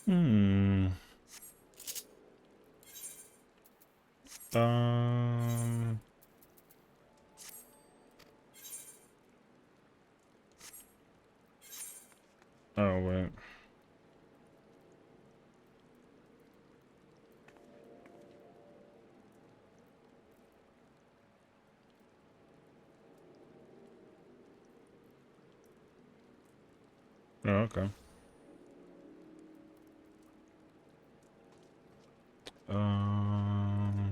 Hmm. Um. Oh wait. Oh, okay. Um.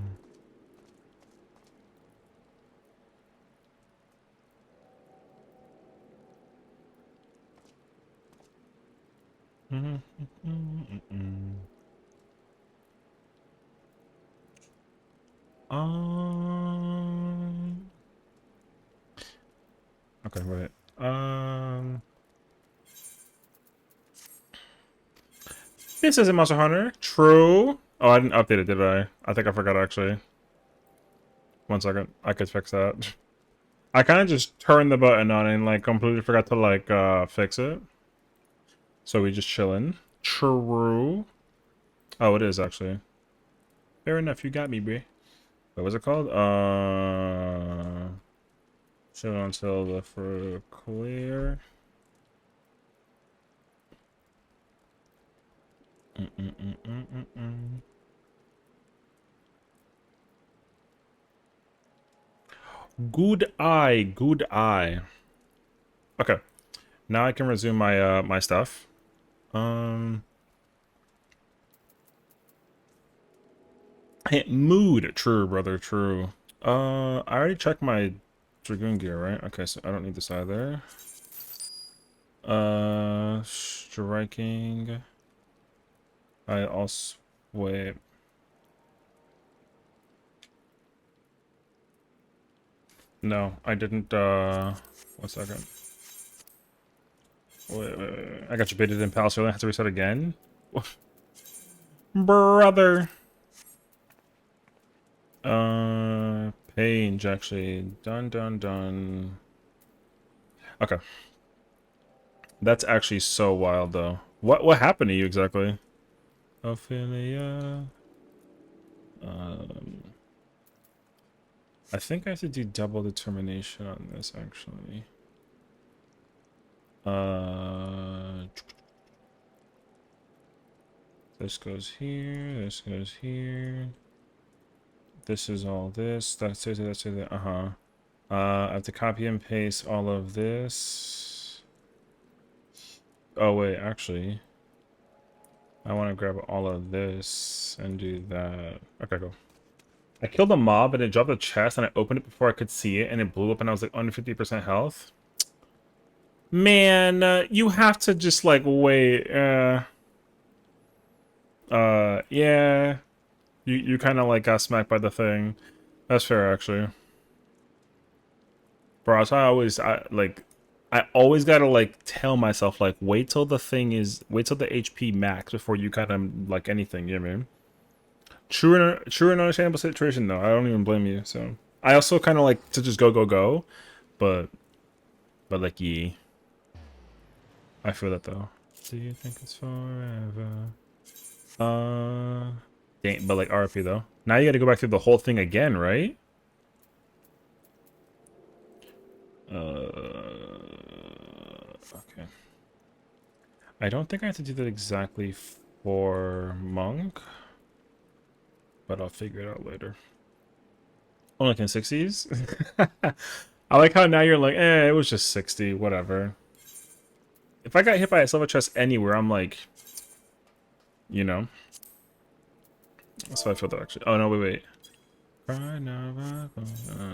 Um. Okay, wait. This isn't Monster Hunter. True. Oh, I didn't update it, did I? I think I forgot actually. 1 second. I could fix that. I kind of just turned the button on and like completely forgot to like fix it. So we just chilling. True. Oh, it is actually. Fair enough. You got me, bro. What was it called? Chill until the for clear. Good eye. Good eye. Okay. Now I can resume my my stuff. Um. Hey, mood. True, brother. True. I already checked my Dragoon gear, right? Okay, so I don't need this either. Striking. I also wait. No, I didn't. 1 second. Wait. I got you baited in Palace earlier. I have to reset again. Brother. Page actually. Done. Okay. That's actually so wild though. What happened to you exactly? Ophelia. Um, I think I have to do double determination on this actually. This goes here. This goes here. This is all this. That's it. That's it. I have to copy and paste all of this. Oh wait, actually, I want to grab all of this and do that. Okay, go. I killed a mob and it dropped a chest and I opened it before I could see it and it blew up and I was like under 50% health. Man, you have to just like wait. Yeah. You kind of like got smacked by the thing. That's fair, actually. Bro, so I always gotta like tell myself like wait till the HP max before you kind of like anything. You know what I mean? True and understandable situation though. I don't even blame you. So I also kind of like to just go, but like yeah, I feel that though. Do you think it's forever? Dang, but like RP though. Now you got to go back through the whole thing again, right? Okay. I don't think I have to do that exactly for Monk, but I'll figure it out later. Oh, like in 60s? I like how now you're like, it was just 60, whatever. If I got hit by a silver chest anywhere, I'm like, you know. That's how I feel that actually. Oh, no, wait. Right now,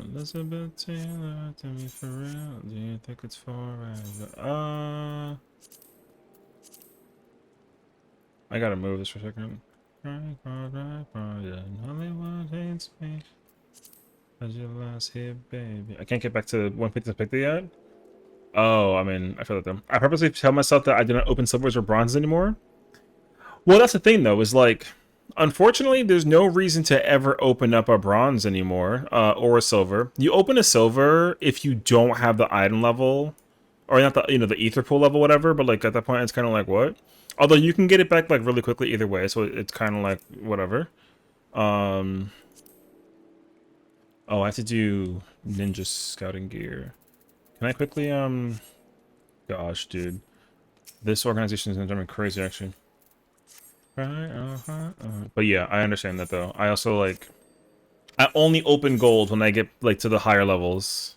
Elizabeth Taylor, tell me for real, do you think it's forever? I gotta move this for a second. Hollywood hates me. How's your last hit, baby? I can't get back to 150 Picta yet? Oh, I mean, I feel like them. I purposely tell myself that I didn't open silvers or bronzes anymore. Well, that's the thing, though, is like, unfortunately, there's no reason to ever open up a bronze anymore, or a silver. You open a silver if you don't have the item level, or not the, the ether pool level, whatever, but like at that point, it's kind of like, what? Although you can get it back like really quickly either way, so it's kind of like whatever. Um. Oh, I have to do ninja scouting gear. Can I quickly Gosh, dude, this organization is gonna drive me crazy actually. Right. But yeah, I understand that though. I also like. I only open gold when I get like to the higher levels.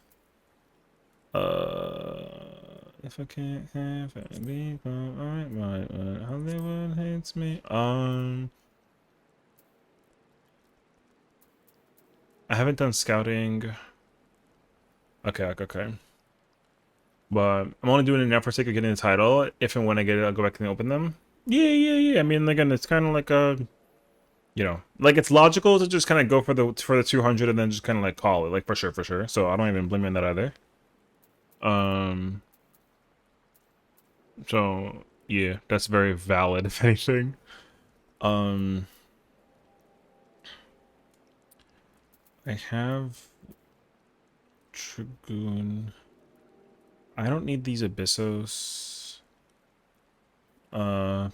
If I can't have any people, alright, right, Hollywood hates me. I haven't done scouting. Okay. But I'm only doing it now for sake of getting the title. If and when I get it, I'll go back and open them. Yeah. I mean, again, it's kind of like a, like it's logical to just kind of go for the 200 and then just kind of like call it, like for sure. So I don't even blame you on that either. Um, so yeah, that's very valid. If anything, um, I have Dragoon. I don't need these Abyssos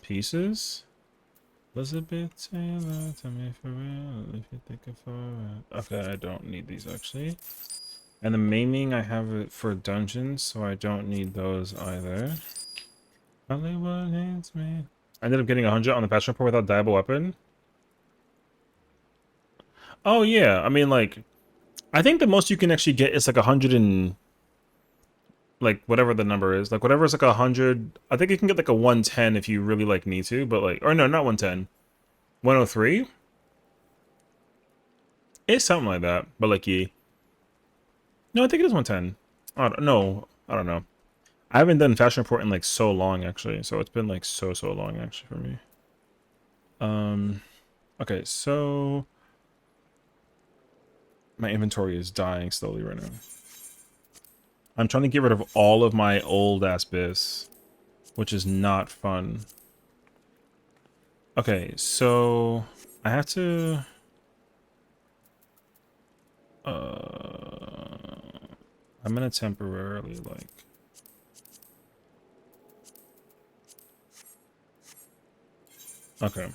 pieces. Elizabeth Taylor, tell me for real if you think it for real. Okay, I don't need these actually. And the maiming I have it for dungeons, so I don't need those either. Hollywood hates me. I ended up getting 100 on the passion report without diable weapon. Oh yeah, I mean like I think the most you can actually get is like 100 and like whatever the number is. Like whatever is like 100. I think you can get like a 110 if you really like need to, but like or no, not 110. 103? It's something like that. But like yeah. No, I think it is 110. I don't know. I don't know. I haven't done fashion report in like so long actually, so it's been like so long actually for me. Okay, so my inventory is dying slowly right now. I'm trying to get rid of all of my old ass bis, which is not fun. Okay, so I have to I'm gonna temporarily like okay.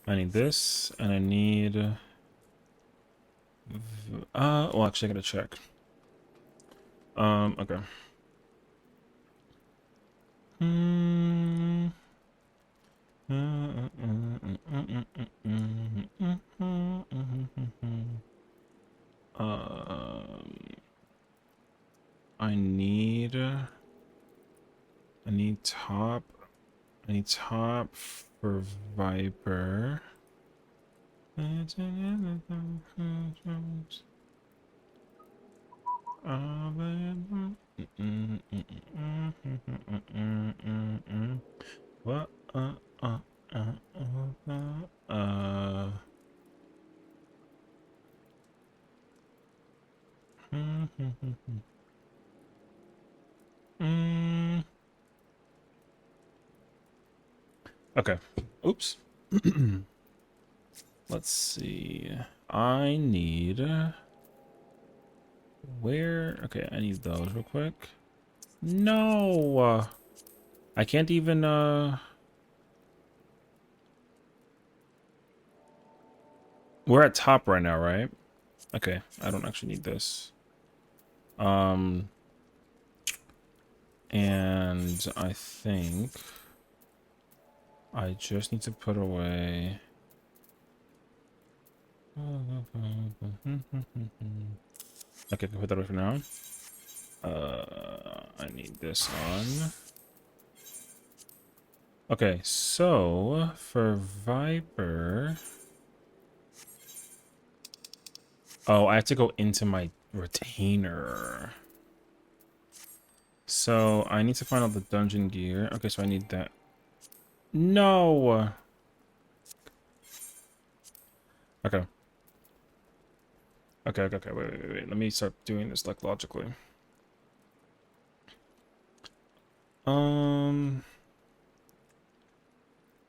I need this and I need well actually I gotta check. Okay. I need top. I need top for Viper. What? Okay. Oops. Let's see. I need where? Okay, I need those real quick. No. I can't even we're at top right now, right? Okay, I don't actually need this. And I think I just need to put away okay, I can put that away for now. I need this on. Okay, so for Viper. Oh, I have to go into my retainer. So I need to find out the dungeon gear. Okay, so I need that. No. Okay. Okay. Wait. Let me start doing this like logically.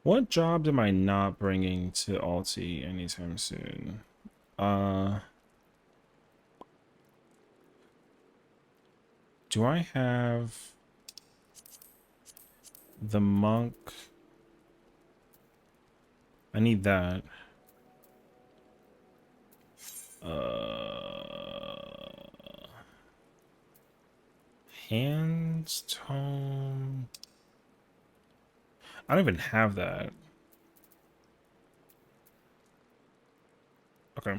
What jobs am I not bringing to Alti anytime soon? Do I have The monk. I need that. Hands tome. I don't even have that. Okay.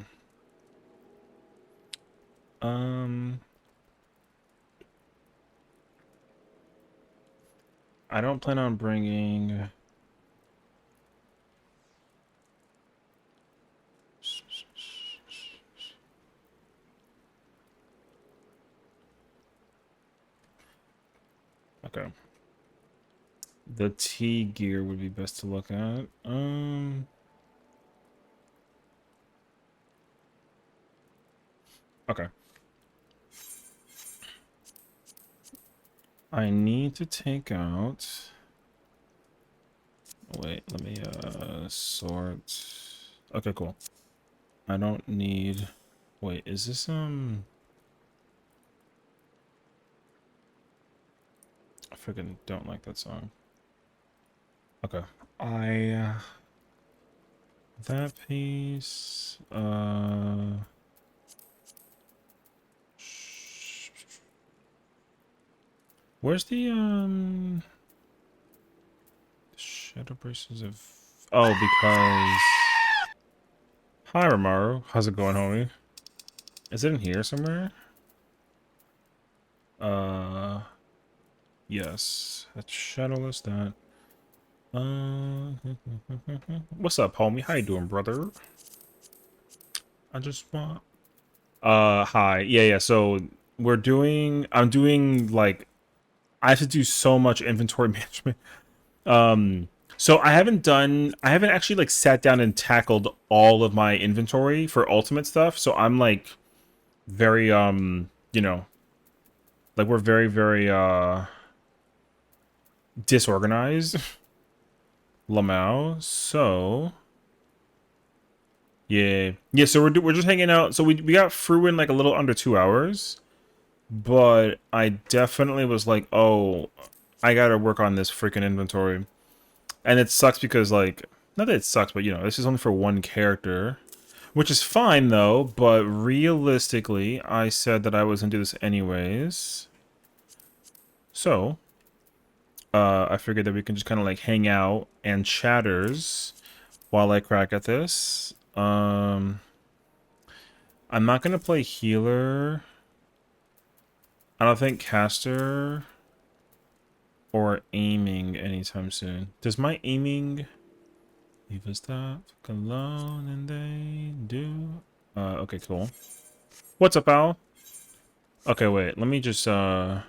I don't plan on bringing. Okay. The T gear would be best to look at. Okay. I need to take out. Wait, let me sort. Okay, cool. I don't need. Wait, is this I freaking don't like that song. Okay. That piece where's the shadow braces of oh, because hi Ramaru. How's it going, homie? Is it in here somewhere? Yes. That's shadowless that. What's up, homie? How you doing, brother? I just want hi. Yeah, so I'm doing like I have to do so much inventory management. So I haven't actually like sat down and tackled all of my inventory for ultimate stuff. So I'm like very you know, like we're very disorganized. Lamau. So, yeah, so we're just hanging out. So we got through in like a little under 2 hours. But I definitely was like, "Oh, I got to work on this freaking inventory." And it sucks because like not that it sucks, but this is only for one character. Which is fine, though, but realistically, I said that I was going to do this anyways. So, I figured that we can just kind of, like, hang out and chatters while I crack at this. I'm not going to play healer. I don't think caster or aiming anytime soon. Does my aiming... Leave us that alone and they do... okay, cool. What's up, Al? Okay, wait, let me just, this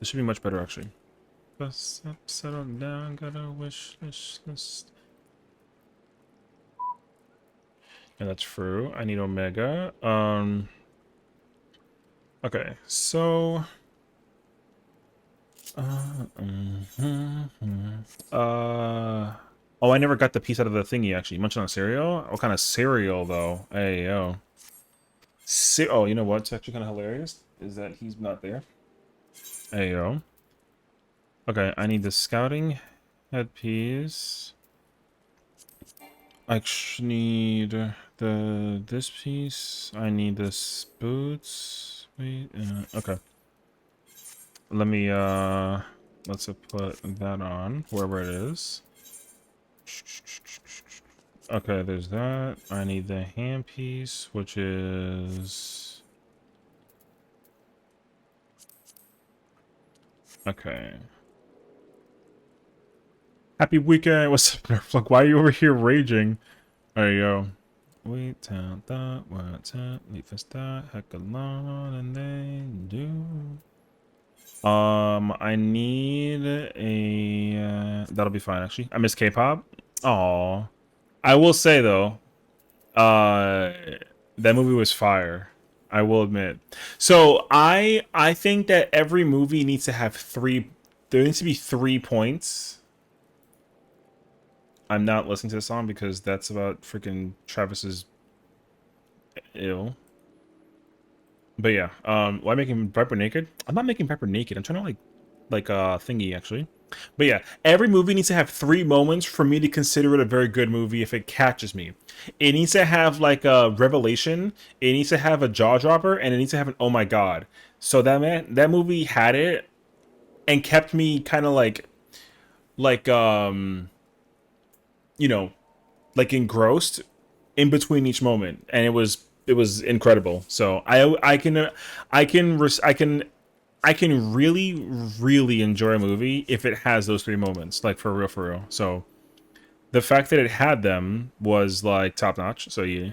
should be much better, actually. Bust up, settle down, got a wish list. Yeah, that's true. I need Omega. Okay, so... Oh, I never got the piece out of the thingy, actually. You mentioned on cereal? What kind of cereal, though? Hey, yo. Oh, you know what's actually kind of hilarious? Is that he's not there. Hey, yo. Okay, I need the scouting headpiece. I actually need this piece. I need this boots. Wait, okay. Let me let's put that on wherever it is. Okay, there's that. I need the handpiece, which is okay. Happy weekend. What's up, Nerflug? Why are you over here raging? There you go. We tell that what's up, leave us that heck alone, and they do. I need a. That'll be fine, actually. I miss K-pop. Aw. I will say though, uh, that movie was fire. I will admit. So I think that every movie needs to have three. There needs to be 3 points. I'm not listening to the song because that's about freaking Travis's ill. But yeah, why making Pepper naked? I'm not making Pepper naked. I'm trying to like thingy actually. But yeah, every movie needs to have 3 moments for me to consider it a very good movie if it catches me. It needs to have like a revelation, it needs to have a jaw dropper, and it needs to have an oh my god. So that movie had it and kept me kind of like you know, like engrossed in between each moment, and it was incredible. So I can really enjoy a movie if it has those 3 moments, like for real, for real. So the fact that it had them was like top notch. So yeah,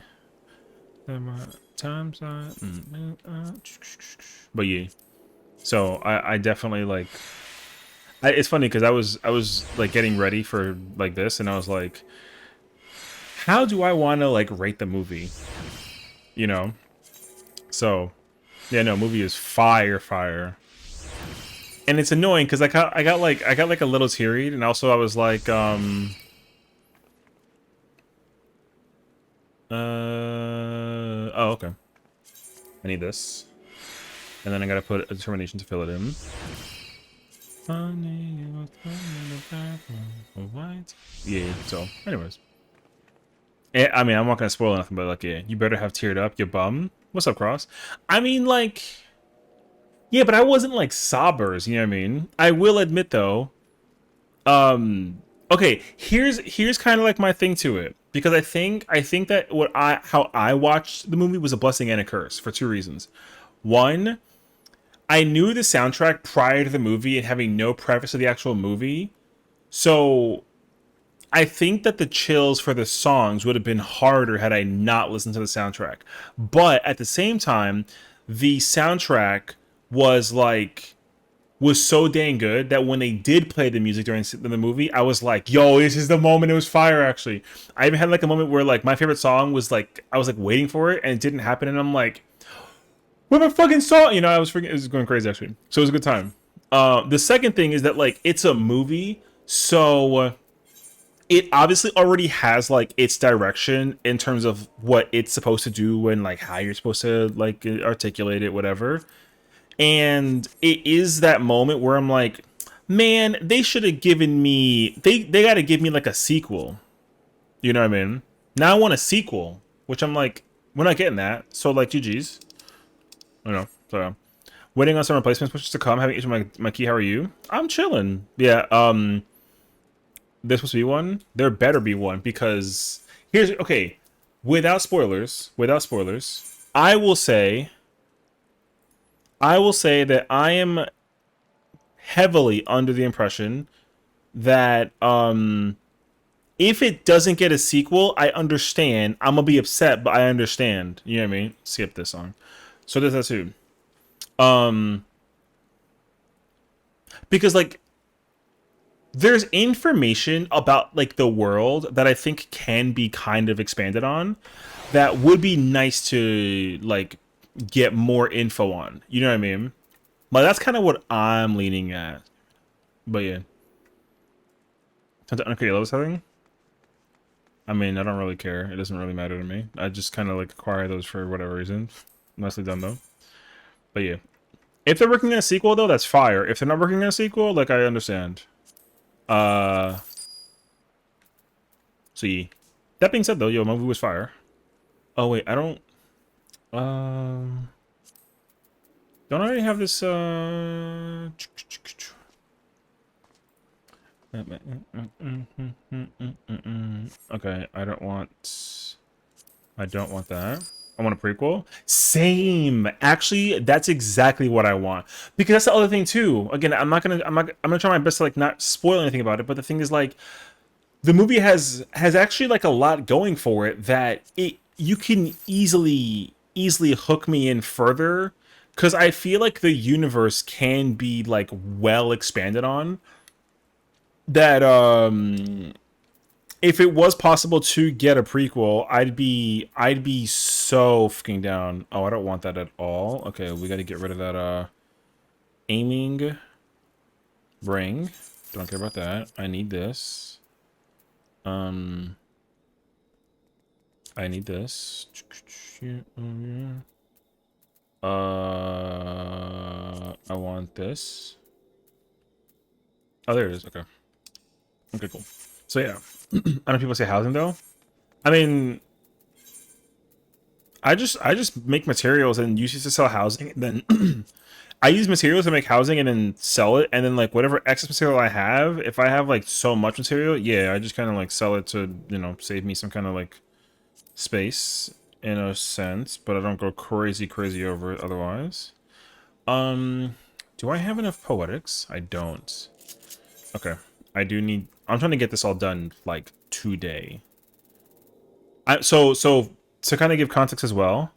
but yeah. So I definitely like. It's funny because I was like getting ready for like this, and I was like, how do I want to like rate the movie? You know. So yeah, no, movie is fire, fire. And it's annoying because I got like a little teary, and also I was like, oh, okay. I need this. And then I gotta put a determination to fill it in. Yeah, so, anyways. I mean, I'm not gonna spoil nothing, but like, yeah, you better have teared up, you bum. What's up, Cross? I mean, like, yeah, but I wasn't like sobbers, you know what I mean? I will admit though, okay, here's kind of like my thing to it. Because I think that how I watched the movie was a blessing and a curse for 2 reasons. One, I knew the soundtrack prior to the movie and having no preface of the actual movie. So I think that the chills for the songs would have been harder had I not listened to the soundtrack. But at the same time, the soundtrack was like was so dang good that when they did play the music during the movie, I was like, "Yo, this is the moment." It was fire. Actually, I even had like a moment where like my favorite song was like I was like waiting for it and it didn't happen, and I'm like, "Where my fucking song?" You know, I was freaking. It was going crazy actually. So it was a good time. The second thing is that like it's a movie, so it obviously already has like its direction in terms of what it's supposed to do and like how you're supposed to like articulate it, whatever. And it is that moment where I'm like, man, they should have given me they got to give me like a sequel. You know what I mean? Now I want a sequel, which I'm like, we're not getting that. So like, GG's. I know. So waiting on some replacements, which is to come. Having each of my key. How are you? I'm chilling. Yeah. There's supposed to be one. There better be one because here's okay. Without spoilers. Without spoilers. I will say that I am heavily under the impression that if it doesn't get a sequel, I understand. I'm gonna be upset, but I understand. You know what I mean? Skip this song. So there's that too. Um because like there's information about like the world that I think can be kind of expanded on that would be nice to like get more info on. You know what I mean? Like that's kind of what I'm leaning at. But yeah. Time to uncreate level setting. I mean, I don't really care. It doesn't really matter to me. I just kind of like acquire those for whatever reason. Nicely done though. But yeah, if they're working on a sequel though, that's fire. If they're not working on a sequel, like I understand. Uh, see. That being said though, yo, movie was fire. Oh wait, I don't. Um, don't I already have this? Okay, I don't want. I don't want that. I want a prequel. Same. Actually, that's exactly what I want. Because that's the other thing too. Again, I'm gonna try my best to like not spoil anything about it. But the thing is like the movie has actually like a lot going for it that it you can easily hook me in further. Because I feel like the universe can be like well expanded on. That if it was possible to get a prequel, I'd be so fucking down. Oh, I don't want that at all. Okay, we got to get rid of that aiming ring. Don't care about that. I need this. I need this. I want this. Oh, there it is. Okay. Okay, cool. So yeah, I know people say housing though. I mean, I just make materials and use it to sell housing. And then I use materials to make housing and then sell it. And then like whatever excess material I have, if I have like so much material, yeah, I just kind of like sell it to save me some kind of like space in a sense. But I don't go crazy over it otherwise. Um, do I have enough poetics? I don't. Okay, I do need. I'm trying to get this all done like today. So to kind of give context as well,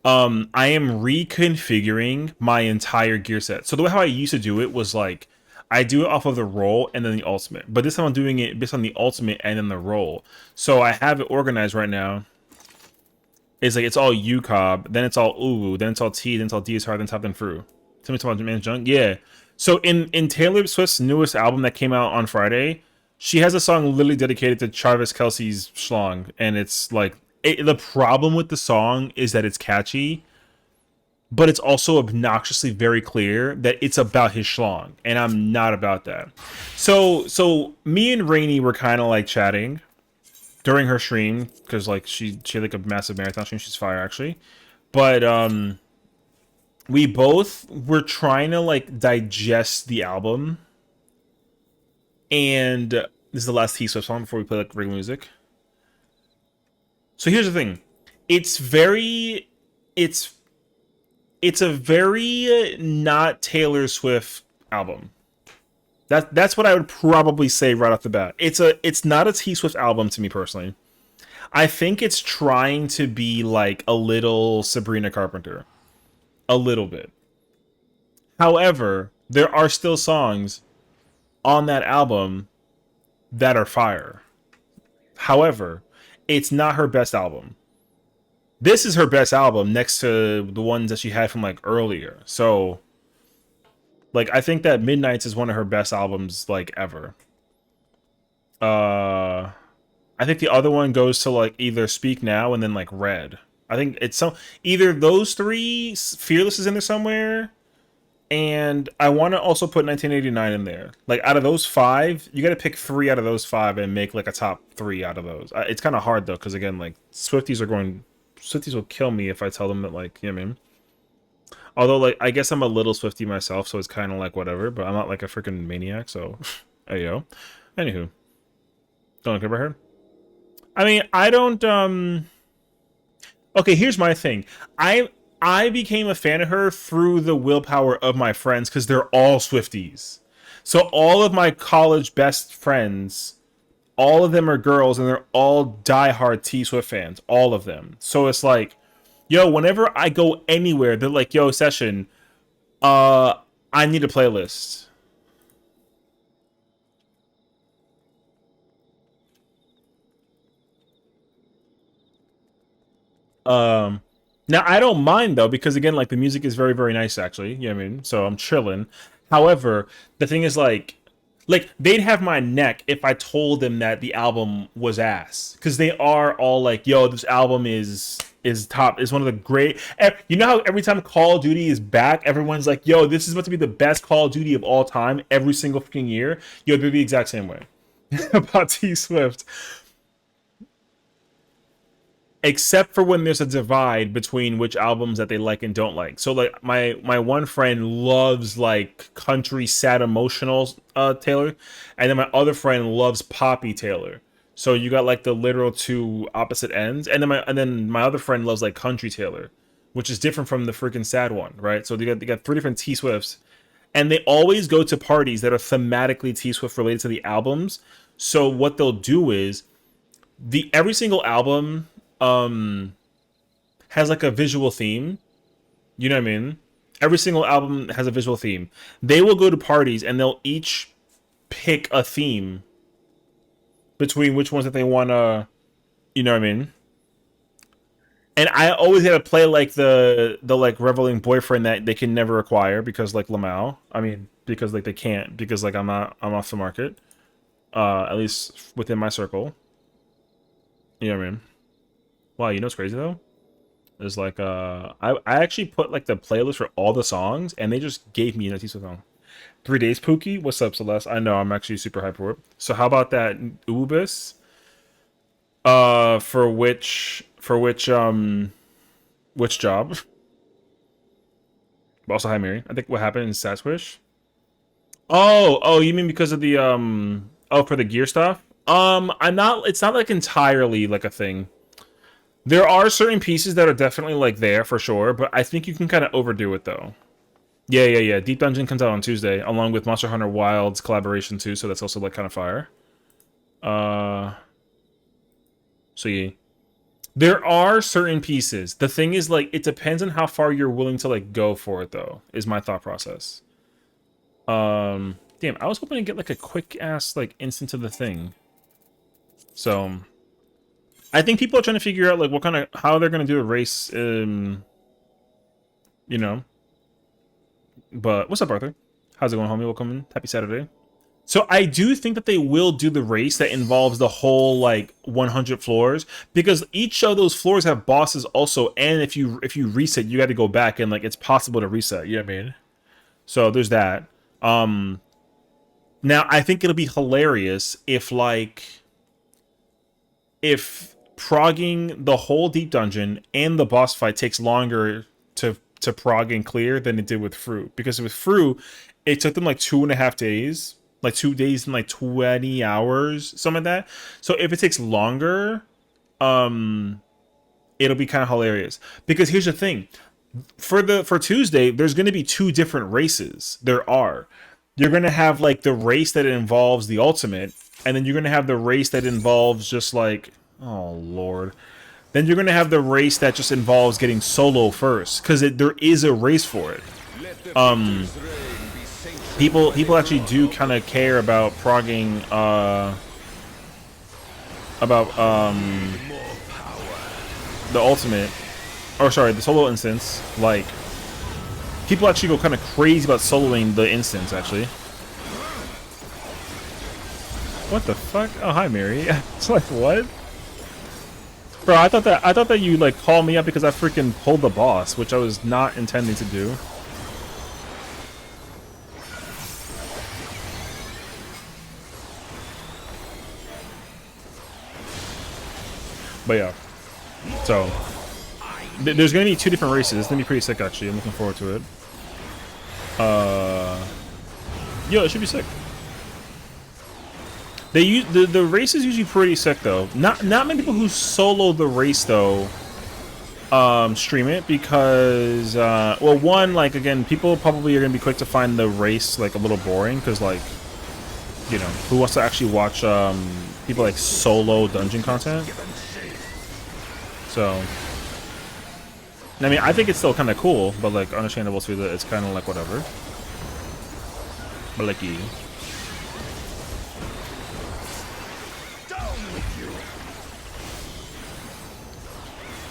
I am reconfiguring my entire gear set. So the way how I used to do it was like I do it off of the roll and then the ultimate. But this time I'm doing it based on the ultimate and then the roll. So I have it organized right now. It's like it's all UCOB, then it's all Ulu, then it's all T, then it's all DSR, then top, then Fru. Tell me about Man's Junk. Yeah. So in Taylor Swift's newest album that came out on Friday, she has a song literally dedicated to Travis Kelsey's schlong, and it's like the problem with the song is that it's catchy, but it's also obnoxiously very clear that it's about his schlong, and I'm not about that. So me and Rainey were kind of like chatting during her stream because like she had like a massive marathon stream. She's fire actually, but we both were trying to like digest the album, and this is the last T Swift song before we play like regular music. So here's the thing, it's very, it's a very not Taylor Swift album. That's what I would probably say right off the bat. It's not a T Swift album to me personally. I think it's trying to be like a little Sabrina Carpenter, a little bit. However, there are still songs on that album that are fire. However, it's not her best album. This is her best album next to the ones that she had from like earlier. So, like, I think that Midnights is one of her best albums like ever. I think the other one goes to like either Speak Now and then like Red. I think it's some either those three. Fearless is in there somewhere, and I want to also put 1989 in there. Like out of those five, you got to pick three out of those five and make like a top three out of those. It's kind of hard though, because again, like Swifties will kill me if I tell them that like you know what I mean. Although like I guess I'm a little Swifty myself, so it's kind of like whatever. But I'm not like a freaking maniac, so hey yo. Anywho, don't care about her. I mean, I don't. Okay, here's my thing. I became a fan of her through the willpower of my friends because they're all Swifties. So all of my college best friends, all of them are girls, and they're all diehard T Swift fans. All of them. So it's like, yo, whenever I go anywhere, they're like, yo, session, I need a playlist. Um, Now I don't mind though because again, like the music is very very nice actually. You know what I mean? So I'm chilling. However, the thing is like they'd have my neck if I told them that the album was ass because they are all like, yo, this album is top, is one of the great. You know how every time Call of Duty is back, everyone's like, yo, this is about to be the best Call of Duty of all time every single freaking year. Yo, they're the exact same way about T Swift. Except for when there's a divide between which albums that they like and don't like. So like my one friend loves like country sad emotional Taylor, and then my other friend loves poppy Taylor. So you got like the literal two opposite ends, and then my other friend loves like country Taylor, which is different from the freaking sad one, right? So they got three different T Swifts, and they always go to parties that are thematically T Swift related to the albums. So what they'll do is the every single album um has like a visual theme. You know what I mean? Every single album has a visual theme. They will go to parties and they'll each pick a theme between which ones that they want to, you know what I mean? And I always had to play like the like reveling boyfriend that they can never acquire because like Lamau. I mean, because like they can't because like I'm off the market. At least within my circle. You know what I mean? Wow, you know what's crazy though? Is like I actually put like the playlist for all the songs and they just gave me an Artista song. 3 days, Pookie. What's up, Celeste? I know I'm actually super hyped for it. So how about that Ubis? Which job? Also, hi Mary. I think what happened in Sasquish. Oh, you mean because of the oh, for the gear stuff? I'm not. It's not like entirely like a thing. There are certain pieces that are definitely like there for sure, but I think you can kind of overdo it though. Yeah. Deep Dungeon comes out on Tuesday, along with Monster Hunter Wilds collaboration too, so that's also like kind of fire. Uh, so yeah, there are certain pieces. The thing is, like, it depends on how far you're willing to like go for it, though. Is my thought process. Damn, I was hoping to get like a quick ass like instant of the thing. So, I think people are trying to figure out like what kind of how they're gonna do a race. You know. But what's up, Arthur? How's it going, homie? Welcome in. Happy Saturday. So I do think that they will do the race that involves the whole like 100 floors, because each of those floors have bosses also, and if you reset, you got to go back and like it's possible to reset. You know what I mean? So there's that. Now I think it'll be hilarious if progging the whole deep dungeon and the boss fight takes longer to prog and clear than it did with Fruit, because with Fruit it took them like 2.5 days, like 2 days and like 20 hours, some of that. So if it takes longer, it'll be kind of hilarious, because here's the thing: for Tuesday, there's going to be two different races. You're going to have like the race that involves the ultimate, and then you're going to have the race that involves just like, oh lord, then you're going to have the race that just involves getting solo first, because there is a race for it. People actually do kind of care about progging about the ultimate, or sorry, the solo instance. Like, people actually go kind of crazy about soloing the instance actually. What the fuck? Oh, hi Mary. It's like, what? Bro, I thought that you like called me up because I freaking pulled the boss, which I was not intending to do. But yeah, so there's gonna be two different races. It's gonna be pretty sick actually. I'm looking forward to it. Yo, it should be sick. They use the race is usually pretty sick though. Not many people who solo the race though stream it, because well, one, like, again, people probably are gonna be quick to find the race like a little boring, because like, you know, who wants to actually watch people like solo dungeon content? So I mean, I think it's still kind of cool, but like understandable too that it's kind of like whatever. But like, yeah.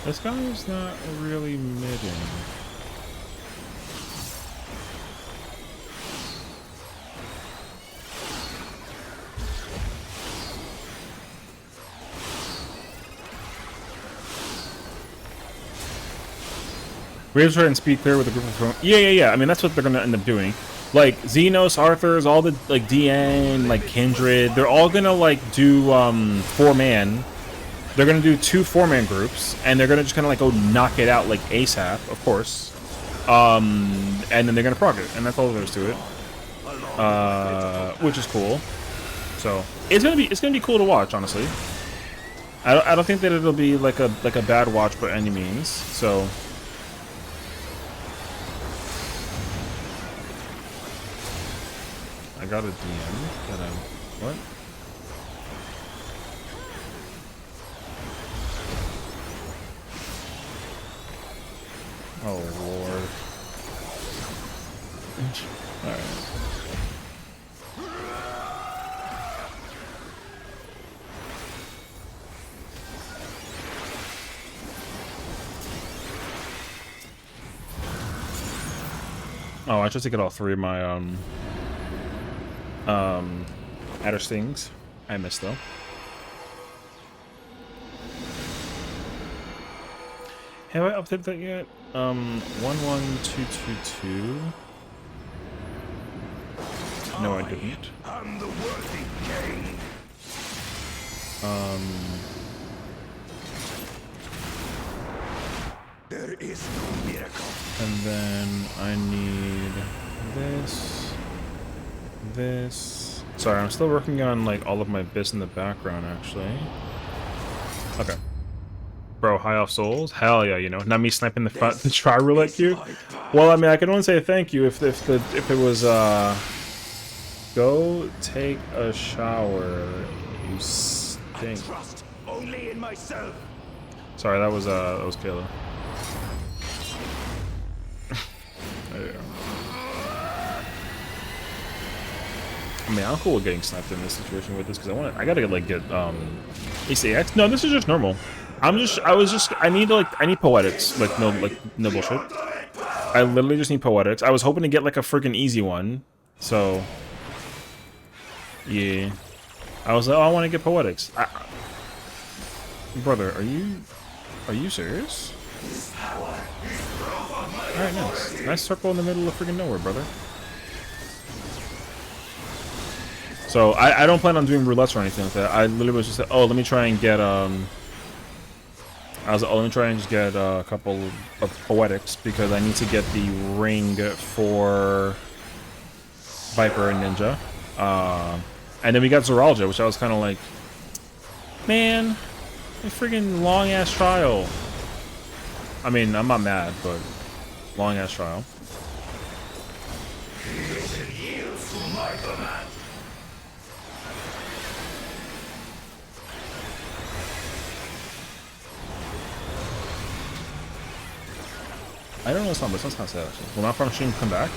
This guy is not really midding. Raise her and speed clear with a group of... Yeah. I mean, that's what they're gonna end up doing. Like, Xenos, Arthur's, all the, like, DN, like, Kindred, they're all gonna, like, do, 4-man. They're gonna do 2 4-man groups, and they're gonna just kind of, like, go knock it out, like, ASAP, of course. And then they're gonna prog it, and that's all there is to it. Which is cool. So, it's gonna be cool to watch, honestly. I don't think that it'll be, like a bad watch by any means, so... I got a DM that I'm... What? Oh, Lord. Alright. Oh, I tried to get all 3 of my, adder stings. I missed though. Have I updated that yet? 11222. No, I didn't. I'm the worthy king. There is no miracle. And then I need this. This. Sorry, I'm still working on like all of my bits in the background actually. Okay. Bro, high off souls? Hell yeah, you know. Not me sniping the try roulette queue. Well, I mean, I can only say thank you if it was go take a shower. You stink. I trust only in myself. Sorry, that was Kayla. There you go. I mean, I'm cool with getting sniped in this situation with this because I gotta like get ACX. No, this is just normal. I need poetics, like no bullshit. I literally just need poetics. I was hoping to get like a freaking easy one, so yeah. I was like, oh, I want to get poetics. Brother, are you serious? All right, nice circle in the middle of freaking nowhere, brother. So I don't plan on doing roulettes or anything like that. I literally was just like, oh, let me try and get I was like, oh, let me try and just get a couple of poetics because I need to get the ring for Viper and Ninja. And then we got Zoology, which I was kind of like, man, a freaking long-ass trial. I mean, I'm not mad, but long-ass trial. I don't know this one, but it sounds kind of sad, actually. Will Malform stream come back?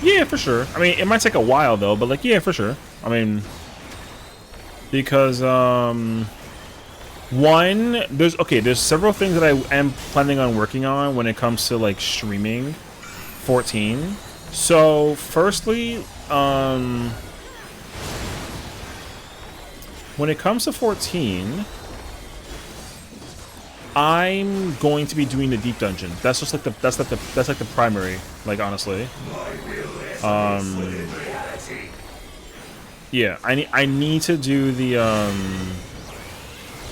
Yeah, for sure. I mean, it might take a while, though, but, like, yeah, for sure. I mean, because, one, there's several things that I am planning on working on when it comes to, like, streaming 14. So, firstly, when it comes to 14... I'm going to be doing the deep dungeon. That's just like that's like the primary, like honestly. Yeah, I need to do the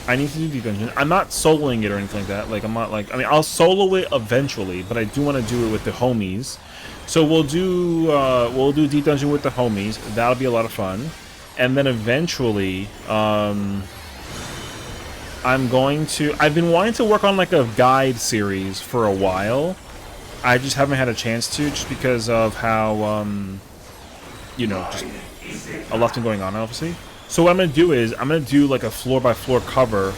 deep dungeon. I'm not soloing it or anything like that. Like I'm not like, I mean, I'll solo it eventually, but I do want to do it with the homies. So we'll do deep dungeon with the homies. That'll be a lot of fun. And then eventually I've been wanting to work on like a guide series for a while. I just haven't had a chance to, just because of how, you know, just a lot's been going on, obviously. So what I'm going to do is, I'm going to do like a floor-by-floor cover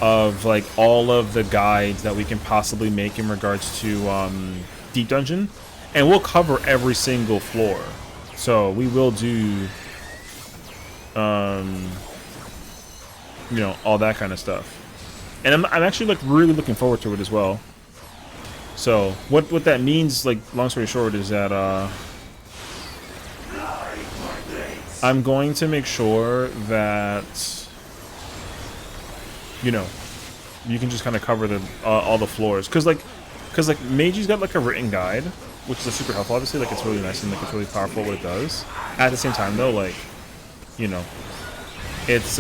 of like all of the guides that we can possibly make in regards to Deep Dungeon. And we'll cover every single floor. So we will do, you know, all that kind of stuff. And I'm actually like really looking forward to it as well. So what that means, like, long story short, is that I'm going to make sure that, you know, you can just kind of cover the all the floors, because Meiji's got like a written guide, which is super helpful. Obviously, like, it's really nice and like it's really powerful what it does. At the same time, though, like, you know, it's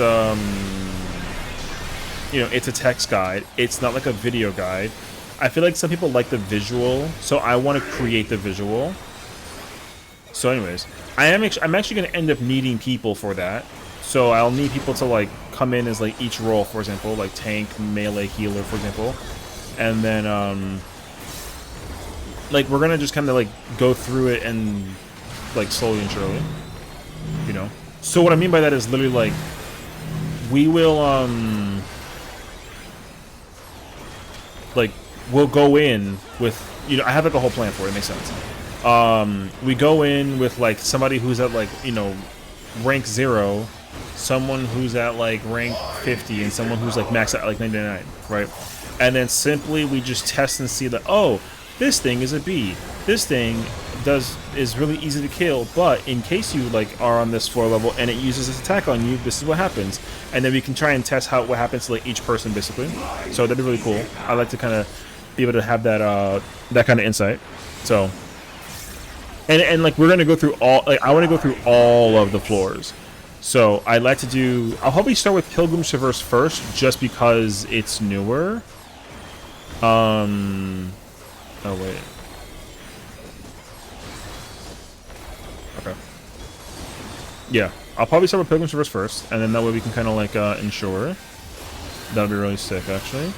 you know, it's a text guide. It's not like a video guide. I feel like some people like the visual, so I want to create the visual. So anyways, I'm actually going to end up needing people for that. So I'll need people to like come in as like each role, for example, like tank, melee, healer, for example. And then like we're going to just kind of like go through it and like slowly and surely, you know. So what I mean by that is literally like we will like we'll go in with, you know, I have like a whole plan for it. It makes sense. We go in with like somebody who's at like, you know, rank 0, someone who's at like rank 50, and someone who's like max at like 99, right? And then simply we just test and see that, oh, this thing is a B. This thing is really easy to kill, but in case you like are on this floor level and it uses its attack on you, this is what happens. And then we can try and test what happens to like each person, basically. So that'd be really cool. I like to kind of be able to have that that kind of insight. So And like we're gonna go through all. Like I want to go through all of the floors. So I'd like to do. I'll probably start with Pilgrim's Traverse first, just because it's newer. Oh wait. Okay. Yeah, I'll probably start with Pilgrim's Traverse first, and then that way we can kind of like ensure. That'll be really sick, actually.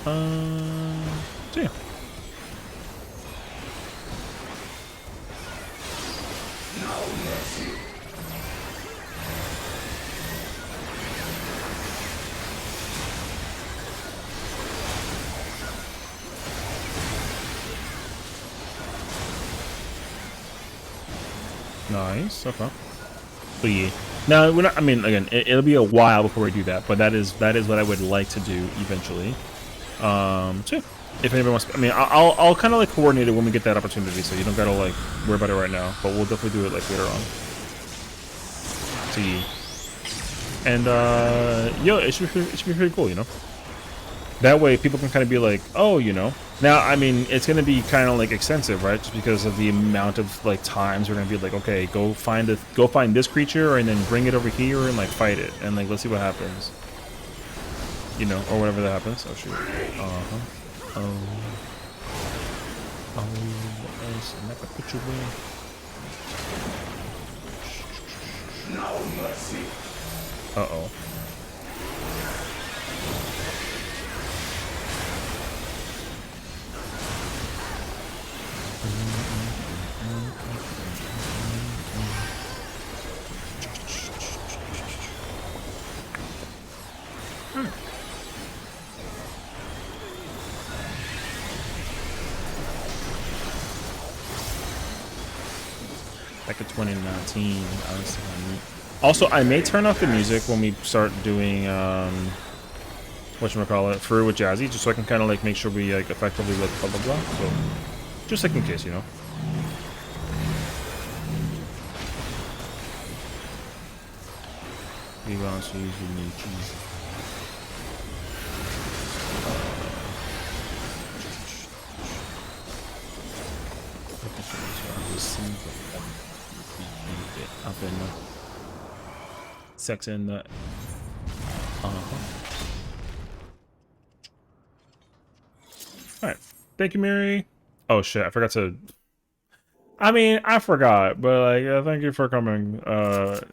So yeah. Nice. Okay. But yeah. Now we're not. I mean, again, it'll be a while before we do that, but that is what I would like to do eventually. So yeah. If anybody wants, I mean, I'll kind of like coordinate it when we get that opportunity, so you don't gotta like worry about it right now. But we'll definitely do it like later on. See. And yo, it should be pretty cool, you know. That way, people can kind of be like, oh, you know. Now, I mean, it's gonna be kind of like extensive, right? Just because of the amount of like times we're gonna be like, okay, go find this creature, and then bring it over here and like fight it, and like let's see what happens. You know, or whatever that happens. Oh shoot. Oh. What else? I'm not gonna put you away. No mercy. Uh-oh. Back in 2019, honestly. Also, I may turn off the music when we start doing whatchamacallit, Through with Jazzy, just so I can kind of like make sure we like effectively like blah blah blah. So just like in case, you know. We want to use unique keys. Up in the sex in the Alright. Thank you, Mary. Oh shit, I forgot to I mean, I forgot, but like thank you for coming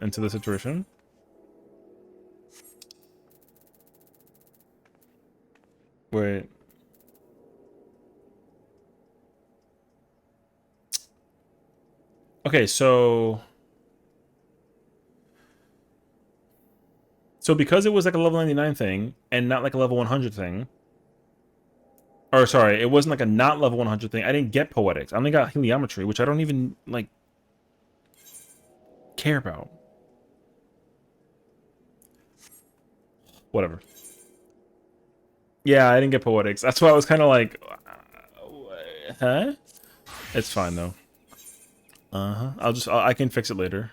into the situation. Wait. Okay, so because it was like a level 99 thing and not like a level 100 thing, or sorry, it wasn't like a not level 100 thing, I didn't get Poetics. I only got Heliometry, which I don't even like care about. Whatever. Yeah, I didn't get Poetics. That's why I was kind of like, huh? It's fine though. I can fix it later.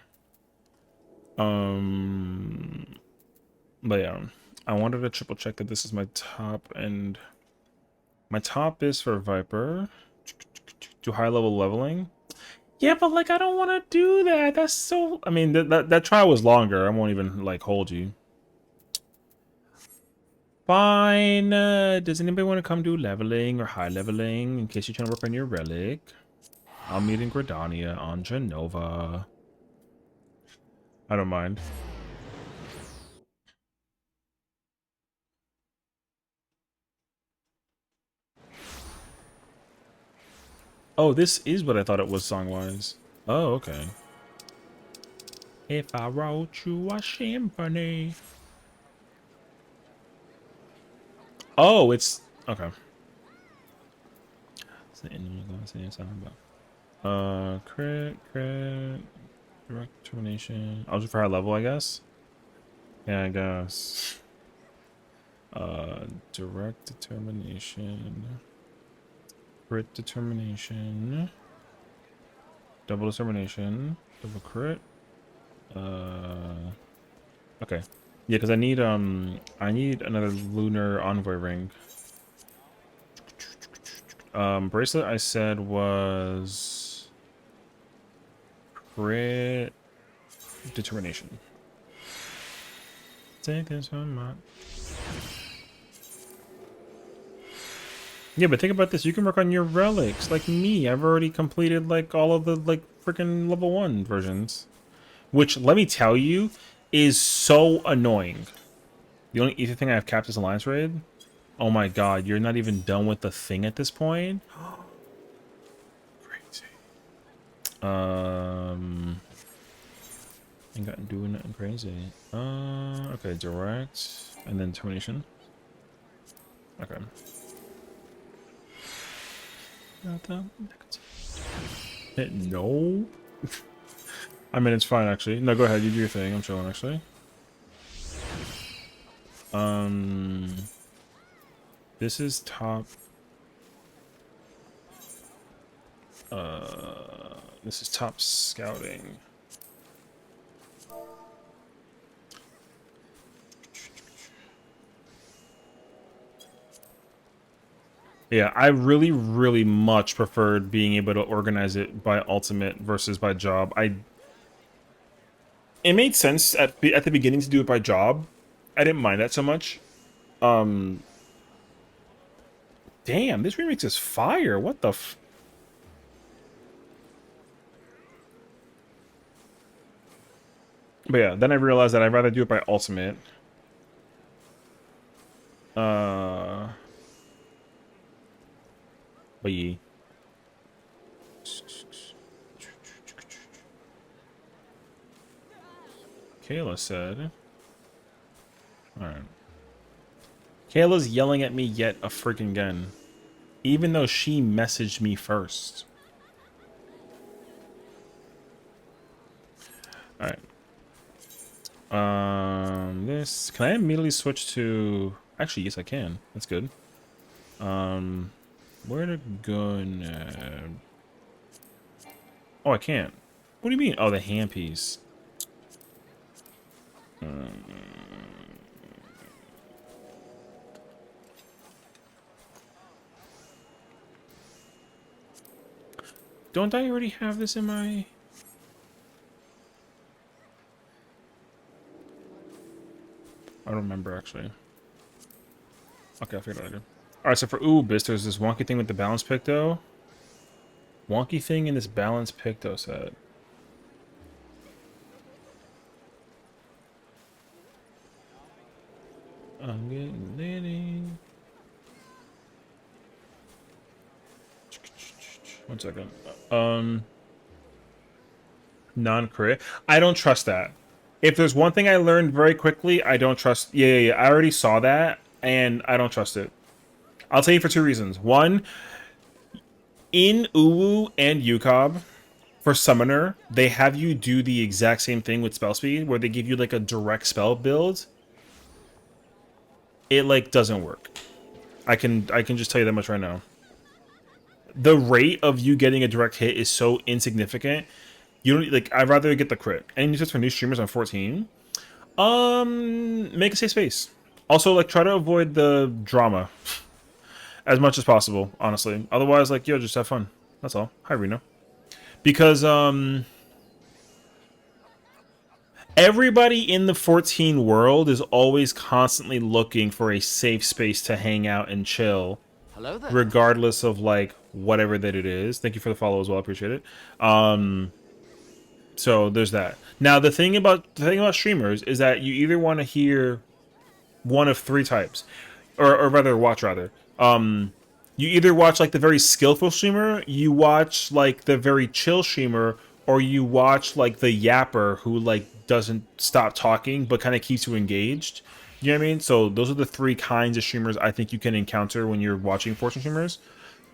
But yeah, I wanted to triple check that this is my top, and my top is for Viper. Do high level leveling. Yeah, but like I don't want to do that. That's so. I mean, that trial was longer. I won't even like hold you. Fine. Does anybody want to come do leveling or high leveling in case you're trying to work on your relic? I'll meet in Gridania on Genova. I don't mind. Oh, this is what I thought it was song-wise. Oh, okay. If I wrote you a symphony. Oh, it's okay. Crit, direct determination. I'll do for high level, I guess. Yeah, I guess. Direct determination. Crit determination. Double determination. Double crit. Okay. Yeah, because I need another lunar envoy ring. Bracelet I said was crit determination. Take this one, my. Yeah, but think about this. You can work on your relics, like me. I've already completed like all of the like freaking level 1 versions, which let me tell you is so annoying. The only ether thing I have capped is Alliance Raid. Oh my god, you're not even done with the thing at this point? Crazy. Ain't got to do nothing crazy. Okay, direct and then termination. Okay. No. I mean, it's fine actually. No, go ahead. You do your thing. I'm chilling actually. This is top. This is top scouting. Yeah, I really, really much preferred being able to organize it by ultimate versus by job. It made sense at the beginning to do it by job. I didn't mind that so much. Damn, this remix is fire. What the f... But yeah, then I realized that I'd rather do it by ultimate. But yeah. Kayla said. Alright. Kayla's yelling at me yet a freaking again. Even though she messaged me first. Alright. This... Can I immediately switch to... Actually, yes I can. That's good. Where to go now? Oh, I can't. What do you mean? Oh, the handpiece. Don't I already have this in my... I don't remember, actually. Okay, I figured out I do. Alright, so for Ubis, there's this wonky thing with the balance picto. Wonky thing in this balance picto set. I'm getting litty. 1 second. Non-crit. I don't trust that. If there's one thing I learned very quickly, I don't trust... Yeah. I already saw that, and I don't trust it. I'll tell you for 2 reasons. One, in Uwu and Yukab, for Summoner, they have you do the exact same thing with spell speed, where they give you, like, a direct spell build. It, like, doesn't work. I can just tell you that much right now. The rate of you getting a direct hit is so insignificant. You don't, like, I'd rather get the crit. Any tips for new streamers on 14? Make a safe space. Also, like, try to avoid the drama as much as possible, honestly. Otherwise, like, yo, just have fun. That's all. Hi, Reno. Because, everybody in the 14 world is always constantly looking for a safe space to hang out and chill. Hello there. Regardless of, like, whatever that it is. Thank you for the follow as well. I appreciate it. So there's that. Now, the thing about streamers is that you either want to hear one of 3 types. Or rather, watch, rather. You either watch, like, the very skillful streamer, you watch, like, the very chill streamer, or you watch, like, the yapper who, like, doesn't stop talking, but kind of keeps you engaged. You know what I mean? So those are the 3 kinds of streamers I think you can encounter when you're watching Fortune streamers.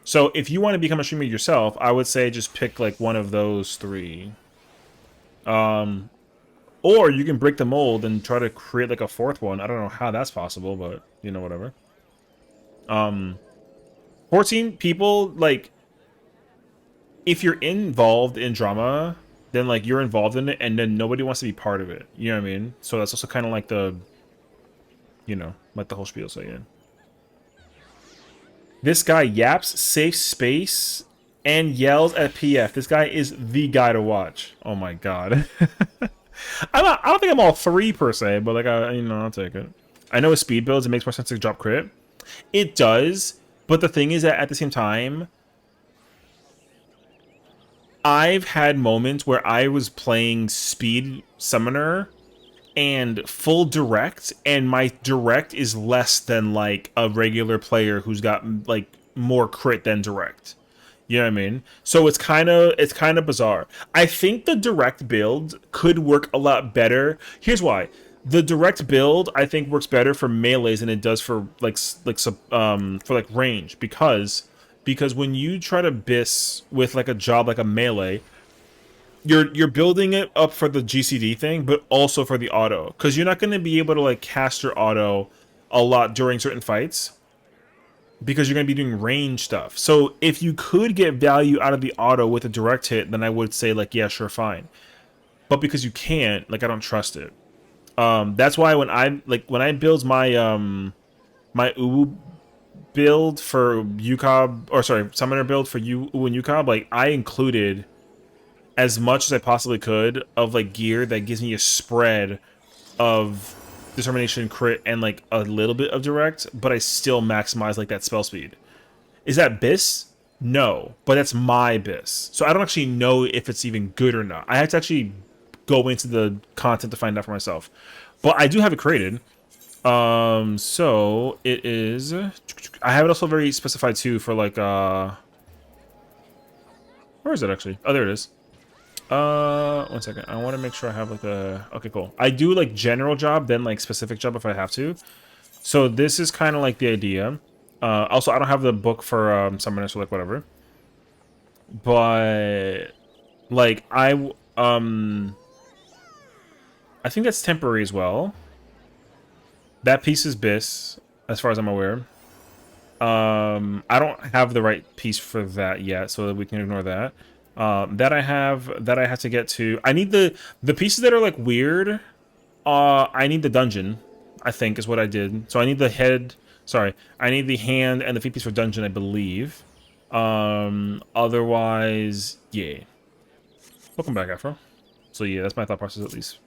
So if you want to become a streamer yourself, I would say just pick, like, one of those 3. Or you can break the mold and try to create, like, a 4th one. I don't know how that's possible, but, you know, whatever. 14 people, like, if you're involved in drama, then, like, you're involved in it, and then nobody wants to be part of it. You know what I mean? So that's also kind of like the, you know, like the whole spiel, so yeah. This guy yaps, safe space, and yells at PF. This guy is the guy to watch. Oh my god. I don't think I'm all three per se, but like I'll take it. I know with speed builds, it makes more sense to drop crit. It does, but the thing is that at the same time, I've had moments where I was playing speed summoner and full direct, and my direct is less than like a regular player who's got like more crit than direct. You know what I mean? So it's kind of bizarre. I think the direct build could work a lot better. Here's why. The direct build I think works better for melees than it does for for like range, because when you try to bis with like a job like a melee, you're building it up for the GCD thing, but also for the auto, because you're not going to be able to like cast your auto a lot during certain fights because you're going to be doing range stuff. So if you could get value out of the auto with a direct hit, then I would say like, yeah, sure, fine. But because you can't, like, I don't trust it. That's why when I build my Uwu build for UCOB, or sorry, summoner build for Uwu and UCOB, like I included as much as I possibly could of like gear that gives me a spread of determination, crit, and like a little bit of direct, but I still maximize like that spell speed. Is that BIS? No, but that's my BIS. So I don't actually know if it's even good or not. I have to actually go into the content to find out for myself. But I do have it created. So it is. I have it also very specified too for like where is it actually? Oh, there it is. One second. I want to make sure I have like a. Okay, cool. I do like general job, then like specific job if I have to. So this is kind of like the idea. Also, I don't have the book for summoner, so like whatever. But like I think that's temporary as well. That piece is BIS, as far as I'm aware. I don't have the right piece for that yet, so we can ignore that. That I have to get to. I need the pieces that are like weird. I need the dungeon, I think is what I did. So I need the head. Sorry, I need the hand and the feet piece for dungeon, I believe. Otherwise, yeah. Welcome back, Afro. So yeah, that's my thought process at least.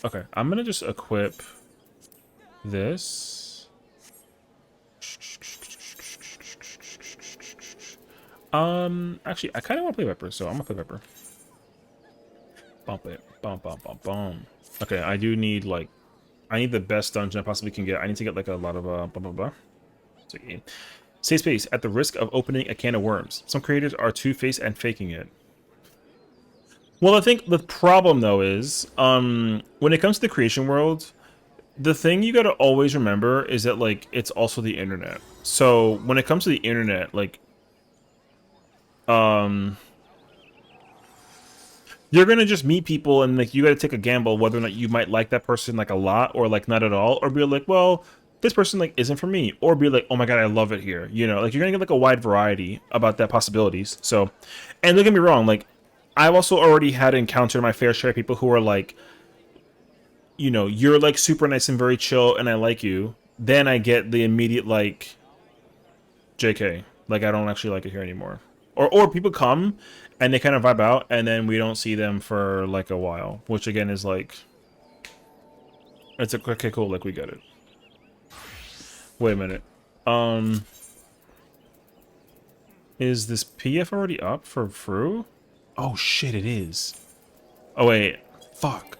Okay, I'm gonna just equip this. Actually, I kind of want to play Viper, so I'm gonna play Viper. Bump it, bump, bump, bump, bump. Okay, I do need like, I need the best dungeon I possibly can get. I need to get like a lot of blah blah blah. So, yeah. Save space at the risk of opening a can of worms. Some creators are two-faced and faking it. Well, I think the problem though is, when it comes to the creation world, the thing you gotta always remember is that like it's also the internet. So when it comes to the internet, like, you're gonna just meet people and like you gotta take a gamble whether or not you might like that person like a lot or like not at all, or be like, well, this person like isn't for me, or be like, oh my god, I love it here. You know, like you're gonna get like a wide variety about that possibilities. So, and don't get me wrong, like I've also already had encountered my fair share of people who are like, you know, you're like super nice and very chill and I like you. Then I get the immediate like, JK, like I don't actually like it here anymore. Or people come and they kind of vibe out and then we don't see them for like a while, which again is like, it's a okay, cool, like we get it. Wait a minute. Is this PF already up for Fru? Oh shit, it is. Oh wait, fuck.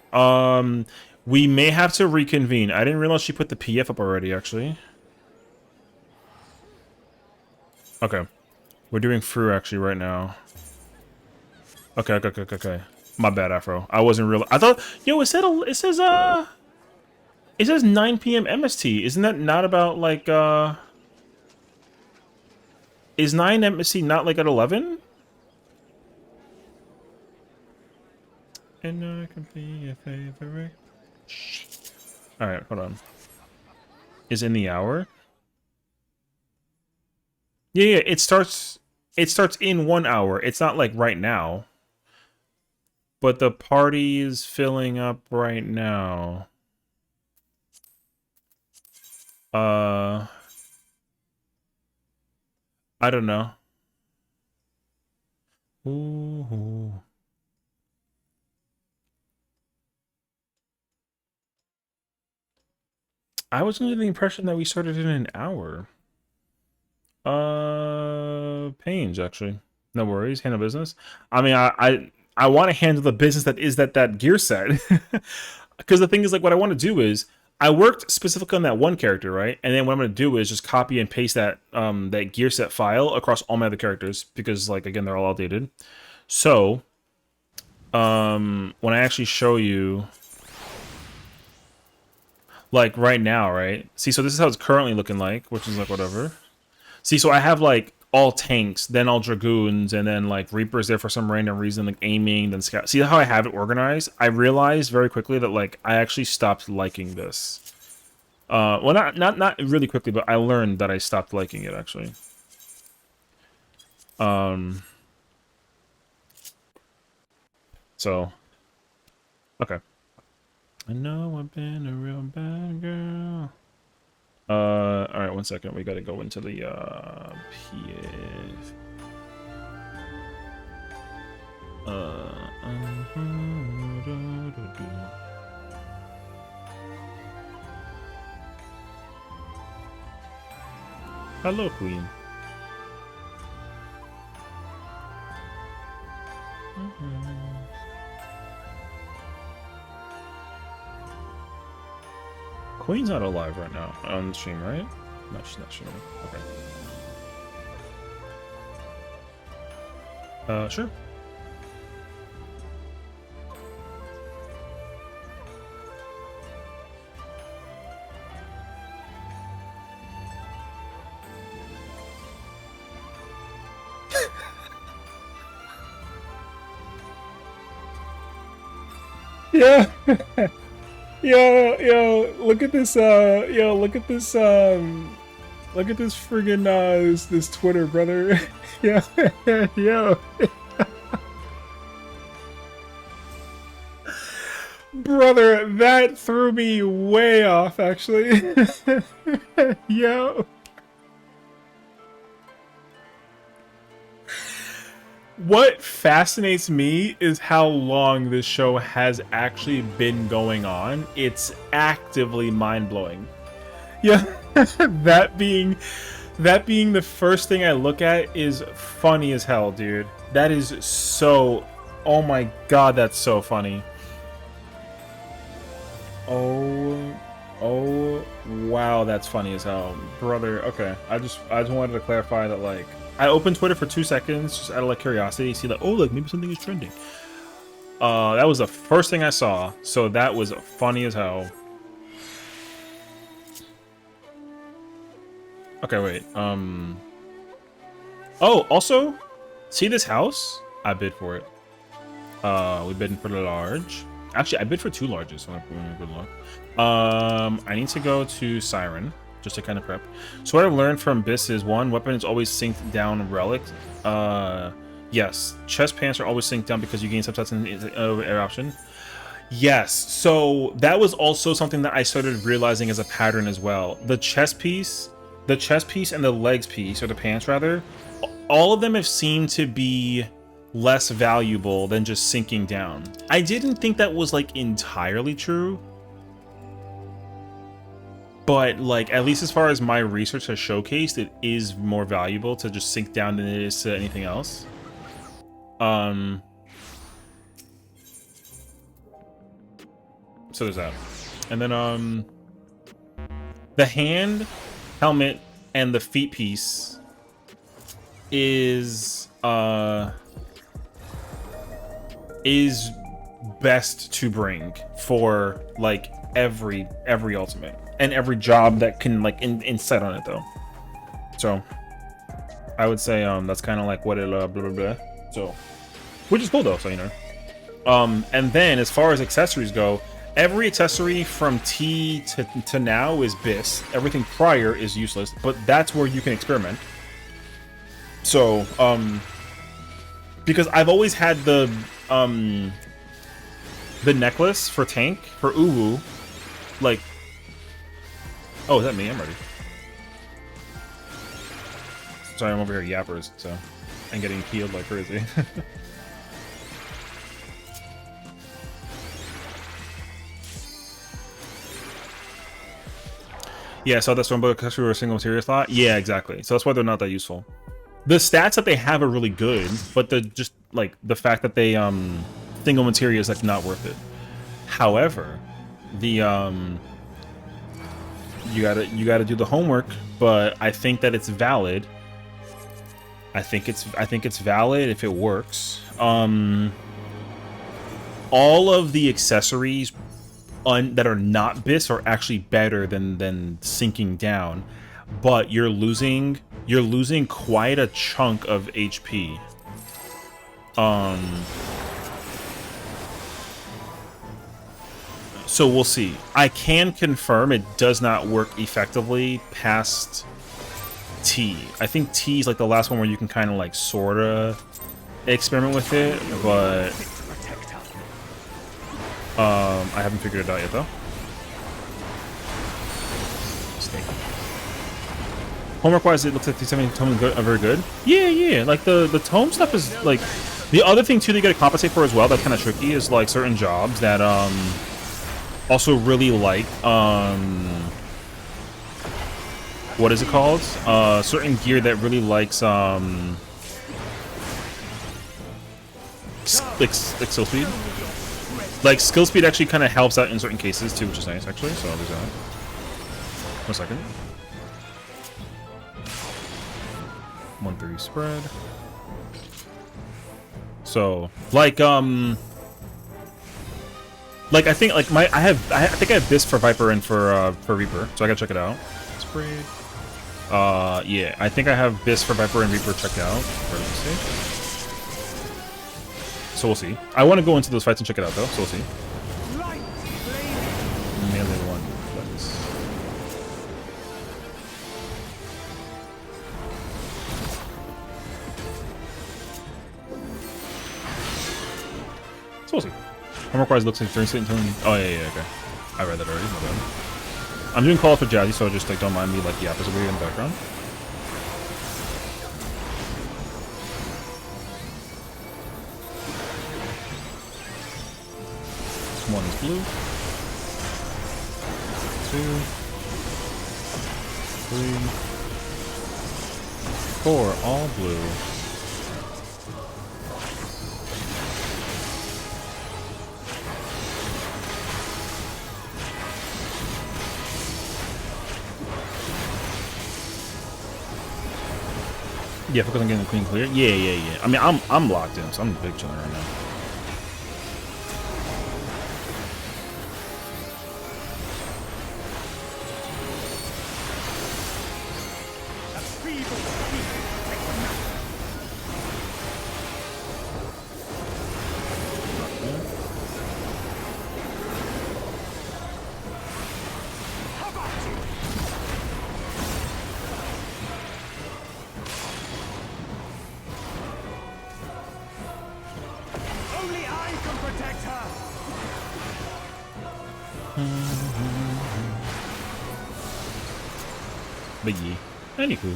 We may have to reconvene. I didn't realize she put the PF up already, actually. Okay. We're doing Fru actually right now. Okay, okay, okay, okay, okay. My bad, Afro. I wasn't real. I thought, yo, it says 9 p.m. MST. Isn't that not about like is 9 MST not like at 11? And I can be a favorite. All right, hold on. Is in the hour? Yeah, yeah. It starts. It starts in 1 hour. It's not like right now. But the party is filling up right now. Uh, I don't know. Ooh. I was under the impression that we started in an hour. Pains actually. No worries, handle business. I mean, I want to handle the business that is that gear set. Because the thing is, like, what I want to do is I worked specifically on that one character, right? And then what I'm going to do is just copy and paste that gear set file across all my other characters because, like, again, they're all outdated. So, when I actually show you, like, right now, right? See, so this is how it's currently looking like, which is like whatever. See, so I have like all tanks, then all dragoons, and then like reapers there for some random reason, like aiming, then scout. See how I have it organized? I realized very quickly that like I actually stopped liking this. Well, not really quickly, but I learned that I stopped liking it actually. So okay. I know I've been a real bad girl. All right, 1 second. We got to go into the PF. Hello, Queen. Queen's not alive right now on the stream, right? No, she's not streaming. Okay. Sure. Yeah. Yo, look at this, look at this, look at this friggin', this Twitter, brother. Yeah, yo. Brother, that threw me way off, actually. Yo. What fascinates me is how long this show has actually been going on. It's actively mind-blowing. Yeah, that being the first thing I look at is funny as hell, dude. That is so... Oh my god, that's so funny. Oh, wow, that's funny as hell. Brother, okay. I just wanted to clarify that, like, I opened Twitter for 2 seconds, just out of like curiosity, see like, oh, like maybe something is trending. That was the first thing I saw, so that was funny as hell. Okay, wait. Oh, also, see this house? I bid for it. We bid for the large. Actually, I bid for 2 larges, so good luck. I need to go to Siren, just to kind of prep. So what I've learned from Biss is, 1, weapon is always synced down relic. Yes, chest pants are always synced down because you gain subsets in air option. Yes, so that was also something that I started realizing as a pattern as well. The chest piece and the legs piece, or the pants rather, all of them have seemed to be less valuable than just sinking down. I didn't think that was like entirely true, but like at least as far as my research has showcased, it is more valuable to just sink down than it is to anything else. So there's that. And then the hand, helmet, and the feet piece is best to bring for like every ultimate and every job that can like insight on it though. So I would say that's kind of like what it blah blah blah. So which is cool though, so you know. And then as far as accessories go, every accessory from T to now is Biss. Everything prior is useless, but that's where you can experiment. So because I've always had the necklace for tank for Uwu, like Oh, is that me? I'm ready. Sorry, I'm over here yappers, so and getting healed like crazy. Yeah, so that's one book because we were a single material slot. Yeah, exactly. So that's why they're not that useful. The stats that they have are really good, but the just like the fact that they single materia is like not worth it. However, the you gotta do the homework, but I think that it's valid. I think it's valid if it works. All of the accessories that are not BIS are actually better than sinking down, but you're losing quite a chunk of HP. So we'll see. I can confirm it does not work effectively past T. I think T is like the last one where you can kind of like sorta experiment with it, but I haven't figured it out yet though. Snake. Homework wise, it looks like these tomes are very good. Yeah, yeah. Like the tome stuff is like the other thing too that you gotta compensate for as well. That's kind of tricky is like certain jobs that also really like what is it called? Certain gear that really likes like skill speed. Like skill speed actually kind of helps out in certain cases too, which is nice actually. So there's that. 1 second. 130 spread. So like I think like I think I have this for Viper and for Reaper, so I gotta check it out. Sprayed. Yeah, I think I have this for Viper and Reaper checked out. So we'll see. I want to go into those fights and check it out though, so we'll see. Melee one. So we'll see. Homework wise looks like 30 tone. Oh yeah, okay. I read that already, my bad. I'm doing call for Jazzy, so just like don't mind me like the opposite way in the background. One is blue. 2, 3, 4, all blue. Yeah, focus on getting the queen clear. Yeah, yeah, yeah. I mean, I'm locked in, so I'm big chilling right now. Biggie. Anywho.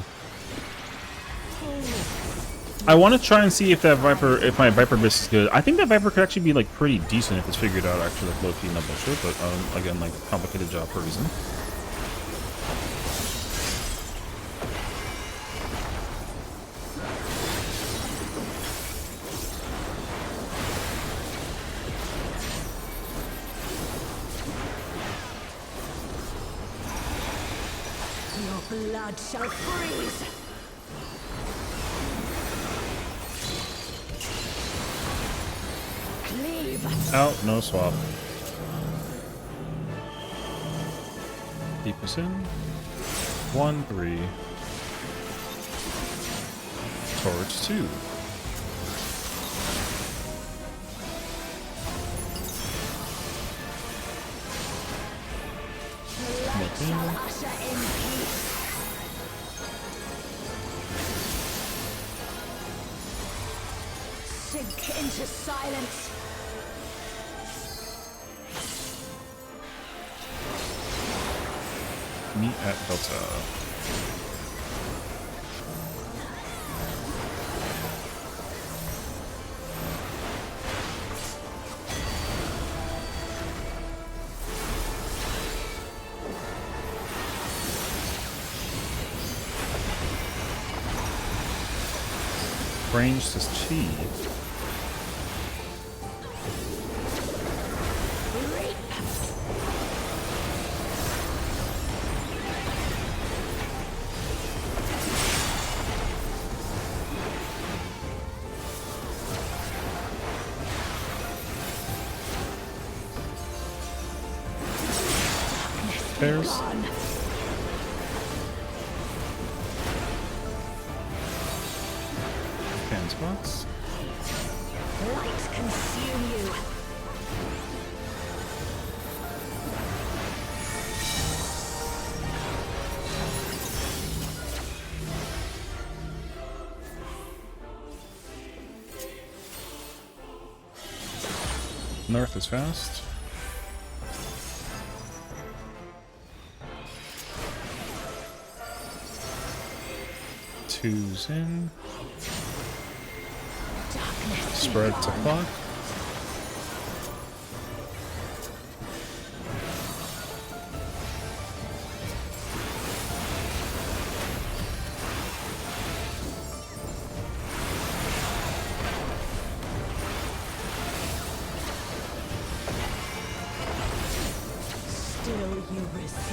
I want to try and see if that Viper, if my Viper Biss is good. I think that Viper could actually be like pretty decent if it's figured out actually like low-key, not bullshit, but again, like complicated job for a reason. Blood shall freeze. Cleave. Out, no swap. Deepest in. 1, 3. Towards 2. Sink into silence. Meet at Delta. Range says cheese. Pairs. Fan spots. Light consume you. North is fast. Two's in. Spread to clock. Still you resist.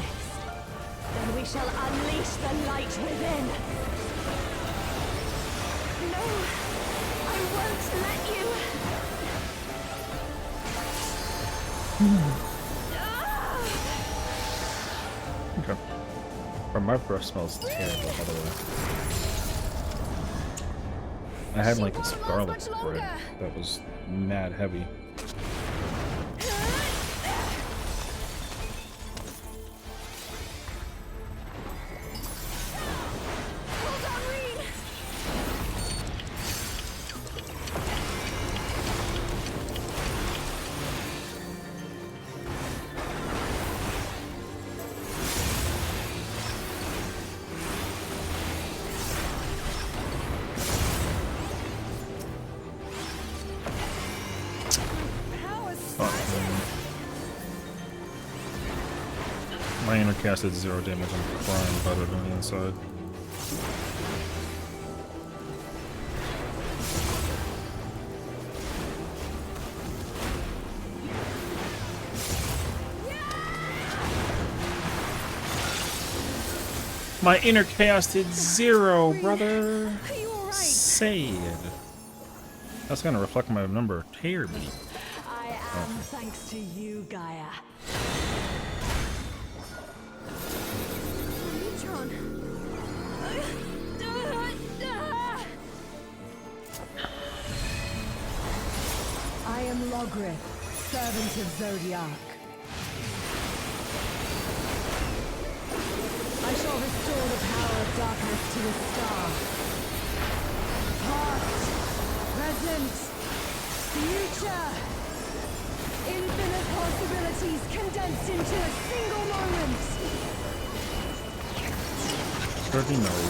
Then we shall unleash the light within. No, I won't let you. Okay. Or my breath smells terrible, by the way. I had like this garlic bread that was mad heavy. My inner cast did 0 damage. I'm crying about it on the inside. My inner chaos did 0, brother. Are you alright? Sad. That's gonna reflect my number terribly. I am thanks to you, Gaia. I am Logrith, servant of Zodiac. I shall restore the power of darkness to the star. Past, present, future. Infinite possibilities condensed into a single moment. Already know.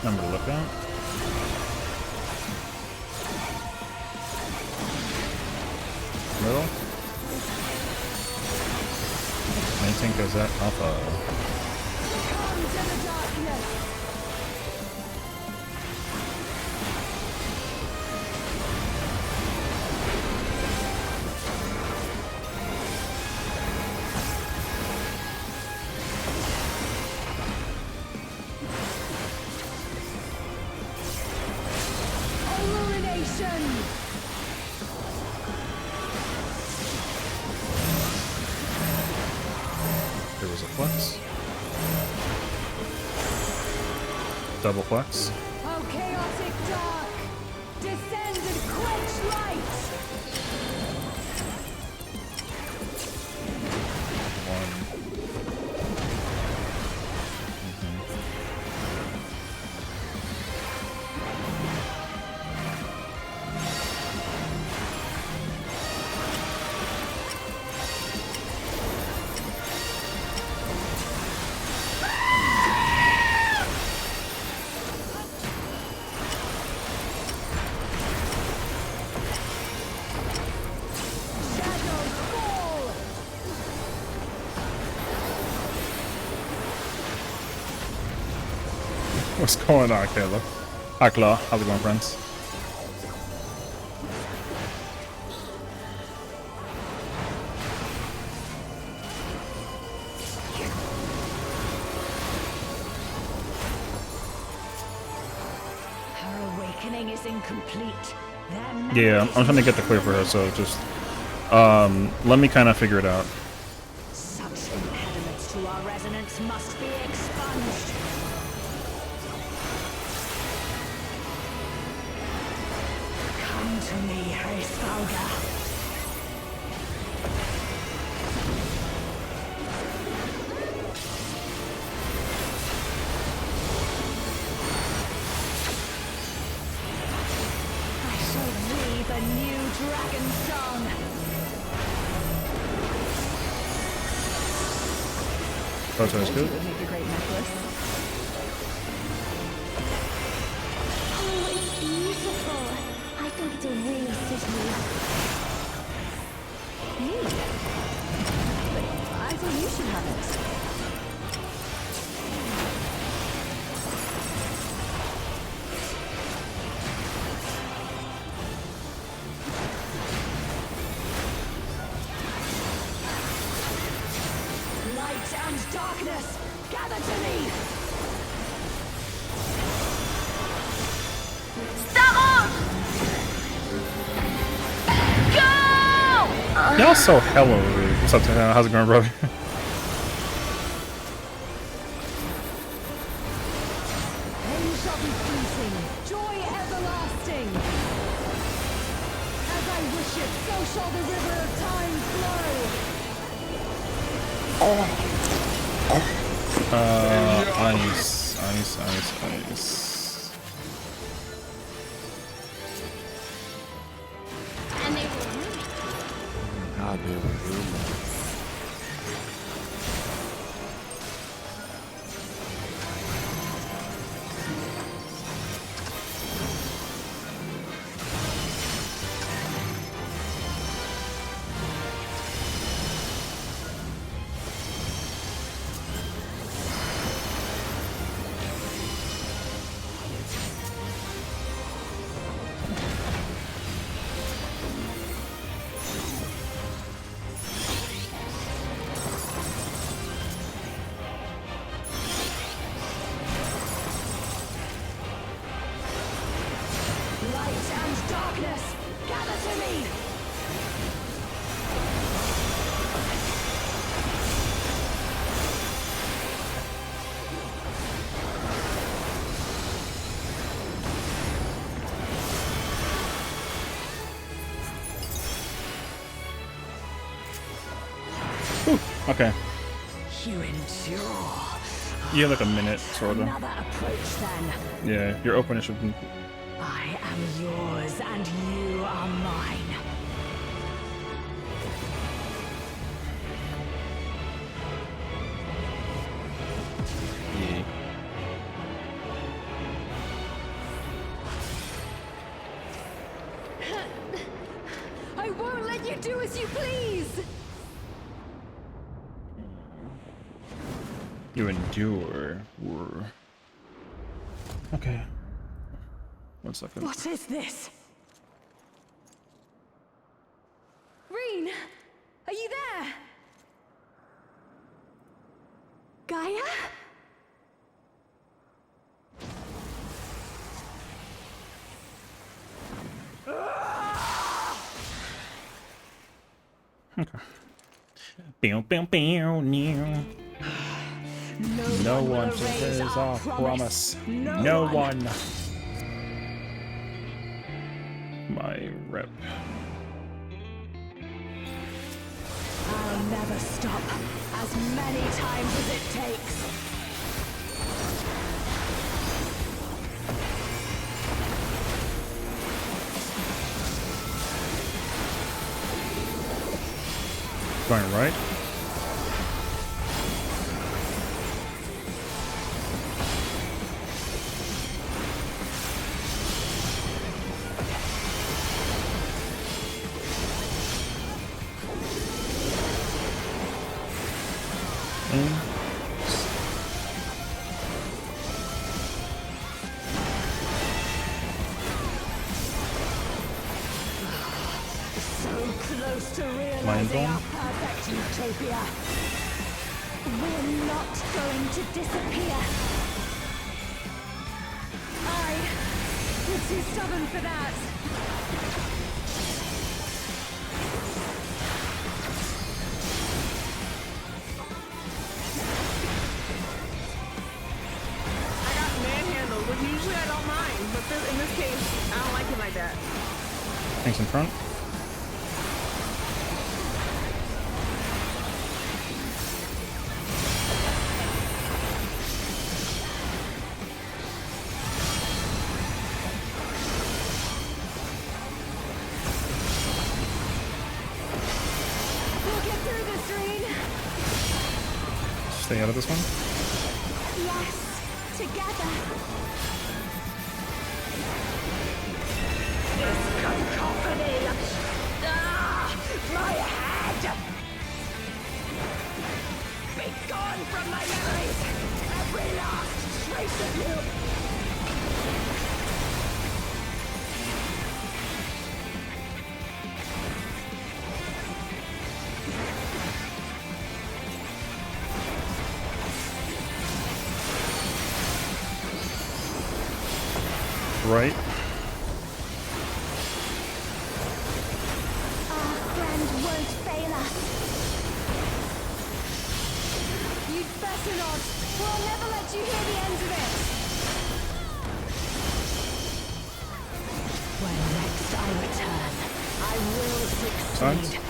Number to look at. Middle. Maintain goes at Alpha. Come to the darkness. Illumination. There was a flex. Double flex. Oh, chaotic dark! Descend and quench light! One. Shadows fall! What's going on, Kayla? Hi, Claw. How's it going, friends? Her awakening is incomplete. Yeah, I'm trying to get the clear for her, so just let me kind of figure it out. Such impediments to our resonance must be expunged. Come to me, Hreysvalga. I shall weave a new dragon song. Photo is good. Would make a great necklace. Oh, it's beautiful. I think it'll really suit me. Me? But I thought you should have it. Light and darkness, gather to me! Y'all so hella rude. What's up, Tana? How's it going, brother? Pain shall be fleeting, joy everlasting. As I wish it, so shall the river of time flow. Ice. And they were roommates. Ah, they were roommates. Light and darkness, gather to me! Okay. You endure. You have like a minute, sort of. Another approach then. Yeah, your opener should be. I am yours and you are mine. Yeah. I won't let you do as you please! You endure. Okay. 1 second. What is this? Reen, are you there? Gaia? Okay. Bow, bow, bow, now. No will one erase fulfills our promise. No No one. one. My rep. I'll never stop, as many times as it takes. Going right. In. So close to Mind realizing blown. our perfect utopia. We're not going to disappear. You're too stubborn for that. I got manhandled, which usually I don't mind, but in this case, I don't like it like that. Tanks in front. We'll get through this, Reen. Stay out of this one. Yes, together. This cacophony. My head. Be gone from my memories. Every last trace of you. Right. Our friend won't fail us. You'd better not, or I'll never let you hear the end of it. When next I return, I will Silence. succeed.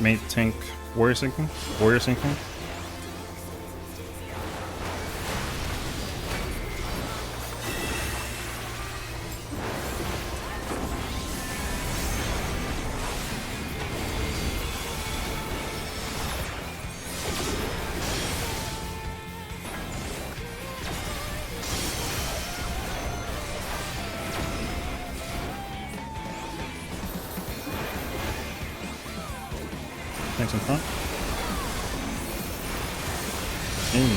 Mate tank. Warrior sinking. Warrior sinking. Tanks in front. In.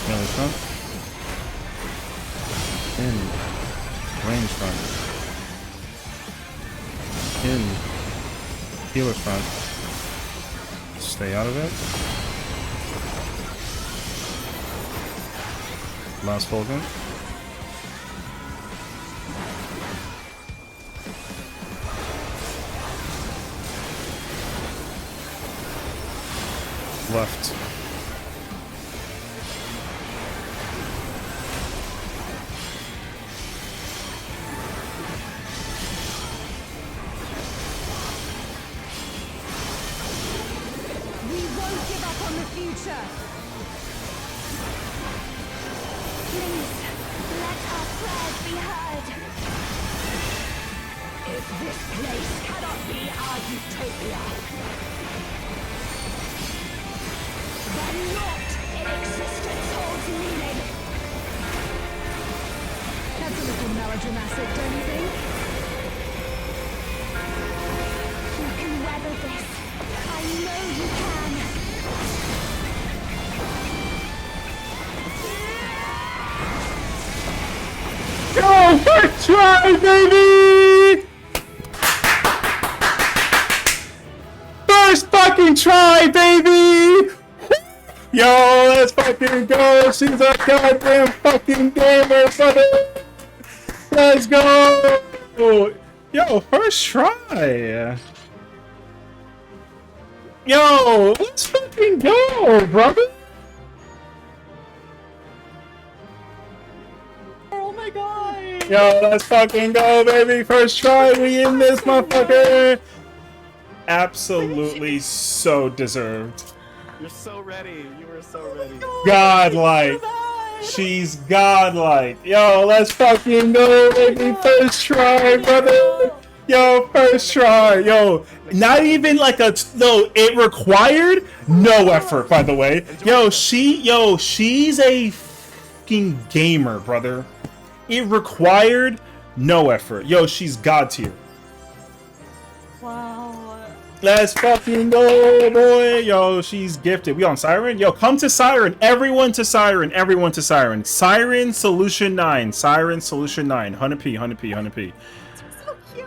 Melee front. In. Range front. In. Healer front. Stay out of it. Last Fulgent. Left. We won't give up on the future. Please, let our prayers be heard. If this place cannot be our utopia, then not in existence holds meaning. That's a little melodramatic, don't you think? You can weather this. I know you can. Go first try, baby! First fucking try, baby! Yo, let's fucking go! She's a goddamn fucking gamer, brother! Let's go! Yo, first try. Yo, let's fucking go, brother. Oh my god! Yo, let's fucking go, baby. First try. We in this motherfucker. Absolutely so deserved. You're so ready. You were so ready. Godlike. She's godlike. Yo, let's fucking go, baby. First try, brother. Yo, first try. Yo, not even like a no. It required no effort, by the way. She's a fucking gamer, brother. It required no effort. Yo, she's god tier. Wow. Let's fucking go, boy. Yo, she's gifted. We on Siren? Yo, come to Siren. Everyone to Siren. Everyone to Siren. Siren Solution 9. Siren Solution 9. 100p, 100p, 100p. So cute.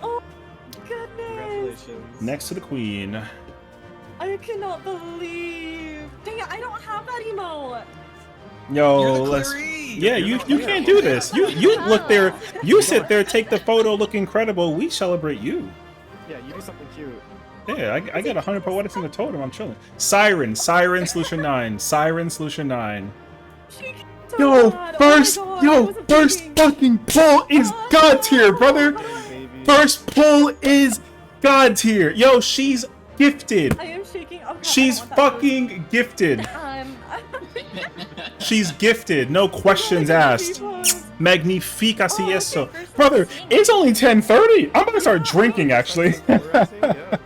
Oh goodness. Congratulations. Next to the queen. I cannot believe. Dang it, I don't have that emote. Yo, You're the let's. Clarie. Yeah, You're you not- can't do this. You look there. You sit there, take the photo, look incredible. We celebrate you. Yeah, you do something cute. Yeah, I got 100 poetics in the totem. I'm chilling. Siren Solution 9. Siren Solution 9. So Yo, bad. first, Oh my God, I yo, wasn't first thinking. fucking pull is god tier, brother. Baby. First pull is god tier. Yo, she's gifted. I am shaking. Oh, God, She's I want that fucking gifted. food. She's gifted. No questions asked. Magnifique así Oh, eso. okay, first Brother, person. it's only 10:30. I'm gonna start drinking, actually. Yeah.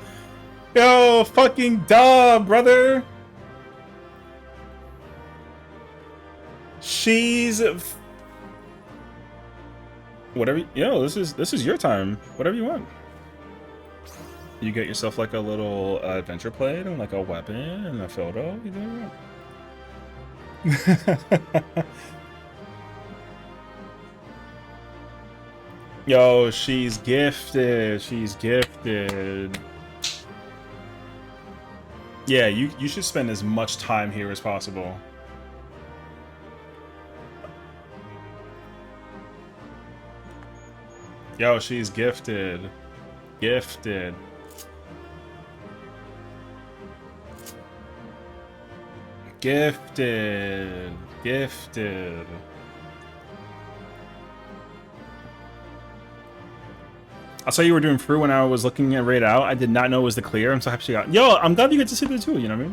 Yo, fucking duh, brother. She's whatever. Yo, this is your time. Whatever you want. You get yourself like a little adventure plate and like a weapon and a photo. You do what you want. Yo, she's gifted. She's gifted. Yeah, you should spend as much time here as possible. Yo, she's gifted. Gifted. Gifted. Gifted. I saw you were doing fruit when I was looking at Raid Out. I did not know it was the clear. I'm so happy she got. Yo, I'm glad you get to see that too. You know what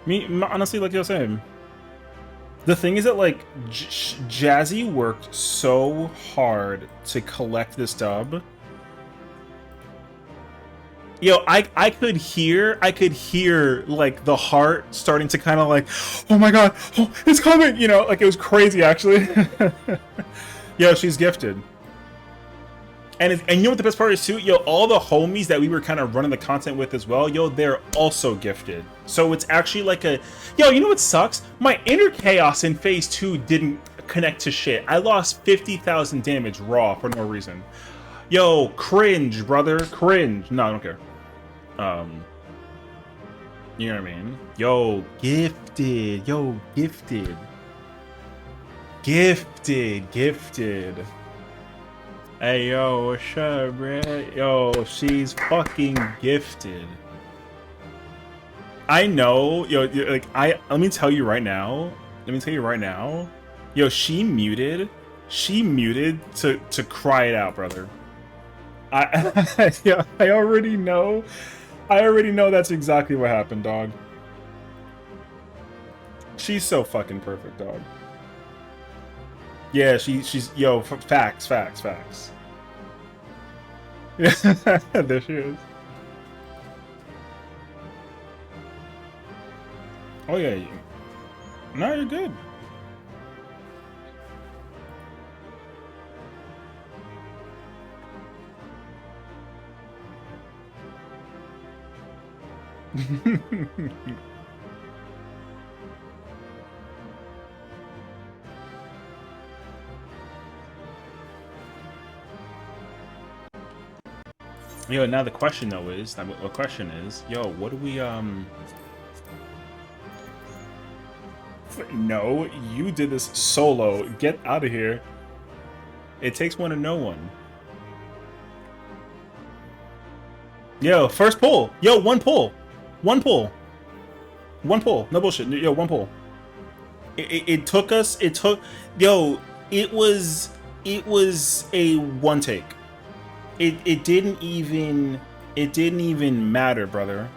I mean? Me, honestly, like you're saying. The thing is that like Jazzy worked so hard to collect this dub. Yo, I could hear like the heart starting to kind of like, oh my god, oh, it's coming. You know, like it was crazy actually. Yo, she's gifted. And you know what the best part is too? Yo, all the homies that we were kind of running the content with as well, yo, they're also gifted. So it's actually like a... Yo, you know what sucks? My inner chaos in phase 2 didn't connect to shit. I lost 50,000 damage raw for no reason. Yo, cringe, brother. Cringe. No, I don't care. You know what I mean? Yo, gifted. Yo, gifted. Gifted. Hey, yo, what's up, bruh? Yo, she's fucking gifted. I know, yo, like, let me tell you right now. Yo, she muted to cry it out, brother. Yeah, I already know that's exactly what happened, dog. She's so fucking perfect, dog. Yeah, she's yo, facts. Yeah, there she is. Oh yeah, no, you're good. Yo, now the question though is, yo, what do we No, you did this solo. Get out of here. It takes one to know one. Yo, first pull. Yo, one pull. One pull. One pull. No bullshit. Yo, one pull. It took us. It took. Yo, it was a one take. It didn't even. It didn't even matter, brother.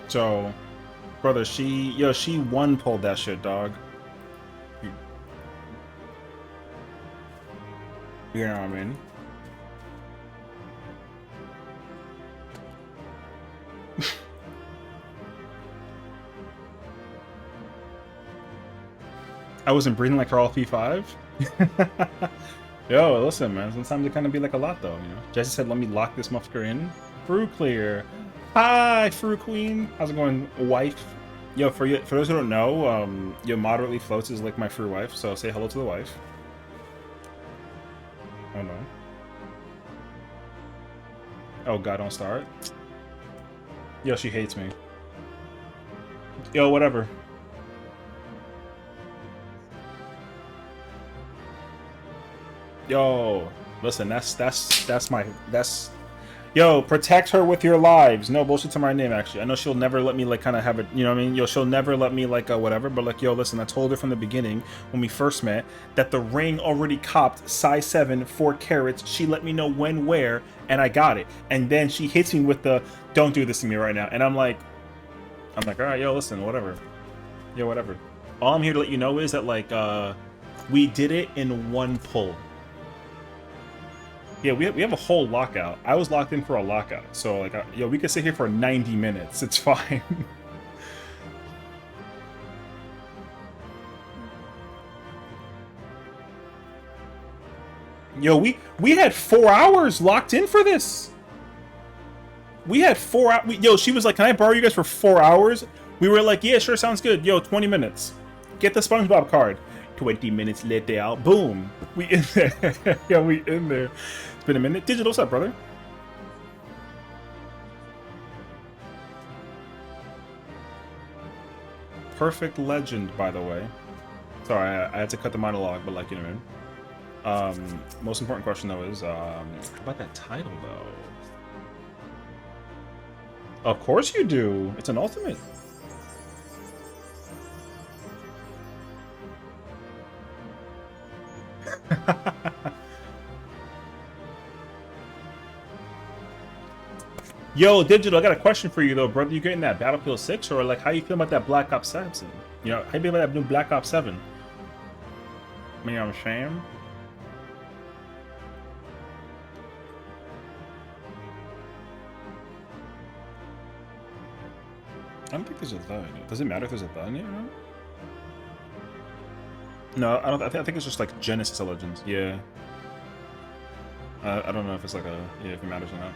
So, brother, she one pulled that shit, dog. You know what I mean? I wasn't breathing like her all P5. Yo, listen, man. Sometimes it kind of be like a lot, though. You know. Jesse said, "Let me lock this motherfucker in." Fruit clear. Hi, Fruit Queen. How's it going, wife? Yo, for those who don't know, yo, moderately floats is like my fruit wife. So say hello to the wife. Oh no. Oh God, don't start. Yo, she hates me. Yo, whatever. Yo, listen, that's yo, protect her with your lives. No bullshit to my name, actually. I know she'll never let me, like, kind of have it, you know what I mean? Yo, she'll never let me, like, whatever, but, like, yo, listen, I told her from the beginning, when we first met, that the ring already copped size 7, 4 carats. She let me know when, where, and I got it. And then she hits me with the, don't do this to me right now. And I'm like, all right, yo, listen, whatever. Yo, whatever. All I'm here to let you know is that, like, we did it in one pull. Yeah, we have a whole lockout. I was locked in for a lockout. So, like, yo, we could sit here for 90 minutes. It's fine. Yo, we had 4 hours locked in for this. We had 4 hours. Yo, she was like, can I borrow you guys for 4 hours? We were like, yeah, sure, sounds good. Yo, 20 minutes. Get the SpongeBob card. 20 minutes later, boom. We in there. Yeah, we in there. It's been a minute. Digital, what's up, brother? Perfect legend, by the way. Sorry, I had to cut the monologue, but, like, you know what I mean? Most important question, though, is, how about that title, though? Of course you do. It's an ultimate. Yo, Digital, I got a question for you though, brother. You getting that Battlefield 6, or like how you feel about that Black Ops 7? You know, how you feel about that new Black Ops 7? You know what I'm saying? I don't think there's a the. Does it matter if there's a the in it or not? No, I don't. I think it's just like Genesis Legends. Yeah. I don't know if it's like a if it matters or not.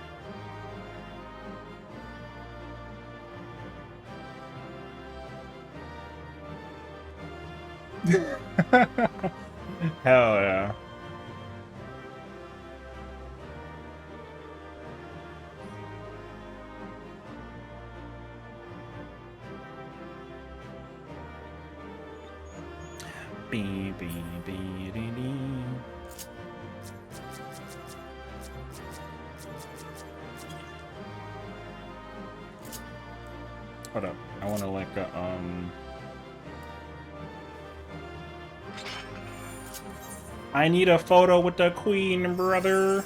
Hell yeah. Hold up. I want to like I need a photo with the queen, brother.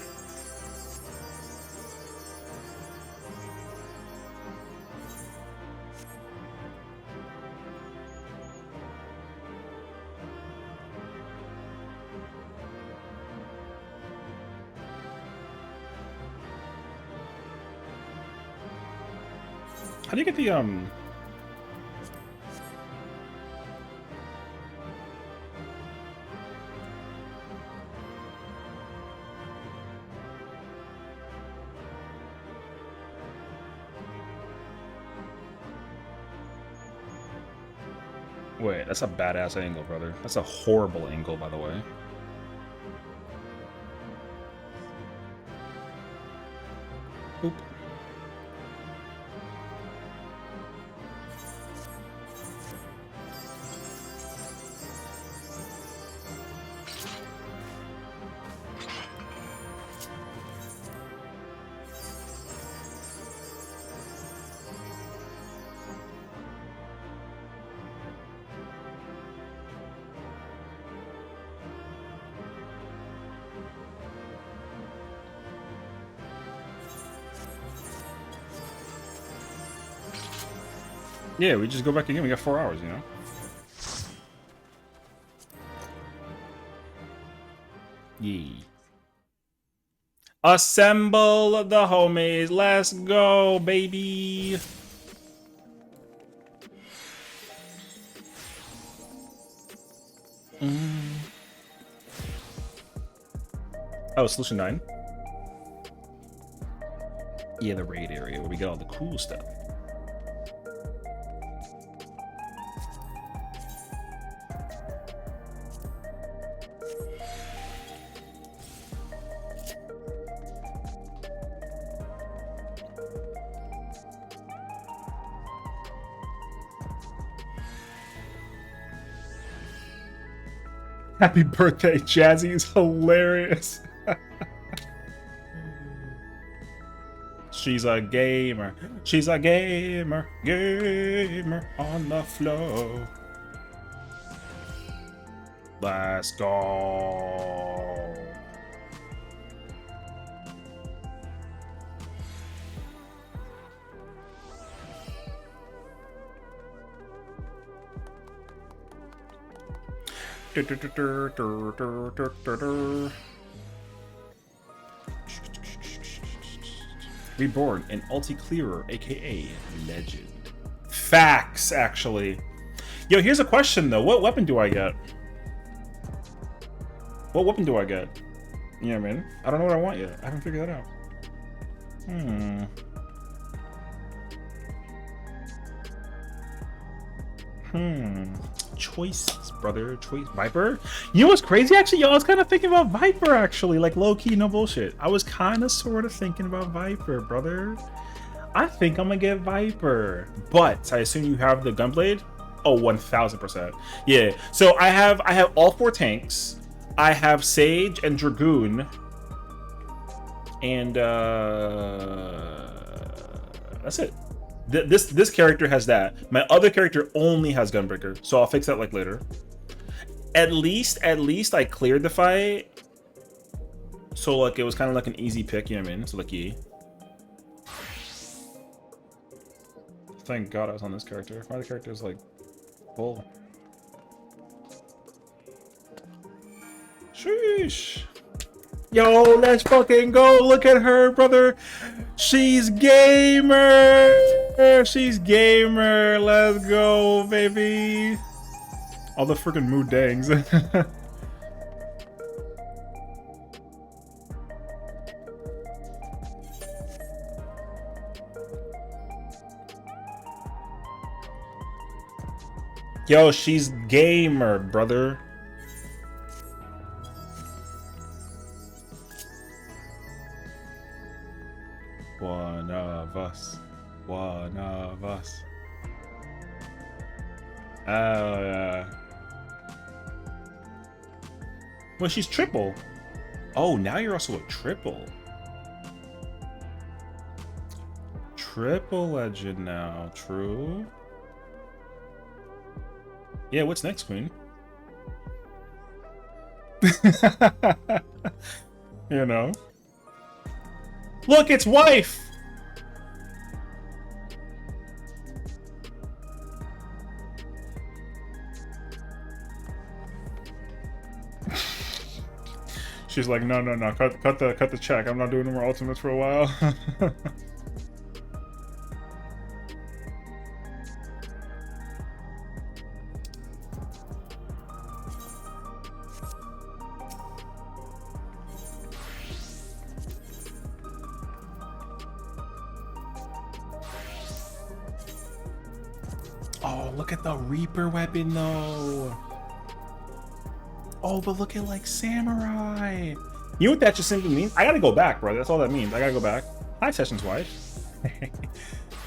How do you get the Wait, that's a badass angle, brother. That's a horrible angle, by the way. Oop. Yeah, we just go back again. We got 4 hours, you know? Yee. Assemble the homies. Let's go, baby. Oh, Solution 9. Yeah, the raid area where we get all the cool stuff. Happy birthday, Jazzy is hilarious. She's a gamer. She's a gamer. Gamer on the floor. Let's go. Reborn, an ulti-clearer, aka legend. Facts, actually. Yo, here's a question though. What weapon do I get? What weapon do I get? You know what I mean? I don't know what I want yet. I haven't figured that out. Choices, brother. Choice. Viper? You know what's crazy, actually? Yo, I was kind of thinking about Viper, actually. Like, low-key, no bullshit. I was kind of sort of thinking about Viper, brother. I think I'm gonna get Viper. But I assume you have the Gunblade? Oh, 1000%. Yeah. So I have all 4 tanks. I have Sage and Dragoon. And that's it. This character has that. My other character only has Gunbreaker, so I'll fix that like later. At least I cleared the fight, so like it was kind of like an easy pick, you know what I mean? So like, yeah. Thank God I was on this character. My other character is like full. Sheesh. Yo, let's fucking go. Look at her, brother. She's gamer. She's gamer. Let's go, baby. All the freaking mood dangs. Yo, she's gamer, brother. One of us. One of us. Oh, yeah. Well, she's triple. Oh, now you're also a triple. Triple legend now. True. Yeah, what's next, Queen? You know. Look, it's wife! She's like, no, cut the check. I'm not doing no more ultimates for a while. Oh, look at the Reaper weapon, though. Oh, but look at, like, Samurai. You know what that just simply means? I gotta go back, bro. That's all that means. I gotta go back. Hi, Session's wife.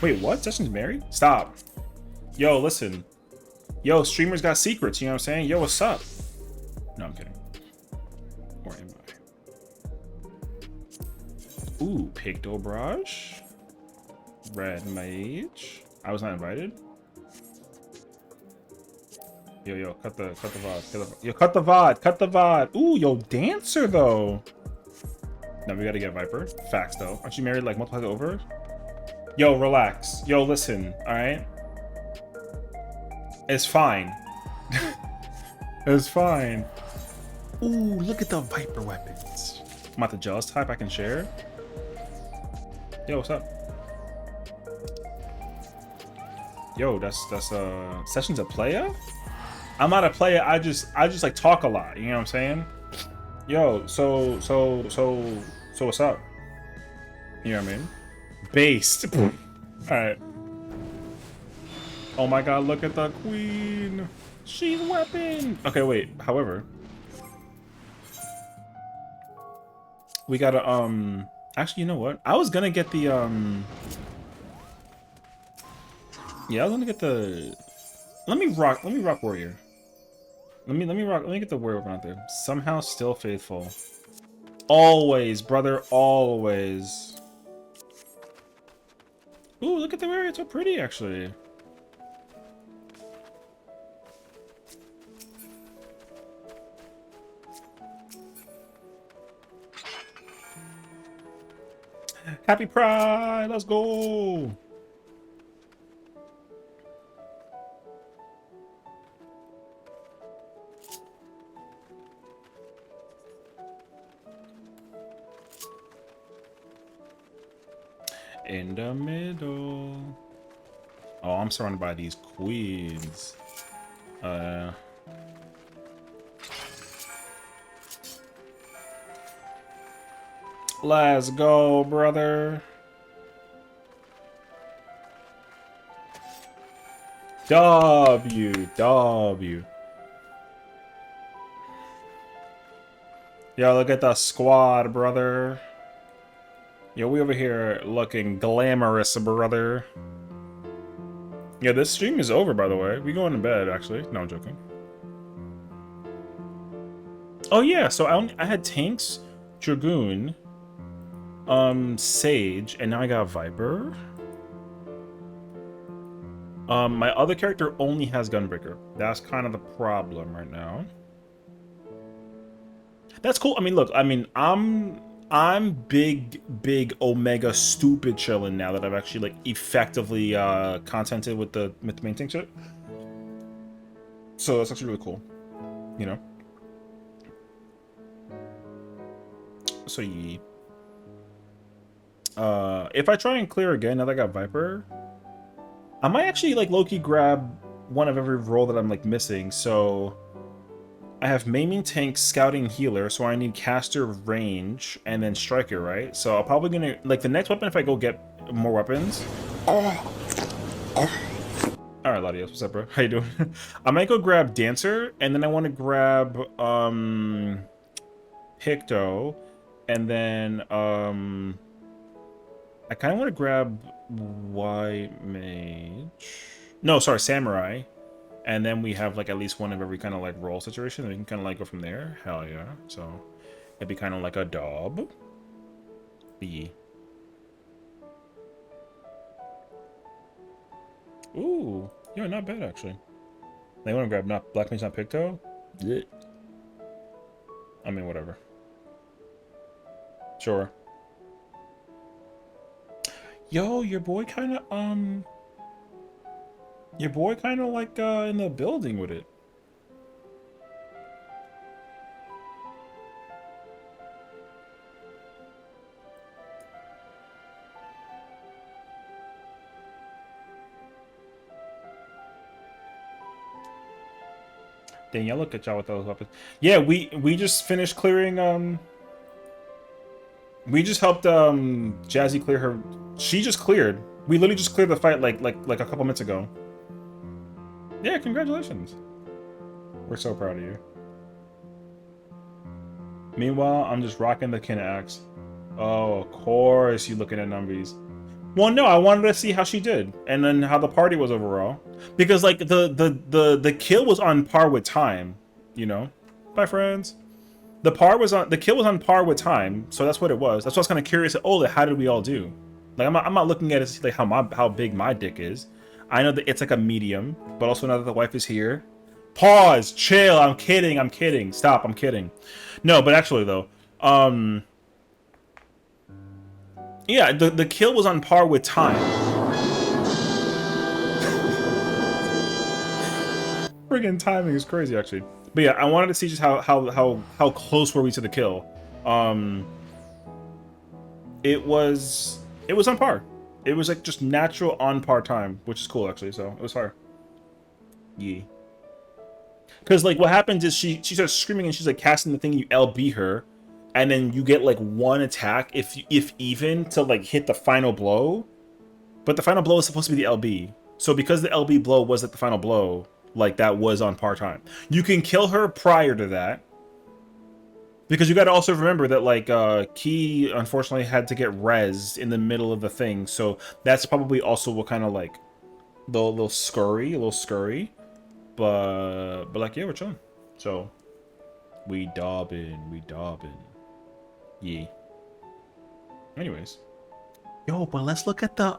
Wait, what? Session's married? Stop. Yo, listen. Yo, streamers got secrets, you know what I'm saying? Yo, what's up? No, I'm kidding. Or am I? Ooh, Picto Brush. Red Mage. I was not invited. Yo, cut the VOD. Yo, cut the VOD. Ooh, yo, Dancer, though. No, we gotta get Viper. Facts, though. Aren't you married, like, multiple over? Yo, relax. Yo, listen, alright? It's fine. It's fine. Ooh, look at the Viper weapons. I'm at the jealous type I can share. Yo, what's up? Yo, that's Sessions a player? I'm not a player, I just like talk a lot, you know what I'm saying? Yo, so what's up? You know what I mean? Based. Alright. Oh my god, look at the queen. She's weapon. Okay, wait, however. We gotta, actually, you know what? I was gonna get the, yeah, I was gonna get the, let me rock warrior. Let me get the warrior weapon out there. Somehow still faithful. Always, brother, always. Ooh, look at the warrior, it's so pretty, actually. Happy Pride! Let's go! In the middle. Oh, I'm surrounded by these queens. Let's go, brother. W. Yo, look at the squad, brother. Yo, we over here looking glamorous, brother. Yeah, this stream is over, by the way. We going to bed, actually. No, I'm joking. Oh, yeah, so I had tanks, Dragoon, Sage, and now I got Viper. My other character only has Gunbreaker. That's kind of the problem right now. That's cool. I mean, look, I mean, I'm big Omega stupid chillin' now that I've actually like effectively contented with the main tank shit. So that's actually really cool, you know. So yeah. If I try and clear again now that I got Viper, I might actually like low-key grab one of every role that I'm like missing. So I have maiming, tank, scouting, healer, so I need caster, range, and then striker, right? So I'm probably gonna like the next weapon if I go get more weapons. Alright, Latios, what's up, bro? How you doing? I might go grab dancer, and then I want to grab Picto, and then I kind of want to grab white mage. No, sorry, samurai. And then we have like at least one of every kind of like role situation. And we can kind of like go from there. Hell yeah. So it'd be kind of like a dob. B. Ooh. Yeah, not bad actually. They want to grab not black mage, not Picto? Yeah. I mean, whatever. Sure. Yo, your boy kind of like in the building with it. Dang, y'all look at y'all with those weapons. Yeah, we just finished clearing we just helped Jazzy clear her. She just cleared. We literally just cleared the fight like a couple minutes ago. Yeah, congratulations. We're so proud of you. Meanwhile, I'm just rocking the kin axe. Oh, of course you looking at numbies. Well, no, I wanted to see how she did, and then how the party was overall, because like the kill was on par with time, you know. Bye, friends. The kill was on par with time, so that's what it was. That's why I was kind of curious. Oh, how did we all do? Like I'm not looking at it to see like how big my dick is. I know that it's like a medium, but also now that the wife is here. Pause, chill. I'm kidding. Stop. I'm kidding. No, but actually though, yeah, the kill was on par with time. Friggin' timing is crazy, actually. But yeah, I wanted to see just how close were we to the kill. It was on par. It was like just natural on par time, which is cool actually. So it was fire. Yeah. Because like what happens is she starts screaming and she's like casting the thing, you LB her, and then you get like one attack if even to like hit the final blow. But the final blow is supposed to be the LB. So because the LB blow was like the final blow, like that was on par time. You can kill her prior to that. Because you got to also remember that like Key unfortunately had to get rezzed in the middle of the thing. So that's probably also what kind of like a little scurry. But like yeah, we're chilling. So we dobbin. Yeah. Anyways. Yo, but let's look at the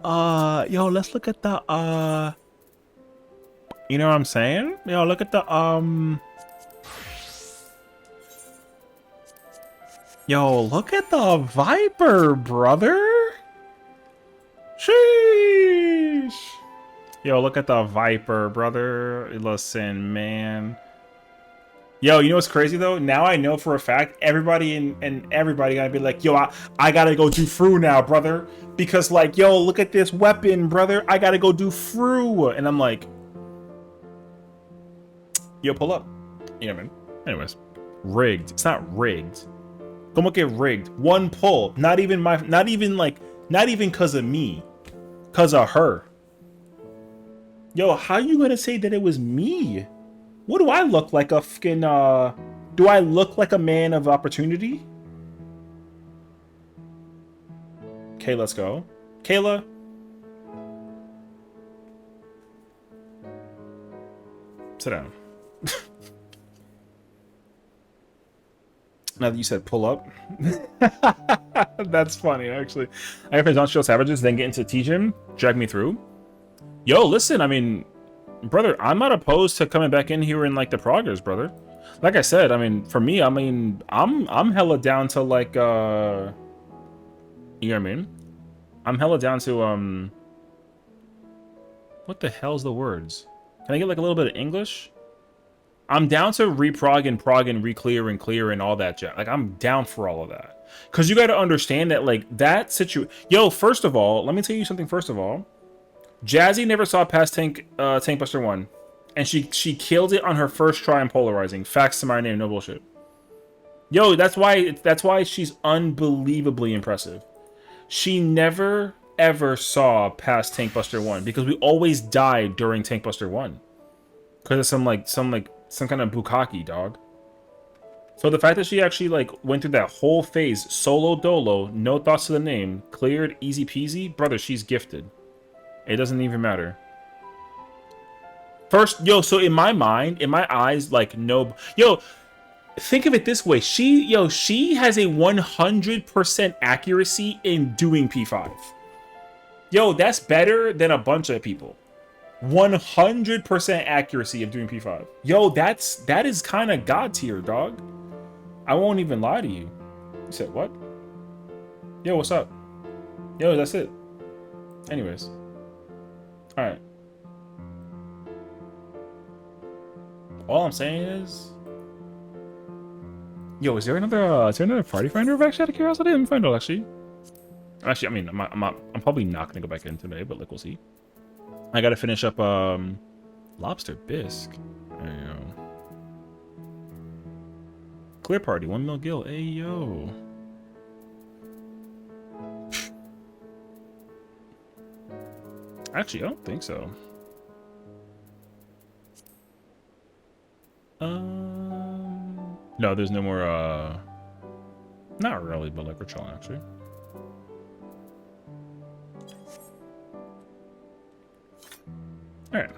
you know what I'm saying? Yo, look at the yo, look at the Viper, brother. Sheesh. Yo, look at the Viper, brother. Listen, man. Yo, you know what's crazy though? Now I know for a fact everybody and everybody gotta be like, yo, I gotta go do Fru now, brother. Because like, yo, look at this weapon, brother. I gotta go do Fru. And I'm like, yo, pull up. You know what I mean? Anyways, rigged. It's not rigged. Como que rigged? One pull. Not even because of me. Because of her. Yo, how you gonna say that it was me? What do I look like, a fucking do I look like a man of opportunity? Okay, let's go. Kayla. Sit down. Now that you said pull up. That's funny, actually. I have don't show savages, then get into T-Gym, drag me through. Yo, listen, I mean, brother, I'm not opposed to coming back in here in like the progress, brother. Like I said, I mean, for me, I mean, I'm hella down to like you know what I mean? I'm hella down to what the hell's the words? Can I get like a little bit of English? I'm down to reprog and prog and reclear and clear and all that jazz. Like I'm down for all of that. Cause you gotta understand that like that yo, first of all, let me tell you something first of all. Jazzy never saw past Tank Buster 1. And she killed it on her first try in polarizing. Facts to my name, no bullshit. Yo, that's why she's unbelievably impressive. She never ever saw past Tank Buster 1 because we always died during Tank Buster 1. Cause of some kind of bukkake, dog. So the fact that she actually like went through that whole phase solo dolo, no thoughts to the name, cleared easy peasy, brother, she's gifted. It doesn't even matter. First, yo, so in my mind, in my eyes, like, no... Yo, think of it this way. She has a 100% accuracy in doing P5. Yo, that's better than a bunch of people. 100% accuracy of doing P5. Yo, that is kind of God tier, dog. I won't even lie to you. You said, what? Yo, what's up? Yo, that's it. Anyways. Alright. All I'm saying is... Yo, is there another party finder of actually out of curiosity? I didn't find out, actually. Actually, I mean, I'm probably not gonna go back in today, but like, we'll see. I gotta finish up, Lobster Bisque. There you go. Clear party, 1 mil gil. Hey, yo. Actually, I don't think so. No, there's no more, not really, but like we're chilling, actually. Alright.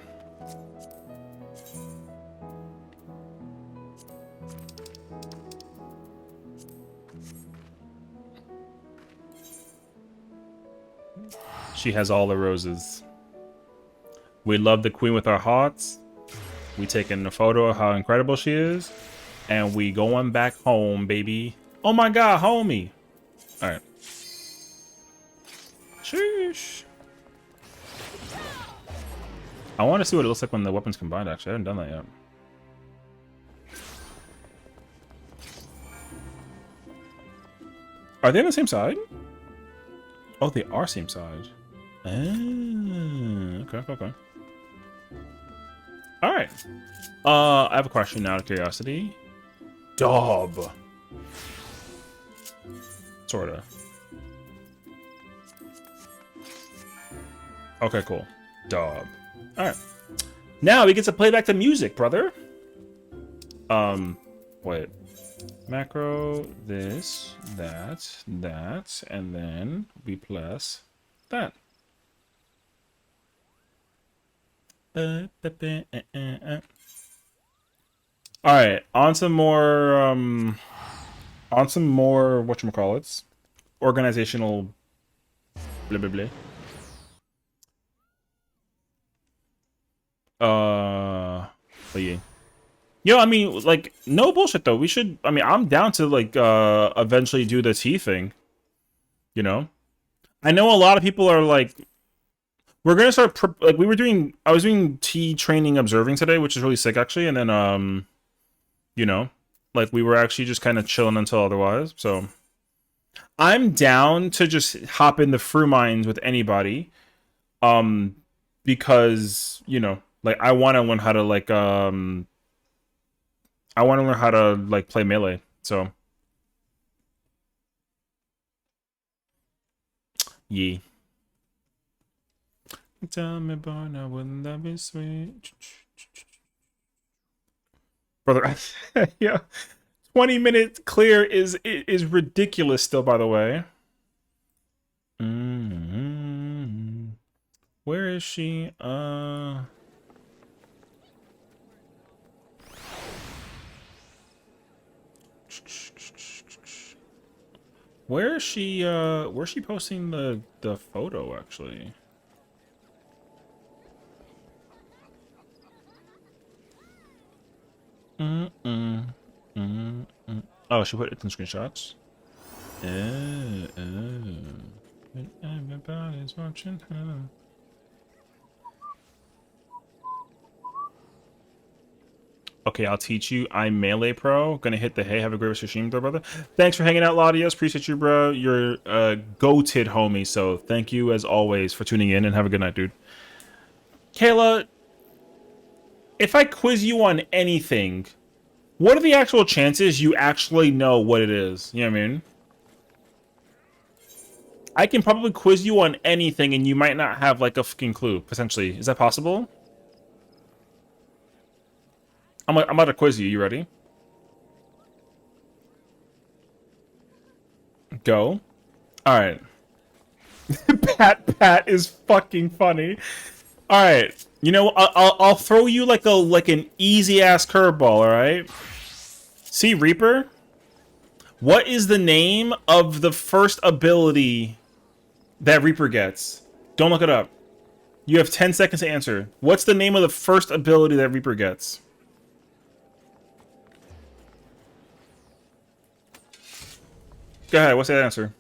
She has all the roses. We love the queen with our hearts. We taking a photo of how incredible she is. And we going back home, baby. Oh my god, homie. Alright. Sheesh. I want to see what it looks like when the weapons combined, actually. I haven't done that yet. Are they on the same side? Oh, they are same side. Ah, okay. Alright. I have a question out of curiosity. Dob. Sorta. Okay, cool. Dob. Alright. Now we get to play back the music, brother. Wait. Macro, this, that, and then we plus that. Alright, on some more, whatchamacallits, organizational blah blah blah. But yeah. Yo, I mean, like, no bullshit though. We should, I mean, I'm down to like eventually do the tea thing. You know? I know a lot of people are like, we're gonna start like I was doing tea training observing today, which is really sick actually, and then you know, like we were actually just kind of chilling until otherwise. So I'm down to just hop in the Fru Mines with anybody. Because, you know, like I want to learn how to like play melee. So yeah. Tell me about now, wouldn't that be sweet? Brother, yeah. 20 minutes clear is ridiculous still, by the way. Where is she? Where is she? Where's she posting the photo actually? Oh, she put it in screenshots. And everybody's watching her. Okay, I'll teach you. I'm Melee Pro. Gonna hit the hay. Have a great rest of your stream, brother. Thanks for hanging out, Latios. Appreciate you, bro. You're a goated homie. So thank you as always for tuning in and have a good night, dude. Kayla, if I quiz you on anything, what are the actual chances you actually know what it is? You know what I mean? I can probably quiz you on anything and you might not have like a fucking clue, potentially. Is that possible? I'm about to quiz you. You ready? Go. All right. Pat is fucking funny. All right. You know, I'll throw you like an easy ass curveball. All right. See Reaper. What is the name of the first ability that Reaper gets? Don't look it up. You have 10 seconds to answer. What's the name of the first ability that Reaper gets? Go ahead, what's that answer?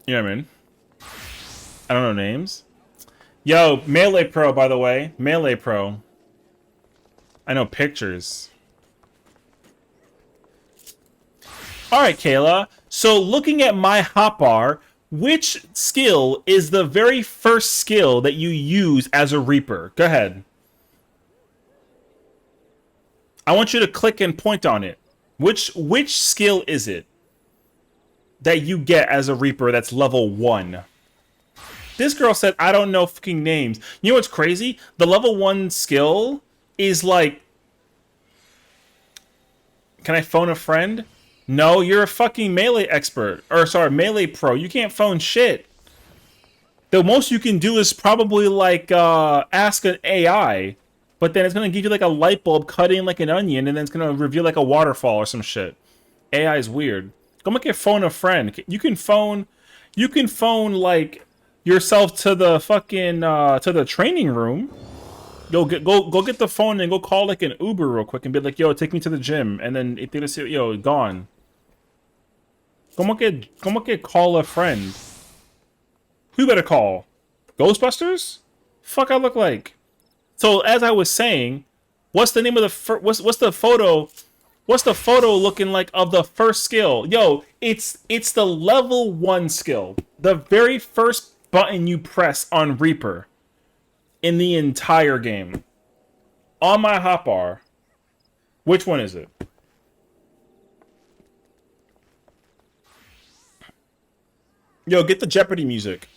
You know what I mean? I don't know names. Yo, Melee Pro, by the way. Melee Pro. I know pictures. Alright, Kayla. So, looking at my hotbar, which skill is the very first skill that you use as a Reaper? Go ahead. I want you to click and point on it. Which skill is it that you get as a Reaper that's level 1? This girl said, I don't know fucking names. You know what's crazy? The level 1 skill is like... Can I phone a friend? No, you're a fucking melee expert. Or, sorry, melee pro. You can't phone shit. The most you can do is probably, like, ask an AI. But then it's going to give you, like, a light bulb cutting like an onion, and then it's going to reveal, like, a waterfall or some shit. AI is weird. Go make it phone a friend. You can phone, like, yourself to the fucking, to the training room. Go get the phone and go call, like, an Uber real quick and be like, yo, take me to the gym. And then if they just say, yo, gone. Como que call a friend? Who you better call? Ghostbusters? Fuck I look like? So, as I was saying, What's the name of the what's the photo? What's the photo looking like of the first skill? Yo, it's the level 1 skill. The very first button you press on Reaper in the entire game. On my hotbar. Which one is it? Yo, get the Jeopardy music.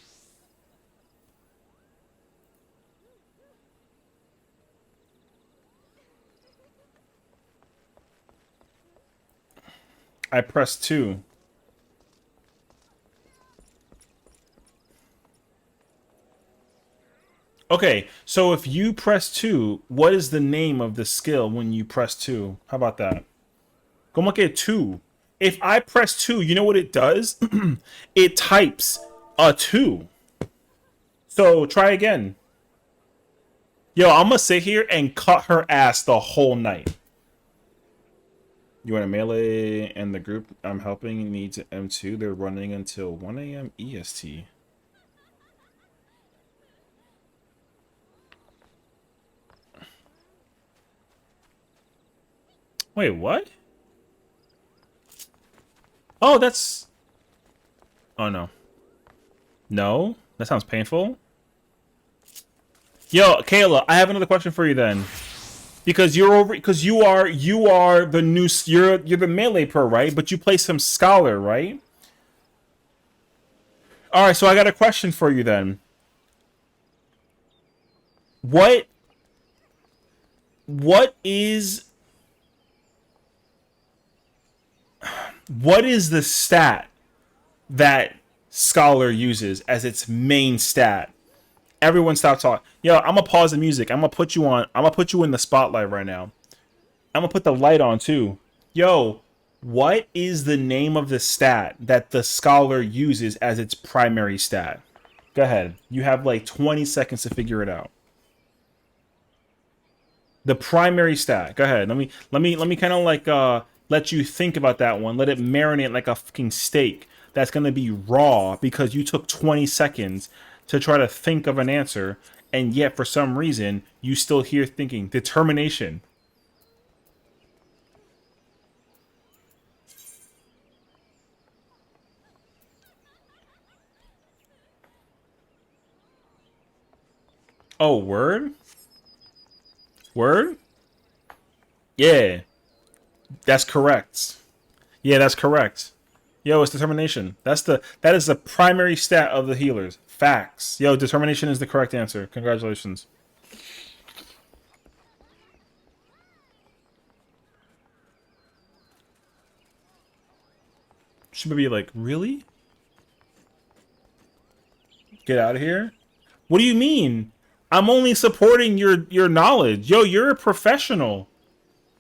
I pressed 2. Okay, so if you press 2, what is the name of the skill when you press 2? How about that? Como que 2? If I press 2, you know what it does? It types a 2. So try again. Yo, I'm gonna sit here and cut her ass the whole night. You want a melee and the group I'm helping needs M2. They're running until 1 a.m. EST. Wait, what? Oh, that's... Oh, no. No? That sounds painful. Yo, Kayla, I have another question for you then. Because you are the new, you're the melee pro, right? But you play some scholar, right? All right, so I got a question for you then. What is the stat that scholar uses as its main stat? Everyone stop talking. Yo, I'm gonna pause the music. I'm gonna put you in the spotlight right now. I'm gonna put the light on too. Yo, what is the name of the stat that the scholar uses as its primary stat? Go ahead. You have like 20 seconds to figure it out. The primary stat. Go ahead. Let me kind of like let you think about that one. Let it marinate like a fucking steak that's gonna be raw because you took 20 seconds to try to think of an answer, and yet for some reason you still here thinking determination. Oh, word? Word? Yeah. That's correct. Yeah, that's correct. Yo, it's determination. That is the primary stat of the healers. Facts. Yo, determination is the correct answer. Congratulations. She would be like, really? Get out of here? What do you mean? I'm only supporting your knowledge. Yo, you're a professional.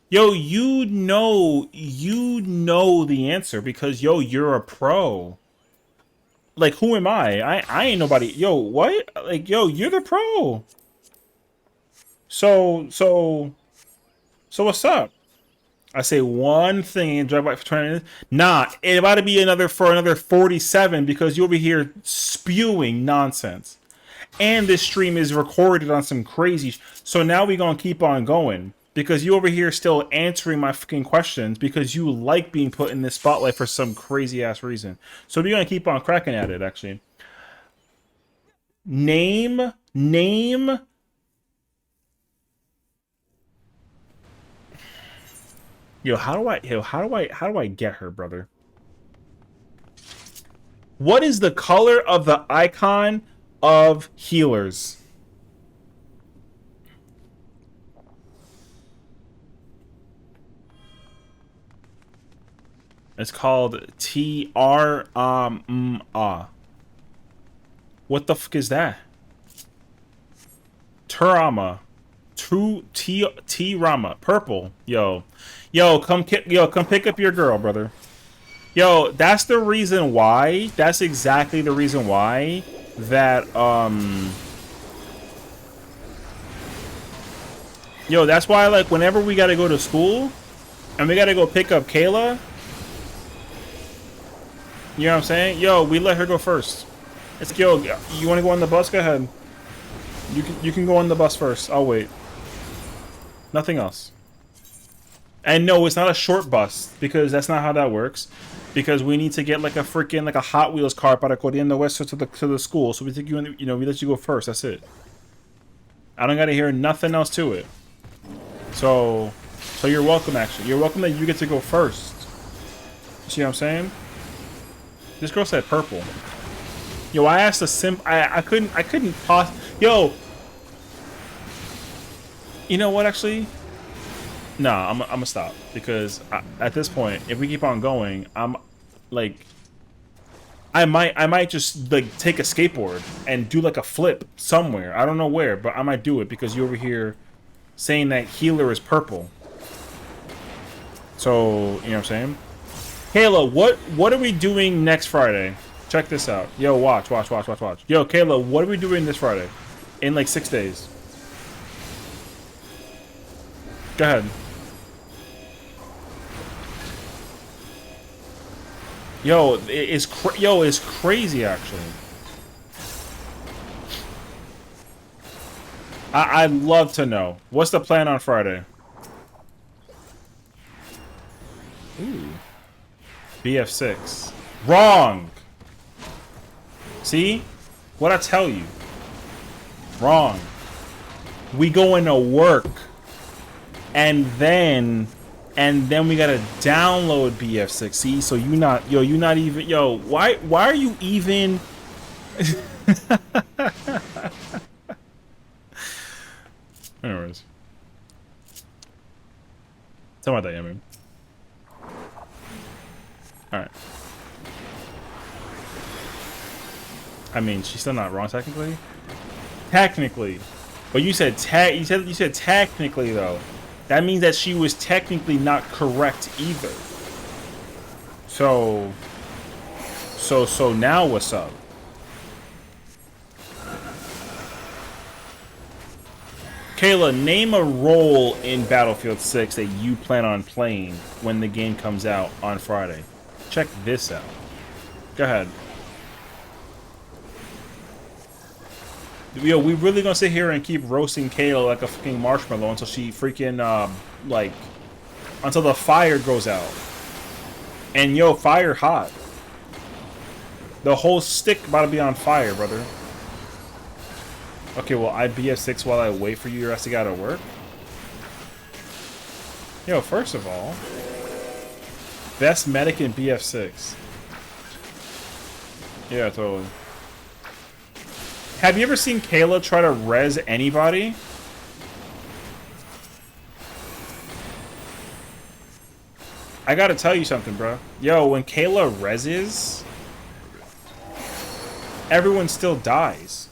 Yo, you know the answer because yo, you're a pro. Like, who am I? I ain't nobody. Yo, what? Like, yo, you're the pro. So what's up? I say one thing and drive by for 20 minutes. Nah, it about to be another 47 because you over here spewing nonsense. And this stream is recorded on some crazy. So now we gonna keep on going. Because you over here still answering my fucking questions because you like being put in this spotlight for some crazy ass reason. So we're gonna keep on cracking at it, actually. Name. Yo, how do I get her, brother? What is the color of the icon of healers? It's called T-R-A. What the fuck is that? Turama. T-Rama. Purple. Yo, come pick up your girl, brother. Yo, that's the reason why. That's exactly the reason why that, Yo, that's why, like, whenever we gotta go to school and we gotta go pick up Kayla, you know what I'm saying? Yo, we let her go first. Let's go. You want to go on the bus? Go ahead. You can go on the bus first. I'll wait. Nothing else. And no, it's not a short bus, because that's not how that works. Because we need to get like a freaking like a Hot Wheels car para corriendo west to the school. So we take you in, we let you go first. That's it. I don't gotta hear nothing else to it. So you're welcome. Actually, you're welcome that you get to go first. You see what I'm saying? This girl said purple. Yo, I asked a I couldn't pause. Yo, you know what? Actually, nah, I'm gonna stop because at this point, if we keep on going, I'm like, I might just like take a skateboard and do like a flip somewhere. I don't know where, but I might do it because you over here saying that healer is purple. So you know what I'm saying? Kayla, what are we doing next Friday? Check this out. Yo, watch. Yo, Kayla, what are we doing this Friday? In like 6 days. Go ahead. Yo, it's crazy actually. I'd love to know. What's the plan on Friday? Ooh. BF6. Wrong! See? What I tell you? Wrong. We going to work. And then we gotta download BF6. See? So you not even why are you even anyways. Tell me about that, Yamin. Alright. I mean, she's still not wrong technically. Technically. But you said technically though. That means that she was technically not correct either. So now what's up? Kayla, name a role in Battlefield 6 that you plan on playing when the game comes out on Friday. Check this out. Go ahead. Yo, we really gonna sit here and keep roasting Kayla like a fucking marshmallow until she freaking, until the fire goes out. And yo, fire hot. The whole stick about to be on fire, brother. Okay, well, I BF6 while I wait for you to rest to get out of work? Yo, first of all, best medic in BF6. Yeah, totally. Have you ever seen Kayla try to res anybody? I gotta tell you something, bro. Yo, when Kayla reses, everyone still dies.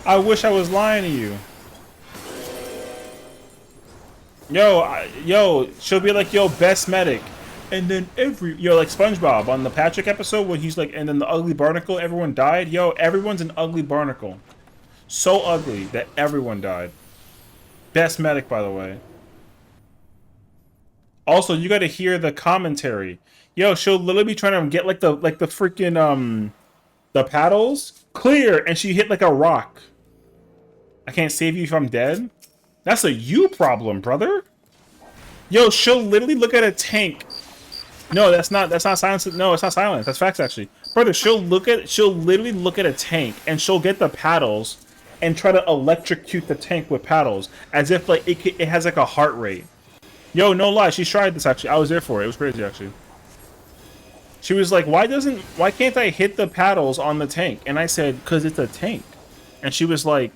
I wish I was lying to you. Yo, she'll be like, yo, best medic. And then like SpongeBob on the Patrick episode when he's like, and then the ugly barnacle, everyone died. Yo, everyone's an ugly barnacle. So ugly that everyone died. Best medic, by the way. Also, you gotta hear the commentary. Yo, she'll literally be trying to get like the freaking, the paddles clear, and she hit like a rock. I can't save you if I'm dead. That's a you problem, brother. Yo, she'll literally look at a tank. No, that's not silence. No, it's not silence. That's facts, actually. Brother, she'll literally look at a tank and she'll get the paddles and try to electrocute the tank with paddles as if like it has like a heart rate. Yo, no lie, she tried this actually. I was there for it. It was crazy actually. She was like, why can't I hit the paddles on the tank? And I said, cause it's a tank. And she was like,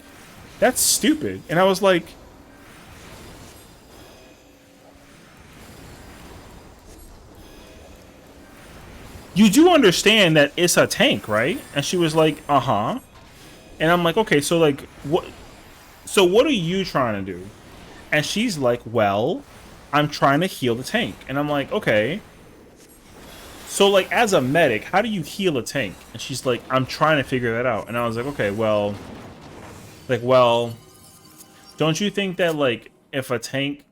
that's stupid. And I was like, you do understand that it's a tank, right? And she was like, uh-huh. And I'm like, okay, so like, what are you trying to do? And she's like, well, I'm trying to heal the tank. And I'm like, okay. So like, as a medic, how do you heal a tank? And she's like, I'm trying to figure that out. And I was like, okay, well, don't you think that like, if a tank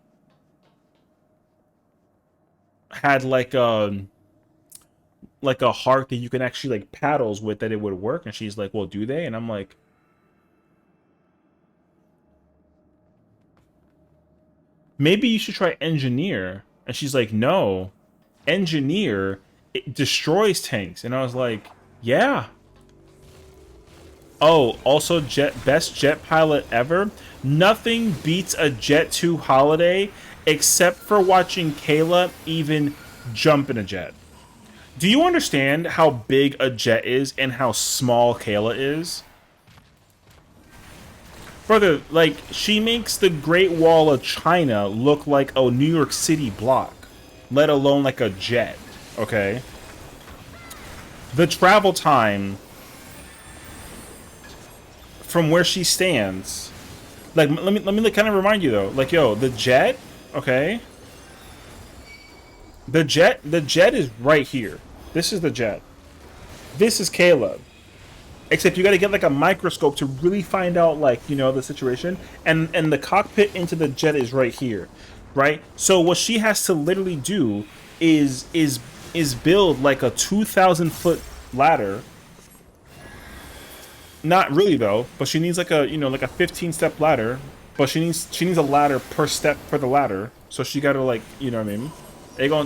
had like a heart that you can actually like paddles with, that it would work? And she's like, well, do they? And I'm like, maybe you should try engineer. And she's like, no, engineer, it destroys tanks. And I was like, yeah. Oh, also best jet pilot ever. Nothing beats a Jet 2 holiday except for watching Kayla even jump in a jet. Do you understand how big a jet is and how small Kayla is? Brother, like, she makes the Great Wall of China look like a New York City block, let alone like a jet, okay? The travel time from where she stands, like, let me like, kind of remind you though, like, yo, the jet, okay? The jet is right here. This is the jet. This is Caleb. Except you got to get like a microscope to really find out, like, you know, the situation. And the cockpit into the jet is right here, right? So what she has to literally do is build like a 2,000-foot ladder. Not really though, but she needs like a, you know, like a 15-step ladder. But she needs a ladder per step for the ladder. So she got to, like, you know what I mean?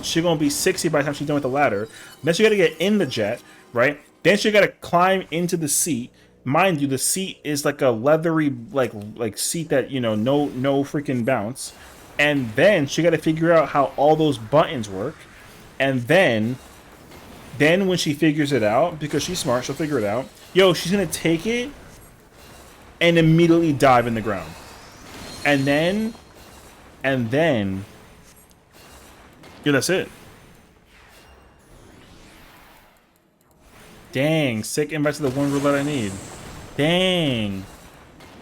She gonna be 60 by the time she's done with the ladder. Then she got to get in the jet, right? Then she got to climb into the seat. Mind you, the seat is like a leathery, like seat that, you know, no freaking bounce. And then she got to figure out how all those buttons work. And then when she figures it out, because she's smart, she'll figure it out. Yo, she's gonna take it and immediately dive in the ground. And then, yeah, that's it. Dang, sick invite to the one roulette I need. Dang.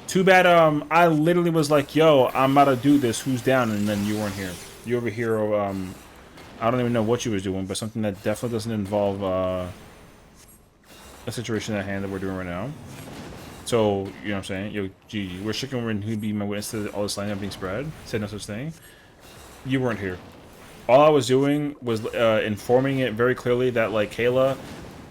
Too bad, I literally was like, yo, I'm about to do this, who's down? And then you weren't here. You over here, I don't even know what you was doing, but something that definitely doesn't involve, a situation at hand that we're doing right now. So, you know what I'm saying? Yo, GG. We're chicken when he'd be my witness to all this line being spread. Said no such thing. You weren't here. All I was doing was informing it very clearly that, like, Kayla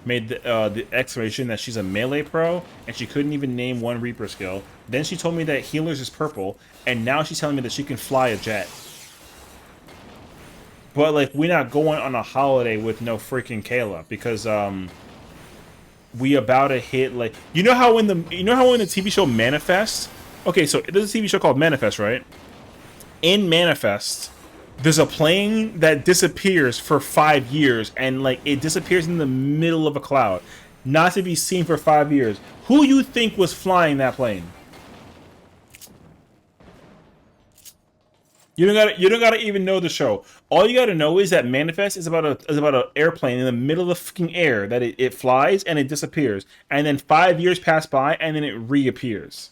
made the exclamation that she's a melee pro, and she couldn't even name one Reaper skill. Then she told me that healers is purple, and now she's telling me that she can fly a jet. But, like, we're not going on a holiday with no freaking Kayla, because, we about to hit, like, you know how in the TV show Manifest? Okay, so there's a TV show called Manifest, right? In Manifest, there's a plane that disappears for 5 years, and, like, it disappears in the middle of a cloud, not to be seen for 5 years. Who you think was flying that plane? You don't gotta even know the show. All you gotta know is that Manifest is about an airplane in the middle of the fucking air that it flies and it disappears, and then 5 years pass by and then it reappears.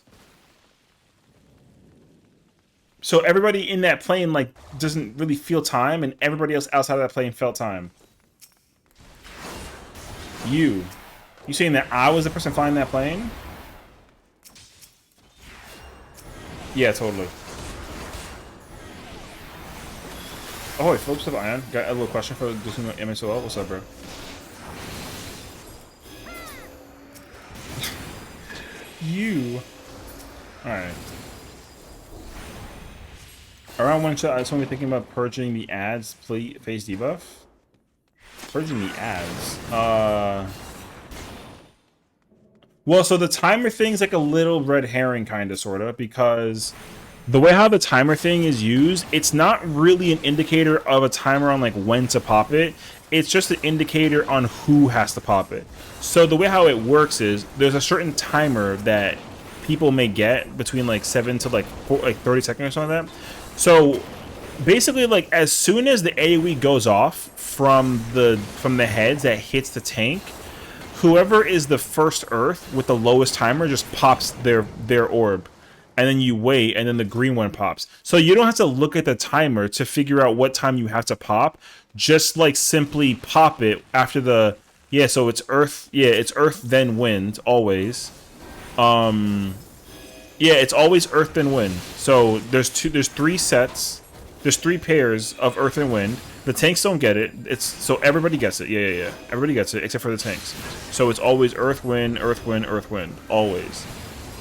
So everybody in that plane, like, doesn't really feel time, and everybody else outside of that plane felt time. You saying that I was the person flying that plane? Yeah, totally. Oh, wait, Phillips of Ion. Got a little question for Disney MSOL. What's up, bro? You. Alright. Around one shot, I just want to be thinking about purging the ads phase debuff. Purging the ads. Well, so the timer thing's like a little red herring, kind of, sort of, because the way how the timer thing is used, it's not really an indicator of a timer on, like, when to pop it. It's just an indicator on who has to pop it. So the way how it works is there's a certain timer that people may get between, like, 7 to, like, 30 seconds or something like that. So basically, like, as soon as the AoE goes off from the heads that hits the tank, whoever is the first Earth with the lowest timer just pops their orb. And then you wait, and then the green one pops. So you don't have to look at the timer to figure out what time you have to pop. Just, like, simply pop it after the... Yeah, so it's Earth. Yeah, it's Earth, then Wind, always. Yeah, it's always Earth, then Wind. So there's 3 sets. There's 3 pairs of Earth and Wind. The tanks don't get it. So everybody gets it. Yeah. Everybody gets it, except for the tanks. So it's always Earth, Wind, Earth, Wind, Earth, Wind. Always.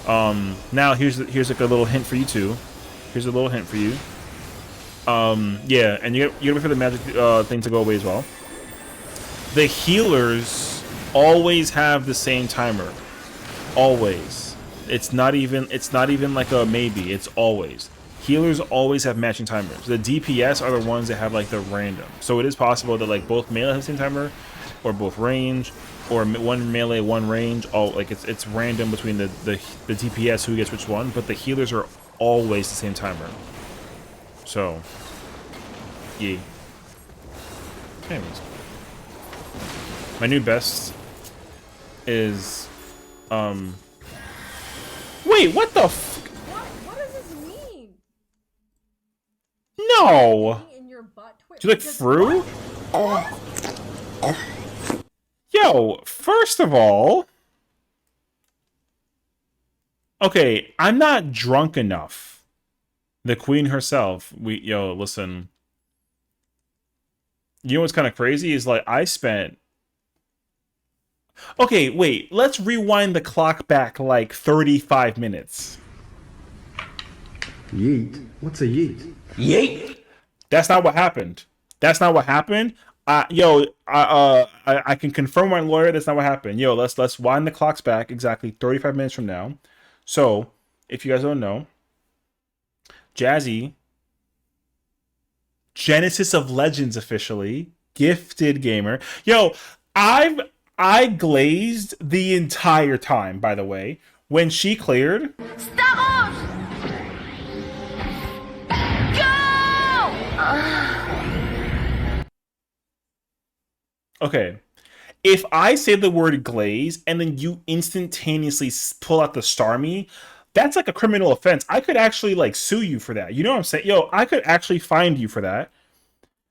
Now here's like a little hint for you too. Here's a little hint for you. Yeah, and you gotta wait for the magic thing to go away as well. The healers always have the same timer. Always. It's not even like a maybe. It's always. Healers always have matching timers. The DPS are the ones that have like the random. So it is possible that like both melee have the same timer, or both range, or one melee, one range. All like it's random between the DPS who gets which one. But the healers are always the same timer. So, yeah. Anyways, my new best is Wait, what the What does this mean? No! In your butt twitch. Do you like Fru? Yo, first of all... Okay, I'm not drunk enough. The queen herself. Yo, listen. You know what's kind of crazy is like I spent... Okay, wait, let's rewind the clock back like 35 minutes. Yeet? What's a yeet? Yeet! That's not what happened. That's not what happened. I can confirm my lawyer that's not what happened. Yo, let's wind the clocks back exactly 35 minutes from now. So, if you guys don't know, Jazzy, Genesis of Legends officially, gifted gamer. Yo, I glazed the entire time, by the way. When she cleared... Stop! Go! Okay. If I say the word glaze and then you instantaneously pull out the Starmie, that's like a criminal offense. I could actually like sue you for that. You know what I'm saying? Yo, I could actually find you for that.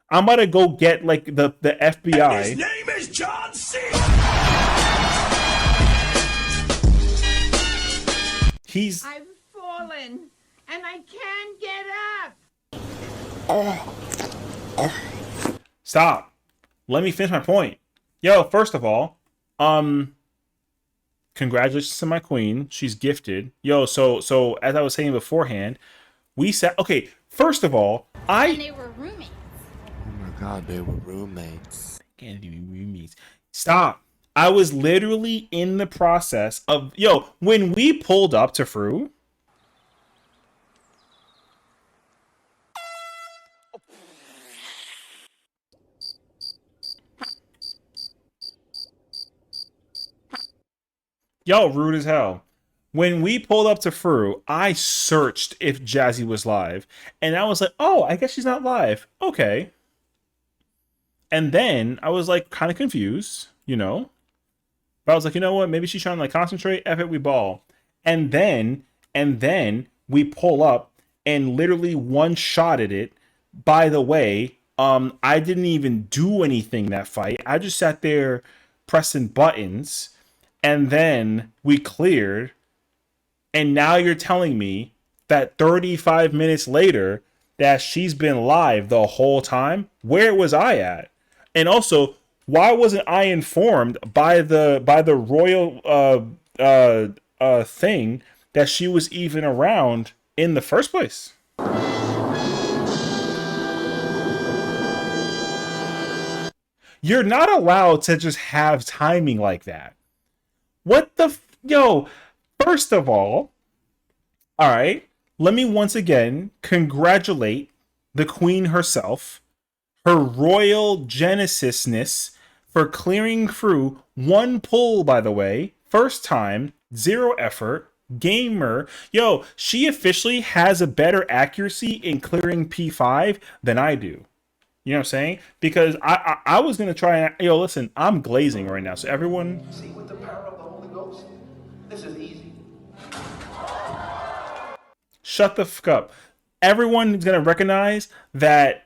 I'm about to go get like the FBI. His name is John C. I've fallen and I can't get up. Stop. Let me finish my point. Yo, first of all, congratulations to my queen. She's gifted. Yo, so as I was saying beforehand, we sat. Okay, first of all, And they were roommates. Oh my god, they were roommates. Can't be roommates. Stop. I was literally in the process of when we pulled up to Fru. Yo, rude as hell. When we pulled up to Fru, I searched if Jazzy was live, and I was like, oh, I guess she's not live. Okay. And then I was like kind of confused, But I was like, you know what? Maybe she's trying to like concentrate. F it, we ball. And then we pull up and literally one-shotted it. By the way, I didn't even do anything that fight. I just sat there pressing buttons, and then we cleared. And now you're telling me that 35 minutes later that she's been live the whole time? Where was I at? And also, why wasn't I informed by the royal thing that she was even around in the first place? You're not allowed to just have timing like that. What the yo? First of all right, let me once again congratulate the queen herself, her royal genesisness, for clearing through one pull, by the way. First time, 0 effort, gamer. Yo, she officially has a better accuracy in clearing P5 than I do. You know what I'm saying? Because I was going to try and... Yo, listen, I'm glazing right now. So everyone... See, with the power of the Holy Ghost, this is easy. Shut the fuck up. Everyone's going to recognize that...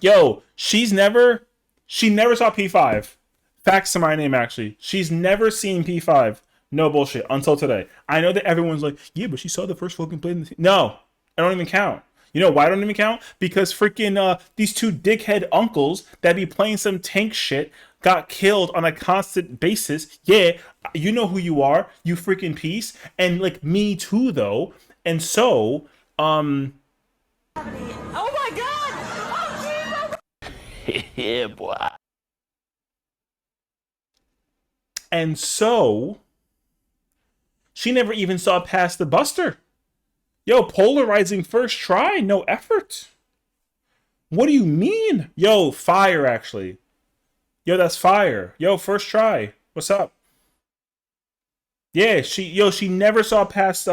Yo, she never saw P5. Facts to my name, actually. She's never seen P5. No bullshit. Until today. I know that everyone's like, yeah, but she saw the first fucking play. No, I don't even count. You know why I don't even count? Because freaking these two dickhead uncles that be playing some tank shit got killed on a constant basis. Yeah, you know who you are, you freaking piece. And like me too, though. And so, Oh my god! Oh Jesus! Yeah, boy. And so she never even saw past the Buster. Yo, polarizing first try, no effort. What do you mean? Yo, fire actually. Yo, that's fire. Yo, first try. What's up? Yeah, she never saw past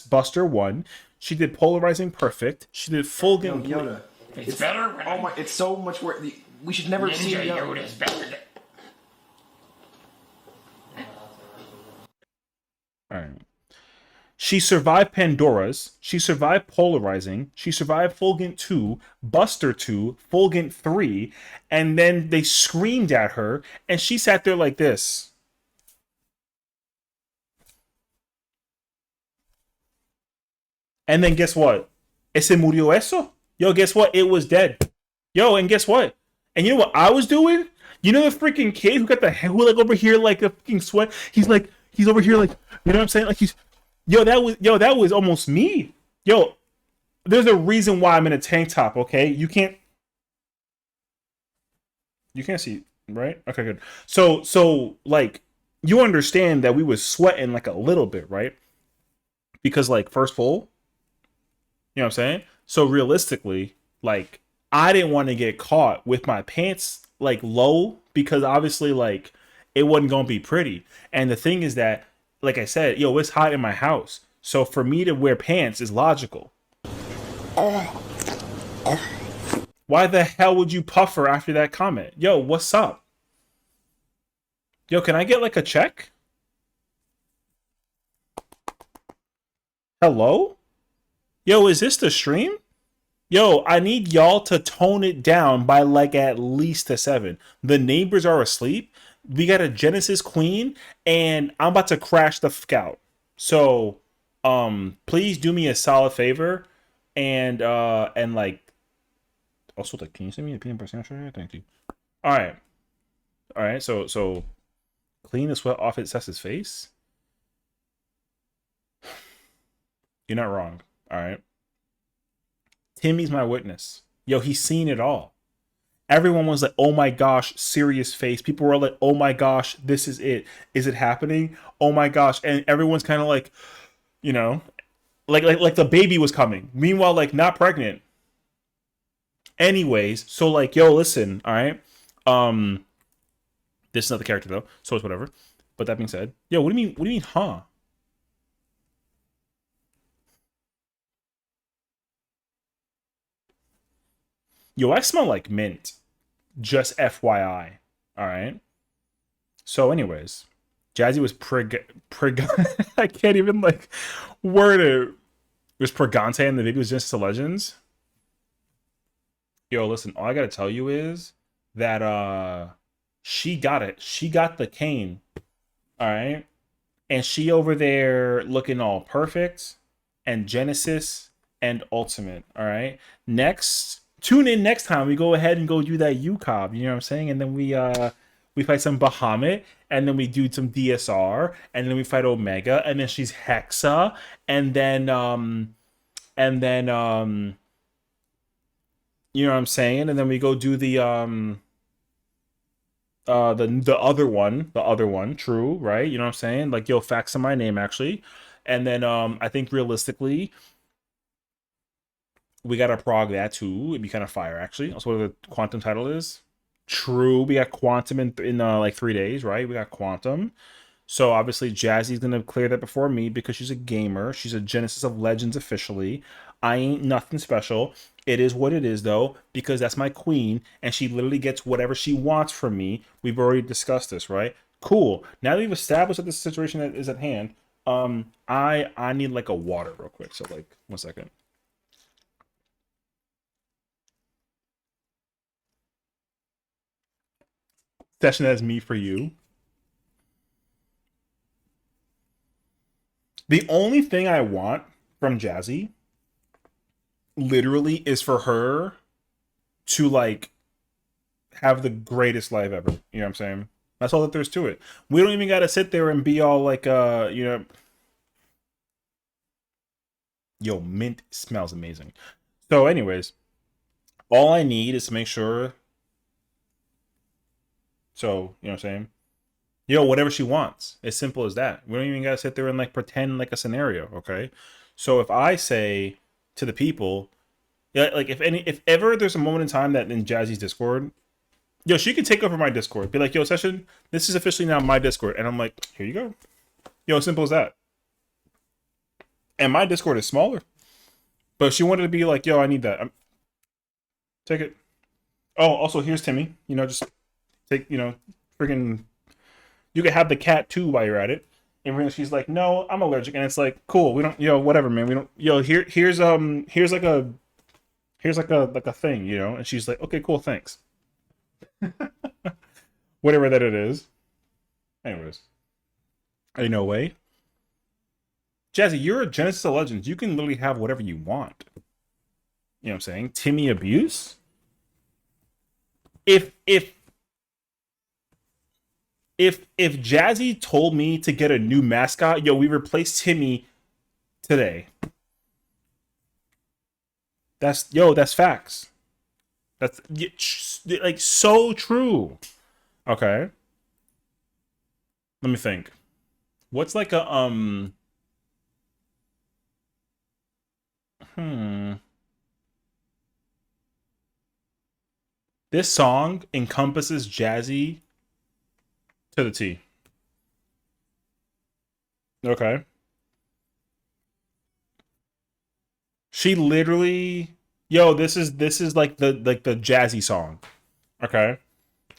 Buster 1. She did polarizing perfect. She did full game. Yoda. It's better when Oh my! It's so much worse. We should never see Ninja Yoda. Yoda's better than... All right. She survived Pandora's. She survived Polarizing. She survived Fulgent 2, Buster 2, Fulgent 3, and then they screamed at her, and she sat there like this. And then guess what? Ese murió eso. Yo, guess what? It was dead. Yo, and guess what? And you know what I was doing? You know the freaking kid who got the who like over here like a freaking sweat? He's over here like, you know what I'm saying? Like that was almost me. Yo, there's a reason why I'm in a tank top, okay? You can't see, right? Okay, good. So like you understand that we was sweating like a little bit, right? Because like first full, you know what I'm saying? So realistically, like I didn't want to get caught with my pants like low because obviously like it wasn't going to be pretty. And the thing is that like I said, yo, it's hot in my house. So for me to wear pants is logical. Why the hell would you puffer after that comment? Yo, what's up? Yo, can I get like a check? Hello? Yo, is this the stream? Yo, I need y'all to tone it down by like at least a 7. The neighbors are asleep. We got a Genesis Queen, and I'm about to crash the fuck out. So, please do me a solid favor, and like, also like, can you send me a peanut butter sandwich? Thank you. All right. So, clean the sweat off Cess's face. You're not wrong. All right. Timmy's my witness. Yo, he's seen it all. Everyone was like, oh my gosh, serious face. People were like, oh my gosh, this is it. Is it happening? Oh my gosh. And everyone's kind of like, you know, like the baby was coming. Meanwhile, like not pregnant. Anyways, so like, yo, listen, all right. This is not the character though, so it's whatever. But that being said, yo, what do you mean, huh? Yo, I smell like mint. Just FYI. All right. So, anyways, Jazzy was I can't even like word it. It was Pregante and the baby was just the Legends. Yo, listen, all I gotta tell you is that she got it. She got the cane. All right. And she over there looking all perfect. And Genesis and Ultimate. All right. Next. Tune in next time. We go ahead and go do that UCOB. You know what I'm saying? And then we fight some Bahamut, and then we do some DSR, and then we fight Omega, and then she's Hexa, and then you know what I'm saying? And then we go do the other one, true, right? You know what I'm saying? Like, yo, facts on my name actually. And then I think realistically we gotta prog that too. It'd be kind of fire, actually. That's what the Quantum title is. True, we got Quantum in like 3 days, right? We got Quantum. So obviously Jazzy's gonna clear that before me because she's a gamer. She's a Genesis of Legends officially. I ain't nothing special. It is what it is though, because that's my queen, and she literally gets whatever she wants from me. We've already discussed this, right? Cool. Now that we've established that this situation that is at hand, I need like a water real quick. So like 1 second. Session as me for you. The only thing I want from Jazzy literally is for her to like have the greatest life ever. You know what I'm saying? That's all that there's to it. We don't even gotta sit there and be all like you know, yo, mint smells amazing. So, anyways, all I need is to make sure. So, you know what I'm saying? Whatever she wants. As simple as that. We don't even gotta sit there and like pretend like a scenario, okay? So if I say to the people, yeah, like if ever there's a moment in time that in Jazzy's Discord, she could take over my Discord. Be like, Session, this is officially now my Discord. And I'm like, here you go. Simple as that. And my Discord is smaller. But if she wanted to be like, I need that. Take it. Oh, also here's Timmy. Just take, friggin' you could have the cat too while you're at it. And she's like, no, I'm allergic. And it's like, cool, we don't, whatever, man. We don't, here's like a thing, And she's like, okay, cool, thanks. Whatever that it is. Anyways. No way. Jazzy, you're a Genesis of Legends. You can literally have whatever you want. You know what I'm saying? Timmy abuse? If Jazzy told me to get a new mascot, we replaced Timmy today. That's facts. That's like so true. Okay. Let me think. What's like a This song encompasses Jazzy to the T. Okay. She literally, this is like the Jazzy song. Okay.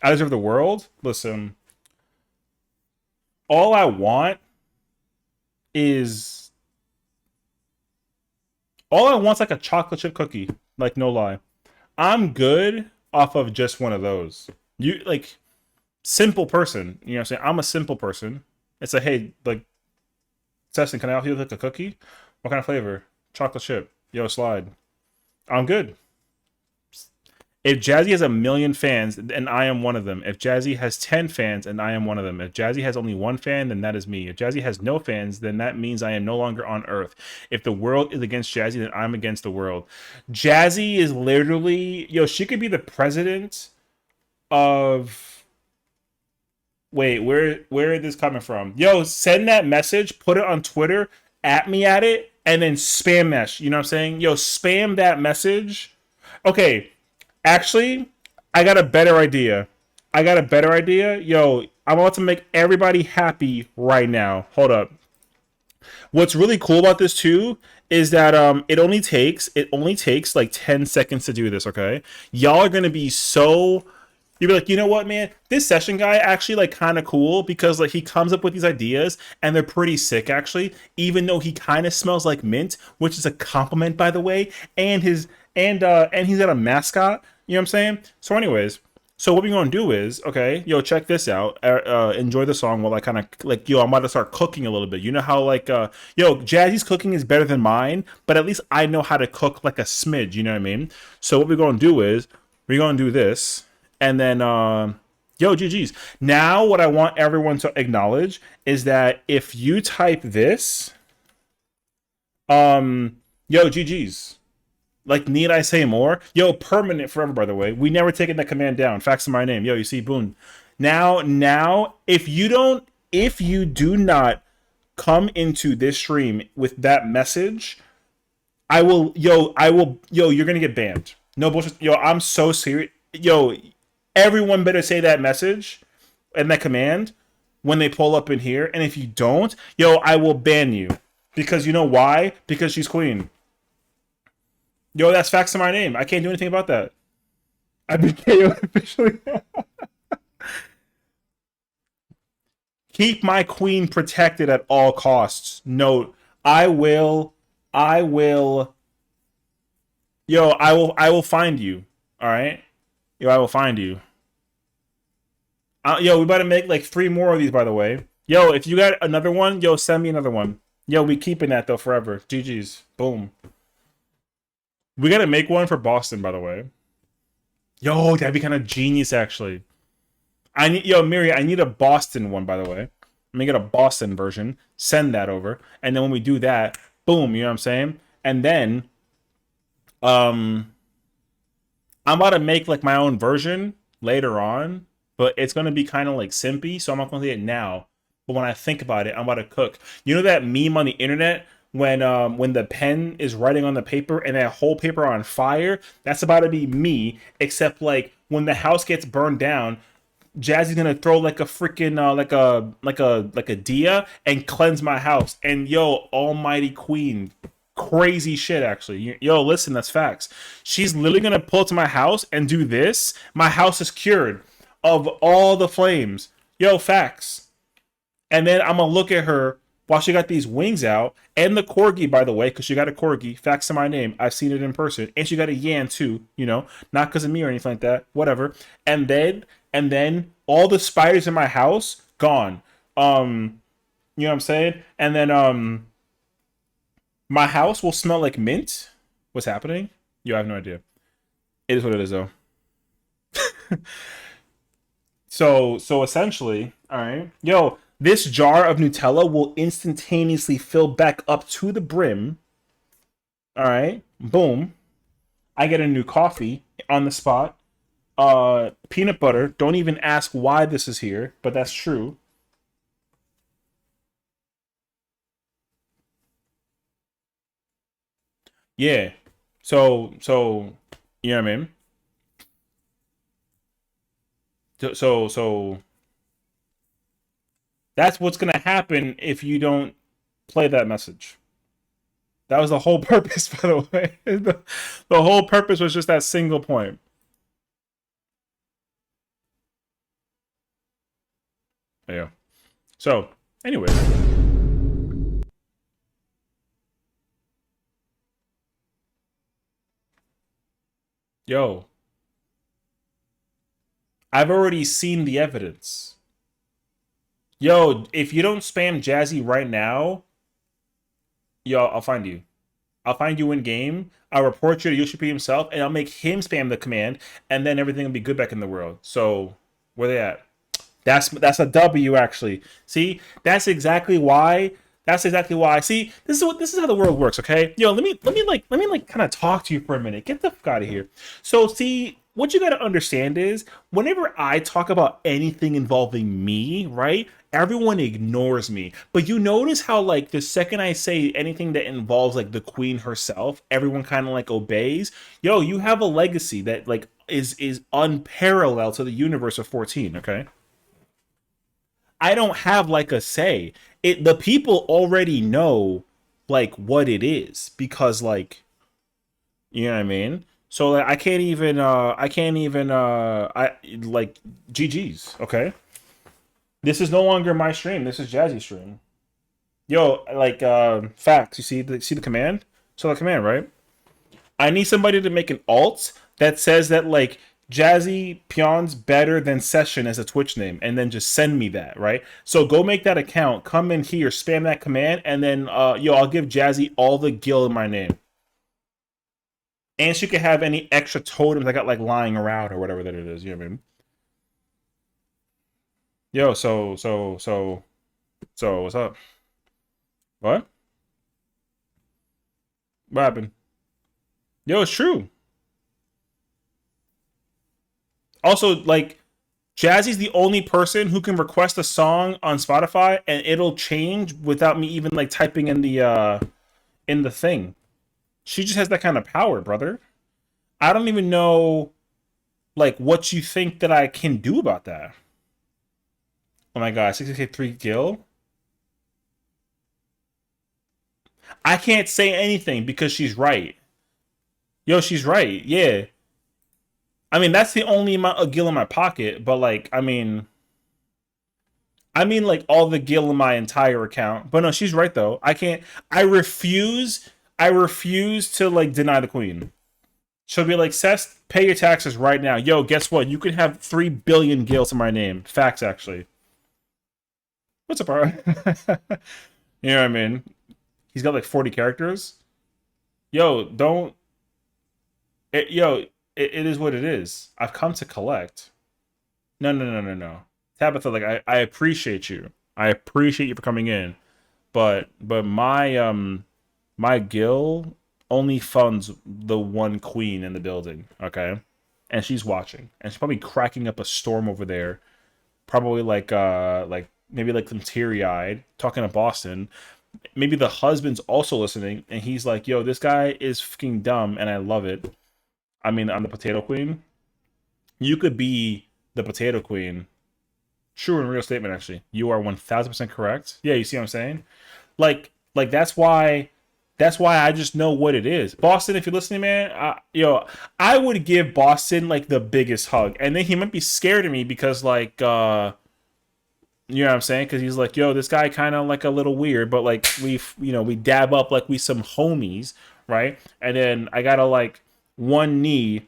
Eyes of the World. Listen. All I want's like a chocolate chip cookie. Like, no lie. I'm good off of just one of those. You like simple person. You know what I'm saying? I'm a simple person. It's like, hey, like, Session, can I offer you like a cookie? What kind of flavor? Chocolate chip. Slide. I'm good. If Jazzy has 1 million fans, and I am one of them. If Jazzy has 10 fans, and I am one of them. If Jazzy has only 1 fan, then that is me. If Jazzy has no fans, then that means I am no longer on Earth. If the world is against Jazzy, then I'm against the world. Jazzy is literally, she could be the president of. Wait, where is this coming from? Send that message, put it on Twitter, at me at it, and then spam mesh. You know what I'm saying? Spam that message. Okay. Actually, I got a better idea. I'm about to make everybody happy right now. Hold up. What's really cool about this too is that it only takes like 10 seconds to do this, okay? Y'all are gonna be so. You'll be like, you know what, man? This Session guy actually like kind of cool because like he comes up with these ideas and they're pretty sick actually. Even though he kind of smells like mint, which is a compliment by the way, and he's got a mascot. You know what I'm saying? So anyways, so what we're going to do is, okay, check this out. Enjoy the song while I kind of, like, I'm about to start cooking a little bit. You know how, like, Jazzy's cooking is better than mine, but at least I know how to cook, like, a smidge, you know what I mean? So what we're going to do is, we're going to do this, and then, GG's. Now what I want everyone to acknowledge is that if you type this, GG's. Like, need I say more? Permanent forever, by the way. We never taken that command down. Facts in my name. You see, boom. Now, if you do not come into this stream with that message, you're gonna get banned. No bullshit. I'm so serious. Everyone better say that message and that command when they pull up in here. And if you don't, I will ban you. Because you know why? Because she's queen. That's facts to my name. I can't do anything about that. I became officially. Keep my queen protected at all costs. No, I will. I will find you. All right. I will find you. We better make like 3 more of these, by the way. If you got another one, send me another one. We keeping that though forever. GG's. Boom. We gotta make one for Boston, by the way. That'd be kind of genius, actually. Miri, I need a Boston one, by the way. Let me get a Boston version. Send that over. And then when we do that, boom, you know what I'm saying? And then, Um, I'm about to make like my own version later on, but it's gonna be kind of like simpy, so I'm not gonna say it now. But when I think about it, I'm about to cook. You know that meme on the internet when the pen is writing on the paper and that whole paper on fire? That's about to be me, except like when the house gets burned down, Jazzy's gonna throw like a freaking like a dia and cleanse my house. And yo, Almighty Queen, crazy shit actually. Yo, listen, that's facts. She's literally gonna pull up to my house and do this. My house is cured of all the flames. Yo, facts. And then I'm gonna look at her while she got these wings out and the corgi, by the way, because she got a corgi. Facts to my name. I've seen it in person, and she got a yan too. You know, not because of me or anything like that. Whatever. And then all the spiders in my house gone. You know what I'm saying? And then my house will smell like mint. What's happening? Yo, I have no idea. It is what it is, though. So essentially, all right, yo, this jar of Nutella will instantaneously fill back up to the brim. All right, boom. I get a new coffee on the spot. Peanut butter. Don't even ask why this is here, but that's true. Yeah. So you know what I mean? So that's what's gonna happen if you don't play that message. That was the whole purpose, by the way. The whole purpose was just that single point. Yeah. So, anyway. Yo, I've already seen the evidence. Yo, if you don't spam Jazzy right now, yo, I'll find you. I'll find you in game. I'll report you to Yoshi P himself, and I'll make him spam the command, and then everything will be good back in the world. So, where they at? That's a W actually. See, that's exactly why. That's exactly why. See, this is how the world works. Okay, yo, let me kind of talk to you for a minute. Get the fuck out of here. So, see, what you got to understand is whenever I talk about anything involving me, right? Everyone ignores me. But you notice how like the second I say anything that involves like the queen herself, everyone kind of like obeys. Yo, you have a legacy that like is unparalleled to the universe of 14. Okay. I don't have like a say. The people already know like what it is because like you know what I mean? So like, I like GG's, okay? This is no longer my stream. This is Jazzy's stream. Yo, like facts, you see the command? So the command, right? I need somebody to make an alt that says that like Jazzy Pion's better than Session as a Twitch name, and then just send me that, right? So go make that account, come in here, spam that command, and then I'll give Jazzy all the gil in my name. And she could have any extra totems I got like lying around or whatever that it is, you know what I mean? Yo, so what's up? What? What happened? Yo, it's true. Also, like, Jazzy's the only person who can request a song on Spotify and it'll change without me even like typing in the thing. She just has that kind of power, brother. I don't even know like what you think that I can do about that. Oh my god, 63 gil? I can't say anything because she's right. Yo, she's right. Yeah. I mean, that's the only amount of gil in my pocket, but like, I mean like all the gil in my entire account. But no, she's right though. I can't I refuse to like deny the queen. She'll be like, Seth, pay your taxes right now. Yo, guess what? You can have 3 billion gil to my name. Facts actually. What's up, bro? You know what I mean? He's got like 40 characters. Yo, don't it is what it is. I've come to collect. No, no, no, no, no. Tabitha, like I appreciate you. I appreciate you for coming in. But my my gil only funds the one queen in the building, okay? And she's watching. And she's probably cracking up a storm over there. Probably like maybe like some teary-eyed, talking to Boston. Maybe the husband's also listening, and he's like, yo, this guy is fucking dumb, and I love it. I mean, I'm the potato queen. You could be the potato queen. True and real statement, actually. You are 1000% correct. Yeah, you see what I'm saying? Like that's why I just know what it is. Boston, if you're listening, man, I would give Boston like the biggest hug, and then he might be scared of me because like you know what I'm saying? Because he's like, yo, this guy kind of like a little weird, but like we dab up like we some homies, right? And then I gotta like one knee,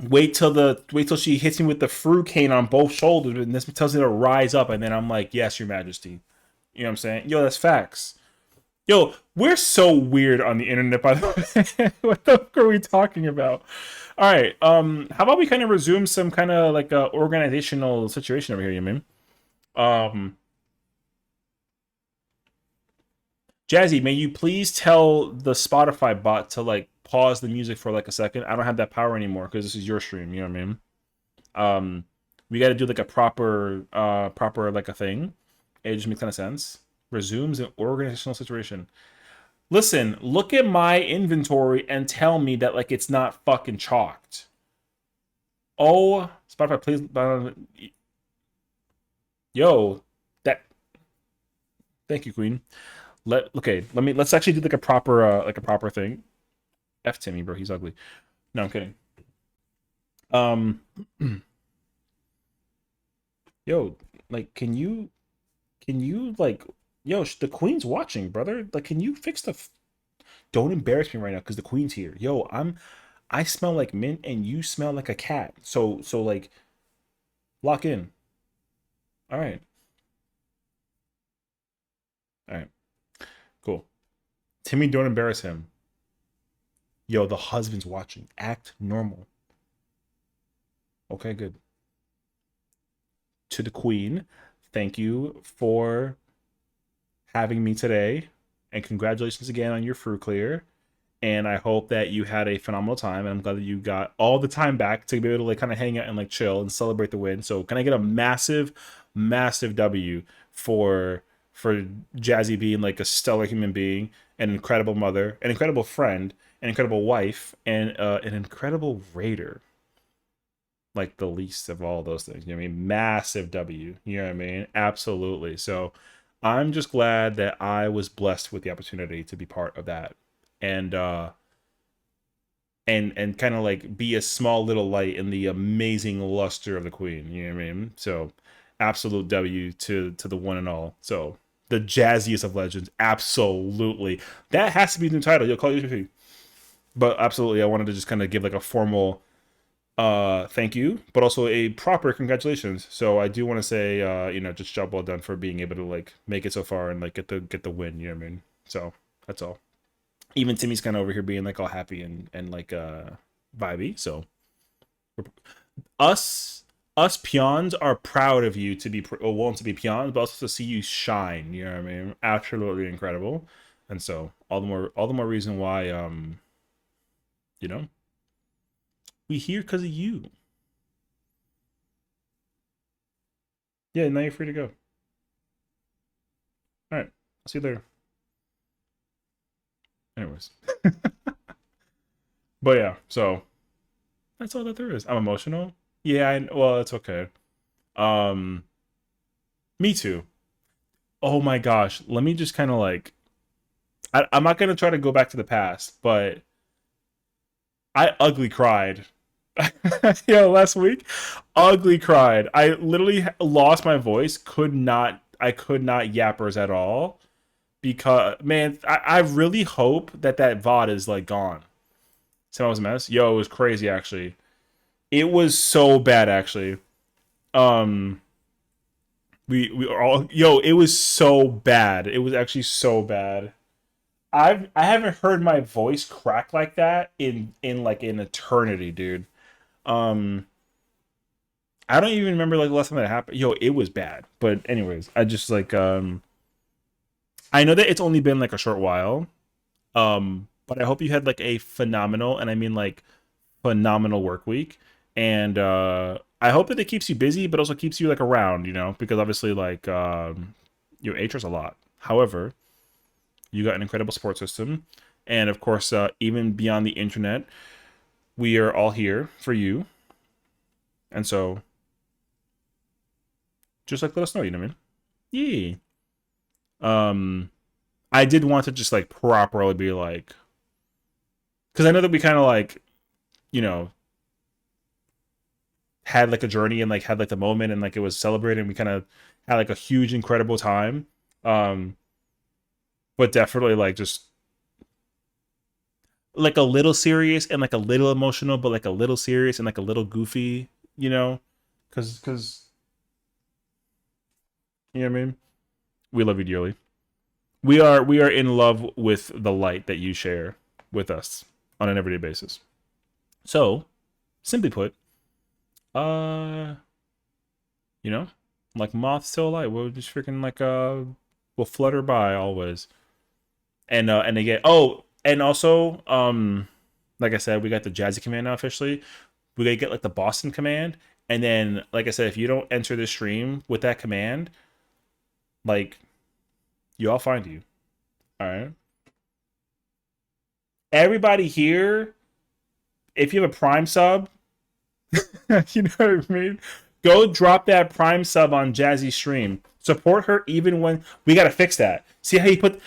wait till she hits me with the fruit cane on both shoulders, and this tells me to rise up, and then I'm like, yes, Your Majesty. You know what I'm saying? Yo, that's facts. Yo, we're so weird on the internet, by the way. What the fuck are we talking about? All right, how about we kind of resume some kind of like organizational situation over here, you mean? Um, Jazzy, may you please tell the Spotify bot to like pause the music for like a second? I don't have that power anymore because this is your stream. You know what I mean? Um, we got to do like a proper like a thing. It just makes kind of sense. Resumes an organizational situation. Listen, look at my inventory and tell me that like it's not fucking chalked. Oh, Spotify, please. Yo, that. Thank you, Queen. Let's actually do like a proper thing. F Timmy, bro, he's ugly. No, I'm kidding. Um, yo, like, can you like, yo, the Queen's watching, brother. Like, can you fix Don't embarrass me right now, because the Queen's here. Yo, I smell like mint, and you smell like a cat. So like, lock in. All right, all right, cool. Timmy, don't embarrass him. Yo, the husband's watching. Act normal. Okay, good. To the Queen, thank you for having me today, and congratulations again on your fruit clear. And I hope that you had a phenomenal time. And I'm glad that you got all the time back to be able to like kind of hang out and like chill and celebrate the win. So can I get a massive, massive W for Jazzy being like a stellar human being, an incredible mother, an incredible friend, an incredible wife, and an incredible raider. Like the least of all those things. You know what I mean? Massive W. You know what I mean? Absolutely. So I'm just glad that I was blessed with the opportunity to be part of that. And and kind of like be a small little light in the amazing luster of the Queen. You know what I mean? So absolute W to the one and all. So the jazziest of legends. Absolutely. That has to be the new title. You'll call you. But absolutely, I wanted to just kind of give like a formal thank you, but also a proper congratulations. So I do want to say just job well done for being able to like make it so far and like get the win. You know what I mean? So that's all. Even Timmy's kind of over here being like all happy and like vibey. So us peons are proud of you to be willing to be peons, but also to see you shine. You know what I mean? Absolutely incredible. And so all the more reason why you know we here because of you. Yeah, now you're free to go. All right, I'll see you later. Anyways. But yeah, so that's all that there is. I'm emotional. Yeah, well, it's okay. Um, Me too. Oh my gosh, let me just kind of like, I'm not gonna try to go back to the past, but I ugly cried. Yeah, last week, ugly cried. I literally lost my voice. I could not yappers at all because man, I really hope that VOD is like gone. So I was a mess. Yo, it was crazy actually. It was so bad actually. Um, we are all it was so bad. It was actually so bad. I haven't heard my voice crack like that in like an eternity, dude. Um, I don't even remember like the last time that happened. Yo, it was bad. But anyways, I just like I know that it's only been like a short while. But I hope you had like a phenomenal, and I mean like phenomenal work week. And I hope that it keeps you busy, but also keeps you like around, you know, because obviously like your HR's a lot. However, you got an incredible support system. And of course, even beyond the internet, we are all here for you. And so just like let us know, you know what I mean? Yeah. I did want to just like properly be like, because I know that we kind of like, you know, had like a journey and like had like the moment and like it was celebrated and we kind of had like a huge incredible time. Um but definitely like just like a little serious and like a little emotional, but like a little serious and like a little goofy, you know? Cause you know what I mean? We love you dearly. We are in love with the light that you share with us on an everyday basis. So, simply put, you know, like moths to a light, we'll just freaking like we'll flutter by always. And they get and also like I said, we got the Jazzy command now officially. We gotta get like the Boston command, and then like I said, if you don't enter the stream with that command, like I'll find you. All right. Everybody here, if you have a Prime sub, you know what I mean? Go drop that Prime sub on Jazzy's stream. Support her even when we gotta fix that. See how he put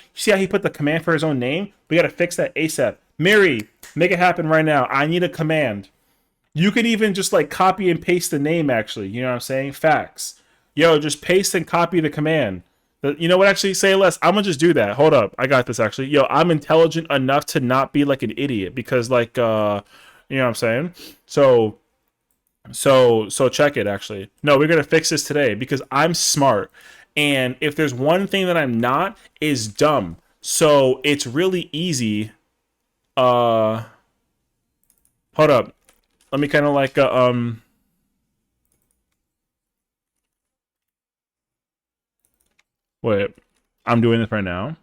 the command for his own name? We gotta fix that ASAP. Mary, make it happen right now. I need a command. You could even just like copy and paste the name actually. You know what I'm saying? Facts. Yo, just paste and copy the command. You know what? Actually, say less. I'm gonna just do that. Hold up, I got this. Actually, yo, I'm intelligent enough to not be like an idiot because, like, you know what I'm saying. So check it. Actually, no, we're gonna fix this today because I'm smart, and if there's one thing that I'm not, is dumb. So it's really easy. Hold up. Let me kind of like Wait, I'm doing this right now.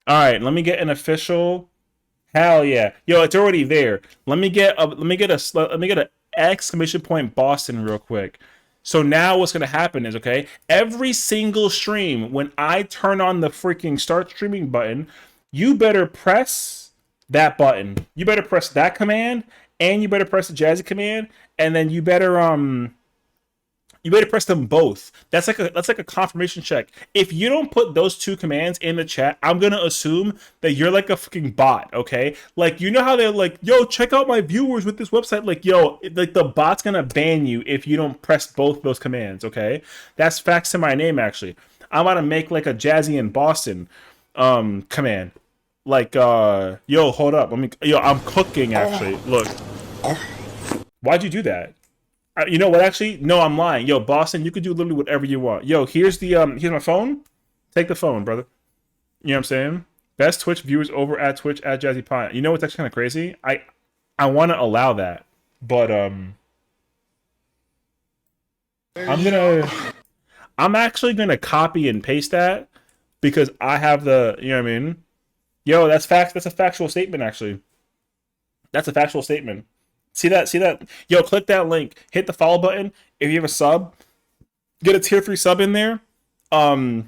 All right, let me get an official. Hell yeah, yo, it's already there. Let me get a exclamation point Boston real quick. So now what's gonna happen is okay. Every single stream, when I turn on the freaking start streaming button, you better press that button. You better press that command, and you better press the Jazzy command, and then you better press them both. That's like a confirmation check. If you don't put those two commands in the chat, I'm gonna assume that you're like a fucking bot, okay? Like you know how they're like, yo, check out my viewers with this website. Like, yo, like the bot's gonna ban you if you don't press both those commands, okay? That's facts to my name actually. I'm gonna make like a Jazzy in Boston command. Like yo, hold up. I'm cooking actually. Look. Why'd you do that? You know what? Actually, no, I'm lying. Yo, Boston, you could do literally whatever you want. Yo, here's my phone. Take the phone, brother. You know what I'm saying? Best Twitch viewers over at Twitch at Jazzy Pie. You know what's actually kind of crazy? I want to allow that, but I'm actually gonna copy and paste that because I have the, you know what I mean? Yo, that's facts. That's a factual statement, actually. That's a factual statement. See that? See that? Yo, click that link. Hit the follow button. If you have a sub, get a tier 3 sub in there. And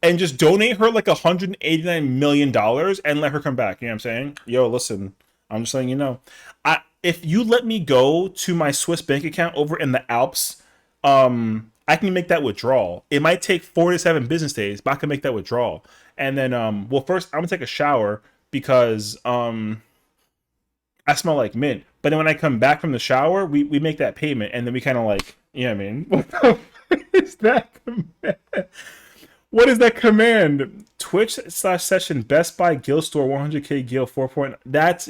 just donate her like $189 million and let her come back. You know what I'm saying? Yo, listen, I'm just letting you know. If you let me go to my Swiss bank account over in the Alps, I can make that withdrawal. It might take 4 to 7 business days, but I can make that withdrawal. And then, well, first I'm gonna take a shower because I smell like mint. But then when I come back from the shower, we make that payment, and then we kind of like, you know what I mean? What the fuck is that command? What is that command? Twitch/session Best Buy Gil Store 100K Gil 4. That's,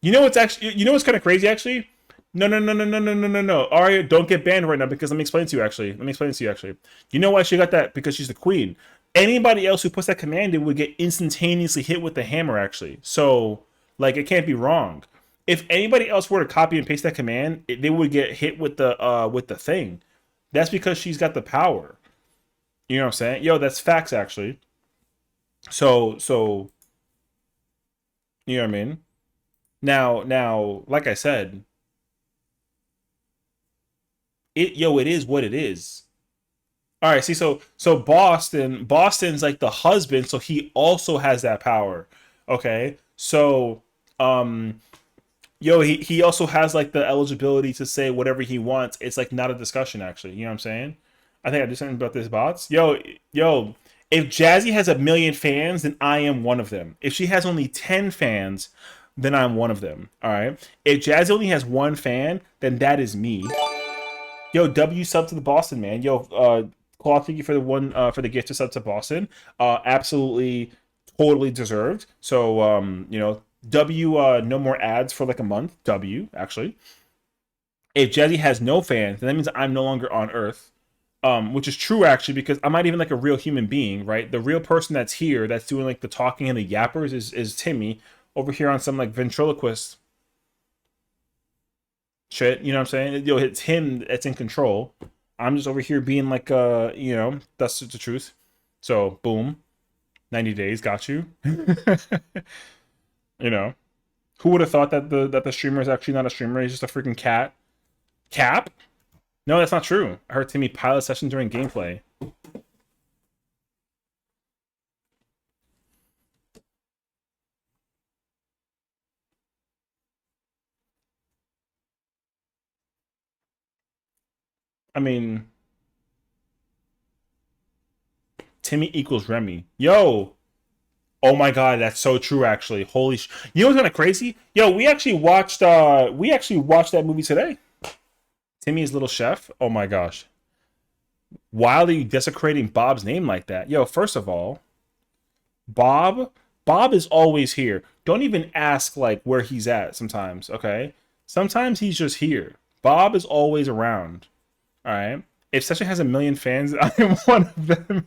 you know what's kind of crazy actually? No. Aria, don't get banned right now because let me explain to you actually. You know why she got that? Because she's the queen. Anybody else who puts that command in would get instantaneously hit with the hammer actually. So like it can't be wrong. If anybody else were to copy and paste that command, they would get hit with the thing. That's because she's got the power. You know what I'm saying? Yo, that's facts actually. So you know what I mean? Now, like I said, it is what it is. All right, see, so Boston's like the husband, so he also has that power. Okay, so um, yo, he also has like the eligibility to say whatever he wants. It's like not a discussion, actually. You know what I'm saying? I think I do something about this bots. Yo, if Jazzy has 1 million fans, then I am one of them. If she has only 10 fans, then I'm one of them. All right. If Jazzy only has 1 fan, then that is me. Yo, W sub to the Boston man. Yo, Claw, thank you for the one for the gift to sub to Boston. Absolutely, totally deserved. So W, no more ads for like a month. W actually. If Jazzy has no fans, then that means I'm no longer on Earth. Which is true actually, because I'm not even like a real human being, right? The real person that's here, that's doing like the talking and the yappers, is Timmy over here on some like ventriloquist shit. You know what I'm saying? Yo, it's him that's in control. I'm just over here being like, that's the truth. So boom, 90 days got you. You know, who would have thought that the streamer is actually not a streamer? He's just a freaking cat. Cap? No, that's not true. I heard Timmy pilot session during gameplay. I mean, Timmy equals Remy. Yo! Oh my god, that's so true actually. Holy you know what's kind of crazy? Yo, we actually watched that movie today. Timmy's Little Chef. Oh my gosh. Why are you desecrating Bob's name like that? Yo, first of all, Bob is always here. Don't even ask like where he's at sometimes, okay? Sometimes he's just here. Bob is always around. All right. If Session has 1 million fans, I am one of them.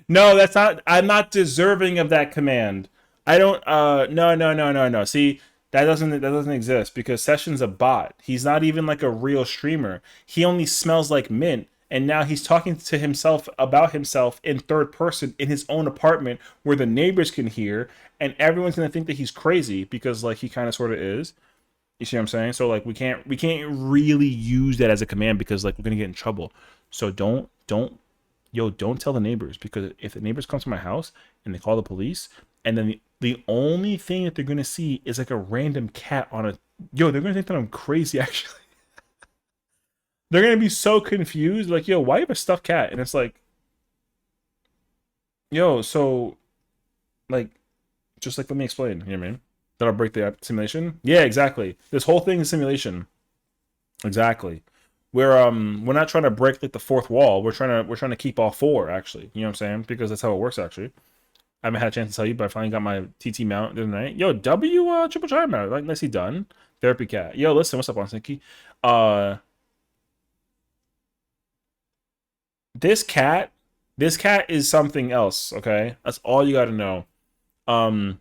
No, that's not. I'm not deserving of that command. I don't. No. See, that doesn't exist because Session's a bot. He's not even like a real streamer. He only smells like mint, and now he's talking to himself about himself in third person in his own apartment where the neighbors can hear, and everyone's gonna think that he's crazy because like he kind of sort of is. You see what I'm saying? So like we can't really use that as a command because like we're gonna get in trouble. So don't tell the neighbors, because if the neighbors come to my house and they call the police, and then the only thing that they're gonna see is like a random cat on a they're gonna think that I'm crazy actually. They're gonna be so confused, like, yo, why you have a stuffed cat? And it's like, yo, so like just like let me explain, you know what I mean? That'll break the simulation. Yeah, exactly. This whole thing is simulation. Exactly. We're not trying to break like the fourth wall. We're trying to keep all four actually. You know what I'm saying? Because that's how it works actually. I haven't had a chance to tell you, but I finally got my TT mount the other night. Yo, W triple try mount. Like nicely done. Therapy cat. Yo, listen, what's up, Onsinky? Uh this cat is something else, okay? That's all you gotta know. Um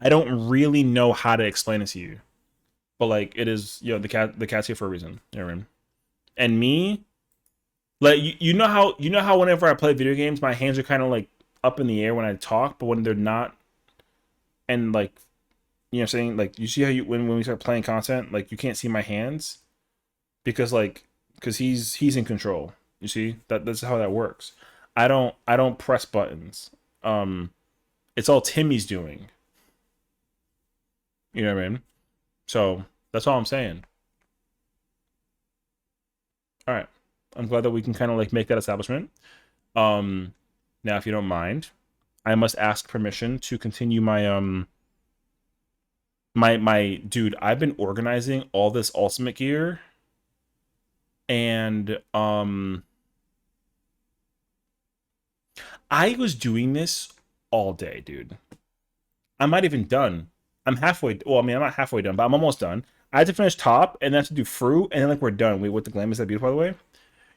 I don't really know how to explain it to you. But like it is, the cat's here for a reason. You know what I mean? And me, like you know how whenever I play video games, my hands are kind of like up in the air when I talk, but when they're not, and like you know what I'm saying, like you see how when we start playing content, like you can't see my hands because he's in control. You see that's how that works. I don't press buttons. It's all Timmy's doing. You know what I mean? So that's all I'm saying. All right. I'm glad that we can kind of like make that establishment. Now, if you don't mind, I must ask permission to continue my dude. I've been organizing all this ultimate gear, and I was doing this all day, dude. I'm not even done. I'm halfway. Well, I mean, I'm not halfway done, but I'm almost done. I had to finish top, and then I have to do fruit, and then like we're done. Wait, what the glam is that beautiful, by the way?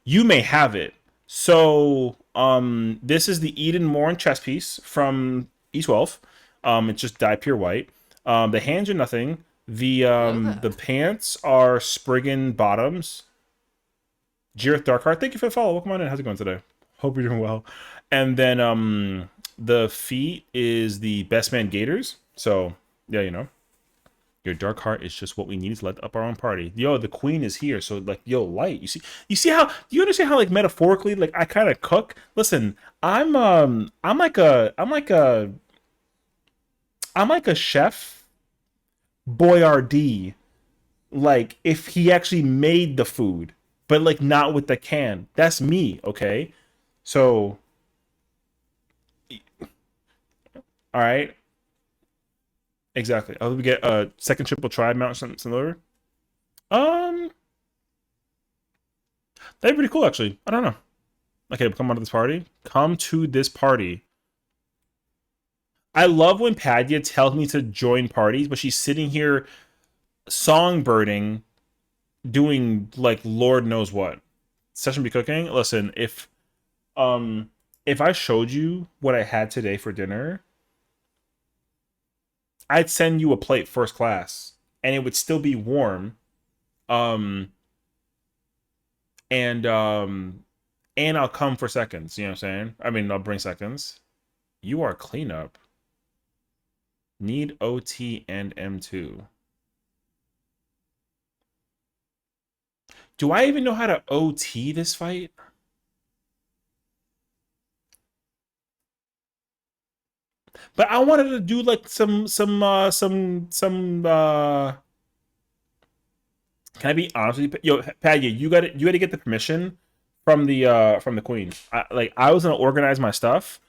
You may have it. So, this is the Eden Morn chess piece from E12. It's just dyed pure white. The hands are nothing. The pants are Spriggan bottoms. Jirith Darkheart, thank you for the follow. Welcome on in. How's it going today? Hope you're doing well. And then the feet is the Best Man Gators. So yeah, you know. Your dark heart is just what we need to light up our own party. Yo, the queen is here, so like, yo, light. You see how? Do you understand how like metaphorically, like I kind of cook? Listen, I'm like a chef Boyardee. Like if he actually made the food, but like not with the can. That's me, okay? So, all right, exactly. Oh, we get a second triple tri mount something similar. Um, that'd be pretty cool, actually. I don't know. Okay, come on to this party. Come to this party. I love when Padya tells me to join parties, but she's sitting here songbirding, doing like Lord knows what. Session be cooking. Listen, if I showed you what I had today for dinner, I'd send you a plate first class, and it would still be warm. Um, and I'll come for seconds. You know what I'm saying? I mean, I'll bring seconds. You are cleanup. Need OT and M2. Do I even know how to OT this fight? But I wanted to do like some can I be honest with you? Yo, Paddy, you got to get the permission from the queen. I was gonna organize my stuff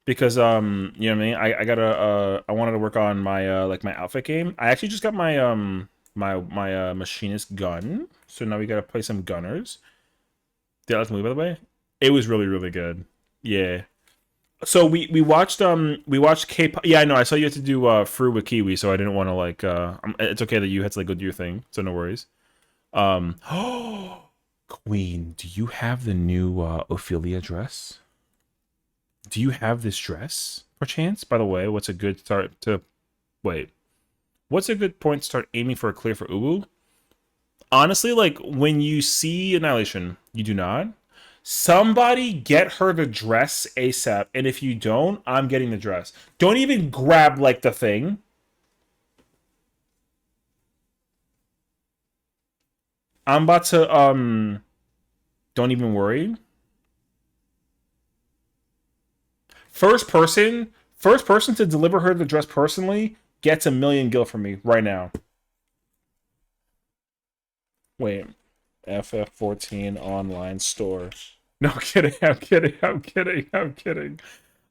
because you know what I mean. I gotta I wanted to work on my like my outfit game. I actually just got my my machinist gun, so now we gotta play some gunners. Did I like the movie by the way? It was really good. Yeah. So we watched K-pop. Yeah, I know. I saw you had to do Fruit with Kiwi, so I didn't want to like. It's okay that you had to like go do your thing, so no worries. Oh, Queen, do you have the new Ophelia dress? Do you have this dress, perchance? By the way, what's a good start to... Wait. What's a good point to start aiming for a clear for Uwu? Honestly, like, when you see Annihilation, you do not. Somebody get her the dress ASAP, and if you don't, I'm getting the dress. Don't even grab, like, the thing. I'm about to, don't even worry. First person to deliver her the dress personally gets 1,000,000 gil from me right now. Wait. FF14 online store. No, I'm kidding. I'm kidding. I'm kidding. I'm kidding.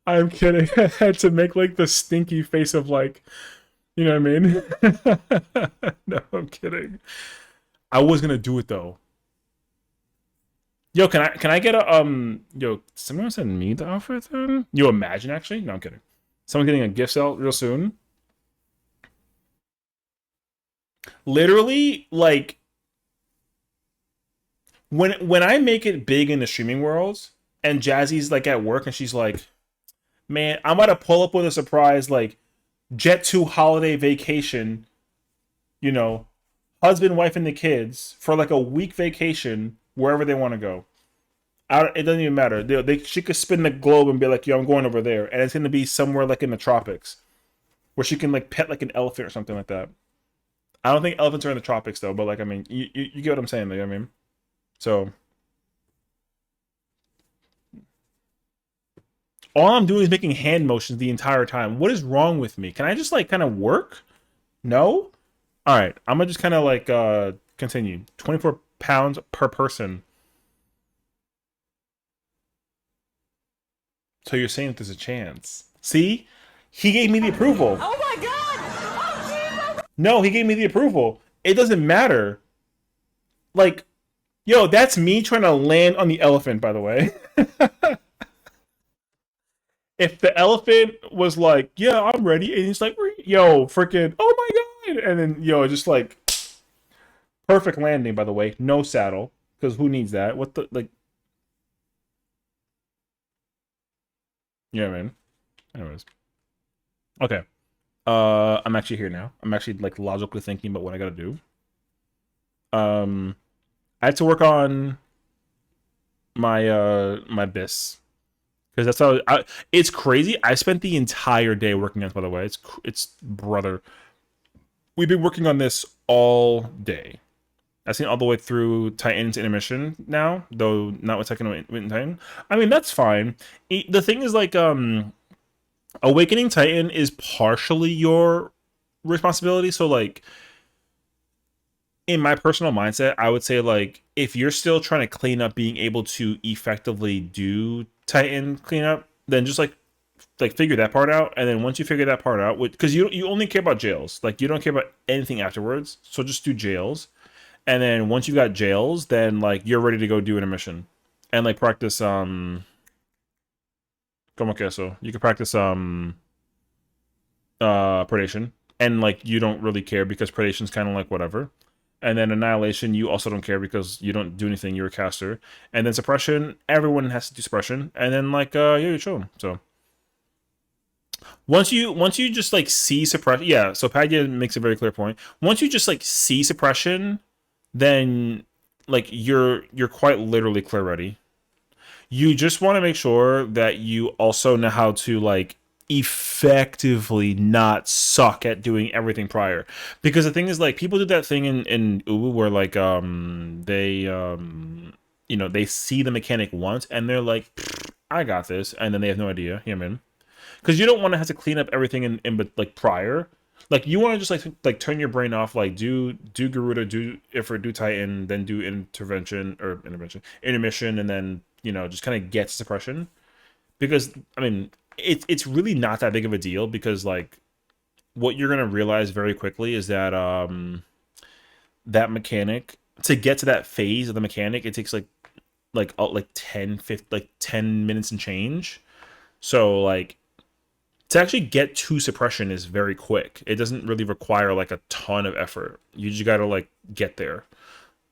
I'm kidding. I had to make like the stinky face of like, you know what I mean? No, I'm kidding. I was gonna do it though. Yo, can I get a yo, someone send me the outfit then? You imagine actually? No, I'm kidding. Someone getting a gift sale real soon. Literally, like when I make it big in the streaming worlds and Jazzy's like at work and she's like, man, I'm about to pull up with a surprise like Jet 2 holiday vacation, you know, husband, wife, and the kids for like a week vacation wherever they want to go. It doesn't even matter. She could spin the globe and be like, yo, I'm going over there. And it's going to be somewhere like in the tropics where she can like pet like an elephant or something like that. I don't think elephants are in the tropics though, but like, I mean, you get what I'm saying though, you know what I mean? So all I'm doing is making hand motions the entire time. What is wrong with me? Can I just like kind of work? No? All right. I'm going to just kind of like continue. 24 pounds per person. So you're saying that there's a chance. See? He gave me the approval. Oh my god! Oh, Jesus! No, he gave me the approval. It doesn't matter. Like, yo, that's me trying to land on the elephant, by the way. If the elephant was like, yeah, I'm ready, and he's like, yo, freaking, oh my god, and then, yo, just like, perfect landing, by the way, no saddle, because who needs that? What the, like, you know what I mean? Anyways. Okay. I'm actually here now. I'm actually like logically thinking about what I gotta do. I had to work on my bis because that's how it's crazy. I spent the entire day working on this. By the way, it's brother. We've been working on this all day. I've seen all the way through Titan's intermission now, though not with Tekken Win Titan. I mean, that's fine. The thing is, like, Awakening Titan is partially your responsibility. So, like, in my personal mindset, I would say, like, if you're still trying to clean up being able to effectively do Titan cleanup, then just, like figure that part out. And then once you figure that part out, because you only care about jails. Like, you don't care about anything afterwards. So just do jails. And then once you've got jails, then like you're ready to go do an mission. And like practice como queso. You can practice predation. And like you don't really care because predation's kinda like whatever. And then annihilation, you also don't care because you don't do anything, you're a caster. And then suppression, everyone has to do suppression. And then like yeah, you're chilling. So once you just like see suppression, yeah, so Padya makes a very clear point. Once you just like see suppression, then like you're quite literally clear ready. You just want to make sure that you also know how to like effectively not suck at doing everything prior. Because the thing is, like, people do that thing in Ubu where like they they see the mechanic once and they're like, I got this, and then they have no idea. You know what I mean? Because you don't want to have to clean up everything in like prior. Like, you want to just like turn your brain off, like do Garuda, do Ifrit, do Titan, then do intermission, and then just kind of get suppression. Because I mean, it's really not that big of a deal, because like what you're gonna realize very quickly is that that mechanic, to get to that phase of the mechanic, it takes like 10 minutes and change. So like, to actually get to suppression is very quick. It doesn't really require like a ton of effort. You just gotta like get there.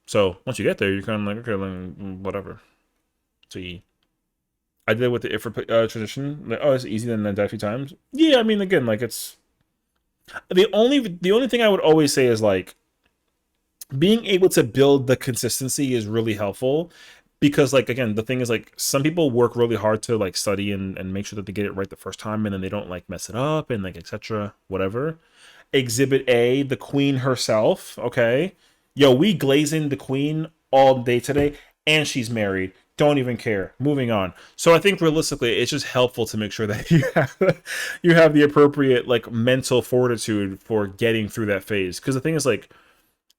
So once you get there, you're kind of like, okay, then whatever. So I did it with the Ifrit transition. Like, oh, it's easy, then I die a few times. Yeah, I mean, again, like, it's the only thing I would always say is like being able to build the consistency is really helpful. Because like, again, the thing is like, some people work really hard to like study and make sure that they get it right the first time, and then they don't like mess it up and like etc. whatever. Exhibit A, the queen herself. Okay, yo, we glazing the queen all day today, and she's married. Don't even care. Moving on. So I think realistically, it's just helpful to make sure that you have the appropriate like mental fortitude for getting through that phase. Because the thing is like,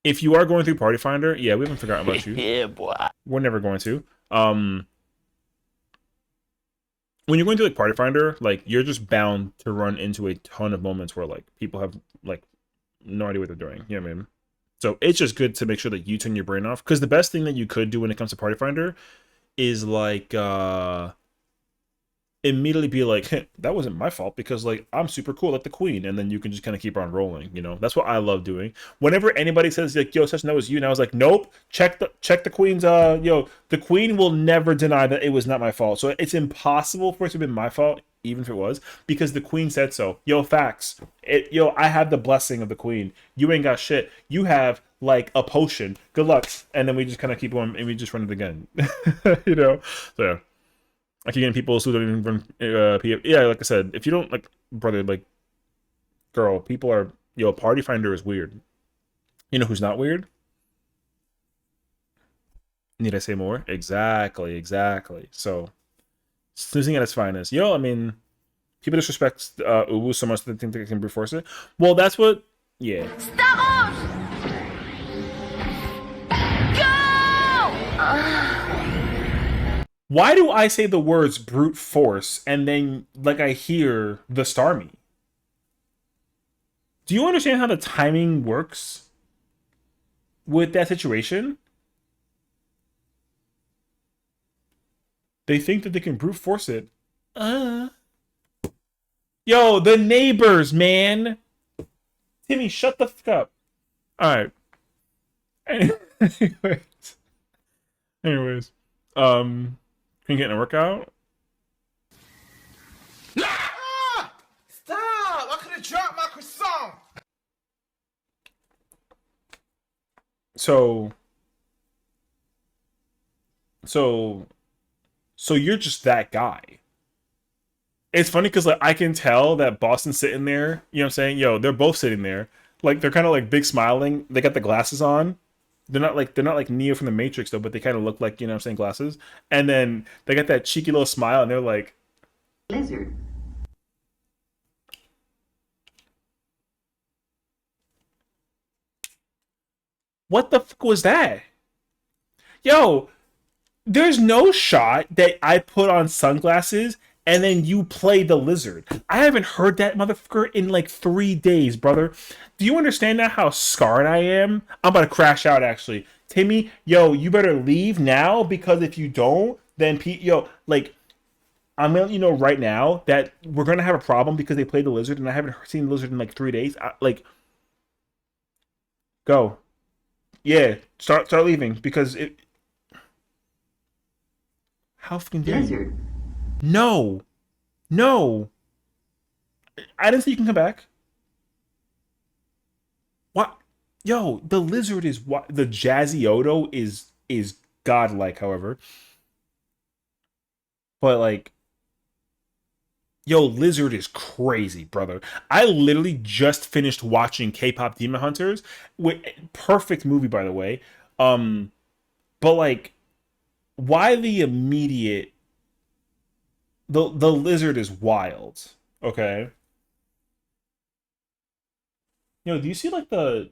if you are going through Party Finder, yeah, we haven't forgotten about you. Yeah, boy. We're never going to. When you're going through like Party Finder, like, you're just bound to run into a ton of moments where like people have like no idea what they're doing. You know what I mean? So it's just good to make sure that you turn your brain off. Because the best thing that you could do when it comes to Party Finder is like immediately be like, hey, that wasn't my fault because like I'm super cool like the queen, and then you can just kind of keep on rolling. That's what I love doing. Whenever anybody says like, yo, such that was you, and I was like, nope, check the queen's the queen will never deny that it was not my fault. So it's impossible for it to have been my fault, even if it was, because the queen said so. Yo, facts. I have the blessing of the queen. You ain't got shit. You have like a potion. Good luck. And then we just kind of keep going and we just run it again. So yeah. I keep getting people who don't even run PF. Yeah, like I said, if you don't, like, brother, like, girl, people are, Party Finder is weird. You know who's not weird? Need I say more? Exactly. So, snoozing at its finest. I mean, people disrespect Ubu so much that they think they can brute force it. Well, that's what, yeah. Stop! Go! Why do I say the words brute force and then like I hear the Starmie? Do you understand how the timing works with that situation? They think that they can brute force it. Yo, the neighbors, man. Timmy, shut the fuck up. Alright. Anyways. Can you get in a workout? Ah! Stop! I could have dropped my croissant. So so so you're just that guy. It's funny because like I can tell that Boston's sitting there. You know what I'm saying? Yo, they're both sitting there. Like they're kind of like big smiling. They got the glasses on. They're not like Neo from the Matrix though, but they kind of look like, you know what I'm saying, glasses. And then they got that cheeky little smile and they're like, Lizard. "What the fuck was that?" Yo, there's no shot that I put on sunglasses and then you play the lizard. I haven't heard that motherfucker in like 3 days, brother. Do you understand now how scarred I am? I'm about to crash out actually. Timmy, yo, you better leave now because if you don't, then yo, like I'm gonna let you know right now that we're gonna have a problem because they played the lizard and I haven't seen the lizard in like 3 days. Go. Yeah, start leaving because it. How fucking dare you? Lizard. No, no. I didn't say you can come back. What? Yo, the lizard is what the Jazzy Odo is godlike, however. But like, yo, lizard is crazy, brother. I literally just finished watching K-pop Demon Hunters. Perfect movie, by the way. But like, why the immediate? The lizard is wild. Okay. Yo, do you see like the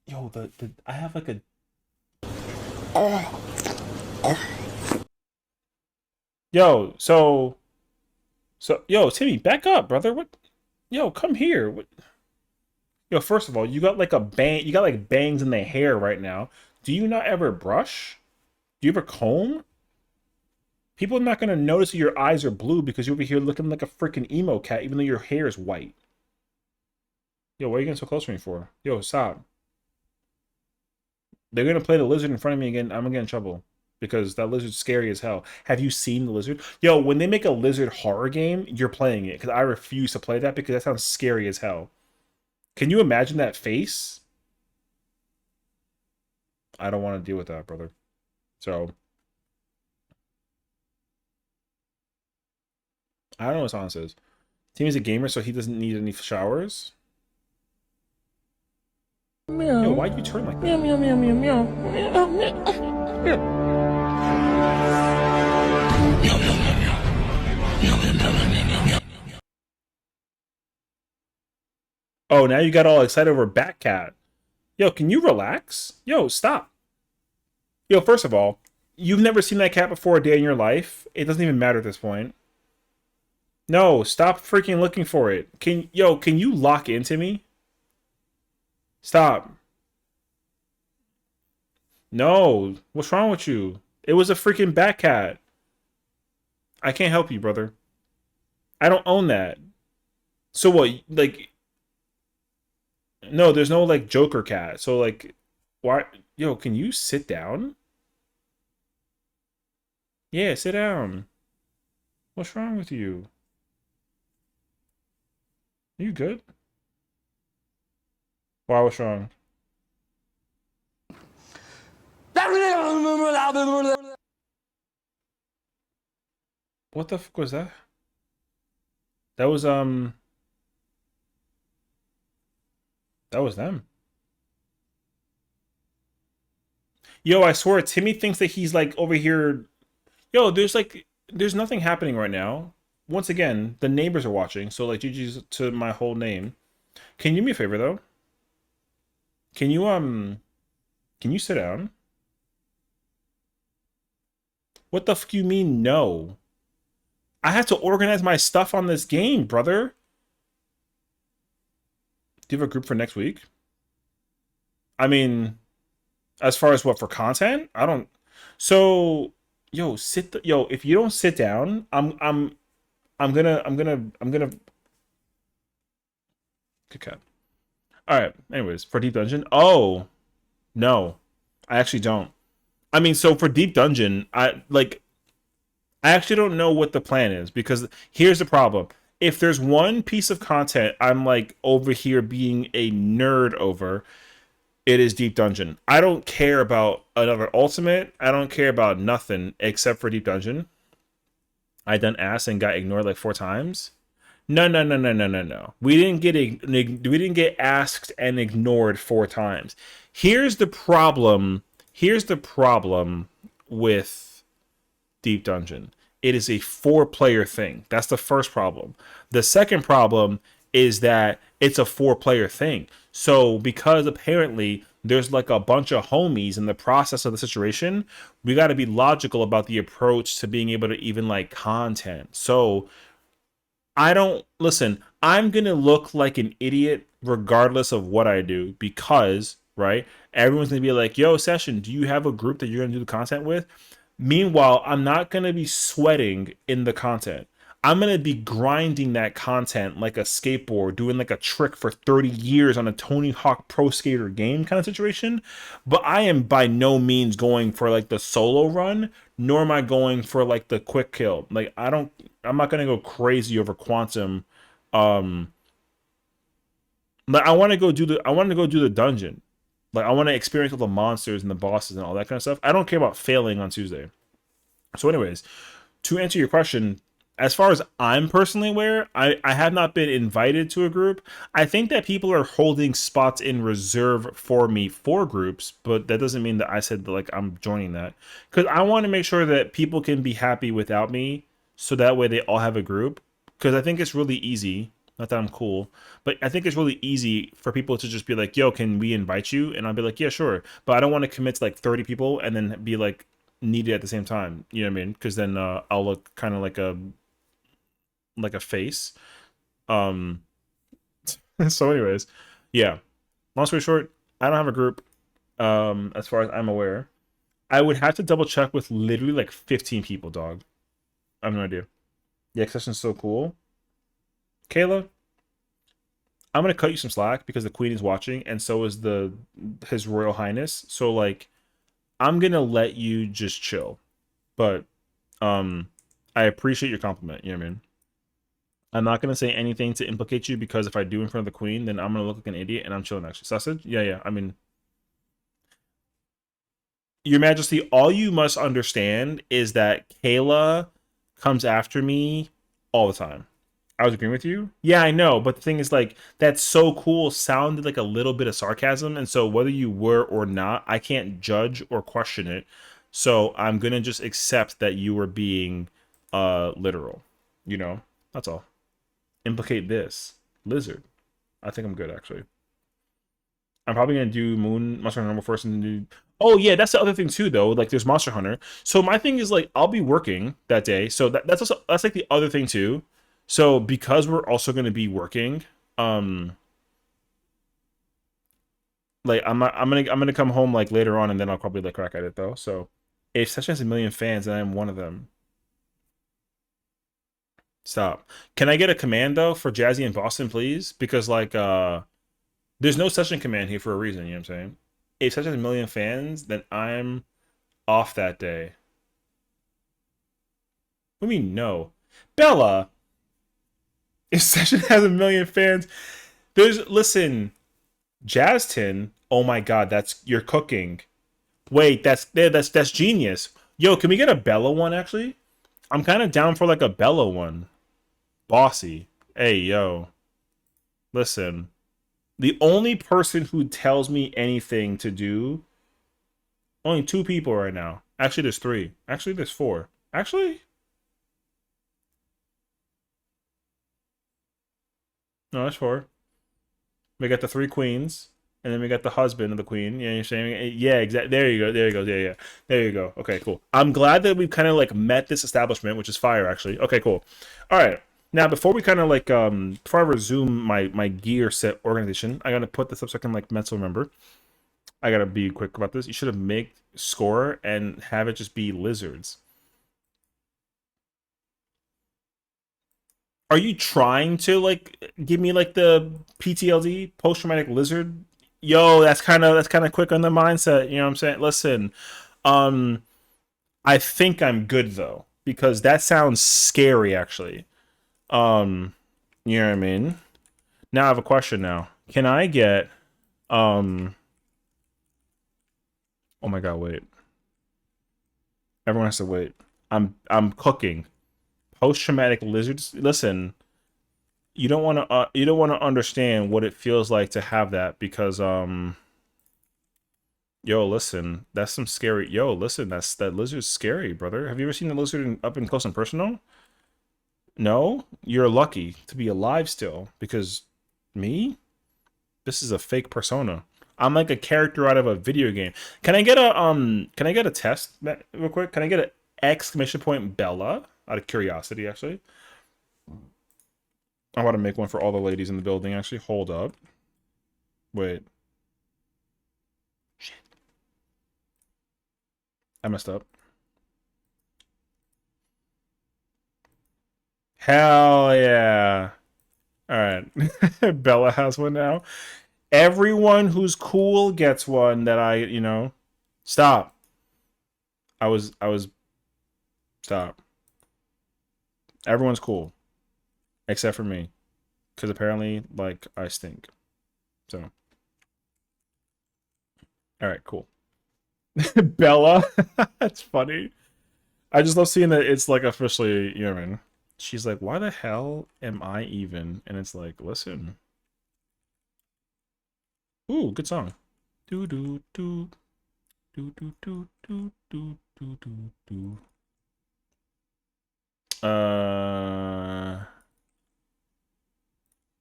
yo the I have like a yo yo Timmy, back up, brother. What? Yo, come here. What? Yo, first of all, you got like a bang. You got like bangs in the hair right now. Do you not ever brush? Do you ever comb? People are not gonna notice that your eyes are blue because you're over here looking like a freaking emo cat, even though your hair is white. Yo, what are you getting so close to me for? Yo, stop. They're gonna play the lizard in front of me again. I'm gonna get in trouble because that lizard's scary as hell. Have you seen the lizard? Yo, when they make a lizard horror game, you're playing it because I refuse to play that because that sounds scary as hell. Can you imagine that face? I don't want to deal with that, brother. So I don't know what song says. Timmy's a gamer, so he doesn't need any showers. Meow. Yo, why'd you turn like that? Meow, meow, meow, meow, meow. Meow, meow. Meow. Oh, now you got all excited over Batcat. Yo, can you relax? Yo, stop. Yo, first of all, you've never seen that cat before a day in your life. It doesn't even matter at this point. No, stop freaking looking for it. Can you lock into me? Stop. No. What's wrong with you? It was a freaking Batcat. I can't help you, brother. I don't own that. So what? Like, no, there's no like Joker cat. So like, why? Yo, can you sit down? Yeah, sit down. What's wrong with you? Are you good? Why? What's wrong? What the fuck was that? That was that was them. Yo, I swear Timmy thinks that he's like over here. Yo, there's nothing happening right now. Once again, the neighbors are watching, so like GG's to my whole name. Can you do me a favor though? Can you sit down? What the fuck you mean no? I have to organize my stuff on this game, brother. Do you have a group for next week? I mean, as far as what for content? I don't. So, yo, yo. If you don't sit down, I'm gonna. Good cat. All right. Anyways, for Deep Dungeon. Oh no, I actually don't. I mean, so for Deep Dungeon, I actually don't know what the plan is because here's the problem. If there's one piece of content I'm like over here being a nerd over, it is Deep Dungeon. I don't care about another Ultimate. I don't care about nothing except for Deep Dungeon. I done asked and got ignored like 4 times. No, no, no, no, no, no, no. We didn't get asked and ignored 4 times. Here's the problem. Here's the problem with Deep Dungeon. It is a 4-player thing. That's the first problem. The second problem is that it's a 4-player thing. So because apparently there's like a bunch of homies in the process of the situation, we got to be logical about the approach to being able to even like content. So I don't listen. I'm gonna look like an idiot regardless of what I do because right, everyone's gonna be like, "Yo, Session, do you have a group that you're gonna do the content with?" Meanwhile, I'm not gonna be sweating in the content. I'm gonna be grinding that content like a skateboard, doing like a trick for 30 years on a Tony Hawk Pro Skater game kind of situation. But I am by no means going for like the solo run, nor am I going for like the quick kill. Like I'm not gonna go crazy over quantum. Like I want to go do the dungeon. Like I want to experience all the monsters and the bosses and all that kind of stuff. I don't care about failing on Tuesday. So, anyways, to answer your question, as far as I'm personally aware, I have not been invited to a group. I think that people are holding spots in reserve for me for groups, but that doesn't mean that I said that, like I'm joining that. Because I want to make sure that people can be happy without me, so that way they all have a group. Because I think it's really easy. Not that I'm cool, but I think it's really easy for people to just be like, "Yo, can we invite you?" And I'll be like, "Yeah, sure." But I don't want to commit to like 30 people and then be like needed at the same time. You know what I mean? Because then I'll look kind of like a face. Um. So, anyways, yeah. Long story short, I don't have a group. As far as I'm aware, I would have to double check with literally like 15 people. Dog, I have no idea. The accession's so cool. Kayla, I'm gonna cut you some slack because the Queen is watching, and so is His Royal Highness. So like, I'm gonna let you just chill. But I appreciate your compliment. You know what I mean? I'm not gonna say anything to implicate you because if I do in front of the Queen, then I'm gonna look like an idiot, and I'm chilling actually. Sausage? Yeah, yeah. I mean, Your Majesty, all you must understand is that Kayla comes after me all the time. I was agreeing with you. Yeah, I know, but the thing is, like, that's so cool sounded like a little bit of sarcasm, and so whether you were or not, I can't judge or question it. So I'm gonna just accept that you were being literal. You know, that's all. Implicate this lizard. I think I'm good actually. I'm probably gonna do Moon Monster Hunter number first and do. Oh yeah, that's the other thing too, though. Like, there's Monster Hunter. So my thing is like, I'll be working that day, so that's also that's like the other thing too. So because we're also gonna be working, like I'm gonna come home like later on, and then I'll probably like crack at it though. So if Session has 1 million fans, and I'm one of them. Stop. Can I get a command though for Jazzy in Boston, please? Because like there's no Session command here for a reason, you know what I'm saying? If Session has 1 million fans, then I'm off that day. What do you mean no? Bella! If Session has 1 million fans, listen, Jazzton, oh my god, you're cooking. Wait, that's genius. Yo, can we get a Bella one actually? I'm kind of down for like a Bella one. Bossy. Hey, yo. Listen. The only person who tells me anything to do, only 2 people right now. Actually, there's 3. Actually, there's 4. Actually, no, that's 4. We got the 3 queens, and then we got the husband of the queen. You know what I'm saying? Yeah, exactly. There you go. There you go. Yeah, yeah. There you go. Okay, cool. I'm glad that we've kind of like met this establishment, which is fire, actually. Okay, cool. All right. Now, before we kind of like, before I resume my gear set organization, I gotta put this up so I can like mental remember. I gotta be quick about this. You should have make score and have it just be lizards. Are you trying to like give me like the PTLD, post traumatic lizard? Yo, that's kind of quick on the mindset. You know what I'm saying? Listen, um, I think I'm good though because that sounds scary actually. Um, you know what I mean? Now I have a question now. Can I get Oh my god, wait. Everyone has to wait. I'm cooking. Post-traumatic lizards. Listen, you don't want to understand what it feels like to have that because yo, listen, that's some scary. Yo, listen, that lizard's scary, brother. Have you ever seen the lizard up in close and personal? No, you're lucky to be alive still because me, this is a fake persona. I'm like a character out of a video game. Can I get a Can I get a test real quick? Can I get an exclamation point Bella out of curiosity? Actually, I want to make one for all the ladies in the building. Actually, hold up. Wait, I messed up. Hell yeah! All right, Bella has one now. Everyone who's cool gets one that stop. I was stop. Everyone's cool except for me cuz apparently like I stink. So, all right, cool. Bella, that's funny. I just love seeing that it's like officially, you know what I mean? She's like, "Why the hell am I even?" And it's like, "Listen. Ooh, good song. Do do do do do do do do do do do. All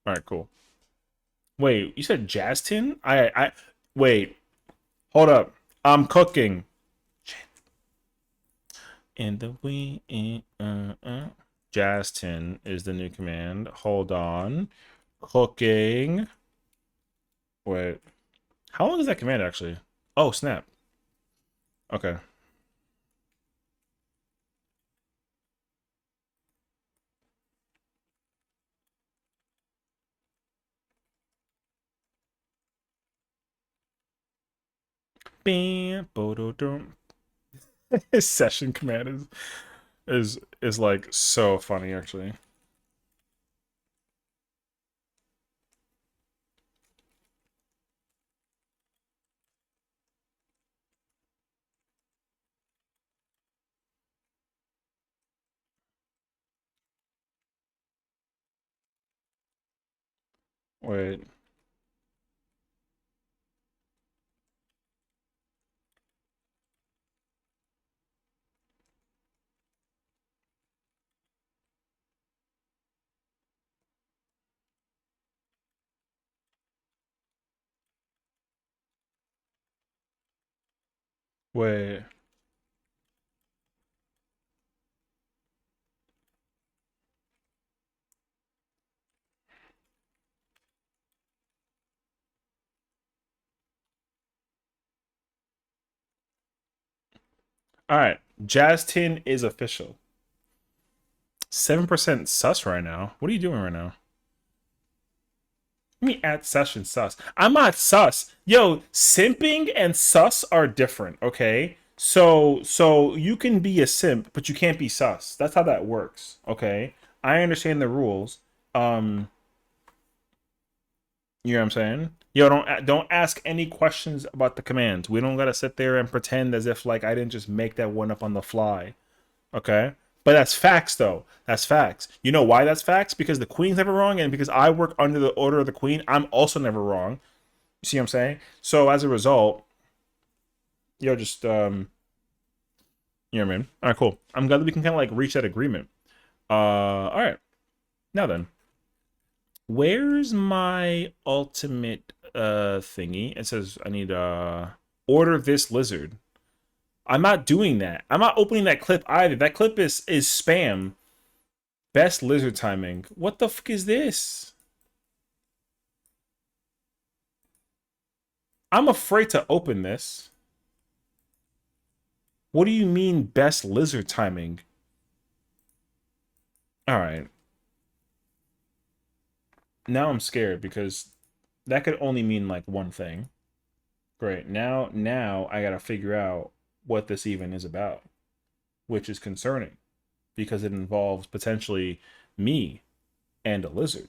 right, cool. Wait, you said Justin? Wait. Hold up. I'm cooking. In the we Justin is the new command. Hold on. Cooking. Wait. How long is that command actually? Oh, snap. Okay. Bam, bododum. His session command is like so funny actually. Wait. Wait. All right. Justin is official. 7% sus right now. What are you doing right now? Let me add session sus. I'm not sus. Yo, simping and sus are different, okay? So you can be a simp, but you can't be sus. That's how that works, okay? I understand the rules. You know what I'm saying? Yo, don't ask any questions about the commands. We don't gotta sit there and pretend as if like I didn't just make that one up on the fly. Okay? But that's facts, though. That's facts. You know why that's facts? Because the queen's never wrong, and because I work under the order of the queen, I'm also never wrong. You see what I'm saying? So as a result, yo, just you know what I mean? All right, cool. I'm glad that we can kind of like reach that agreement. All right. Now then, where's my ultimate thingy? It says I need order this lizard. I'm not doing that. I'm not opening that clip either. That clip is spam. Best lizard timing. What the fuck is this? I'm afraid to open this. What do you mean best lizard timing? All right. Now I'm scared because that could only mean like one thing. Great. Now I got to figure out what this even is about, which is concerning because it involves potentially me and a lizard.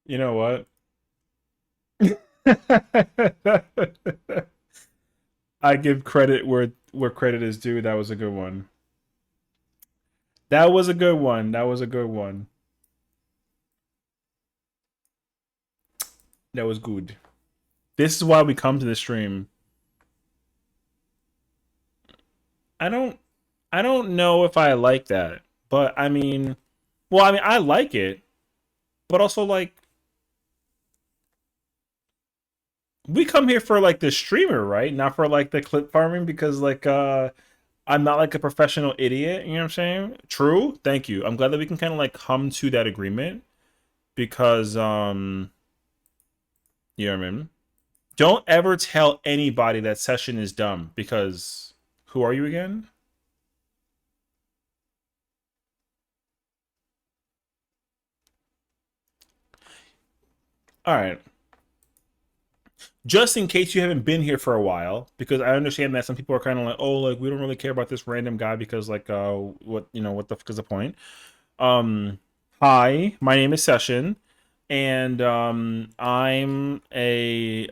You know what? I give credit where credit is due. That was a good one. That was a good one. That was a good one. That was good. This is why we come to the stream. I don't I don't know if I like that. But I mean, well, I mean I like it, but also like we come here for like the streamer, right? Not for like the clip farming because like I'm not like a professional idiot, you know what I'm saying? True. Thank you. I'm glad that we can kind of like come to that agreement because you know what I mean? Don't ever tell anybody that session is dumb because who are you again? All right. Just in case you haven't been here for a while, because I understand that some people are kind of like, oh, like we don't really care about this random guy because like what you know what the fuck is the point? Um hi, my name is Session and I'm a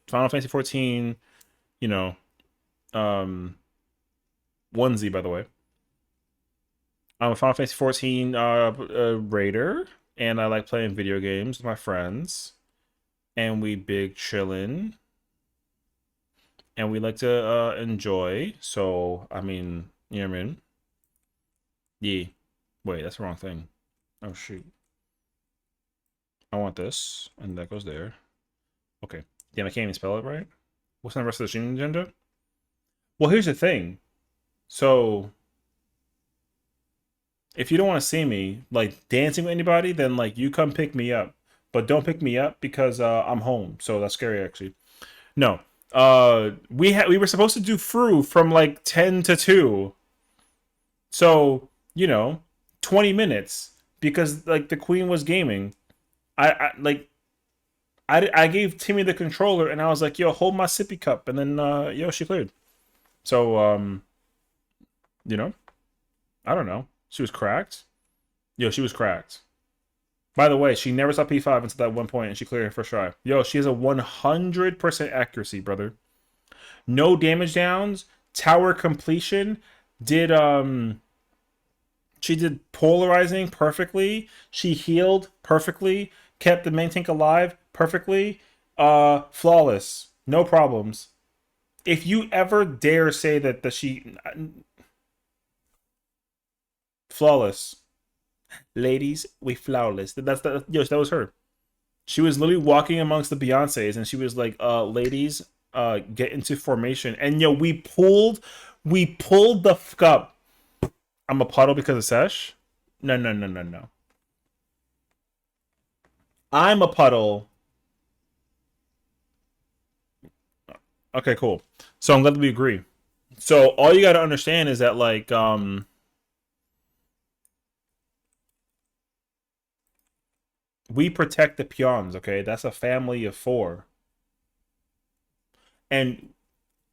Final Fantasy 14, you know, um onesie by the way. I'm a Final Fantasy 14 raider and I like playing video games with my friends and we big chillin' and we like to enjoy. So I mean, you know what I mean? Yeah. Wait, that's the wrong thing. Oh shoot. I want this, and that goes there. Okay. Damn, I can't even spell it right. What's the rest of the streaming agenda? Well, here's the thing. So if you don't want to see me like dancing with anybody, then like you come pick me up. But don't pick me up because I'm home. So that's scary actually. No. We were supposed to do Fru from like 10 to 2. So, you know, 20 minutes because like the queen was gaming. I like I gave Timmy the controller and I was like, "Yo, hold my sippy cup." And then yo, she cleared. So you know, I don't know. She was cracked. Yo, she was cracked. By the way, she never saw P5 until that one point and she cleared her first try. Yo, she has a 100% accuracy, brother. No damage downs, tower completion, did she did polarizing perfectly. She healed perfectly. Kept the main tank alive perfectly. Flawless. No problems. If you ever dare say that she flawless. Ladies, we flawless. Yes, that was her. She was literally walking amongst the Beyoncés and she was like, ladies, get into formation. And yo, we pulled the fuck up. I'm a puddle because of Sesh? No, no, no, no, no. I'm a puddle. Okay, cool. So I'm glad that we agree. So all you gotta understand is that like we protect the peons, okay? That's a family of 4. And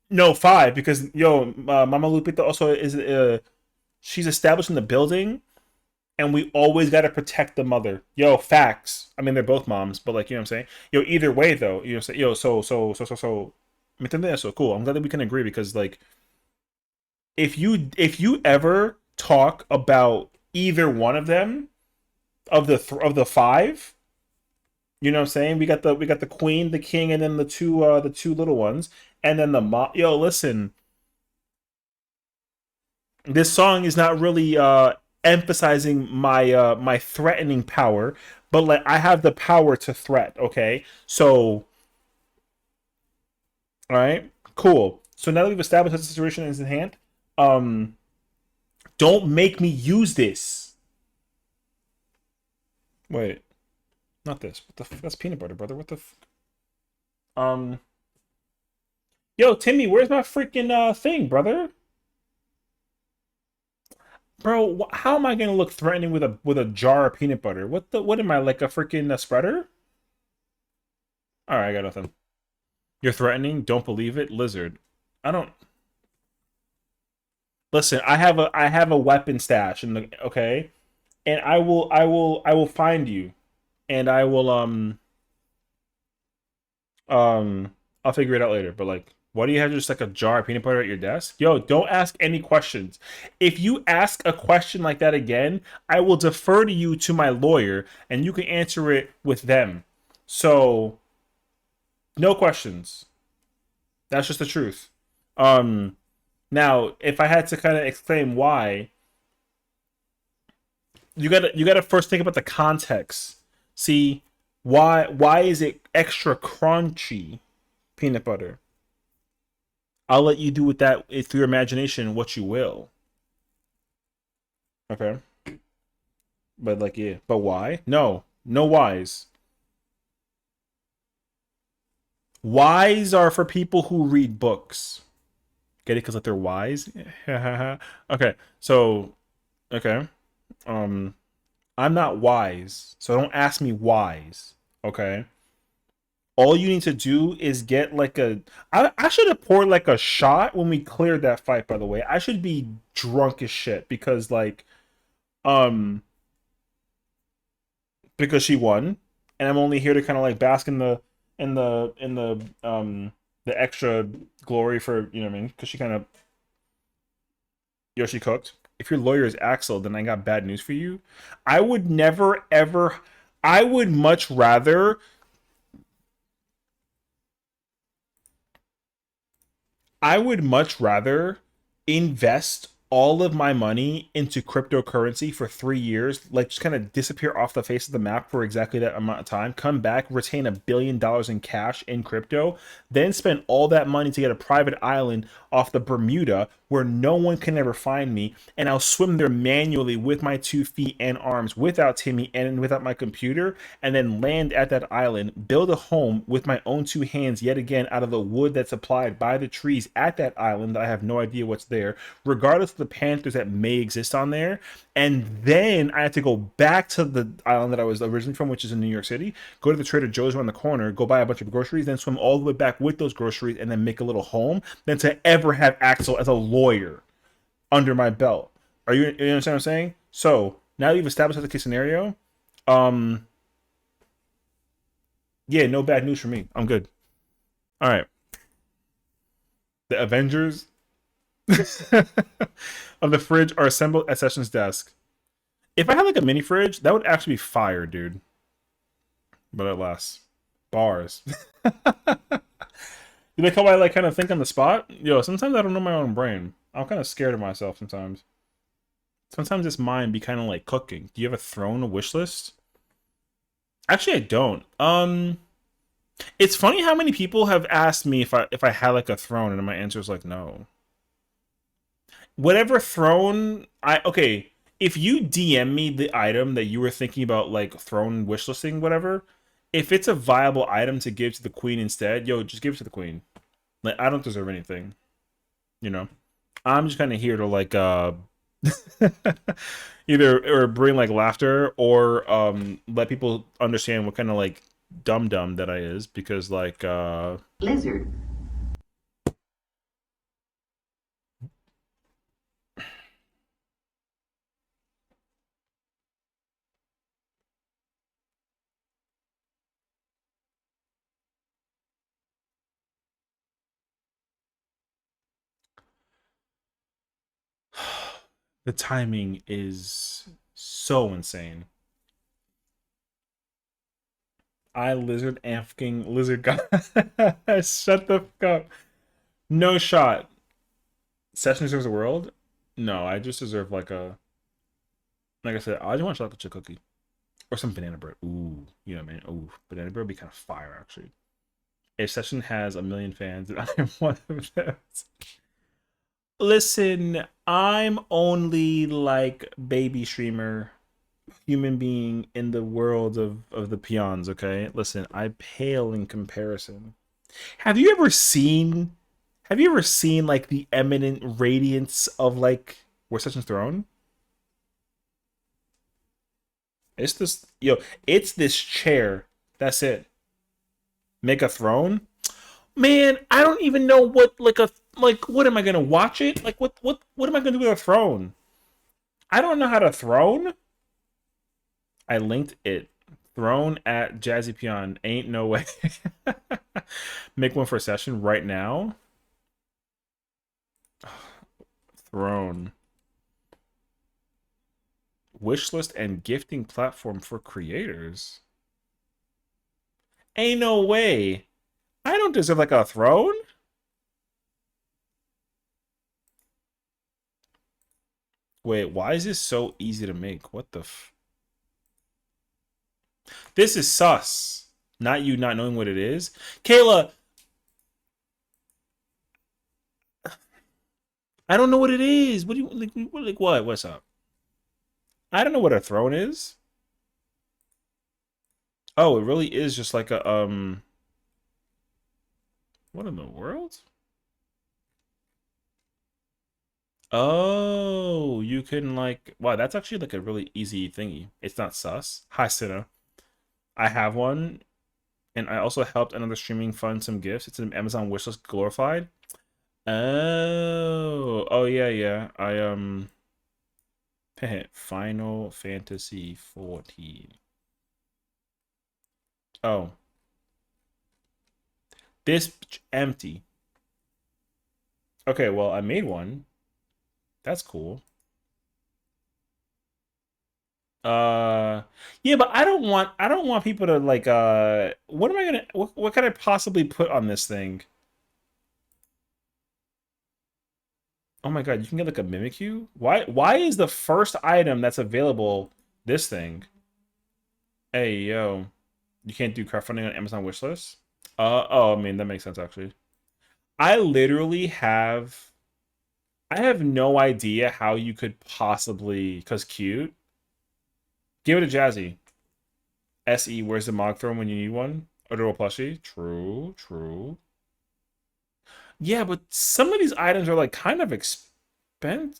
no, 5 because yo, Mama Lupita also is she's established in the building and we always got to protect the mother. Yo, facts. I mean, they're both moms, but like, you know what I'm saying? Yo, either way though, you know, yo, so ¿me entiendes eso? Cool. I'm glad that we can agree because like if you ever talk about either one of them of the 5, you know what I'm saying? We got the queen, the king, and then the two little ones, and then the mom. Yo, listen, this song is not really emphasizing my threatening power, but like I have the power to threat. Okay, so all right, cool. So now that we've established that the situation is in hand, um, don't make me use this. Wait, not this. What the? That's peanut butter, brother. What the? Um, yo, Timmy, where's my freaking thing, brother? Bro, how am I gonna look threatening with a jar of peanut butter? What am I like a freaking spreader? All right, I got nothing. You're threatening? Don't believe it, lizard. I don't. Listen, I have a weapon stash in the okay, and I will find you, and I will I'll figure it out later. But like, why do you have just like a jar of peanut butter at your desk? Yo, don't ask any questions. If you ask a question like that again, I will defer to you to my lawyer, and you can answer it with them. So no questions. That's just the truth. Um, Now, if I had to kind of explain why, you gotta first think about the context. See, why is it extra crunchy peanut butter? I'll let you do with that through your imagination what you will. Okay, but like yeah, but why? No, no whys. Whys are for people who read books. Get it? Because like they're wise. Okay, so okay. Um, I'm not wise, so don't ask me whys. Okay. All you need to do is get like a. I should have poured like a shot when we cleared that fight. By the way, I should be drunk as shit because like um because she won, and I'm only here to kind of like bask in the extra glory for you know what I mean because she kind of Yoshi cooked. If your lawyer is Axel, then I got bad news for you. I would never ever. I would much rather. I would much rather invest all of my money into cryptocurrency for 3 years, like just kind of disappear off the face of the map for exactly that amount of time, come back, retain $1 billion in cash in crypto, then spend all that money to get a private island off the Bermuda where no one can ever find me, and I'll swim there manually with my 2 feet and arms without Timmy and without my computer, and then land at that island, build a home with my own 2 hands yet again out of the wood that's supplied by the trees at that island that I have no idea what's there, regardless of the panthers that may exist on there. And then I had to go back to the island that I was originally from, which is in New York City, go to the Trader Joe's around the corner, go buy a bunch of groceries, then swim all the way back with those groceries and then make a little home, than to ever have Axel as a lawyer under my belt. You understand what I'm saying? So now you've established the case scenario. Um yeah, no bad news for me. I'm good. All right. The Avengers of the fridge are assembled at Sessions' desk. If I had like a mini fridge, that would actually be fire, dude. But alas, bars. You like how I like kind of think on the spot? Yo, sometimes I don't know my own brain. I'm kind of scared of myself sometimes. Sometimes this mind be kind of like cooking. Do you have a throne, a wish list? Actually, I don't. It's funny how many people have asked me if I had like a throne, and my answer is like no. Whatever throne I okay, if you DM me the item that you were thinking about like throne wishlisting, whatever, if it's a viable item to give to the queen instead, yo, just give it to the queen. Like I don't deserve anything, you know. I'm just kind of here to like either or bring like laughter or let people understand what kind of like dumb dumb that I is because like Lizard. the timing is so insane. I lizard afking lizard guy. Shut the fuck up. No shot. Session deserves a world? No, I just deserve like a like I said, I just want a chocolate chip cookie. Or some banana bread. Ooh, you know, man. Ooh, banana bread would be kind of fire actually. If Session has 1 million fans, and I am one of those. Listen, I'm only like baby streamer human being in the world of the peons, okay? Listen, I pale in comparison. Have you ever seen like the eminent radiance of like where Session's throne? It's this it's this chair. That's it. Make a throne? Man, I don't even know what like a Like, what am I gonna watch it? Like, what am I gonna do with a throne? I don't know how to throne. I linked it. Throne at Jazzy Peon. Ain't no way. Make one for a session right now. Throne. Wishlist and gifting platform for creators. Ain't no way. I don't deserve like a throne. Wait, why is this so easy to make? What the f... This is sus. Not you not knowing what it is. Kayla, I don't know what it is. What do you like what? What's up? I don't know what a throne is. Oh, it really is just like a what in the world? Oh, you can like wow, that's actually like a really easy thingy. It's not sus. Hi, Sina. I have one, and I also helped another streaming fund some gifts. It's an Amazon wishlist glorified. Oh yeah, yeah. I Final Fantasy 14. Oh, this empty. Okay, well I made one. That's cool. Yeah, but I don't want people to like what am I gonna what could I possibly put on this thing? Oh my god, you can get like a Mimikyu? Why is the first item that's available this thing? Hey yo. You can't do crowdfunding on Amazon wishlist? Oh, I mean that makes sense actually. I literally I have no idea how you could possibly cause cute. Give it a Jazzy. SE, where's the Mog Throne when you need one? Odoro plushie. True, true. Yeah, but some of these items are like kind of expensive.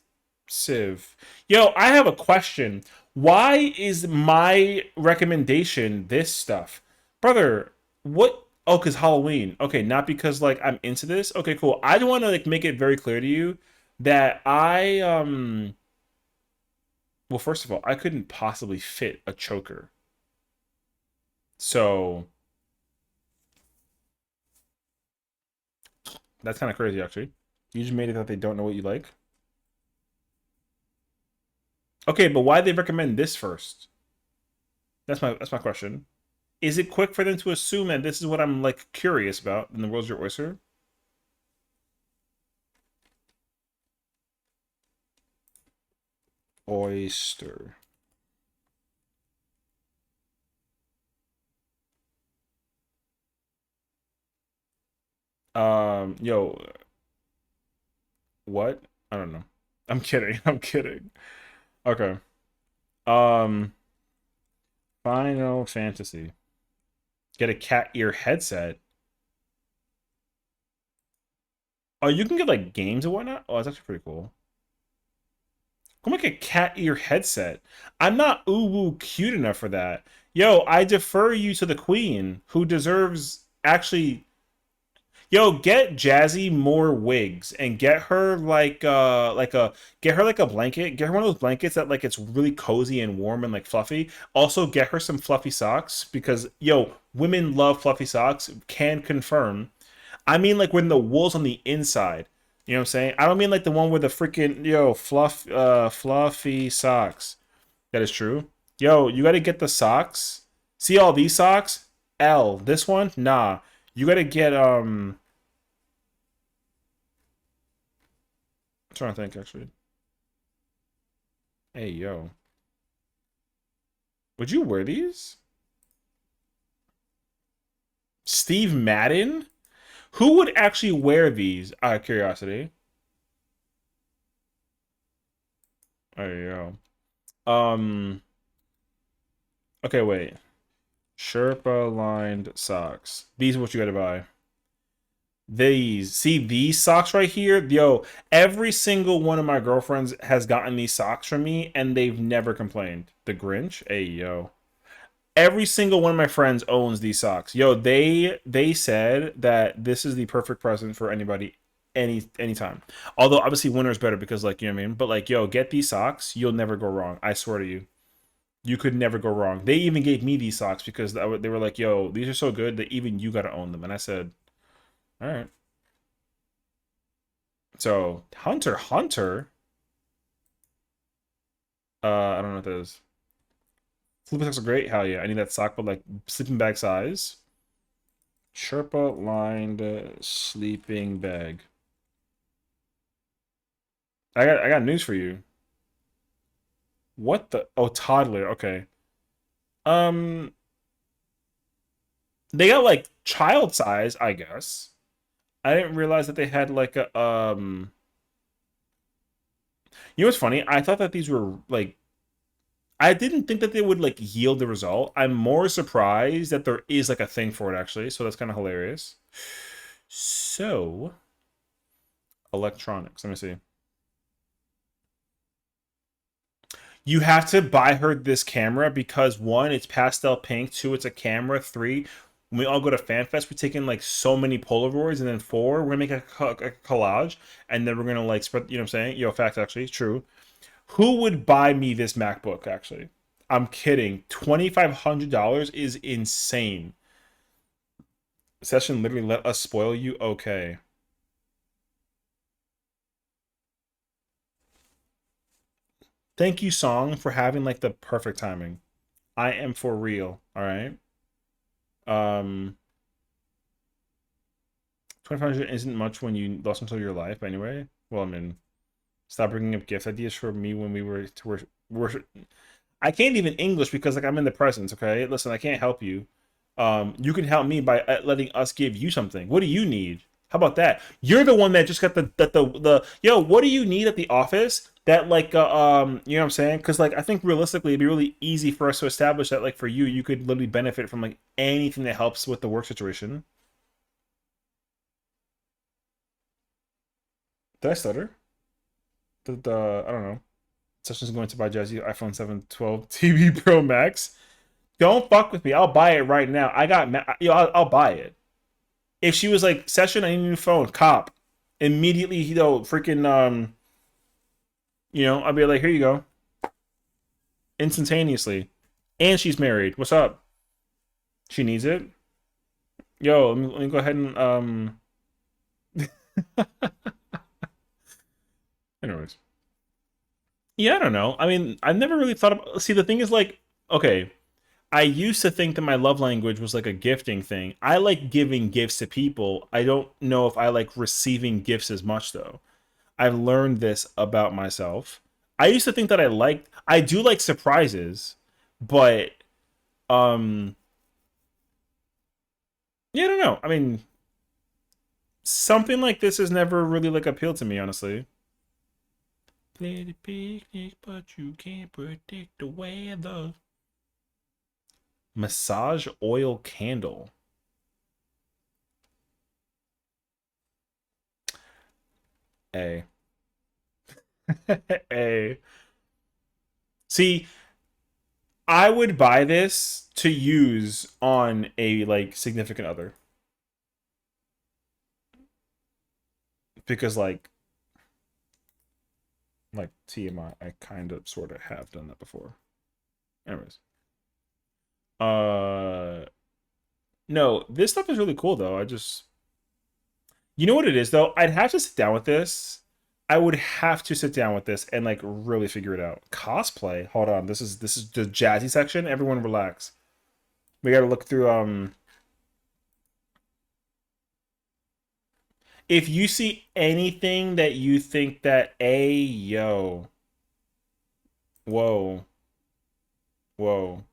Yo, I have a question. Why is my recommendation this stuff? Brother, what? Oh, because Halloween. Okay, not because like I'm into this. Okay, cool. I just want to like make it very clear to you that well, first of all, I couldn't possibly fit a choker. So that's kind of crazy, actually. You just made it that they don't know what you like. Okay, but why they recommend this first? That's my question. Is it quick for them to assume that this is what I'm like curious about in the world's your oyster? Oyster. Yo, what? I don't know. I'm kidding. I'm kidding. Okay. Um, Final Fantasy. Get a cat ear headset. Oh, you can get like games and whatnot. Oh, that's actually pretty cool. Go make a cat ear headset. I'm not uwu cute enough for that. Yo, I defer you to the queen, who deserves actually. Yo, get Jazzy more wigs and get her like a get her like a blanket. Get her one of those blankets that like it's really cozy and warm and like fluffy. Also get her some fluffy socks because yo, women love fluffy socks. Can confirm. I mean like when the wool's on the inside. You know what I'm saying? I don't mean like the one with the freaking yo fluffy socks. That is true. Yo, you gotta get the socks. See all these socks? L. This one? Nah. You gotta get I'm trying to think actually. Hey yo. Would you wear these? Steve Madden? Who would actually wear these out of curiosity? There you go. Okay, wait. Sherpa lined socks. These are what you gotta buy. These. See these socks right here? Yo, every single one of my girlfriends has gotten these socks from me and they've never complained. The Grinch? Hey, yo. Every single one of my friends owns these socks. Yo, they said that this is the perfect present for anybody anytime. Although obviously winter is better because like, you know what I mean. But like, yo, get these socks. You'll never go wrong. I swear to you. You could never go wrong. They even gave me these socks because they were like, yo, these are so good that even you got to own them. And I said, all right. So Hunter. I don't know what that is. Sleeping socks are great. Hell yeah. I need that sock, but like sleeping bag size. Sherpa lined sleeping bag. I got news for you. What the? Oh, toddler. Okay. Um, they got like child size, I guess. I didn't realize that they had like a You know what's funny? I thought that these were like I didn't think that they would like yield the result. I'm more surprised that there is like a thing for it actually, so that's kind of hilarious. So, electronics. Let me see. You have to buy her this camera because one, it's pastel pink. Two, it's a camera. Three, when we all go to FanFest, we're taking like so many Polaroids, and then four, we're gonna make a collage, and then we're gonna like spread. You know what I'm saying? Yo, fact actually, true. Who would buy me this MacBook? Actually, I'm kidding. $2,500 is insane. Session literally let us spoil you. Okay. Thank you, Song, for having like the perfect timing. I am for real. All right. 2,500 isn't much when you lost until your life anyway. Well, I mean, stop bringing up gift ideas for me when we were to worship. I can't even English because like I'm in the presence. Okay, listen, I can't help you. You can help me by letting us give you something. What do you need? How about that? You're the one that just got the yo. What do you need at the office? That like you know what I'm saying? Because like I think realistically it'd be really easy for us to establish that like for you, you could literally benefit from like anything that helps with the work situation. Did I stutter? I don't know. Session's going to buy Jazzy iPhone 7 12 TV Pro Max. Don't fuck with me. I'll buy it right now. I got yo. I'll buy it. If she was like, Session, I need a new phone. Cop. Immediately, you know, freaking you know, I'll be like, here you go. Instantaneously. And she's married. What's up? She needs it. Yo, let me go ahead and anyways. Yeah, I don't know. I mean, I've never really thought about. See, the thing is, like, okay, I used to think that my love language was like a gifting thing. I like giving gifts to people. I don't know if I like receiving gifts as much, though. I've learned this about myself. I used to think that I do like surprises, but, um, yeah, I don't know. I mean, something like this has never really like appealed to me, honestly. Play the picnic, but you can't predict the weather. Massage oil candle. A. A. See, I would buy this to use on a like significant other. Because like TMI, I kind of sort of have done that before. Anyways. No, this stuff is really cool though. You know what it is though? I'd have to sit down with this. I would have to sit down with this and like really figure it out. Cosplay. Hold on. This is the jazzy section. Everyone relax. We got to look through if you see anything that you think that yo. Whoa. Whoa.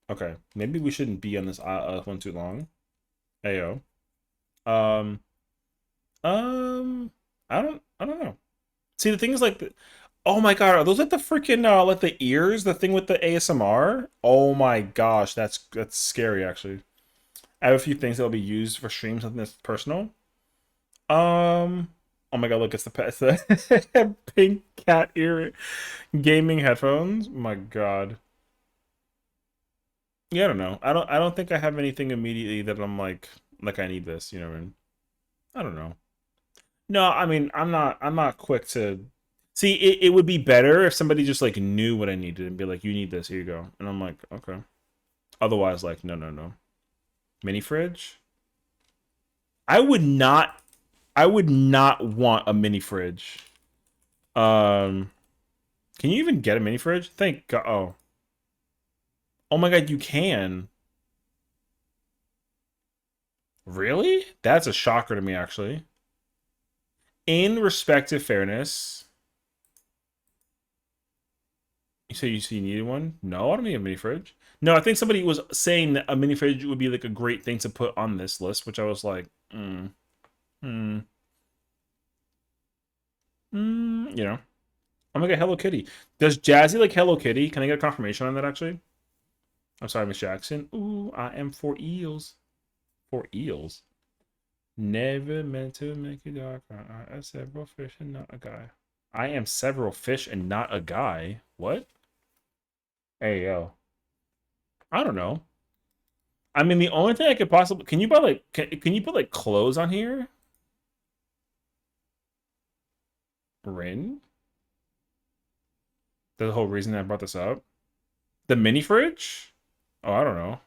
Okay. Maybe we shouldn't be on this one too long. Ayo. Um I don't know. See, the thing is like oh my god, are those like the freaking like the ears, the thing with the ASMR? Oh my gosh, that's scary actually. I have a few things that'll be used for streams, something that's personal. Oh my god, look, it's the pink cat ear gaming headphones. My god. Yeah, I don't know. I don't think I have anything immediately that I'm like like I need this, you know what I mean? I don't know. No, I mean, I'm not quick to see it would be better if somebody just like knew what I needed and be like, you need this, here you go. And I'm like, okay. Otherwise, like, no, no, no. Mini fridge? I would not want a mini fridge. Can you even get a mini fridge? Thank God. Oh. Oh my God, you can. Really? That's a shocker to me, actually. In respect to fairness, you say you needed one? No, I don't need a mini fridge. No, I think somebody was saying that a mini fridge would be like a great thing to put on this list, which I was like, you know. I'm like a Hello Kitty. Does Jazzy like Hello Kitty? Can I get a confirmation on that, actually? I'm sorry, Miss Jackson. Ooh, I am for eels. For eels? Never meant to make you dark. I am several fish and not a guy. I am several fish and not a guy. What? Hey, yo. I don't know. I mean, the only thing I could possibly... Can you buy, like... Can you put, like, clothes on here? Rin? The whole reason I brought this up? The mini fridge? Oh, I don't know.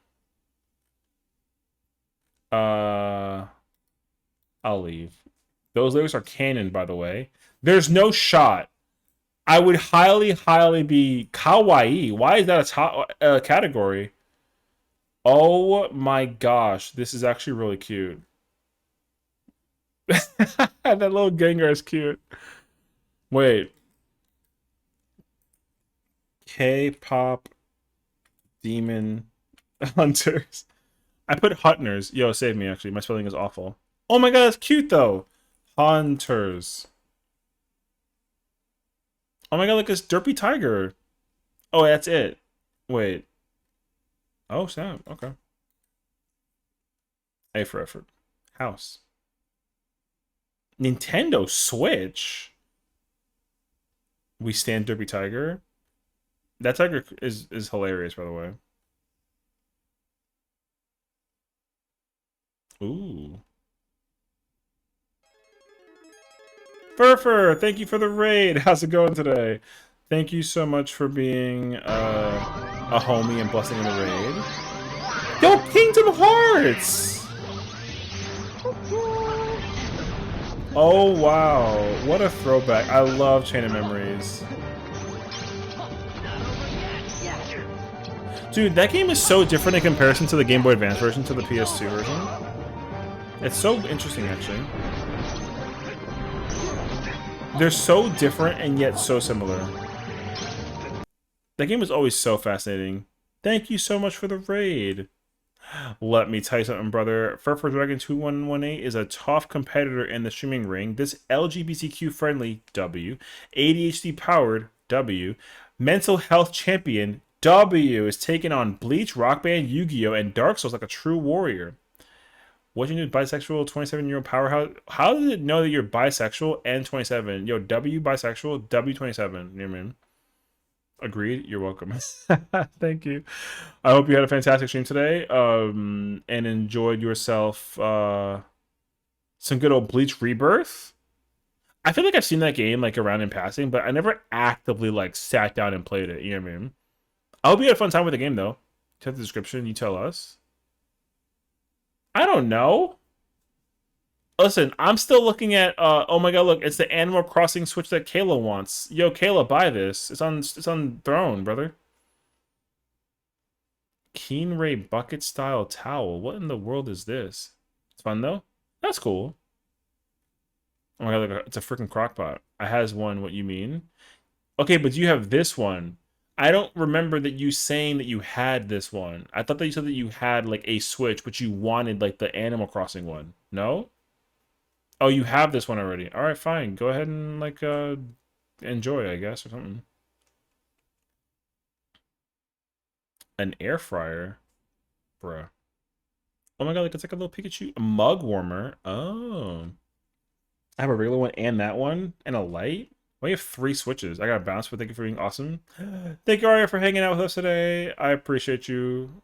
I'll leave. Those lyrics are canon, by the way. There's no shot. I would highly, highly be kawaii. Why is that a top category? Oh my gosh, this is actually really cute. That little Gengar is cute. Wait. K-pop demon hunters. I put Hunters. Yo, save me, actually. My spelling is awful. Oh my God, that's cute, though. Hunters. Oh my God, look, this derpy tiger. Oh, that's it. Wait. Oh, snap. Okay. A for effort. House. Nintendo Switch. We stand derpy tiger. That tiger is hilarious, by the way. Ooh. Furfur, thank you for the raid. How's it going today? Thank you so much for being a homie and blessing in the raid. Yo, Kingdom Hearts! Oh, wow. What a throwback. I love Chain of Memories. Dude, that game is so different in comparison to the Game Boy Advance version to the PS2 version. It's so interesting, actually. They're so different and yet so similar. That game was always so fascinating. Thank you so much for the raid. Let me tell you something, brother. Furfur Dragon 2118 is a tough competitor in the streaming ring. This LGBTQ friendly W, ADHD powered W, mental health champion W is taking on Bleach, Rock Band, Yu-Gi-Oh, and Dark Souls like a true warrior. What's your new bisexual 27-year-old powerhouse? How does it know that you're bisexual and 27? Yo, W bisexual, W 27. You know what I mean? Agreed. You're welcome. Thank you. I hope you had a fantastic stream today. And enjoyed yourself some good old Bleach Rebirth. I feel like I've seen that game like around in passing, but I never actively like sat down and played it. You know what I mean? I hope you had a fun time with the game though. Check the description, you tell us. I don't know. Listen, I'm still looking at oh my God, look, it's the Animal Crossing Switch that Kayla wants. Yo, Kayla, buy this. It's on Throne, brother. Keen Ray bucket style towel. What in the world is this? It's fun though. That's cool. Oh my God, look, it's a freaking crock pot. I has one, what you mean? Okay, but you have this one. I don't remember that you saying that you had this one. I thought that you said that you had like a Switch, but you wanted like the Animal Crossing one. No? Oh, you have this one already. All right, fine. Go ahead and like enjoy, I guess, or something. An air fryer, bruh. Oh my God, like it's like a little Pikachu, a mug warmer. Oh, I have a regular one and that one and a light. Well, you have 3 switches. I got a bounce, but thank you for being awesome. Thank you, Arya, for hanging out with us today. I appreciate you.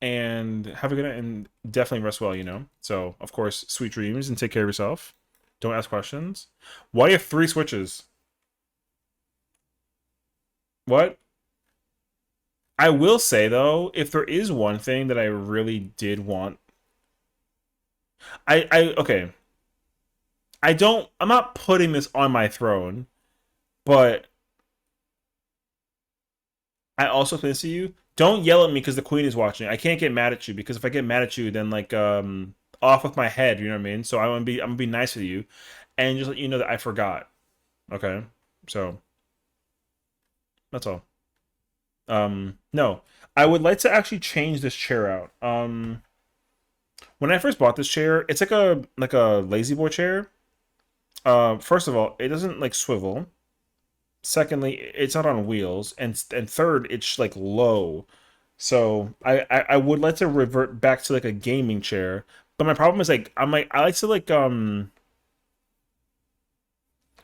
and have a good night, and definitely rest well, you know? So, of course, sweet dreams, and take care of yourself. Don't ask questions. Why do you have 3 switches? What? I will say, though, if there is one thing that I really did want... okay. I'm not putting this on my throne, but I also can see you. Don't yell at me because the queen is watching. I can't get mad at you because if I get mad at you, then like off with my head. You know what I mean? So I'm gonna be nice with you, and just let you know that I forgot. Okay, so that's all. No, I would like to actually change this chair out. When I first bought this chair, it's like a lazy boy chair. First of all, it doesn't like swivel. Secondly, it's not on wheels, and third, it's like low. So I would like to revert back to like a gaming chair, but my problem is like I like to like I'm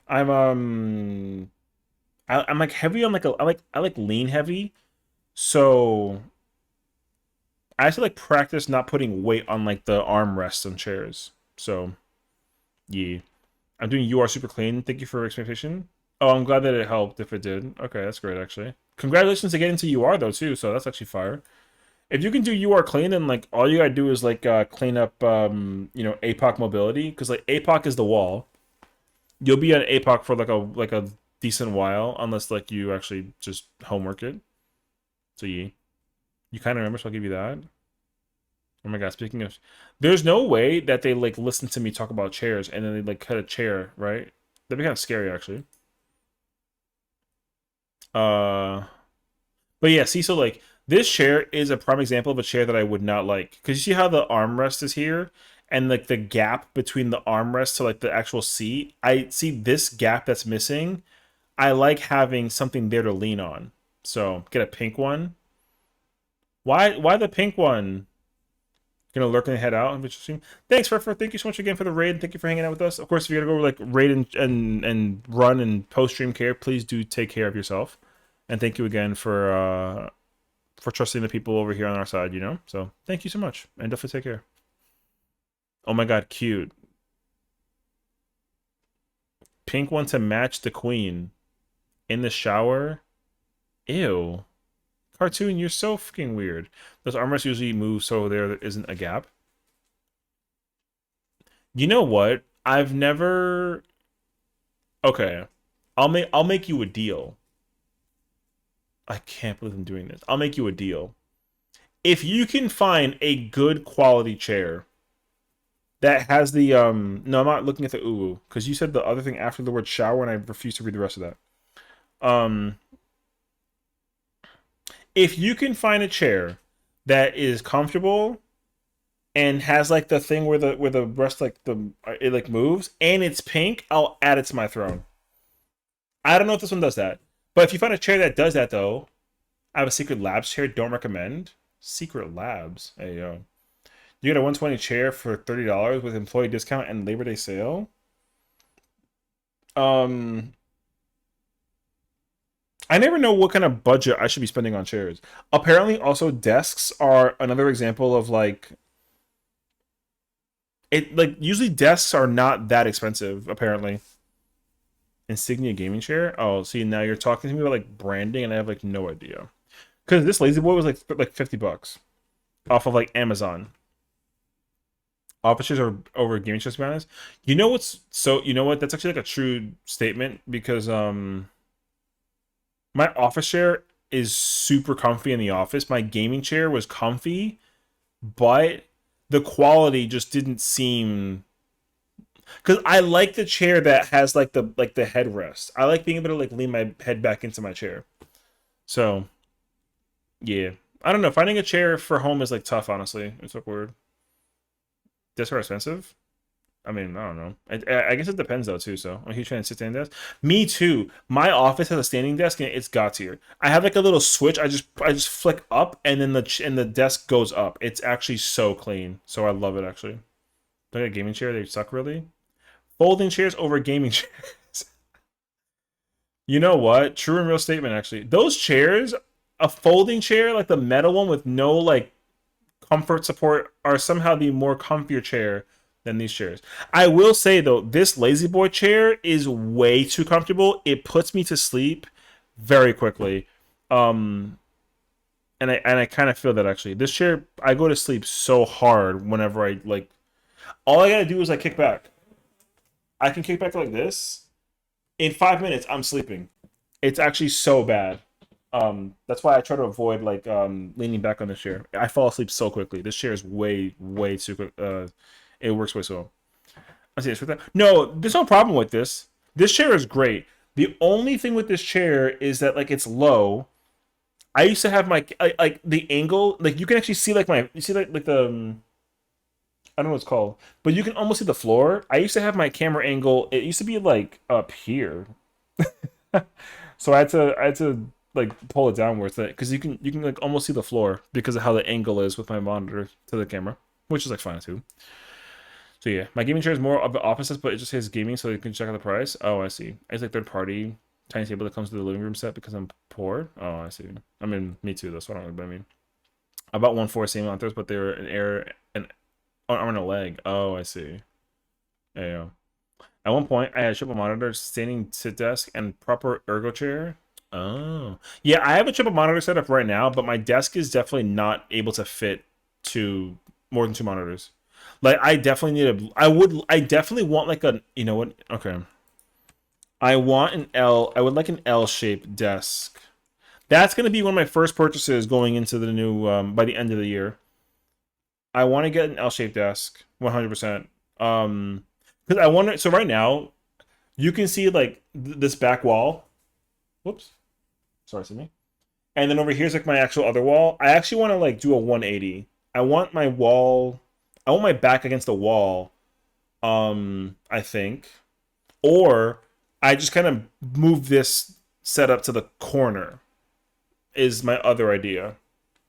I'm like heavy on like I like lean heavy, so I have to like practice not putting weight on like the armrests on chairs. So yeah, I'm doing You Are Super Clean. Thank you for your expectation. Oh, I'm glad that it helped if it did. Okay, that's great actually. Congratulations to getting to You Are though too, so that's actually fire. If you can do You Are Clean, then like all you gotta do is like clean up you know, APOC mobility, because like APOC is the wall. You'll be on APOC for like a decent while, unless like you actually just homework it. So yeah. You kinda remember, so I'll give you that. Oh my god, speaking of, there's no way that they like listen to me talk about chairs and then they like cut a chair, right? That'd be kind of scary actually. Uh but yeah, see, so like this chair is a prime example of a chair that I would not like. Because you see how the armrest is here? And like the gap between the armrest to like the actual seat. I see this gap that's missing. I like having something there to lean on. So get a pink one. Why the pink one? Gonna lurk and head out. Interesting. Thanks, Furfur. Thank you so much again for the raid. Thank you for hanging out with us. Of course, if you're gonna go like raid and run and post stream care, please do take care of yourself. And thank you again for trusting the people over here on our side, you know? So thank you so much. And definitely take care. Oh my god, cute. Pink one to match the queen. In the shower. Ew. Cartoon, you're so freaking weird. Those armrests usually move so there isn't a gap. You know what? I've never... Okay. I'll make you a deal. I can't believe I'm doing this. I'll make you a deal. If you can find a good quality chair that has the no, I'm not looking at the ooh, because you said the other thing after the word shower and I refuse to read the rest of that. If you can find a chair that is comfortable and has like the thing where the breast like the it like moves and it's pink, I'll add it to my throne. I don't know if this one does that. But if you find a chair that does that, though, I have a Secret Labs chair. Don't recommend. Secret Labs. Hey, yo. You get a 120 chair for $30 with employee discount and Labor Day sale. I never know what kind of budget I should be spending on chairs. Apparently, also desks are another example of like it. Like usually, desks are not that expensive. Apparently. Insignia gaming chair. Oh, see, now you're talking to me about like branding, and I have like no idea. Because this lazy boy was like $50 off of like Amazon. Office chairs are over gaming chairs, to be honest. You know what's so? You know what? That's actually like a true statement because my office chair is super comfy in the office. My gaming chair was comfy, but the quality just didn't seem. Because I like the chair that has like the headrest. I like being able to like lean my head back into my chair. So, yeah, I don't know. Finding a chair for home is like tough. Honestly, it's like weird. Desks are expensive. I mean, I don't know. I guess it depends though too. So I'm huge fan of sit-standing desk. Me too. My office has a standing desk and it's got tier. I have like a little switch. I just flick up and then the desk goes up. It's actually so clean. So I love it actually. Look at a gaming chair. They suck really. Folding chairs over gaming chairs. You know what? True and real statement, actually. Those chairs, a folding chair, like the metal one with no, like, comfort support are somehow the more comfier chair than these chairs. I will say though, this Lazy Boy chair is way too comfortable. It puts me to sleep very quickly. And I kind of feel that actually. This chair, I go to sleep so hard whenever I like. All I gotta do is like kick back. I can kick back like this. In 5 minutes, I'm sleeping. It's actually so bad. That's why I try to avoid like leaning back on the chair. I fall asleep so quickly. This chair is way too quick. It works way so well. I see this with that. No, there's no problem with this. This chair is great. The only thing with this chair is that like it's low. I used to have my like the angle, like you can actually see like my, you see like the I don't know what it's called, but you can almost see the floor. I used to have my camera angle. It used to be like up here, so I had to like pull it downwards because you can like almost see the floor because of how the angle is with my monitor to the camera, which is like fine too. So yeah, my gaming chair is more of the opposite, but it just says gaming, so you can check out the price. Oh, I see. It's like third party tiny table that comes with the living room set because I'm poor. Oh, I see. I mean, me too though. So I don't know what I mean. I bought one for same monitors, but they were an error and arm and a leg. Oh, I see. Yeah. At one point, I had triple monitor, standing sit desk, and proper ergo chair. Oh, yeah. I have a triple monitor setup right now, but my desk is definitely not able to fit to more than 2 monitors. Like, I definitely need a. I definitely want like a. You know what? Okay. I want an L. I would like an L-shaped desk. That's gonna be one of my first purchases going into the new by the end of the year. I want to get an L-shaped desk, 100%. Because I wonder. So right now, you can see like this back wall. Whoops, sorry, Sydney. And then over here's like my actual other wall. I actually want to like do a 180. I want my wall. I want my back against the wall. I think, or I just kind of move this setup to the corner. Is my other idea,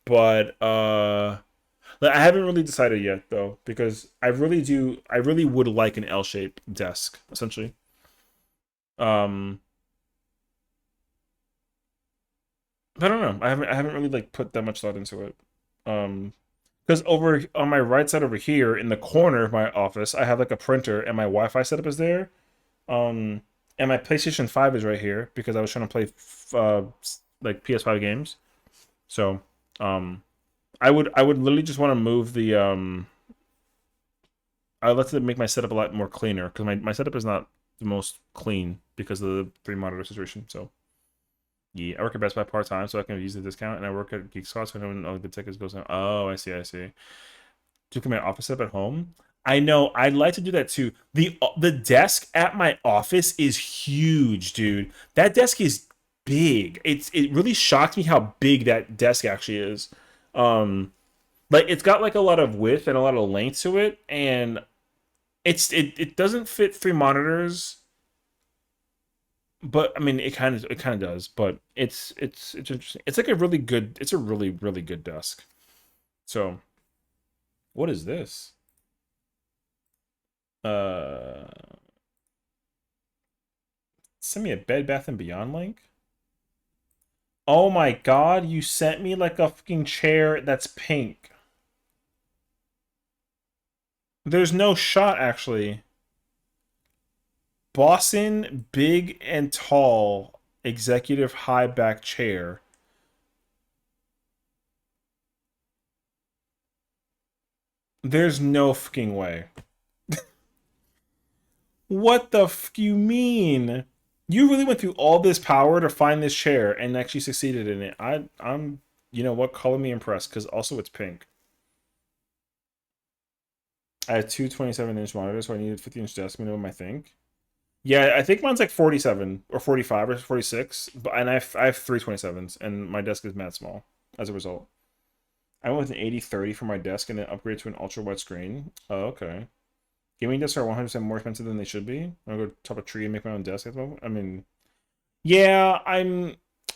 but like, I haven't really decided yet though, because I really would like an L-shaped desk, essentially. Um I don't know. I haven't really like put that much thought into it. Because over on my right side over here in the corner of my office, I have like a printer and my Wi-Fi setup is there. Um and my PlayStation 5 is right here because I was trying to play like PS5 games. So, I would literally just want to move the I'd like to make my setup a lot more cleaner because my setup is not the most clean because of the 3 monitor situation. So yeah, I work at Best Buy part time, so I can use the discount, and I work at Geek Squad, so I know the tickets goes on. Oh, I see. Took my office setup at home. I know. I'd like to do that too. The desk at my office is huge, dude. That desk is big. It really shocked me how big that desk actually is. Like it's got like a lot of width and a lot of length to it, and it doesn't fit 3 monitors, but I mean it kind of does. But it's interesting. It's like a really good. It's a really good desk. So what is this? Uh, Send me a Bed Bath and Beyond link. Oh my god, you sent me like a fucking chair that's pink. There's no shot actually. Boston big and tall executive high back chair. There's no fucking way. What the f you mean? You really went through all this power to find this chair and actually succeeded in it. I'm you know what, color me impressed because also it's pink. I had two 27-inch monitors, so I needed 50-inch desk minimum, I think. Yeah, I think mine's like 47 or 45 or 46, but and I have 327s and my desk is mad small as a result. I went with an 80/30 for my desk and then upgrade to an ultra wide screen. Oh, okay. Gaming desks are 100% more expensive than they should be. I'm gonna go chop a tree and make my own desk at the moment. I mean, yeah,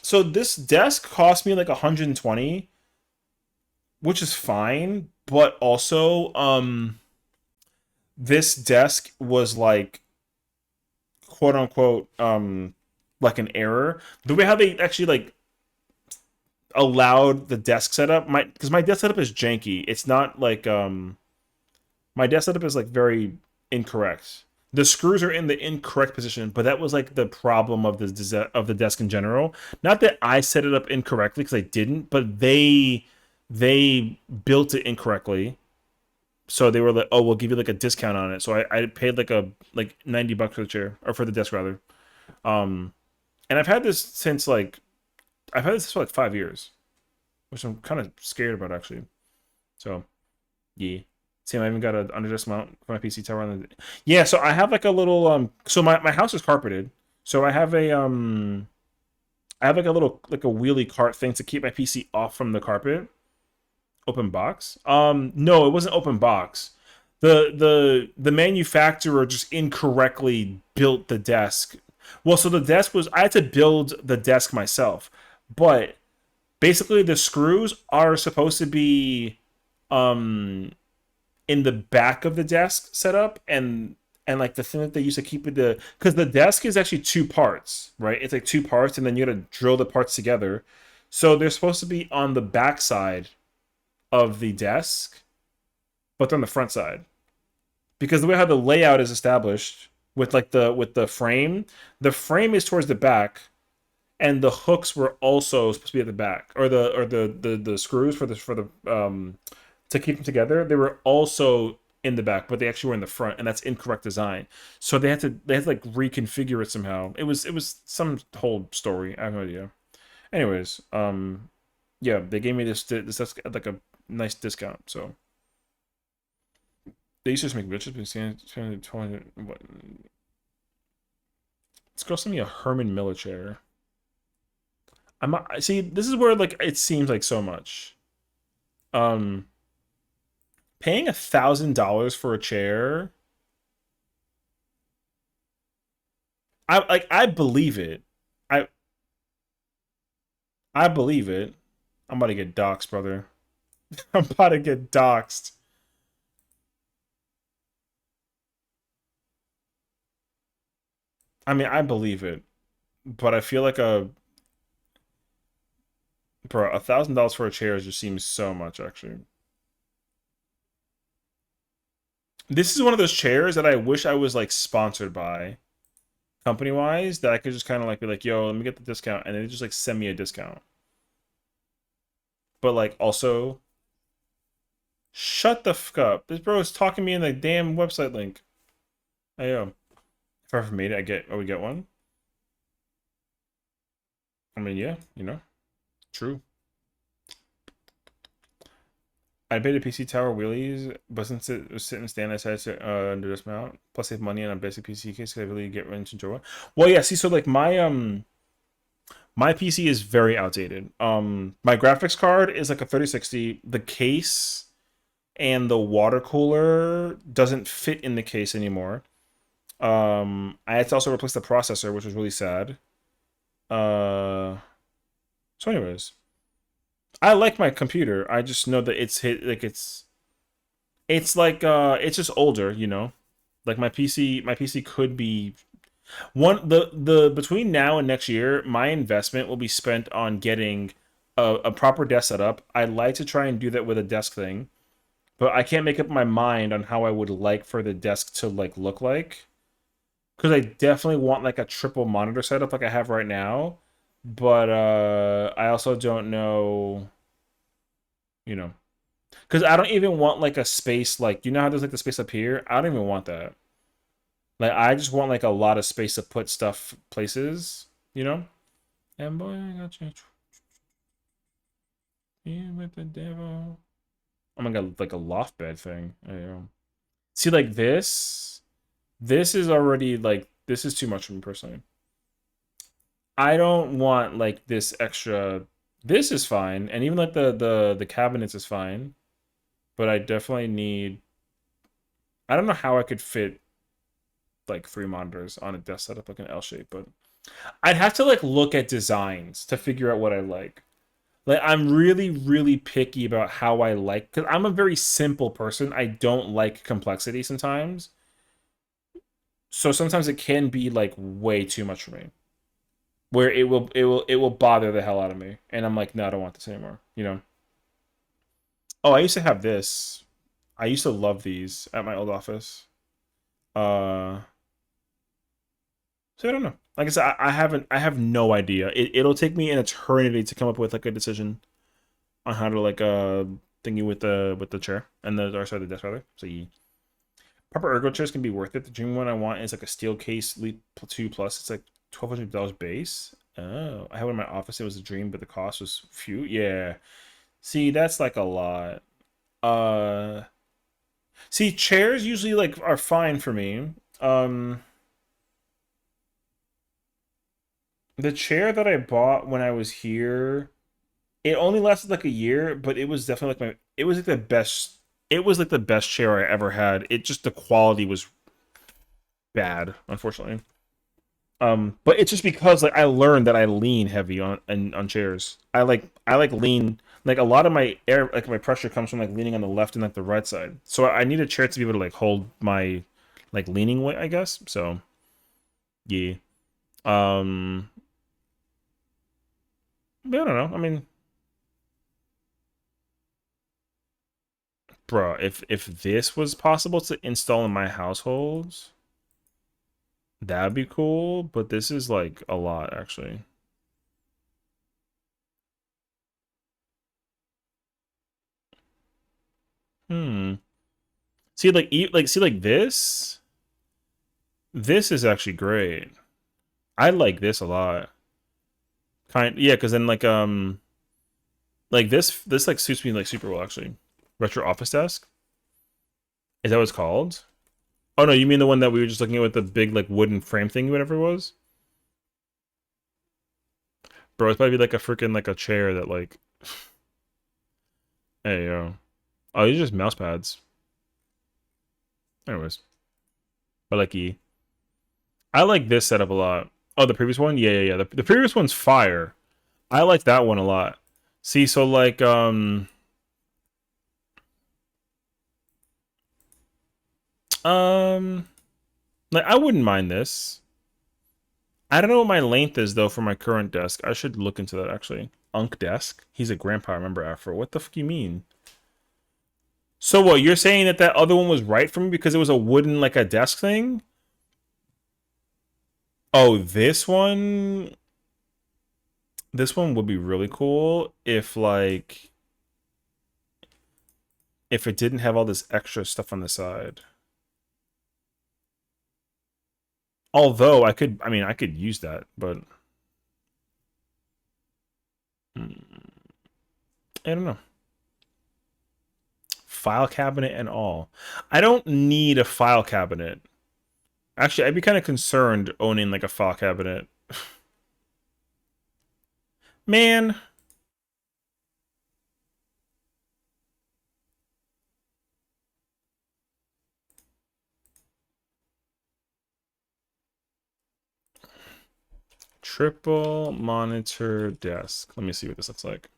so this desk cost me like 120, which is fine, but also this desk was like quote unquote like an error. The way how they actually like allowed the desk setup. Because my desk setup is janky. It's not like my desk setup is like very incorrect. The screws are in the incorrect position, but that was like the problem of the desk in general. Not that I set it up incorrectly because I didn't, but they built it incorrectly. So they were like, "Oh, we'll give you like a discount on it." So I paid like $90 for the chair or for the desk rather. Um, and I've had this for like 5 years, which I'm kind of scared about actually. So yeah. See, I even got an underdesk mount for my PC tower on the. Yeah, so I have like a little So my house is carpeted, so I have like a little like a wheelie cart thing to keep my PC off from the carpet. Open box? No, it wasn't open box. The manufacturer just incorrectly built the desk. Well, so the desk was I had to build the desk myself, but basically the screws are supposed to be in the back of the desk setup and like the thing that they use to keep it because the desk is actually two parts, right? It's like two parts and then you gotta drill the parts together. So they're supposed to be on the back side of the desk, but they're on the front side. Because the way how the layout is established with like the frame is towards the back, and the hooks were also supposed to be at the back, or the screws for the to keep them together. They were also in the back, but they actually were in the front, and that's incorrect design. So they had to like reconfigure it somehow. It was some whole story. I have no idea. Anyways, yeah, they gave me this at like a nice discount. So they used to just make bitches. What? This girl sent me a Herman Miller chair. See, this is where like it seems like so much. Paying $1,000 for a chair. I believe it. I believe it. I'm about to get doxxed, brother. I'm about to get doxxed. I mean, I believe it, but I feel like $1,000 for a chair just seems so much actually. This is one of those chairs that I wish I was like sponsored by company wise that I could just kind of like be like, yo, let me get the discount, and they just like send me a discount. But like also, shut the fuck up. This bro is talking me in the damn website link. Hey yo, if I ever made it, we get one. I mean, yeah, true. I paid a PC tower wheelies, but since it was sit and stand, I decided to under this mount. Plus, save money on a basic PC case. I really get range enjoy it. Well, yeah. See, so like my PC is very outdated. My graphics card is like a 3060. The case and the water cooler doesn't fit in the case anymore. I had to also replace the processor, which was really sad. So anyways, I like my computer. I just know that it's just older, Like my PC could be the between now and next year, my investment will be spent on getting a proper desk setup. I'd like to try and do that with a desk thing, but I can't make up my mind on how I would like for the desk to like look like. Because I definitely want like a triple monitor setup like I have right now, but I also don't know, because I don't even want like a space like how there's like the space up here. I don't even want that. Like I just want like a lot of space to put stuff places, And boy, I got you. Yeah, with the devil. Oh my god, like a loft bed thing. See, like this. This is already like this is too much for me personally. I don't want like this extra. This is fine, and even like the cabinets is fine, but I definitely need. I don't know how I could fit like 3 monitors on a desk setup like an L shape, but I'd have to like look at designs to figure out what I like. Like I'm really really picky about how I like, because I'm a very simple person. I don't like complexity sometimes. So sometimes it can be like way too much for me. where it will bother the hell out of me, and I'm like, no, I don't want this anymore. You know. Oh, I used to have this. I used to love these at my old office. Uh, so I don't know. Like I said, I haven't. I have no idea. It'll take me an eternity to come up with like a decision on how to like thingy with the chair and the or sorry the desk rather. So yeah. Proper ergo chairs can be worth it. The dream one I want is like a steel case Leap 2 Plus. It's like $1,200 base. Oh, I had one in my office. It was a dream, but the cost was few. Yeah. See, that's like a lot. Uh, see, chairs usually like are fine for me. The chair that I bought when I was here, it only lasted like a year, but it was definitely like it was like the best. It was like the best chair I ever had. It just the quality was bad, unfortunately. But it's just because like I learned that I lean heavy on chairs. I like lean like a lot of my air like my pressure comes from like leaning on the left and like the right side. So I need a chair to be able to like hold my like leaning weight, I guess. So yeah. Um but I don't know. I mean, bro, if this was possible to install in my household, that'd be cool, but this is like a lot actually. Hmm. See like see like this. This is actually great. I like this a lot. Yeah, because then like this like suits me like super well actually. Retro office desk. Is that what it's called? Oh no, you mean the one that we were just looking at with the big like wooden frame thing, whatever it was? Bro, it's probably like a freaking like a chair that like hey yo. Oh, these are just mouse pads. Anyways. But like I like this setup a lot. Oh, the previous one? Yeah. The previous one's fire. I like that one a lot. See, so like um like I wouldn't mind this. I don't know what my length is though for my current desk. I should look into that actually. Unk desk. He's a grandpa, I remember Afro. What the fuck you mean? So what? You're saying that that other one was right for me because it was a wooden like a desk thing? Oh, this one. This one would be really cool if like if it didn't have all this extra stuff on the side. Although I mean, I could use that, but I don't know. File cabinet and all. I don't need a file cabinet. Actually, I'd be kind of concerned owning like a file cabinet. Man, triple monitor desk. Let me see what this looks like.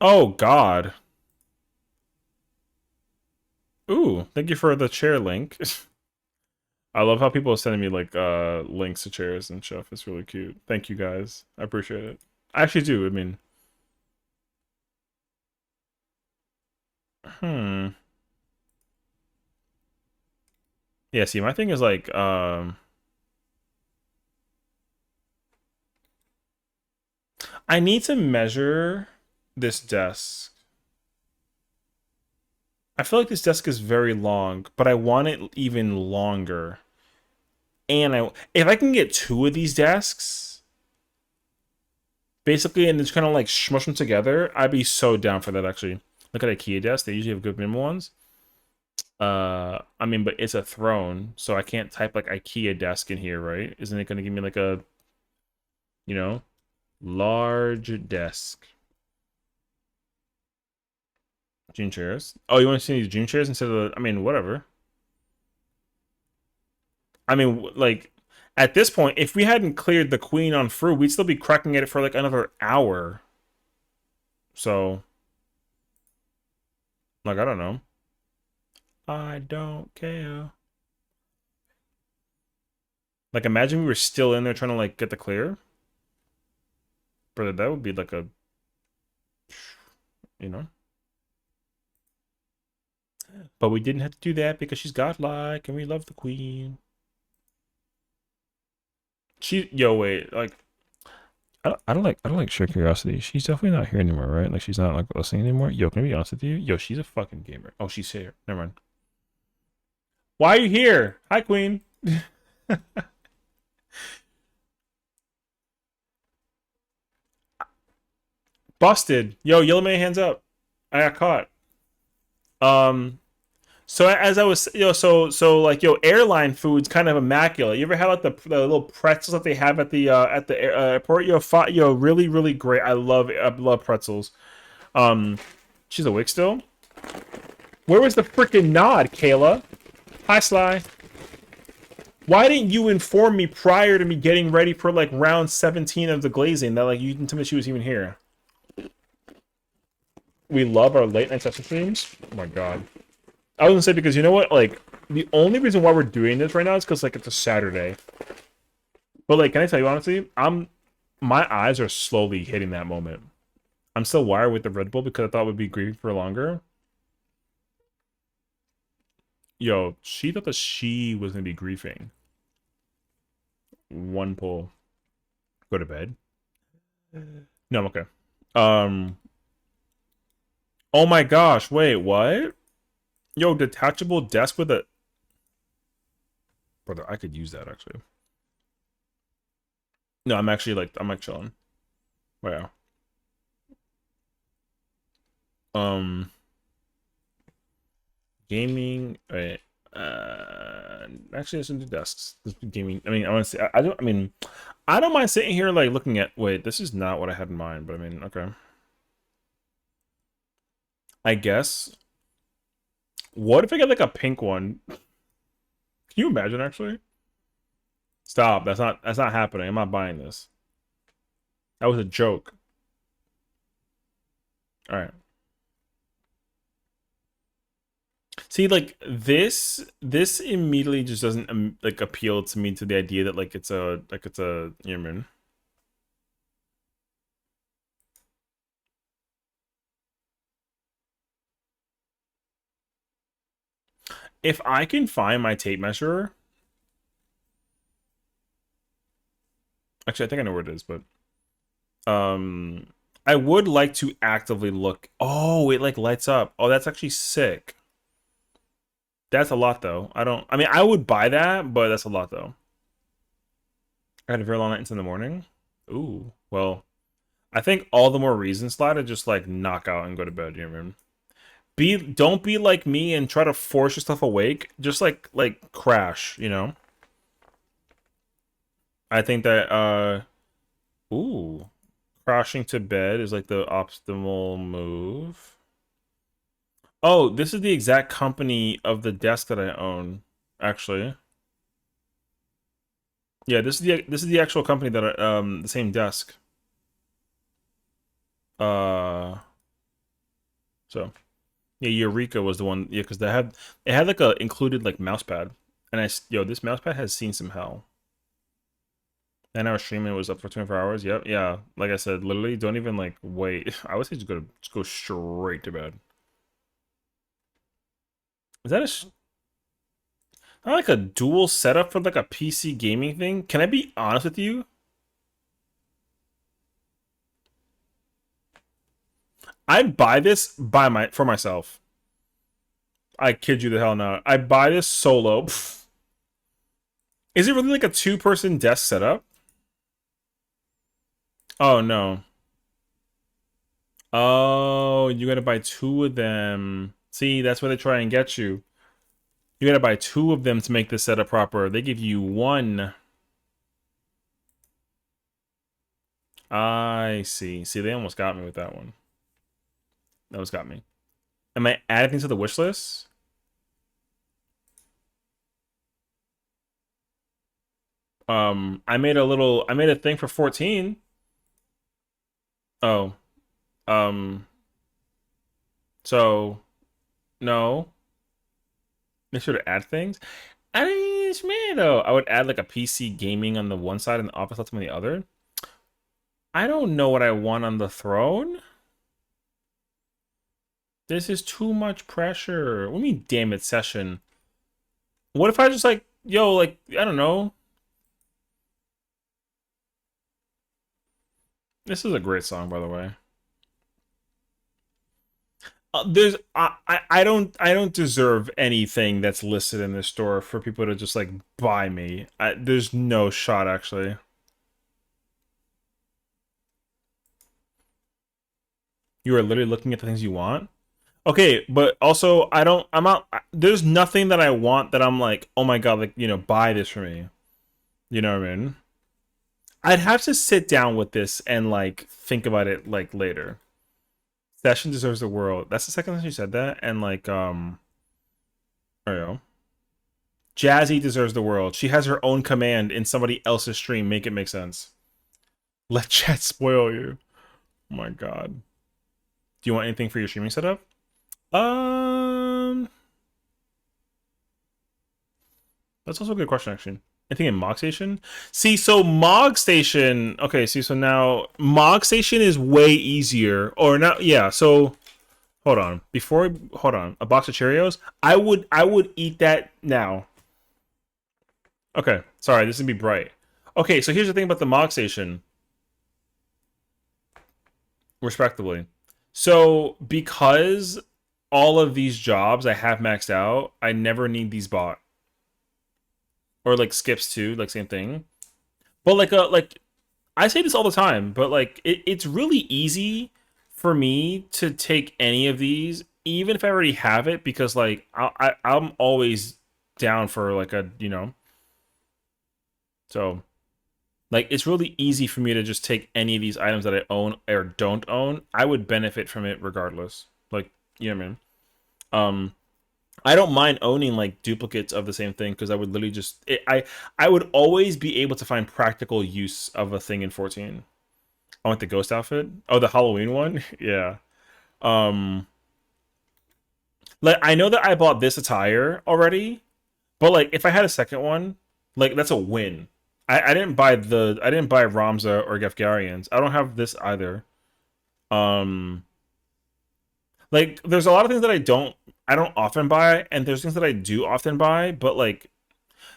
Oh God. Ooh, thank you for the chair link. I love how people are sending me like links to chairs and stuff. It's really cute. Thank you guys. I appreciate it. I actually do. I mean, hmm. Yeah, see, my thing is like I need to measure this desk. I feel like this desk is very long, but I want it even longer. And if I can get two of these desks, basically, and just kind of like smush them together, I'd be so down for that actually. Look at IKEA desks; they usually have good minimal ones. I mean, but it's a throne, so I can't type like IKEA desk in here, right? Isn't it going to give me like a, you know, large desk? June chairs. Oh, you want to see these June chairs instead of I mean, whatever. I mean, like, at this point, if we hadn't cleared the queen on fruit, we'd still be cracking at it for like another hour. So, like, I don't know. I don't care. Like, imagine we were still in there trying to, like, get the clear. Brother, that would be like a... You know? But we didn't have to do that because she's godlike and we love the queen. Yo, wait, like... I don't like sheer curiosity. She's definitely not here anymore, right? Like, she's not, like, listening anymore. Yo, can I be honest with you? Yo, she's a fucking gamer. Oh, she's here. Never mind. Why are you here? Hi, queen. Busted. Yo, yellow man, hands up. I got caught. So as I was, like, airline food's kind of immaculate. You ever have like the little pretzels that they have at the airport? Really really great. I love pretzels. Um, she's awake still. Where was the freaking nod, Kayla? Hi, Sly. Why didn't you inform me prior to me getting ready for like round 17 of the glazing that like you didn't tell me she was even here? We love our late night session streams. Oh my god. I was gonna say because you know what, like the only reason why we're doing this right now is because like it's a Saturday. But like, can I tell you honestly, my eyes are slowly hitting that moment. I'm still wired with the Red Bull because I thought it would be grieving for longer. Yo, she thought that she was gonna be griefing. One pull. Go to bed. No, I'm okay. Oh my gosh, wait, what? Yo, detachable desk with a... Brother, I could use that, actually. No, I'm like chilling. Wow. Gaming... Wait. Actually, there's some desks. This gaming... I mean, I want to say... I mean... I don't mind sitting here, like, looking at... Wait, this is not what I had in mind, but I mean, okay. I guess... What if I get, like, a pink one? Can you imagine, actually? Stop. That's not happening. I'm not buying this. That was a joke. Alright. See, like, this immediately just doesn't, like, appeal to me to the idea that, like, it's a, you know what I mean? If I can find my tape measure... Actually, I think I know where it is, but... I would like to actively look... Oh, it, like, lights up. Oh, that's actually sick. That's a lot, though. I mean, I would buy that, but that's a lot, though. I had a very long night into the morning. Ooh, well... I think all the more reason, Slide, to just, like, knock out and go to bed, you know what I mean? Don't be like me and try to force yourself awake. Just, like crash, you know? I think that, ooh. Crashing to bed is, like, the optimal move. Oh, this is the exact company of the desk that I own, actually. Yeah, this is the actual company that the same desk. So yeah, Eureka was the one. Yeah, because it had like a included like mouse pad, and yo, this mouse pad has seen some hell. And our streaming was up for 24 hours. Yep, yeah. Like I said, literally, don't even like wait. I would say just go straight to bed. Is that not like a dual setup for like a PC gaming thing? Can I be honest with you? I'd buy this for myself. I kid you the hell not. I buy this solo. Is it really like a two-person desk setup? Oh no. Oh, you gotta buy two of them. See, that's where they try and get you. You gotta buy two of them to make this setup proper. They give you one. I see. See, they almost got me with that one. That almost got me. Am I adding things to the wish list? I made a thing for 14. Oh. So no. Make sure to add things. I this me though. I would add like a PC gaming on the one side and the office laptop on the other. I don't know what I want on the throne. This is too much pressure. What do you mean, damn it, session? What if I just like, yo, like, I don't know. This is a great song, by the way. I don't deserve anything that's listed in this store for people to just like buy me. There's no shot actually. You are literally looking at the things you want. Okay, but also I'm not. There's nothing that I want that I'm like, oh my god, like buy this for me. You know what I mean? I'd have to sit down with this and like think about it like later. Session deserves the world. That's the second time you said that, and like I don't know. Jazzy deserves the world. She has her own command in somebody else's stream. Make it make sense. Let chat spoil you. Oh my god. Do you want anything for your streaming setup? That's also a good question, actually. Anything in Mog Station? See, so Mog Station. Okay, see, so now Mog Station is way easier. Or not? Yeah. So hold on. Hold on. A box of Cheerios. I would eat that now. Okay. Sorry, this is gonna be bright. Okay, so here's the thing about the Mog Station. Respectably. So because all of these jobs I have maxed out, I never need these bought. Or like skips too, like same thing. But like I say this all the time, but like it's really easy for me to take any of these, even if I already have it, because like I'm always down for like a so like it's really easy for me to just take any of these items that I own or don't own. I would benefit from it regardless. Like, you know what I mean? I don't mind owning like duplicates of the same thing because I would literally just I would always be able to find practical use of a thing in 14. I want the ghost outfit. Oh, the Halloween one? Yeah. Like I know that I bought this attire already, but like if I had a second one, like that's a win. I didn't buy Ramza or Gefgarians. I don't have this either. Like there's a lot of things that I don't often buy, and there's things that I do often buy, but like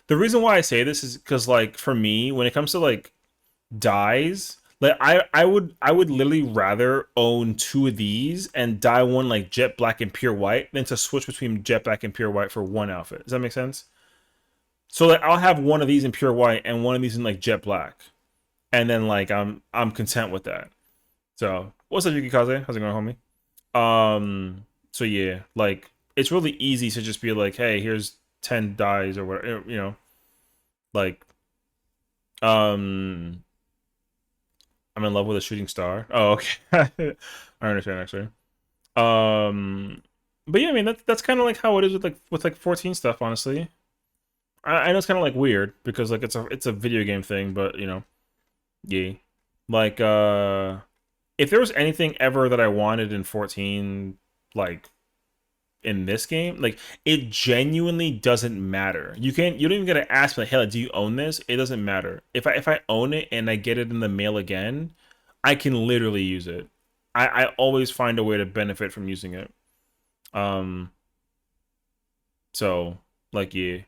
the reason why I say this is because like for me, when it comes to like dyes, like I would literally rather own two of these and dye one like jet black and pure white than to switch between jet black and pure white for one outfit. Does that make sense? So like I'll have one of these in pure white and one of these in like jet black. And then like I'm content with that. So what's up, Yuki Kaze? How's it going, homie? So yeah, like it's really easy to just be like, hey, here's 10 dyes or whatever, like I'm in love with a shooting star. Oh, okay. I understand actually. But yeah, I mean that's kind of like how it is with like 14 stuff, honestly. I know it's kind of like weird because like it's a video game thing, but yeah. Like if there was anything ever that I wanted in 14, like in this game, like it genuinely doesn't matter. You don't even gotta ask me like, hey, do you own this? It doesn't matter. If I own it and I get it in the mail again, I can literally use it. I always find a way to benefit from using it. So like yeah.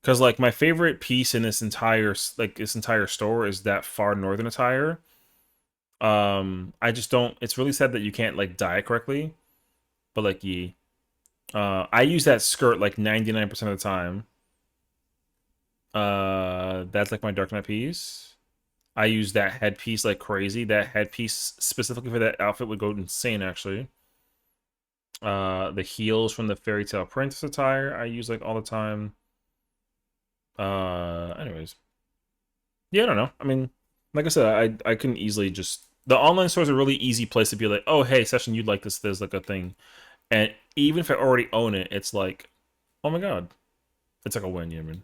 Because like my favorite piece in this entire store is that far northern attire. I just don't. It's really sad that you can't like dye it correctly. But like yeah, I use that skirt like 99% of the time. That's like my Dark Knight piece. I use that headpiece like crazy. That headpiece specifically for that outfit would go insane actually. The heels from the Fairy Tale Princess attire I use like all the time. Anyways. Yeah, I don't know. I mean, like I said, I can easily just the online store is a really easy place to be like, oh hey, Session, you'd like this, there's like a thing. And even if I already own it, it's like, oh my god. It's like a win, you know what I mean?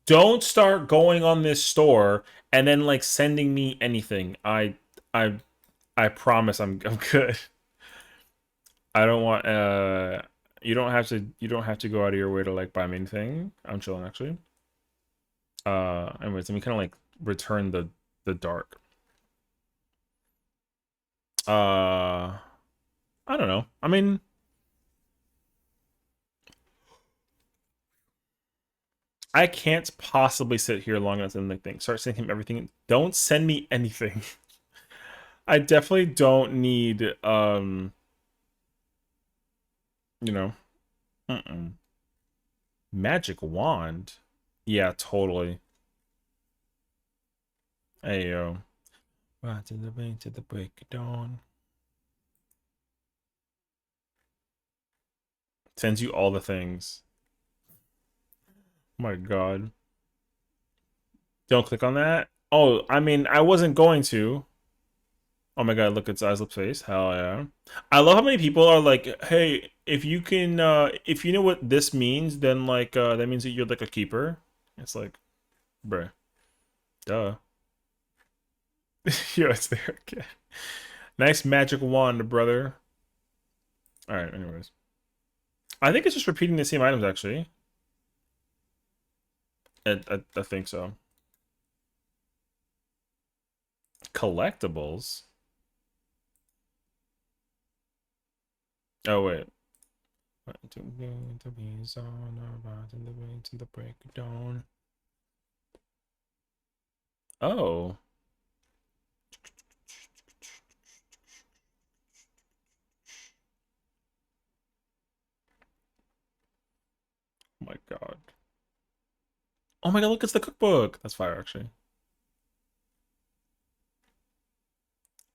Don't start going on this store and then like sending me anything. I promise I'm good. I don't want You don't have to. You don't have to go out of your way to like buy me anything. I'm chilling actually. Anyways, let me kind of like return the dark. I don't know. I mean, I can't possibly sit here long enough and like think. Start sending him everything. Don't send me anything. I definitely don't need you know, magic wand. Yeah, totally. Hey yo. Right to the bank to the break of dawn. Sends you all the things. My God. Don't click on that. Oh, I mean, I wasn't going to. Oh my God, look, it's eyes, lips, face. Hell yeah. I love how many people are like, hey, if you can, if you know what this means, then like, that means that you're like a keeper. It's like, bruh. Duh. Yo, it's there again. Nice magic wand, brother. Alright, anyways. I think it's just repeating the same items, actually. I think so. Collectibles? Oh, wait. To be on about in the way to the break of dawn. Oh. Oh my God. Oh my God, look, it's the cookbook. That's fire, actually.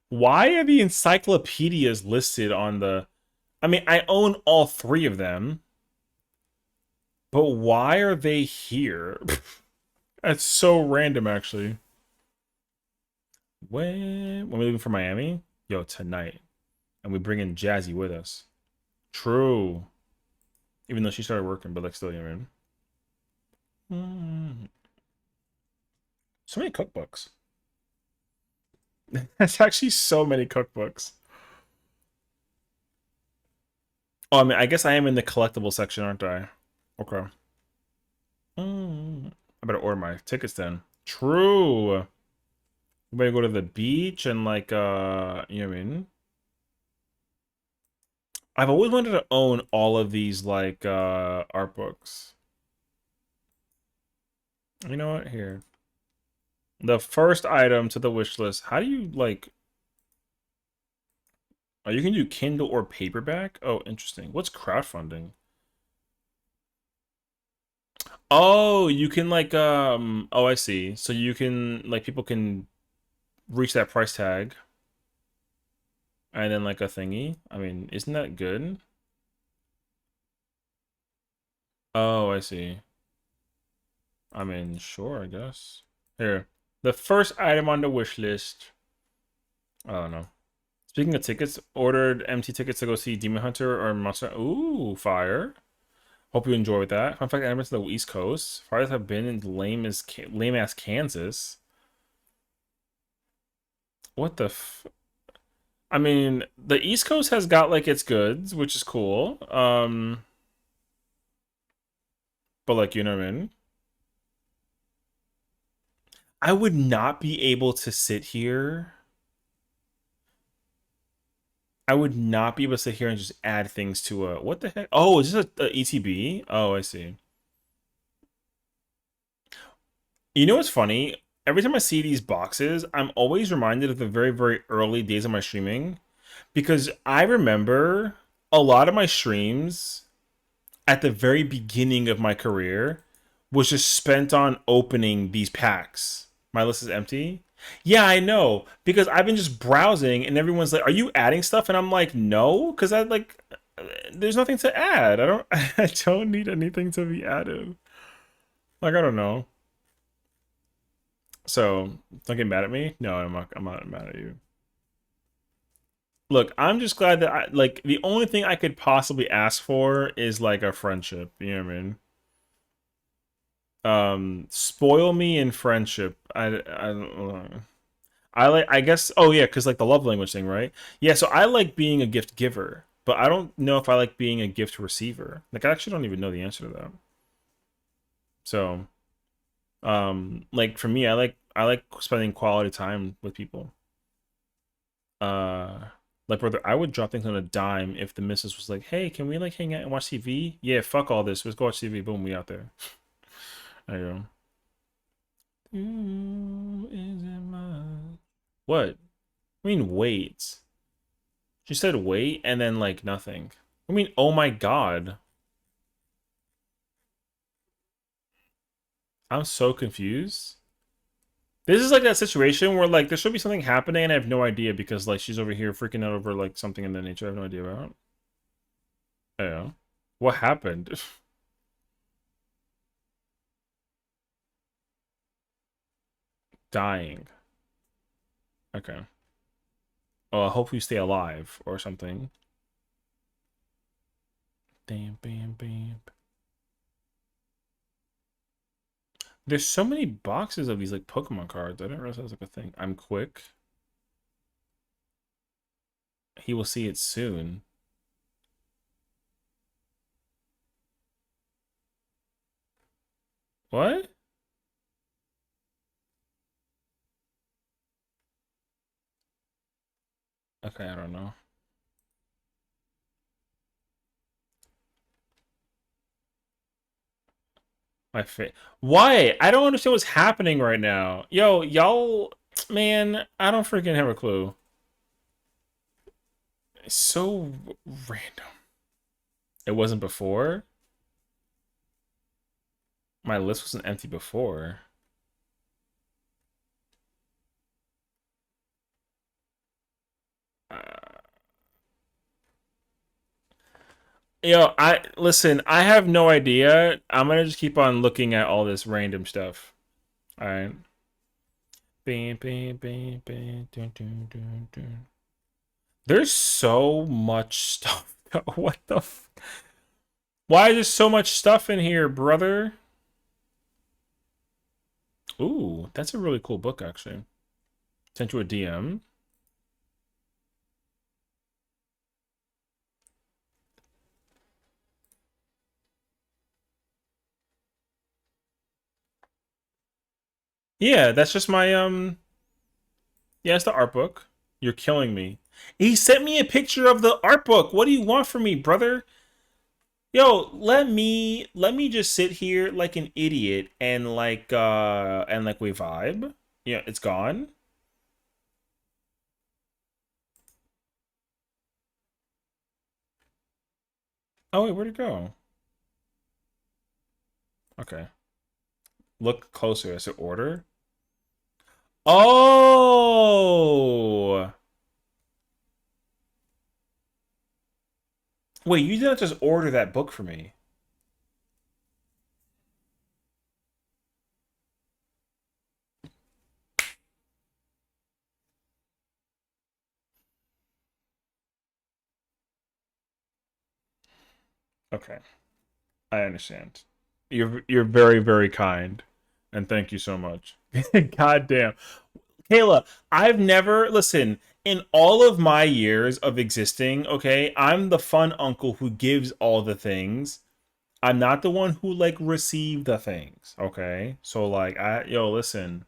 Why are the encyclopedias listed on the... I mean, I own all three of them. But why are they here? That's so random, actually. When we leaving for Miami? Yo, tonight. And we bring in Jazzy with us. True. Even though she started working, but like still, you know what I mean? So many cookbooks. That's actually so many cookbooks. Oh, I mean, I guess I am in the collectible section, aren't I? Okay. I better order my tickets then. True. We better go to the beach and like, you know what I mean? I've always wanted to own all of these like, art books. You know what? Here. The first item to the wish list. How do you like... Oh, you can do Kindle or paperback? Oh, interesting. What's crowdfunding? Oh, you can like oh, I see. So you can like people can reach that price tag and then like a thingy. I mean, isn't that good? Oh, I see. I mean, sure, I guess. Here. The first item on the wish list. I don't know. Speaking of tickets, ordered empty tickets to go see Demon Hunter or Monster. Ooh, fire. Hope you enjoy that. Fun fact, I never to the East Coast. Farthest have been in lame ass Kansas. What the f... I mean, the East Coast has got like its goods, which is cool. But like, you know what I mean? I would not be able to sit here. I would not be able to sit here and just add things to a... What the heck? Oh, is this a ETB? Oh, I see. You know what's funny? Every time I see these boxes, I'm always reminded of the very, very early days of my streaming. Because I remember a lot of my streams at the very beginning of my career was just spent on opening these packs. My list is empty. Yeah, I know. Because I've been just browsing and everyone's like, are you adding stuff? And I'm like, no. Because I like, there's nothing to add. I don't need anything to be added. Like, I don't know. So, don't get mad at me. No, I'm not mad at you. Look, I'm just glad that like the only thing I could possibly ask for is like a friendship. You know what I mean? Spoil me in friendship. I don't know. I like, I guess, oh yeah, because like the love language thing, right? Yeah, so I like being a gift giver. But I don't know if I like being a gift receiver. Like I actually don't even know the answer to that. So, like for me, I like spending quality time with people. Uh, like brother, I would drop things on a dime if the missus was like, "Hey, can we like hang out and watch TV?" Yeah, fuck all this. Let's go watch TV. Boom, we out there. There you go. Ooh, is it mine? What? I mean, wait. She said wait and then like nothing. I mean, oh my god. I'm so confused. This is like that situation where like there should be something happening and I have no idea because like she's over here freaking out over like something in the nature I have no idea about. Yeah. What happened? Dying. Okay. Oh, I hope you stay alive or something. Bam, bam, bam. There's so many boxes of these like Pokemon cards. I didn't realize that was like a thing. I'm quick. He will see it soon. What? Okay, I don't know. My face. Why? I don't understand what's happening right now. Yo, y'all, man, I don't freaking have a clue. It's so random. It wasn't before. My list wasn't empty before. Uh, yo, I listen. I have no idea. I'm gonna just keep on looking at all this random stuff. All right. Bam, bam, bam, bam, dun, dun, dun, dun. There's so much stuff. What the? Why is there so much stuff in here, brother? Ooh, that's a really cool book, actually. Sent you a DM. Yeah, that's just my yeah, it's the art book. You're killing me. He sent me a picture of the art book. What do you want from me, brother? Yo, let me just sit here like an idiot and like we vibe. Yeah, it's gone. Oh wait, where'd it go? Okay. Look closer. Is it order? Oh! Wait, you didn't just order that book for me. Okay. I understand. You're very, very kind. And thank you so much. God damn. Kayla, I've never listen, in all of my years of existing, okay, I'm the fun uncle who gives all the things. I'm not the one who like receive the things. Okay. So like listen.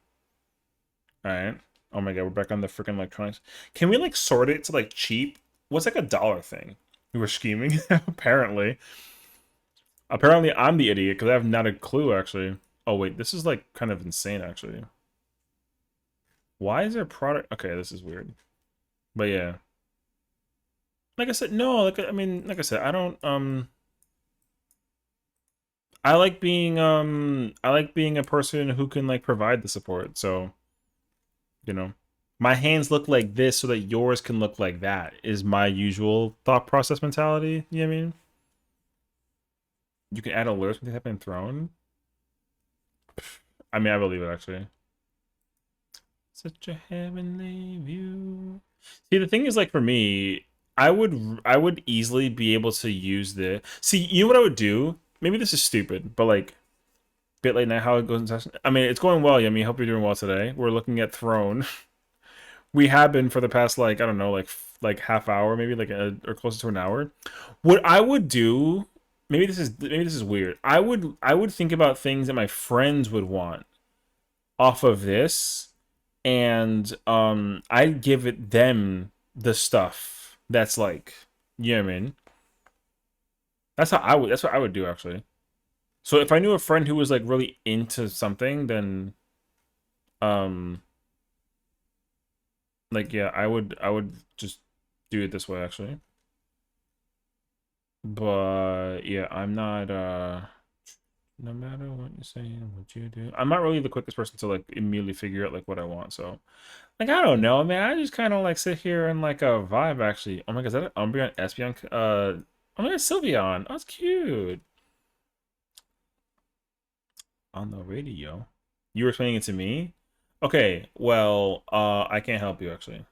Alright. Oh my god, we're back on the freaking electronics. Can we like sort it to like cheap? What's like a dollar thing? We were scheming, apparently. Apparently, I'm the idiot because I have not a clue, actually. Oh, wait, this is, like, kind of insane, actually. Why is there a product? Okay, this is weird. But, yeah. Like I said, no, like, I mean, like I said, I don't, I like being a person who can, like, provide the support, so, you know. My hands look like this so that yours can look like that, is my usual thought process mentality, you know what I mean? You can add alerts when they have been thrown. I mean, I believe it actually. Such a heavenly view. See, the thing is, like for me, I would easily be able to use the. See, you know what I would do? Maybe this is stupid, but like, bit late night. How it goes in session. I mean, it's going well. I mean, hope you're doing well today. We're looking at Throne. We have been for the past like I don't know, like half hour, maybe like or closer to an hour. What I would do, maybe this is weird. I would think about things that my friends would want off of this, and I'd give it them the stuff that's like, you know what I mean? That's what I would do actually. So if I knew a friend who was like really into something, then um like yeah, I would just do it this way actually. But yeah, I'm not no matter what you say, what you do. I'm not really the quickest person to like immediately figure out like what I want. So like I don't know, man. I just kind of like sit here and like vibe actually. Oh my god, is that an Umbreon Espeon? Oh my god, Sylveon. Oh, that's cute. On the radio. You were explaining it to me? Okay, well, I can't help you actually.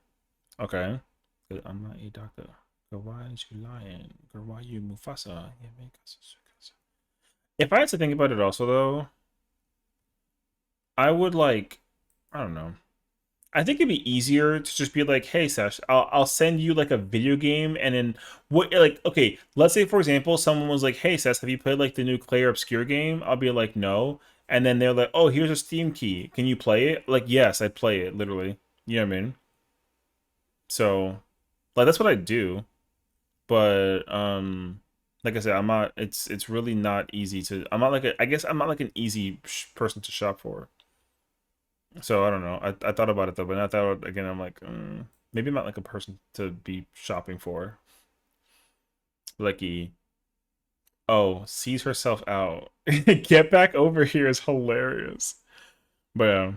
Okay. I'm not a doctor. Girl, why is you lying? Girl, why you Mufasa? Yeah, make us. If I had to think about it also though, I would like, I don't know. I think it'd be easier to just be like, hey, Sash, I'll send you like a video game, and then what? Like, okay, let's say for example, someone was like, hey, Sash, have you played like the new Claire Obscure game? I'll be like, no, and then they're like, oh, here's a Steam key. Can you play it? Like, yes, I play it literally. You know what I mean? So, like, that's what I do. But like I said, I'm not. It's really not easy to. I'm not like a. I guess I'm not like an easy person to shop for. So I don't know. I thought about it though, but I thought again. I'm like, maybe I'm not like a person to be shopping for. Like, oh, sees herself out. Get back over here is hilarious. But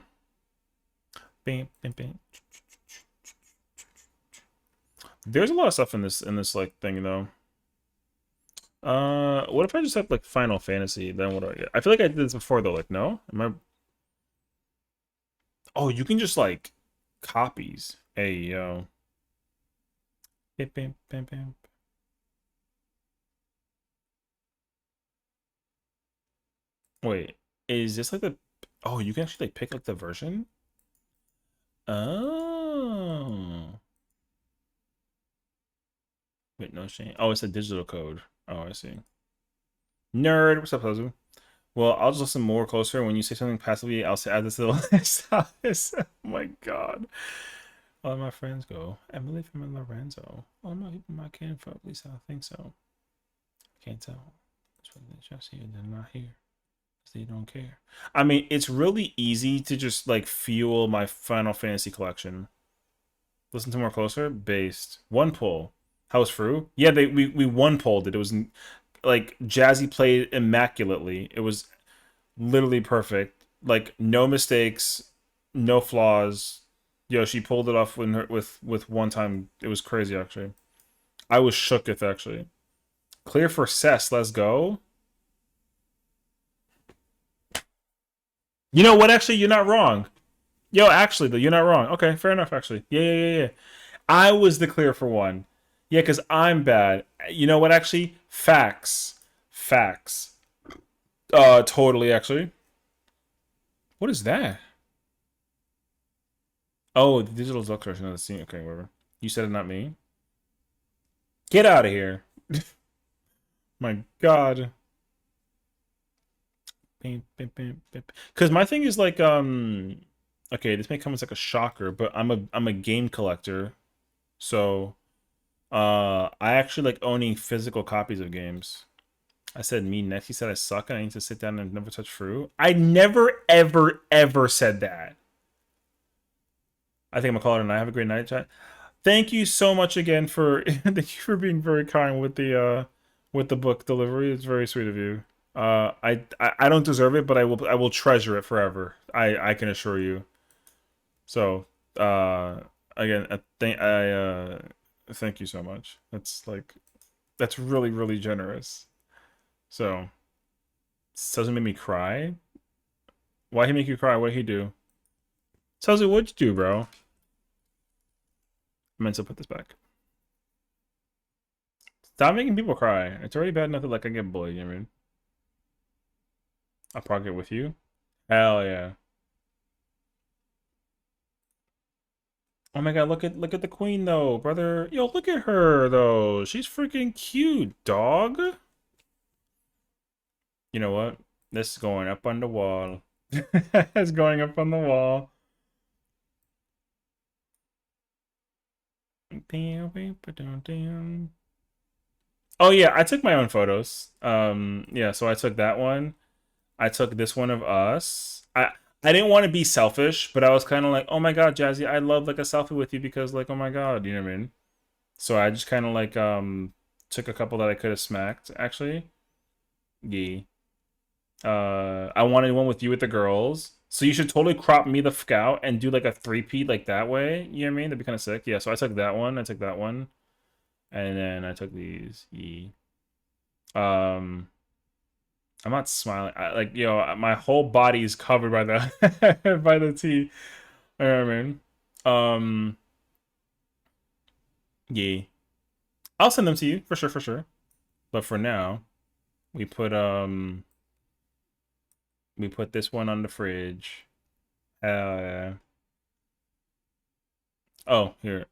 bam, bam, bam. There's a lot of stuff in this like thing though. What if I just have like Final Fantasy? Then what do I get? I feel like I did this before though. Like, no, am I? Oh, you can just like copies. Hey yo. Bam, bam, bam, bam. Wait, is this like the? Oh, you can actually like pick like the version. Oh. Wait, no shame. Oh, it's a digital code. Oh, I see. Nerd. What's up, Hazu? Well, I'll just listen more closer. When you say something passively, I'll say add this to the list. Oh my god. All my friends go. Emily from Lorenzo. Oh no, people my kinfolk. At least I think so. Can't tell. That's what they just here. They're not here. They don't care. I mean, it's really easy to just like fuel my Final Fantasy collection. Listen to more closer. Based one pull. How was Fru? Yeah, we one pulled it. It was like Jazzy played immaculately. It was literally perfect. Like no mistakes, no flaws. Yo, she pulled it off with one time. It was crazy actually. I was shooketh actually. Clear for Cess. Let's go. You know what? Actually, you're not wrong. Yo, actually, though, you're not wrong. Okay, fair enough. Actually, yeah. I was the clear for one. Yeah, because I'm bad. You know what? Actually, facts. Totally. Actually, what is that? Oh, the digital doctor. Another scene. Okay, whatever. You said it, not me. Get out of here. My God. Because my thing is like okay, this may come as like a shocker, but I'm a game collector, so I actually like owning physical copies of games. I said me next. He said I suck and I need to sit down and never touch fruit. I never ever said that. I think I'm gonna call it a night. Have a great night, chat. Thank you so much again for thank you for being very kind with the book delivery. It's very sweet of you. I don't deserve it, but I will treasure it forever. I can assure you. So again, thank you so much. That's really generous. So doesn't make me cry. Why he make you cry? What he do? Suzu, what'd you do, bro? I meant to put this back. Stop making people cry. It's already bad enough that like I get bullied, you know what I mean? I'll pocket with you. Hell yeah. Oh my god, look at the queen though, brother. Yo, look at her though. She's freaking cute, dog. You know what? This is going up on the wall. It's going up on the wall. Oh yeah, I took my own photos. Yeah, so I took that one. I took this one of us. I didn't want to be selfish, but I was kind of like, oh my god, Jazzy, I'd love like a selfie with you because like, oh my god, you know what I mean? So I just kind of like took a couple that I could have smacked actually. Yeah. I wanted one with you with the girls. So you should totally crop me the fuck out and do like a three-peat like that way. You know what I mean? That'd be kind of sick. Yeah, so I took that one. I took that one. And then I took these. Yeah. I'm not smiling. Like, my whole body is covered by the by the tea. You know what I mean? Yeah. I'll send them to you for sure, for sure. But for now, we put this one on the fridge. Oh, here.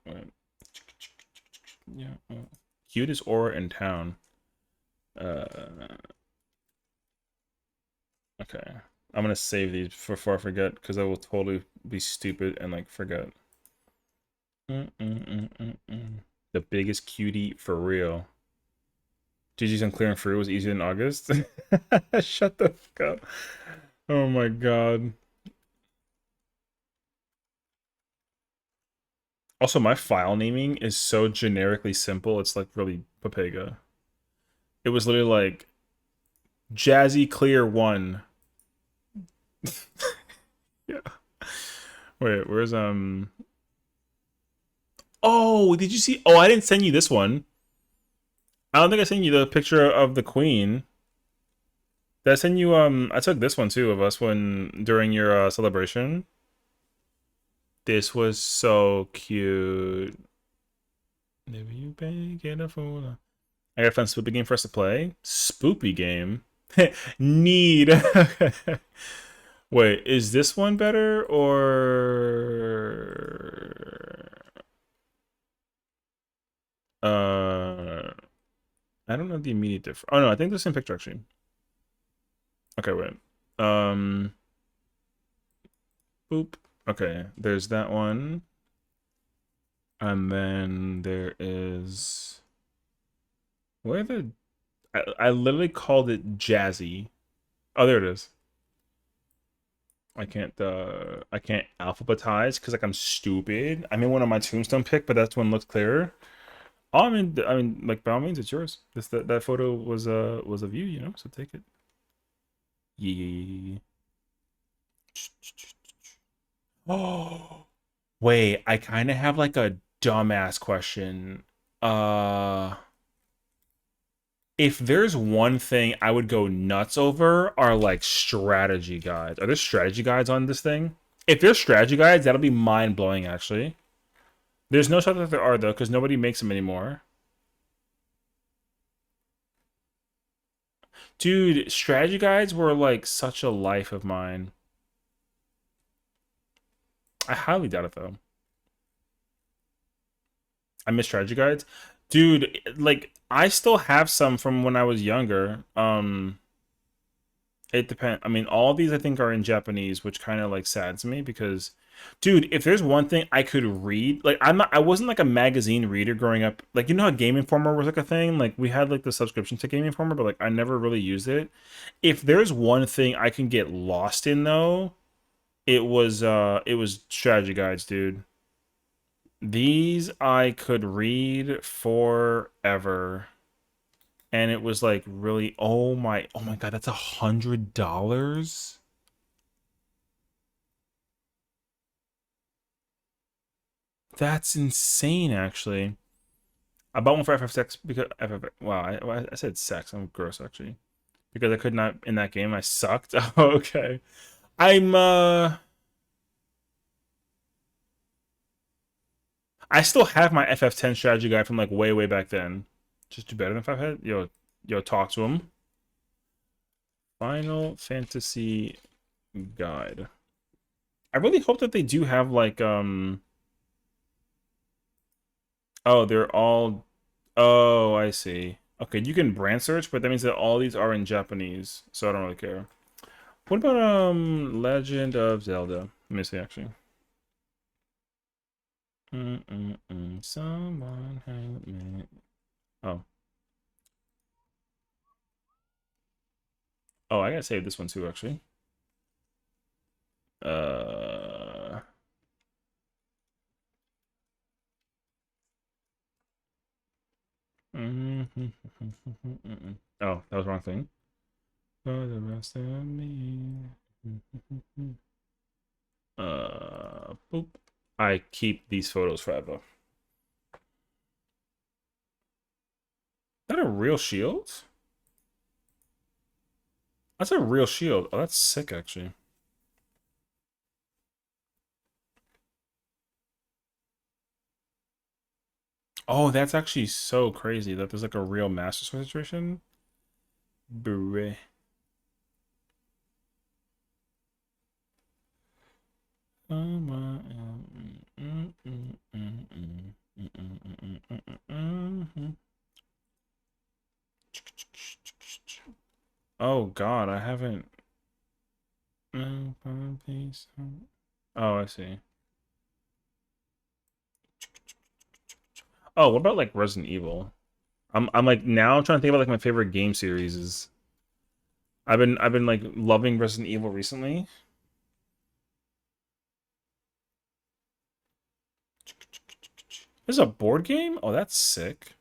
Wait. Yeah. Cutest aura in town. Okay. I'm gonna save these before I forget, because I will totally be stupid and like forget. The biggest cutie for real. GG's on clearing free was easier than August. Shut the fuck up. Oh my god. Also, my file naming is so generically simple, it's like really Papega. It was literally like Jazzy Clear 1. Yeah. Wait, where's Oh, did you see? Oh, I didn't send you this one. I don't think I sent you the picture of the queen. Did I send you I took this one too of us during your celebration. This was so cute. Maybe you get a phone. I got a fun spoopy game for us to play. Spoopy game? Need. Wait, is this one better or I don't know the immediate difference. Oh no, I think the same picture actually. Okay, wait. Boop. Okay, there's that one. And then there is where the I literally called it Jazzy. Oh, there it is. I can't alphabetize because like I'm stupid. I mean one on my tombstone pic, but that one looks clearer. Oh, I mean, like by all means, it's yours. That photo was of you, so take it. Yeah. Oh, wait, I kind of have like a dumbass question. If there's one thing I would go nuts over are like strategy guides. Are there strategy guides on this thing? If there's strategy guides, that'll be mind blowing actually. There's no shot that there are though, because nobody makes them anymore. Dude, strategy guides were like such a life of mine. I highly doubt it though. I miss strategy guides. Dude, like I still have some from when I was younger. It depends. I mean, all these I think are in Japanese, which kind of like saddens me because, dude, if there's one thing I could read, like I wasn't like a magazine reader growing up. Like you know how Game Informer was like a thing. Like we had like the subscription to Game Informer, but like I never really used it. If there's one thing I can get lost in though, it was strategy guides, dude. These I could read forever. And it was like really, oh my god, that's $100. That's insane, actually. I bought one for FF6 because wow, I said sex. I'm gross actually because I could not in that game. I sucked. Oh, okay, I'm I still have my FF10 strategy guide from like way back then. Just do better than 5 head. Yo, talk to him. Final Fantasy guide. I really hope that they do have like Oh, they're all. Oh, I see. Okay, you can brand search, but that means that all these are in Japanese, so I don't really care. What about Legend of Zelda? Let me see actually. Someone help me. Oh. Oh, I gotta save this one too, actually. Uh. Oh, that was the wrong thing. For the rest of me. Boop. I keep these photos forever. Is that a real shield? That's a real shield. Oh, that's sick, actually. Oh, that's actually so crazy that there's like a real Master Sword situation. Bure. Oh God, I haven't. Oh, I see. Oh, what about like Resident Evil? I'm like now I'm trying to think about like my favorite game series is. I've been like loving Resident Evil recently. This is a board game? Oh, that's sick.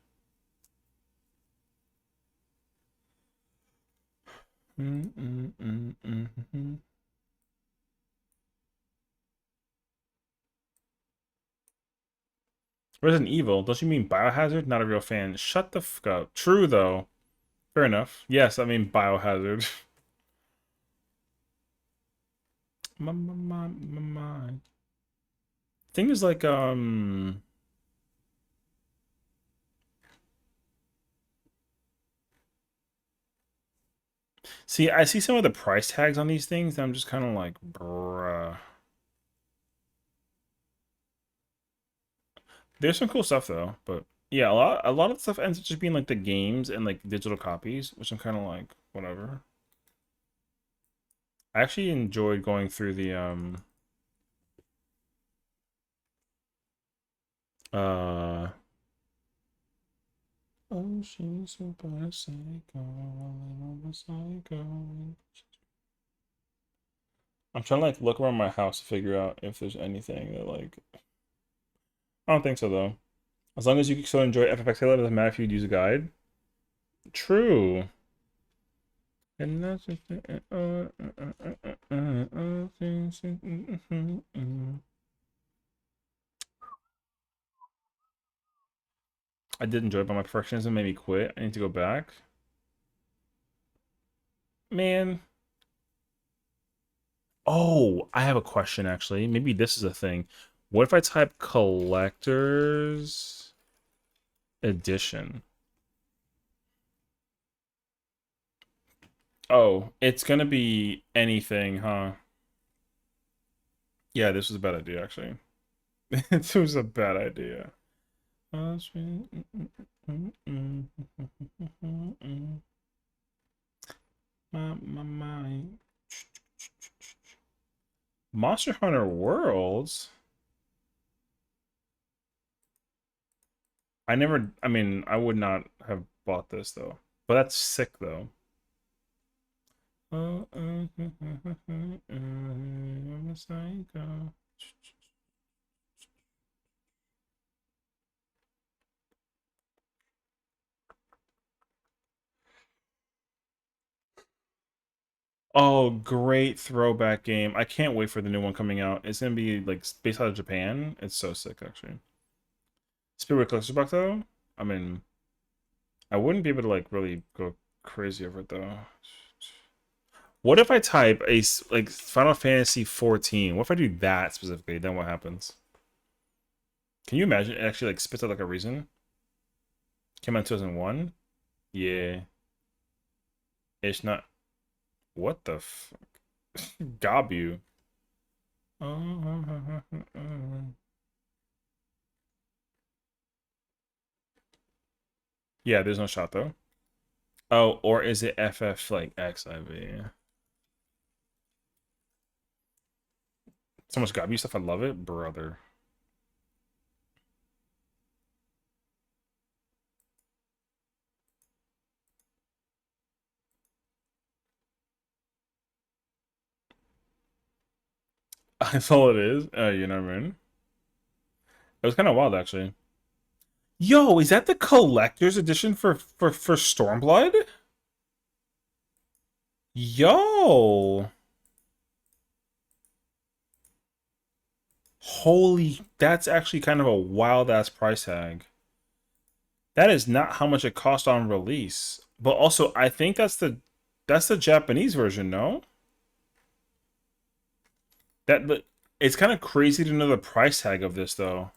Resident Evil? Don't you mean Biohazard? Not a real fan. Shut the fuck up. True though. Fair enough. Yes, I mean Biohazard. My. Thing is like see, I see some of the price tags on these things, and I'm just kind of like, bruh. There's some cool stuff though, but yeah, a lot of the stuff ends up just being like the games and like digital copies, which I'm kind of like, whatever. I actually enjoyed going through the uh oh, she's super psycho, psycho. I'm trying to like look around my house to figure out if there's anything that like I don't think so though. As long as you still enjoy FFX Halo, it doesn't matter if you'd use a guide. True. And that's just I did enjoy it, but my perfectionism made me quit. I need to go back. Man. Oh, I have a question actually. Maybe this is a thing. What if I type collector's edition? Oh, it's gonna be anything, huh? Yeah, this was a bad idea actually. This was a bad idea. My mind. Monster Hunter Worlds? I mean, I would not have bought this though. But that's sick though. I'm a psycho. Oh, great throwback game. I can't wait for the new one coming out. It's gonna be like based out of Japan. It's so sick actually. Spirit Collector's Box though? I mean, I wouldn't be able to like really go crazy over it though. What if I type like Final Fantasy 14? What if I do that specifically? Then what happens? Can you imagine it actually like spits out like a reason? Came out in 2001? Yeah. It's not. What the fuck? Gabu. Yeah, there's no shot though. Oh, or is it FF like XIV? So much Gabi stuff. I love it, brother. That's all it is. You know what I mean? It was kind of wild, actually. Yo, is that the collector's edition for Stormblood? Yo, holy! That's actually kind of a wild ass price tag. That is not how much it cost on release. But also, I think that's the Japanese version, no? But it's kind of crazy to know the price tag of this though.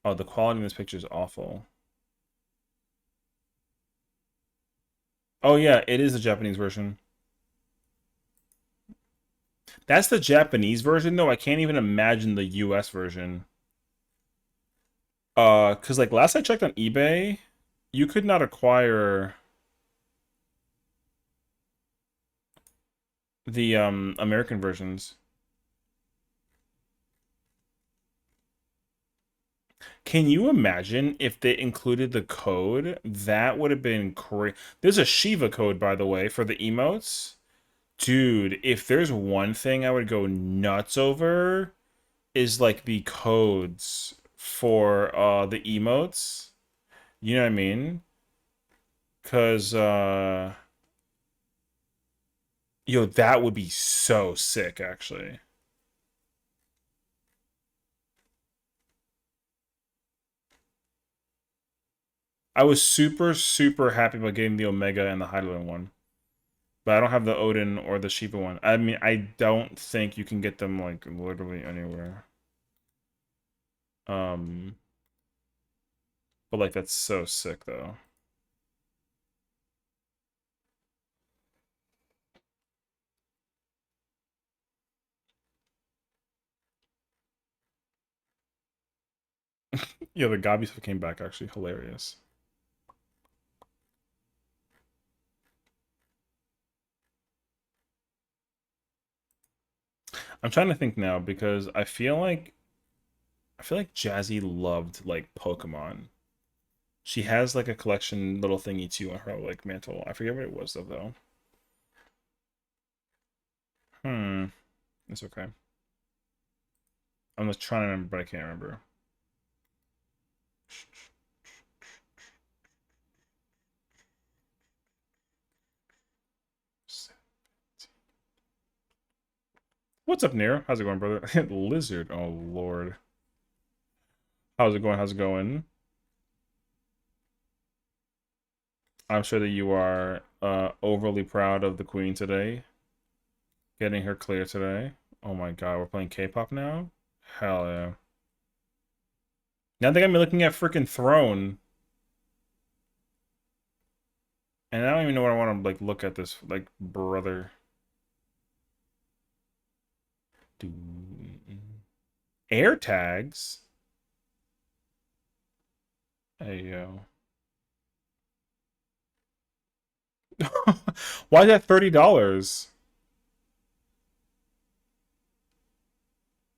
Oh, the quality in this picture is awful. Oh yeah, it is the Japanese version. That's the Japanese version though. I can't even imagine the US version. Cause like last I checked on eBay, you could not acquire the American versions. Can you imagine if they included the code? That would have been crazy. There's a Shiva code, by the way, for the emotes. Dude, if there's one thing I would go nuts over is like the codes for the emotes. You know what I mean? Cause yo, that would be so sick actually. I was super, super happy about getting the Omega and the Hydaelyn one. But I don't have the Odin or the Shiva one. I mean, I don't think you can get them, like, literally anywhere. Um, but, like, that's so sick, though. Yeah, the Gabi stuff came back, actually. Hilarious. I'm trying to think now, because I feel like Jazzy loved, like, Pokemon. She has, like, a collection little thingy, too, on her, like, mantle. I forget what it was, though. Hmm. It's okay. I'm just trying to remember, but I can't remember. What's up, Nero? How's it going, brother? Lizard. Oh, Lord. How's it going? How's it going? I'm sure that you are overly proud of the queen today. Getting her clear today. Oh my god, we're playing K-pop now? Hell yeah. Now I think I'm looking at freaking Throne. And I don't even know what I want to like look at this like brother. Air tags? Hey yo. Why is that $30?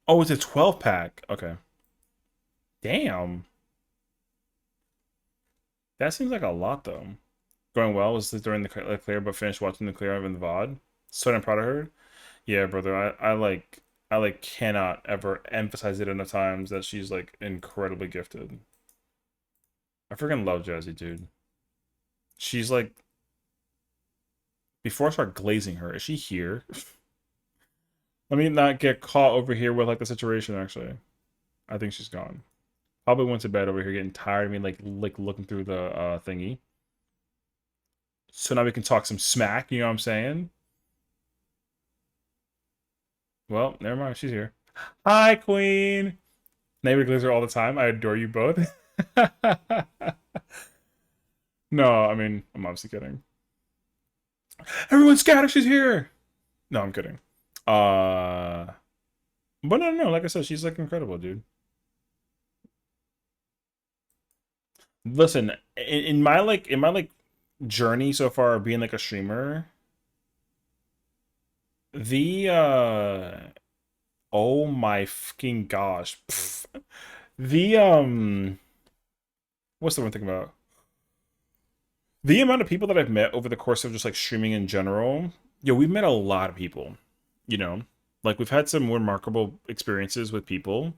Oh, it's a 12 pack. Okay. Damn. That seems like a lot though. Going well was during the clear, but finished watching the clear of in the VOD. So I'm proud of her. Yeah, brother. I cannot ever emphasize it enough times that she's like incredibly gifted. I freaking love Jazzy, dude. She's like before I start glazing her, is she here? Let me not get caught over here with like the situation actually. I think she's gone. Probably went to bed over here getting tired of me like looking through the thingy. So now we can talk some smack, you know what I'm saying? Well, never mind, she's here. Hi, Queen! Neighbor Glazer all the time. I adore you both. No, I mean, I'm obviously kidding. Everyone scatter, she's here! No, I'm kidding. But no, like I said, she's like incredible, dude. Listen, in my journey so far of being like a streamer, the oh my fucking gosh. Pff. The what's the one thing about? The amount of people that I've met over the course of just like streaming in general, yo, we've met a lot of people, you know? Like we've had some remarkable experiences with people.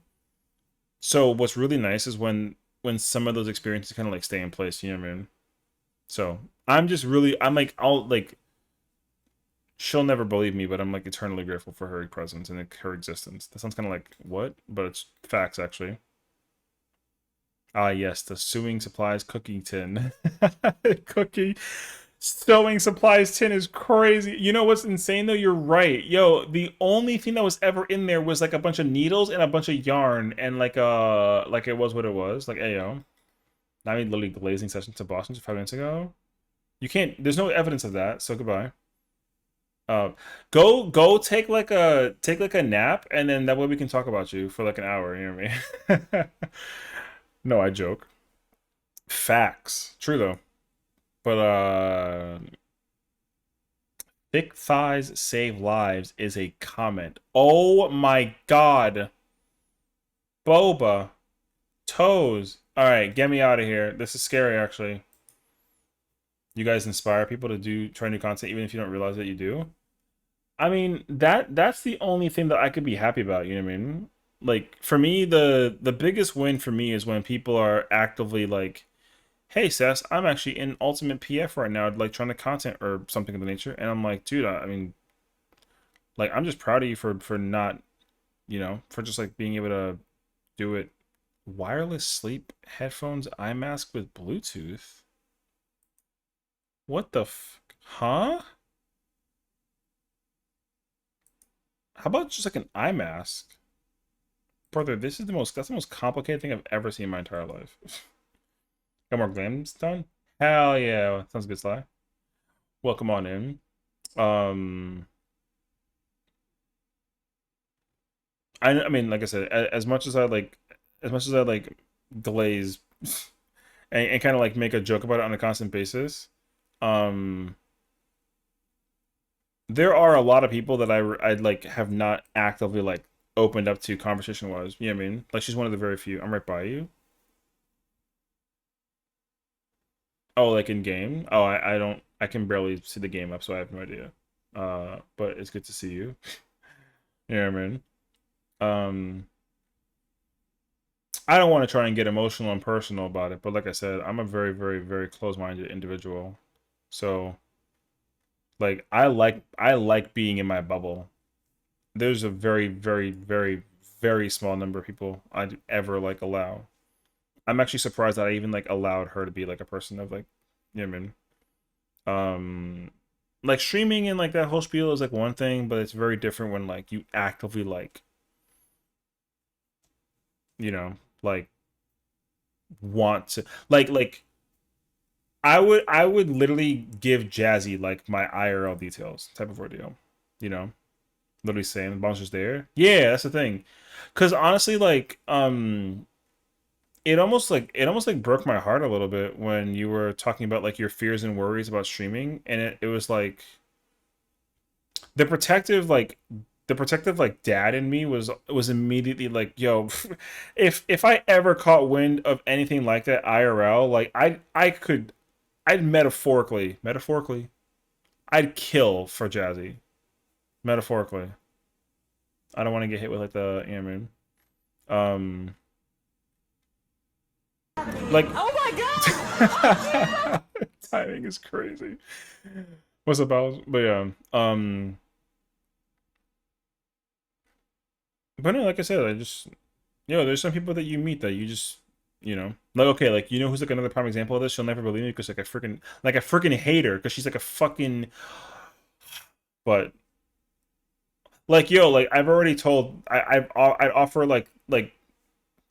So what's really nice is when some of those experiences kind of like stay in place, you know what I mean? So I'm like I'll like she'll never believe me, but I'm like eternally grateful for her presence and like, her existence. That sounds kind of like what, but it's facts actually. Ah, yes, the sewing supplies cookie tin. Cookie sewing supplies tin is crazy. You know what's insane though? You're right. Yo, the only thing that was ever in there was like a bunch of needles and a bunch of yarn and like it was what it was. Like, ayo. I mean literally glazing sessions to Boston just 5 minutes ago. You can't there's no evidence of that, so goodbye. Uh, go take like a nap and then that way we can talk about you for like an hour, you know what I mean? No, I joke. Facts. True though. But thick thighs save lives is a comment. Oh my god. Boba. Toes. Alright, get me out of here. This is scary actually. You guys inspire people to do try new content even if you don't realize that you do. I mean, that's the only thing that I could be happy about, you know what I mean? Like for me, the biggest win for me is when people are actively like, "Hey, Sess, I'm actually in Ultimate PF right now, like trying to content or something of the nature." And I'm like, "Dude, I mean, like I'm just proud of you for not, you know, for just like being able to do it wireless sleep headphones eye mask with Bluetooth. What the huh? How about just like an eye mask? Brother, that's the most complicated thing I've ever seen in my entire life. Got more glams done? Hell yeah. Sounds good, Sly. Welcome on in. Um I mean, like I said, as much as I like glaze and kind of like make a joke about it on a constant basis, um there are a lot of people that I like have not actively like opened up to conversation wise. You know what I mean? Like she's one of the very few. I'm right by you. Oh, like in game? Oh, I don't I can barely see the game up, so I have no idea. But it's good to see you. You know what I mean? Um I don't want to try and get emotional and personal about it, but like I said, I'm a very, very, very close-minded individual. So, like I like being in my bubble. There's a very, very, very, very small number of people I'd ever like allow. I'm actually surprised that I even like allowed her to be like a person of like, you know what I mean? Like streaming and like that whole spiel is like one thing, but it's very different when like you actively like, you know, like want to like I would literally give Jazzy like my IRL details type of ordeal. You know? Literally saying the bomb's just there. Yeah, that's the thing. Cause honestly, like, it almost like broke my heart a little bit when you were talking about like your fears and worries about streaming. And it was like the protective like the protective like dad in me was immediately like, yo, if I ever caught wind of anything like that IRL, like I'd metaphorically, I'd kill for Jazzy. Metaphorically. I don't want to get hit with like the airman. Um, like Oh my god! timing is crazy. What's about? But yeah. But no, like I said, I just there's some people that you meet that you just like okay, like you know who's like another prime example of this? She'll never believe me because like I freaking hate her because she's like a fucking but like yo, like I've already told I'd offer like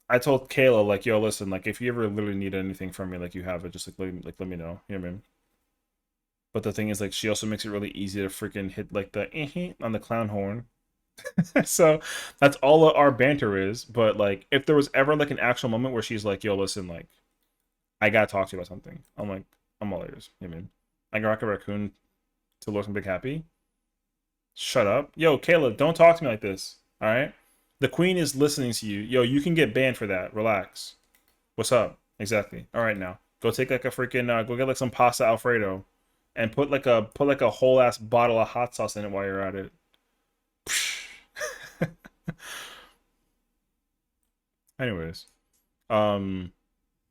I told Kayla like yo listen like if you ever literally need anything from me like you have it just let me know, you know what I mean? But the thing is like she also makes it really easy to freaking hit like the on the clown horn. So that's all our banter is. But like if there was ever like an actual moment where she's like yo listen like I gotta talk to you about something. I'm like, I'm all ears. You know what I mean? I can rock a raccoon to look big happy. Shut up. Yo, Caleb, don't talk to me like this. All right? The queen is listening to you. Yo, you can get banned for that. Relax. What's up? Exactly. All right, now go take like a freaking go get like some pasta alfredo, and put like a whole ass bottle of hot sauce in it while you're at it. Anyways, but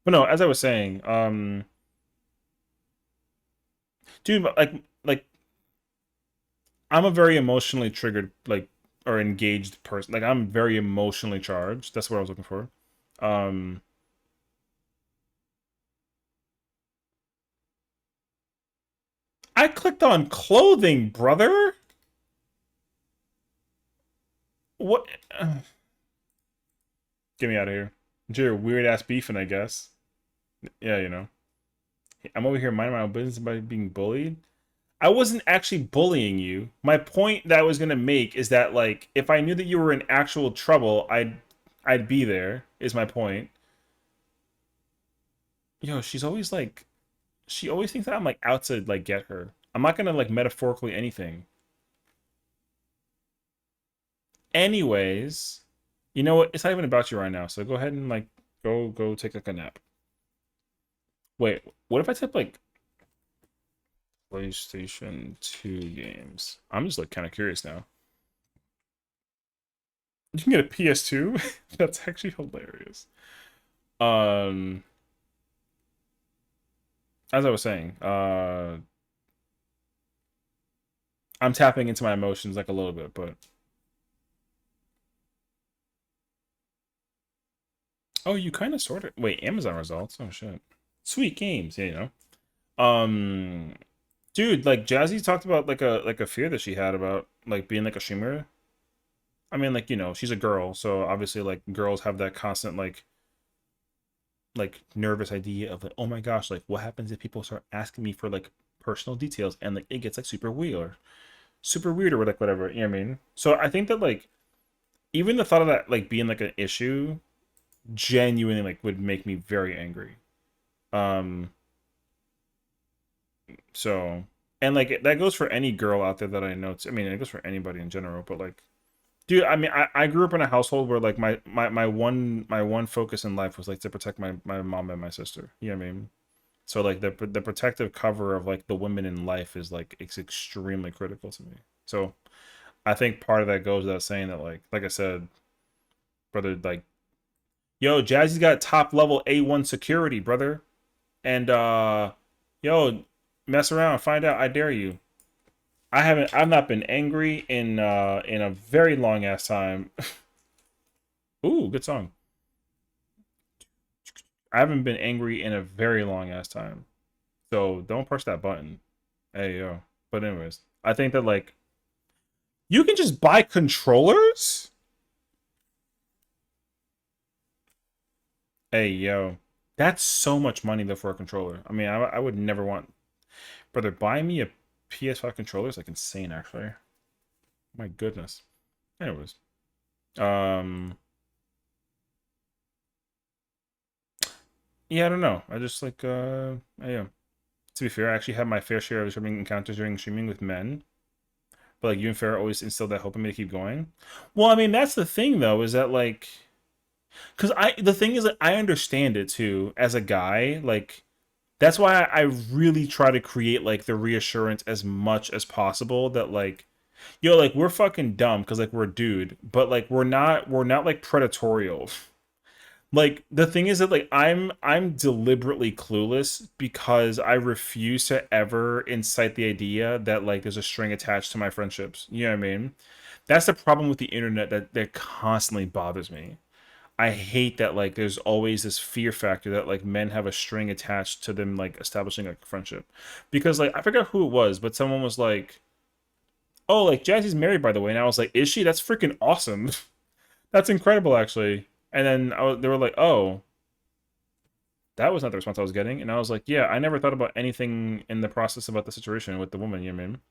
no, as I was saying, dude, like I'm a very emotionally triggered or engaged person. Like I'm very emotionally charged. That's what I was looking for. Um, I clicked on clothing, brother. What? Get me out of here. You're weird ass beefing, I guess. Yeah, you know. I'm over here minding my own business by being bullied. I wasn't actually bullying you. My point that I was gonna make is that like if I knew that you were in actual trouble, I'd be there, is my point. Yo, she's always like she always thinks that I'm like out to like get her. I'm not gonna like metaphorically anything. Anyways, you know what? It's not even about you right now, so go ahead and like go take like a nap. Wait, what if I type like PlayStation 2 games? I'm just like kind of curious now. You can get a PS2? That's actually hilarious. Um as I was saying, I'm tapping into my emotions like a little bit, but oh, you kind of sort of wait, Amazon results. Oh shit. Sweet games, yeah, you know. Dude, like Jazzy talked about like a fear that she had about like being like a streamer. I mean, like, you know, she's a girl, so obviously like girls have that constant like nervous idea of like, oh my gosh, like what happens if people start asking me for like personal details and like it gets like super weird or like whatever, you know what I mean? So I think that like even the thought of that like being like an issue genuinely like would make me very angry. Um so and like that goes for any girl out there that I know. I mean, it goes for anybody in general, but like dude, I mean, I grew up in a household where like my one focus in life was like to protect my mom and my sister. You know what I mean? So like the protective cover of like the women in life is like it's extremely critical to me. So I think part of that goes without saying that like I said, brother, like yo, Jazzy's got top level A1 security, brother. And yo, mess around, find out, I dare you. I've not been angry in a very long ass time. Ooh, good song. I haven't been angry in a very long ass time. So don't push that button. Hey yo. But anyways, I think that like you can just buy controllers? Hey yo. That's so much money though for a controller. I mean, I would never want brother buy me a PS5 controller is like insane actually. My goodness. Anyways. Um Yeah, I don't know. I just like yeah. To be fair, I actually had my fair share of streaming encounters during streaming with men. But like you and Farrah always instilled that hope in me to keep going. Well, I mean, that's the thing though, is that like because the thing is that I understand it too as a guy. Like that's why I really try to create like the reassurance as much as possible that like yo, like we're fucking dumb because like we're a dude, but like we're not like predatorial. Like the thing is that like I'm deliberately clueless because I refuse to ever incite the idea that like there's a string attached to my friendships. You know what I mean? That's the problem with the internet that constantly bothers me. I hate that like there's always this fear factor that like men have a string attached to them like establishing like a friendship. Because like I forgot who it was, but someone was like, "Oh, like Jazzy's married by the way." And I was like, "Is she? That's freaking awesome." That's incredible, actually. And then they were like, "Oh, that was not the response I was getting." And I was like, "Yeah, I never thought about anything in the process about the situation with the woman." You know what I mean?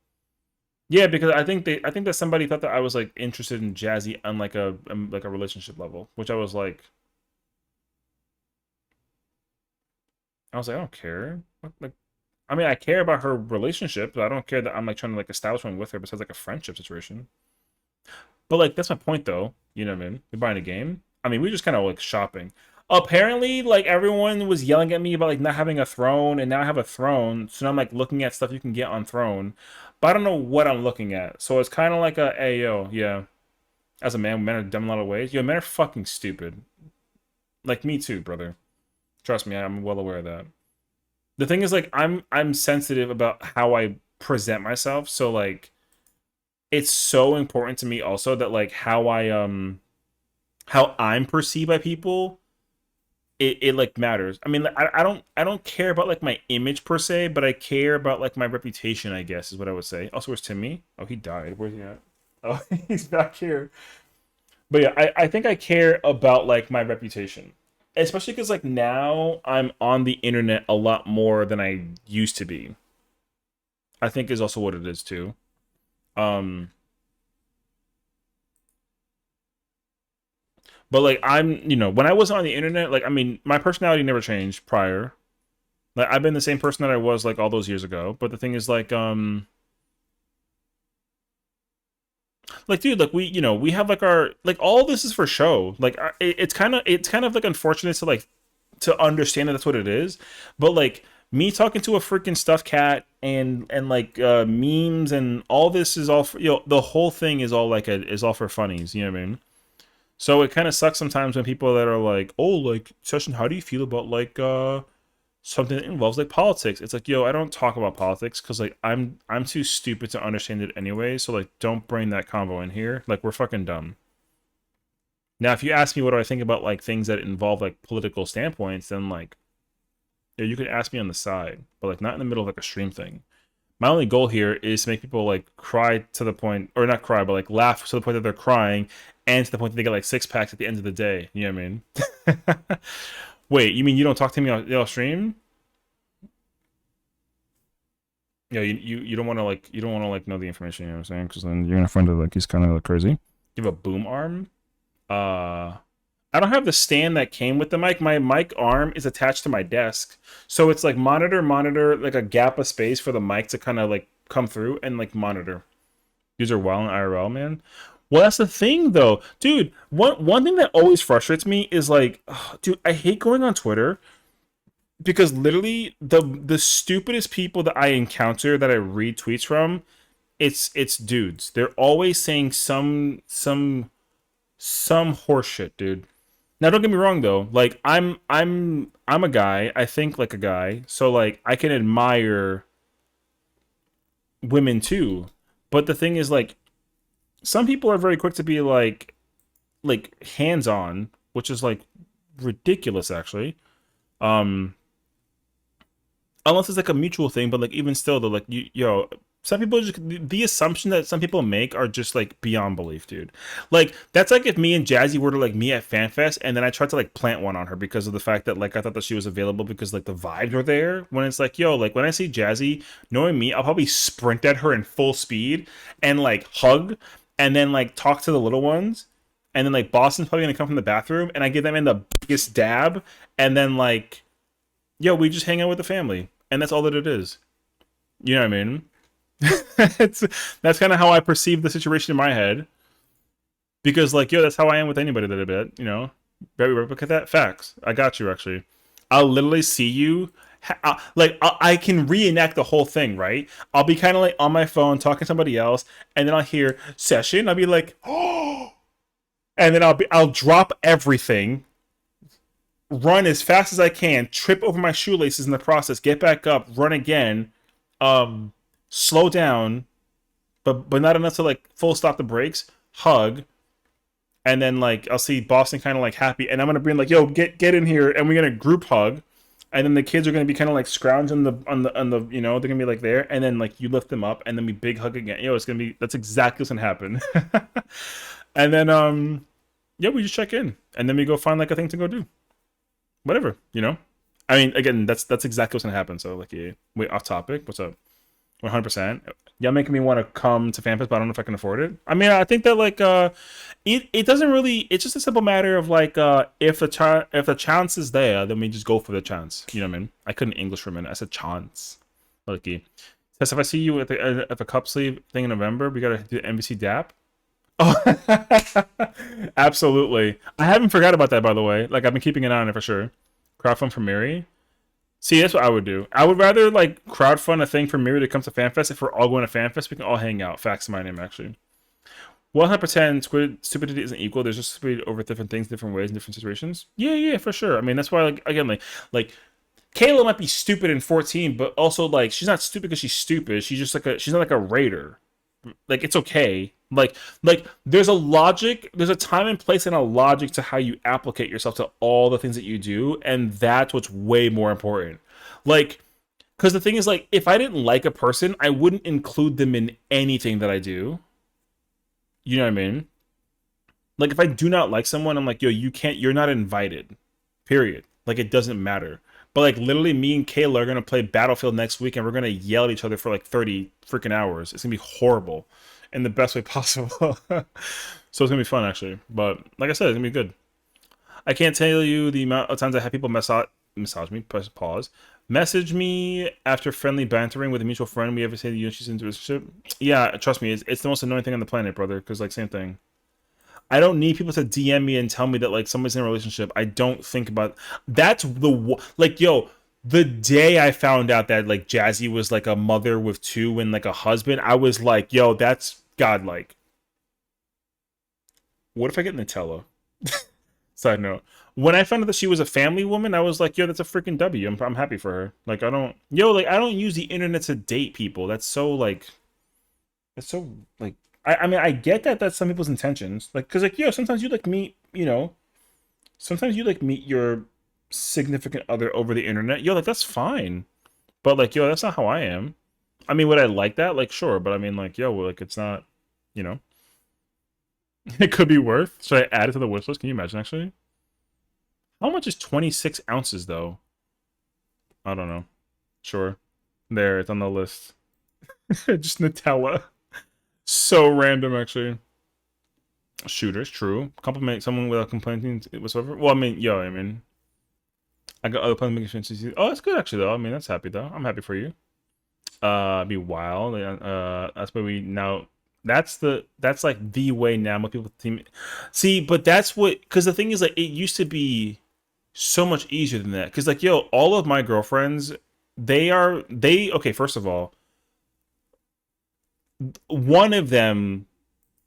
Yeah, because I think that somebody thought that I was like interested in Jazzy on like a relationship level, which I was like, I was like, I don't care. What, like, I mean, I care about her relationship, but I don't care that I'm like trying to like establish one with her besides like a friendship situation. But like that's my point though. You know what I mean? We're buying a game. I mean, we just kind of like shopping. Apparently, like everyone was yelling at me about like not having a throne, and now I have a throne. So now I'm like looking at stuff you can get on throne, but I don't know what I'm looking at. So it's kind of like a, hey yo, yeah. As a man, men are dumb in a lot of ways. Yo, men are fucking stupid. Like me too, brother. Trust me, I'm well aware of that. The thing is, like, I'm sensitive about how I present myself. So like, it's so important to me also that like how I'm perceived by people, it like matters. I mean, like, I don't care about like my image per se, but I care about like my reputation, I guess is what I would say. Also, where's Timmy? Oh, he died. Where's he at? Oh, he's back here. But yeah, I think I care about like my reputation. Especially because like now I'm on the internet a lot more than I used to be. I think is also what it is too. Um but like when I wasn't on the internet, like I mean, my personality never changed prior. Like I've been the same person that I was like all those years ago. But the thing is like dude, like we have like our like all this is for show. Like it's kind of like unfortunate to like to understand that that's what it is, but like me talking to a freaking stuffed cat and like memes and all this is all for, the whole thing is all like is all for funnies, you know what I mean? So it kind of sucks sometimes when people that are like, oh, like Session, how do you feel about like something that involves like politics? It's like, yo, I don't talk about politics because like I'm too stupid to understand it anyway. So like, don't bring that convo in here. Like we're fucking dumb. Now, if you ask me what do I think about like things that involve like political standpoints, then like, yeah, you could ask me on the side, but like not in the middle of like a stream thing. My only goal here is to make people like cry to the point, or not cry, but like laugh to the point that they're crying, and to the point that they get like six packs at the end of the day. You know what I mean? Wait, you mean you don't talk to me on stream? Yeah, you don't want to like know the information. You know what I'm saying? Because then you're gonna find it like he's kind of like crazy. You have a boom arm. I don't have the stand that came with the mic. My mic arm is attached to my desk. So it's like monitor, like a gap of space for the mic to kind of like come through and like monitor. These are well in IRL, man. Well, that's the thing though. Dude, one thing that always frustrates me is like, ugh, dude, I hate going on Twitter because literally the stupidest people that I encounter that I read tweets from, it's dudes. They're always saying some horseshit, dude. Now, don't get me wrong though. Like, I'm a guy. I think like a guy, so like I can admire women too. But the thing is, like, some people are very quick to be like hands on, which is like ridiculous, actually. Um, unless it's like a mutual thing, but like even still, though, like some people just the assumption that some people make are just like beyond belief, dude. Like that's like if me and Jazzy were to like meet at FanFest and then I tried to like plant one on her because of the fact that like I thought that she was available because like the vibes were there. When it's like, yo, like when I see Jazzy, knowing me, I'll probably sprint at her in full speed and like hug and then like talk to the little ones. And then like Boston's probably gonna come from the bathroom and I give them in the biggest dab and then like, yo, we just hang out with the family. And that's all that it is. You know what I mean? That's kind of how I perceive the situation in my head. Because, like, yo, that's how I am with anybody that I bet, you know? Look at that. Facts. I got you, actually. I'll literally see you. I can reenact the whole thing, right? I'll be kind of like on my phone talking to somebody else, and then I'll hear session. I'll be like, oh, and then I'll drop everything, run as fast as I can, trip over my shoelaces in the process, get back up, run again, slow down, but not enough to like full stop the brakes, hug, and then like I'll see Boston kind of like happy, and I'm gonna bring like, yo, get in here, and we're gonna group hug, and then the kids are gonna be kind of like scrounged on the you know, they're gonna be like there, and then like you lift them up, and then we big hug again. Yo, it's gonna be, that's exactly what's gonna happen. And then yeah, we just check in, and then we go find like a thing to go do, whatever, you know. I mean, again, that's exactly what's gonna happen. So like, yeah, wait, off topic. What's up? 100%. Y'all making me want to come to FanFest, but I don't know if I can afford it. I mean, I think that like it doesn't really. It's just a simple matter of like if the chance is there, then we just go for the chance. You know what I mean? I couldn't English for a minute. I said chance. Lucky. Says if I see you at the cup sleeve thing in November, we gotta do NBC DAP. Oh, absolutely. I haven't forgot about that, by the way. Like, I've been keeping an eye on it for sure. Crowdfund for Miri. See, that's what I would do. I would rather, like, crowdfund a thing for Miri to come to FanFest. If we're all going to FanFest, we can all hang out. Facts to my name, actually. Well, I pretend stupidity isn't equal. There's just stupidity over different things, different ways, in different situations. Yeah, for sure. I mean, that's why, like, again, like Kayla might be stupid in 14, but also, like, she's not stupid because she's stupid. She's just like she's not like a raider. Like, it's okay. Like there's a logic, there's a time and place and a logic to how you applicate yourself to all the things that you do, and that's what's way more important. Like, because the thing is, like, if I didn't like a person, I wouldn't include them in anything that I do. You know what I mean? Like, if I do not like someone, I'm like, yo, you're not invited. Period. Like, it doesn't matter. But, like, literally, me and Kayla are going to play Battlefield next week, and we're going to yell at each other for, like, 30 freaking hours. It's going to be horrible in the best way possible. So it's going to be fun, actually. But, like I said, it's going to be good. I can't tell you the amount of times I have people massage me, pause, message me after friendly bantering with a mutual friend. We ever say that she's into a relationship? Yeah, trust me, it's the most annoying thing on the planet, brother, because, like, same thing. I don't need people to DM me and tell me that, like, somebody's in a relationship. I don't think about that's the like, yo, the day I found out that, like, Jazzy was like a mother with two and like a husband, I was like, yo, that's godlike. What if I get Nutella? Side note. When I found out that she was a family woman, I was like, yo, that's a freaking W. I'm happy for her. Like, I don't use the internet to date people. That's so like I mean, I get that that's some people's intentions. Like, because, like, yo, sometimes you, like, meet, sometimes you, like, meet your significant other over the internet. Yo, like, that's fine. But, like, yo, that's not how I am. I mean, would I like that? Like, sure. But, I mean, like, yo, like, it's not, you know. It could be worth. Should I add it to the wish list? Can you imagine, actually? How much is 26 ounces, though? I don't know. Sure. There, it's on the list. Just Nutella. So random, actually. Shooters, true. Compliment someone without complaining whatsoever. Well, I mean, yo, I mean, I got other plans making sense. Oh, that's good, actually, though. I mean, that's happy, though. I'm happy for you. Be wild. That's where we now. That's like the way now. Most people team. See, but that's what. Because the thing is, like, it used to be so much easier than that. Because, like, yo, all of my girlfriends, okay. First of all, one of them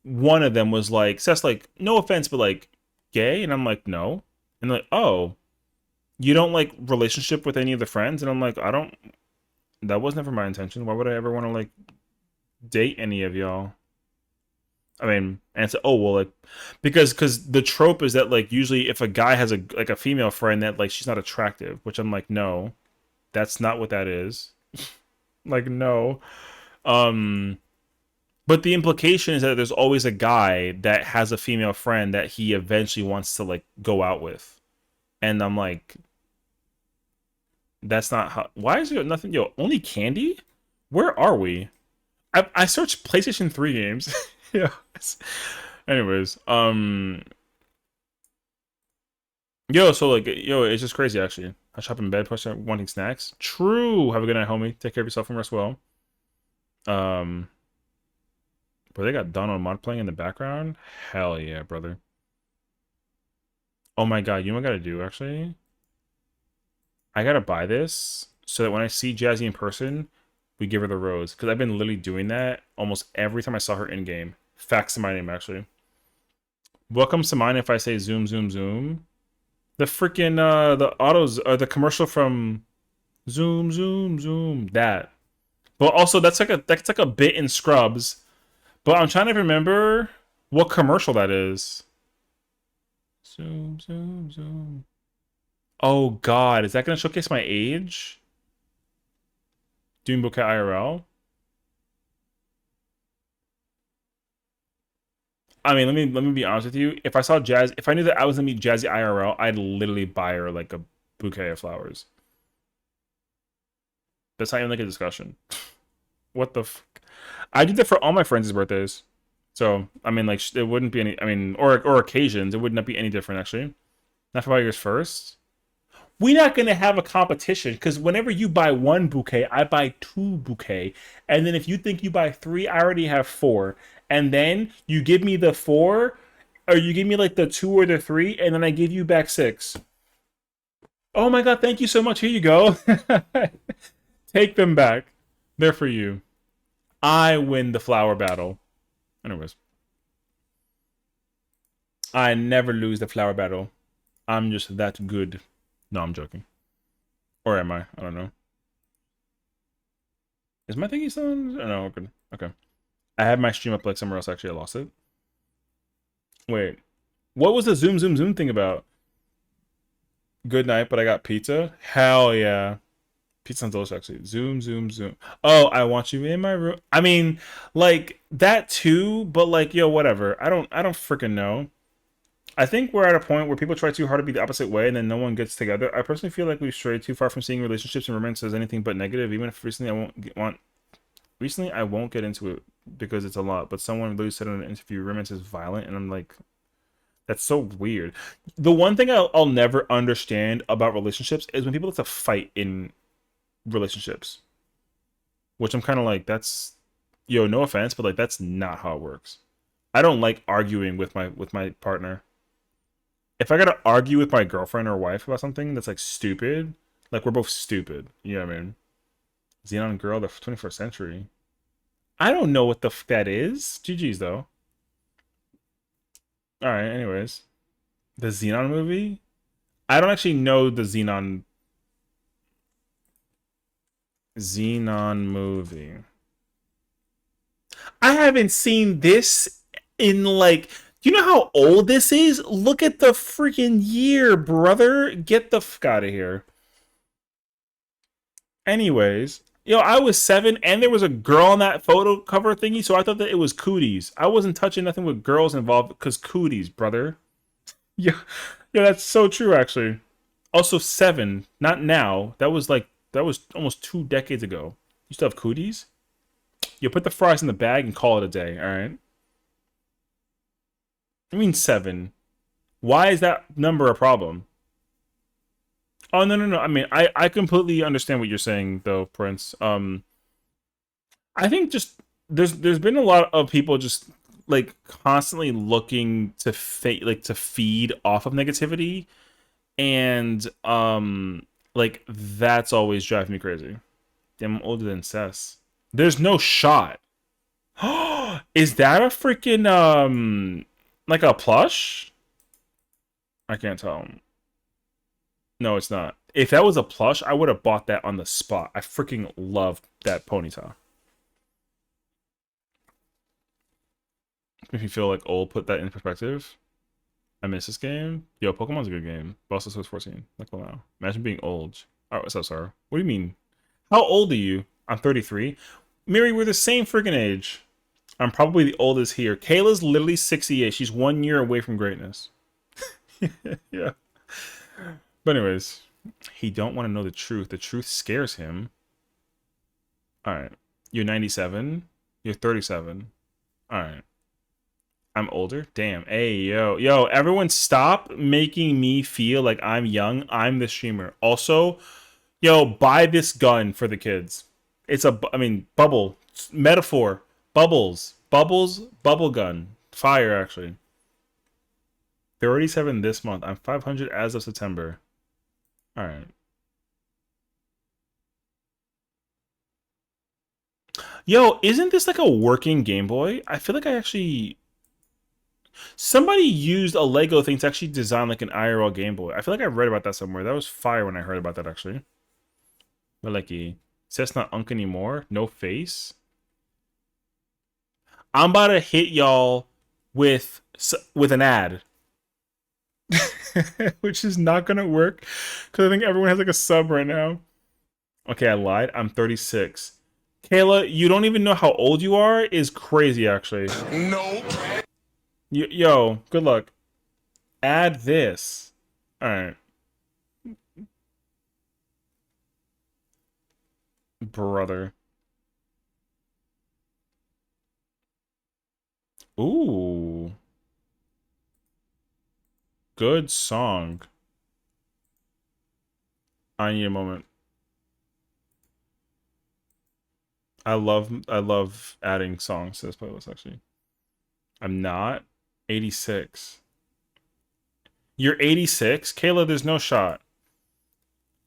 was like, Seth's like, no offense, but, like, gay? And I'm like, no. And like, oh, you don't like relationship with any of the friends? And I'm like, that was never my intention. Why would I ever want to, like, date any of y'all? I mean, and it's, oh, well, like, because the trope is that, like, usually if a guy has a female friend that, like, she's not attractive, which I'm like, no, that's not what that is. Like, no. But the implication is that there's always a guy that has a female friend that he eventually wants to, like, go out with. And I'm like, that's not how. Why is there nothing? Yo, only candy? Where are we? I searched PlayStation 3 games. Yeah. Anyways, yo, so, like, yo, it's just crazy, actually. I shop in bed, push wanting snacks. True. Have a good night, homie. Take care of yourself and rest well. But they got Donald Mod playing in the background? Hell yeah, brother. Oh my god, you know what I gotta do, actually? I gotta buy this so that when I see Jazzy in person, we give her the rose. Because I've been literally doing that almost every time I saw her in-game. Facts to my name, actually. Welcome to mine if I say zoom, zoom, zoom. The freaking, the autos, the commercial from zoom, zoom, zoom. That. But also, that's like a bit in Scrubs. But I'm trying to remember what commercial that is. Zoom, zoom, zoom. Oh, God. Is that going to showcase my age? Doing Bouquet IRL? I mean, let me be honest with you. If I knew that I was going to meet Jazzy IRL, I'd literally buy her, like, a bouquet of flowers. That's not even, like, a discussion. What the fuck? I did that for all my friends' birthdays. So, I mean, like, it wouldn't be any, I mean, or occasions, it would not be any different, actually. Not for yours first. We're not going to have a competition because whenever you buy one bouquet, I buy two bouquet. And then if you think you buy three, I already have four. And then you give me the four, or you give me like the two or the three, and then I give you back six. Oh my god, thank you so much. Here you go. Take them back. They're for you. I win the flower battle. Anyways. I never lose the flower battle. I'm just that good. No, I'm joking. Or am I? I don't know. Is my thingy still on? Oh, no, we're good. Okay. I had my stream up like somewhere else. Actually, I lost it. Wait. What was the zoom, zoom, zoom thing about? Good night, but I got pizza? Hell yeah. Pizza sounds delicious, actually. Zoom, zoom, zoom. Oh, I want you in my room. I mean, like, that too, but like, yo, whatever. I don't freaking know. I think we're at a point where people try too hard to be the opposite way and then no one gets together. I personally feel like we've strayed too far from seeing relationships and romance as anything but negative, even if recently I won't get into it because it's a lot, but someone literally said in an interview romance is violent, and I'm like, that's so weird. The one thing I'll never understand about relationships is when people like to fight in relationships, which I'm kind of like, that's, yo, no offense, but like, that's not how it works. I don't like arguing with my partner. If I gotta argue with my girlfriend or wife about something that's like stupid, like we're both stupid. You know what I mean? Xenon Girl, the 21st century. I don't know what the f that is. GG's though. Alright, anyways. The Xenon movie? I don't actually know the Xenon movie. I haven't seen this in like, you know how old this is? Look at the freaking year, brother. Get the fuck out of here. Anyways, yo, I was 7 and there was a girl on that photo cover thingy, so I thought that it was cooties. I wasn't touching nothing with girls involved because cooties, brother. Yeah, yeah, that's so true, actually. Also, 7, not now. That was almost 2 decades ago. You still have cooties? You put the fries in the bag and call it a day, alright? I mean 7. Why is that number a problem? Oh, no, no, no. I mean, I completely understand what you're saying, though, Prince. I think just there's been a lot of people just like constantly looking to to feed off of negativity, and like that's always driving me crazy. Damn, I'm older than Cess. There's no shot. Is that a freaking like a plush? I can't tell. No, it's not. If that was a plush, I would have bought that on the spot. I freaking love that ponytail. If you feel like old, put that in perspective. I miss this game. Yo, Pokemon's a good game. But also says 14. Like, wow. Imagine being old. Oh, what's up, Sarah? What do you mean? How old are you? I'm 33. Miri, we're the same freaking age. I'm probably the oldest here. Kayla's literally 68. She's 1 year away from greatness. Yeah. But anyways, he don't want to know the truth. The truth scares him. Alright. You're 97. You're 37. Alright. I'm older? Damn. Hey, yo. Yo, everyone stop making me feel like I'm young. I'm the streamer. Also, yo, buy this gun for the kids. It's bubble. Metaphor. Bubbles. Bubbles. Bubble gun. Fire, actually. 37 this month. I'm 500 as of September. Alright. Yo, isn't this like a working Game Boy? I feel like I actually... Somebody used a Lego thing to actually design like an IRL Game Boy. I feel like I read about that somewhere. That was fire when I heard about that, actually. But like, says not Unk anymore. No face. I'm about to hit y'all with an ad. Which is not gonna work because I think everyone has like a sub right now. Okay, I lied. I'm 36. Kayla, you don't even know how old you are is crazy, actually. Nope. Yo, good luck. Add this. Alright. Brother. Ooh. Good song. I need a moment. I love adding songs to this playlist actually. I'm not 86. You're 86? Kayla, there's no shot.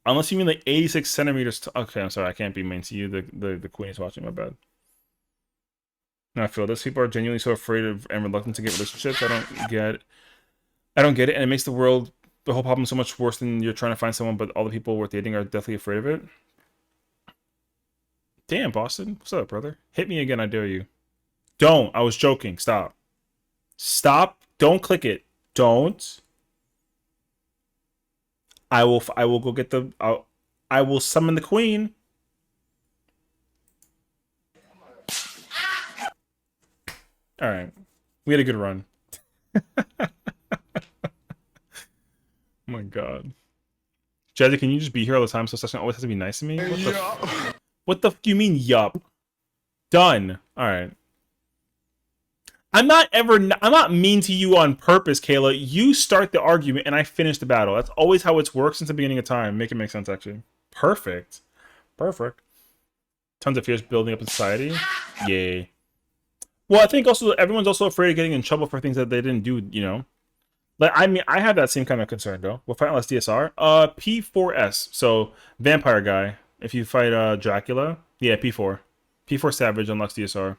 Unless you mean like 86 centimeters. Okay, I'm sorry. I can't be mean to you. The queen is watching. My bad. No, I feel this. People are genuinely so afraid of and reluctant to get relationships. I don't get it. And it makes the whole problem so much worse than you're trying to find someone, but all the people worth dating are deathly afraid of it. Damn, Boston. What's up, brother? Hit me again. I dare you. Don't. I was joking. Stop. Stop. Don't click it. Don't. I will go get I will summon the queen. All right. We had a good run. Oh my god. Jazzy, can you just be here all the time so Session always has to be nice to me? What the f do you mean, yup? Done. Alright. I'm not mean to you on purpose, Kayla. You start the argument and I finish the battle. That's always how it's worked since the beginning of time. Make it make sense, actually. Perfect. Perfect. Tons of fears building up in society. Yay. Well, I think also everyone's also afraid of getting in trouble for things that they didn't do, you know? Like, I mean, I have that same kind of concern, though. We'll fight less DSR. P4S. So, vampire guy. If you fight Dracula. Yeah, P4. P4 Savage unlocks DSR.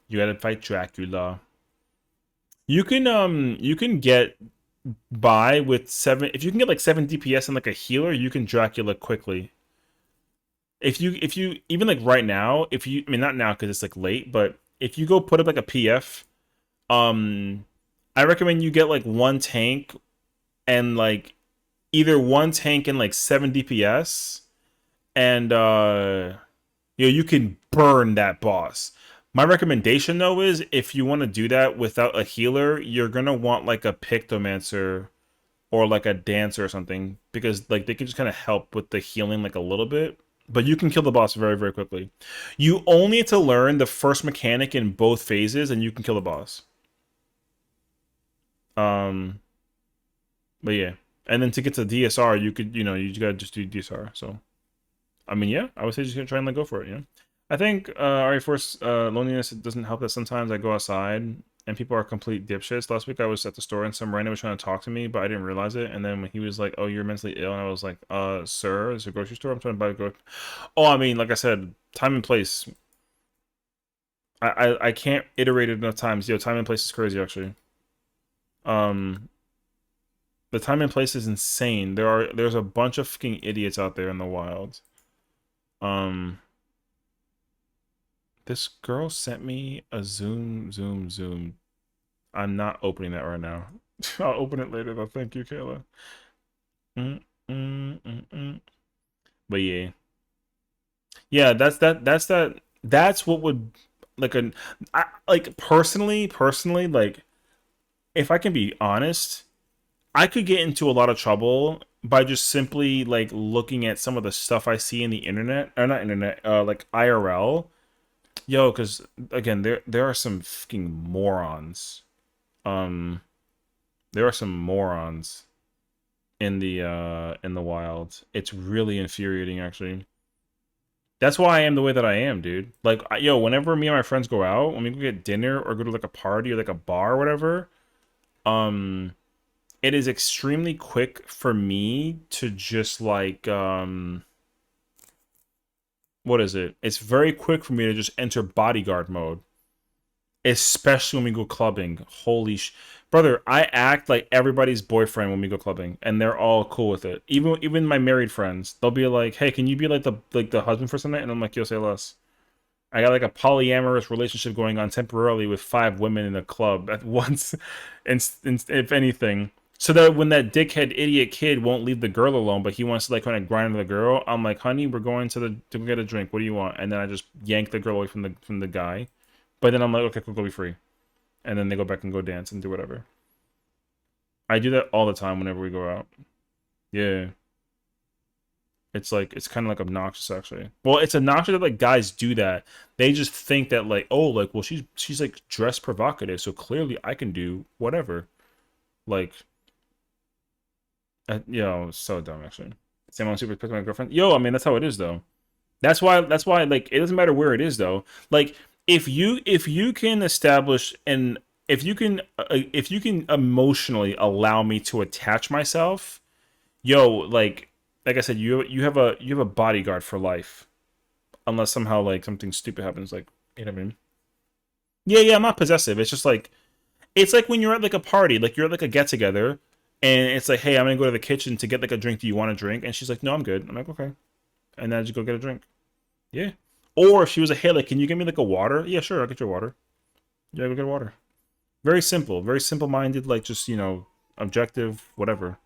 You gotta fight Dracula. You can get by with 7. If you can get like 7 DPS and like a healer, you can Dracula quickly. If you even like right now, I mean not now because it's like late, but if you go put up like a PF, I recommend you get like one tank and like either one tank and like 7 DPS, and you know, you can burn that boss. My recommendation though is if you want to do that without a healer, you're gonna want like a Pictomancer or like a dancer or something, because like they can just kind of help with the healing like a little bit. But you can kill the boss very, very quickly. You only need to learn the first mechanic in both phases, and you can kill the boss. But yeah, and then to get to DSR, you could, you know, you gotta just do DSR. So, I mean, yeah, I would say just try and like go for it. You know, I think alright, first loneliness, it doesn't help that sometimes I go outside and people are complete dipshits. Last week I was at the store and some random was trying to talk to me, but I didn't realize it. And then when he was like, "Oh, you're mentally ill," and I was like, sir, it's a grocery store. I'm trying to buy a grocery." Oh, I mean, like I said, time and place. I can't iterate it enough times. Yo, time and place is crazy, actually. Um, the time and place is insane. There's a bunch of fucking idiots out there in the wild. Um, this girl sent me a zoom. I'm not opening that right now. I'll open it later though. Thank you, Kayla. But yeah. Yeah, that's what would like like personally, like if I can be honest, I could get into a lot of trouble by just simply like looking at some of the stuff I see in the internet, or not internet, like IRL. Yo, because again, there are some fucking morons. There are some morons in the wild. It's really infuriating, actually. That's why I am the way that I am, dude. Like, yo, whenever me and my friends go out, when we go get dinner or go to like a party or like a bar or whatever, it is extremely quick for me to just like what is it? It's very quick for me to just enter bodyguard mode, especially when we go clubbing. Holy brother, I act like everybody's boyfriend when we go clubbing, and they're all cool with it. Even my married friends, they'll be like, "Hey, can you be like the husband for some night?" And I'm like, "Yo, say less." I got like a polyamorous relationship going on temporarily with 5 women in a club at once, and if anything, so that when that dickhead idiot kid won't leave the girl alone, but he wants to like kind of grind on the girl, I'm like, "Honey, we're going to go get a drink. What do you want?" And then I just yank the girl away from the guy, but then I'm like, "Okay, cool, go be free," and then they go back and go dance and do whatever. I do that all the time whenever we go out. Yeah. It's like it's kind of like obnoxious actually. Well, it's obnoxious that like guys do that. They just think that like, oh, like, well, she's like dressed provocative, so clearly I can do whatever. Like, so dumb actually. Same on super pick my girlfriend. Yo, I mean that's how it is though. That's why like it doesn't matter where it is though. Like if you can establish and if you can emotionally allow me to attach myself, yo, like I said, you have a bodyguard for life. Unless somehow like something stupid happens, like, you know what I mean? Yeah, I'm not possessive. It's like when you're at like a party, like you're at like a get together, and it's like, hey, I'm gonna go to the kitchen to get like a drink. Do you want a drink? And she's like, no, I'm good. I'm like, okay, and then I just go get a drink. Yeah. Or if she was like, hey, like, can you get me like a water? Yeah, sure, I'll get you water. Yeah, go get water. Very simple minded, like just objective, whatever.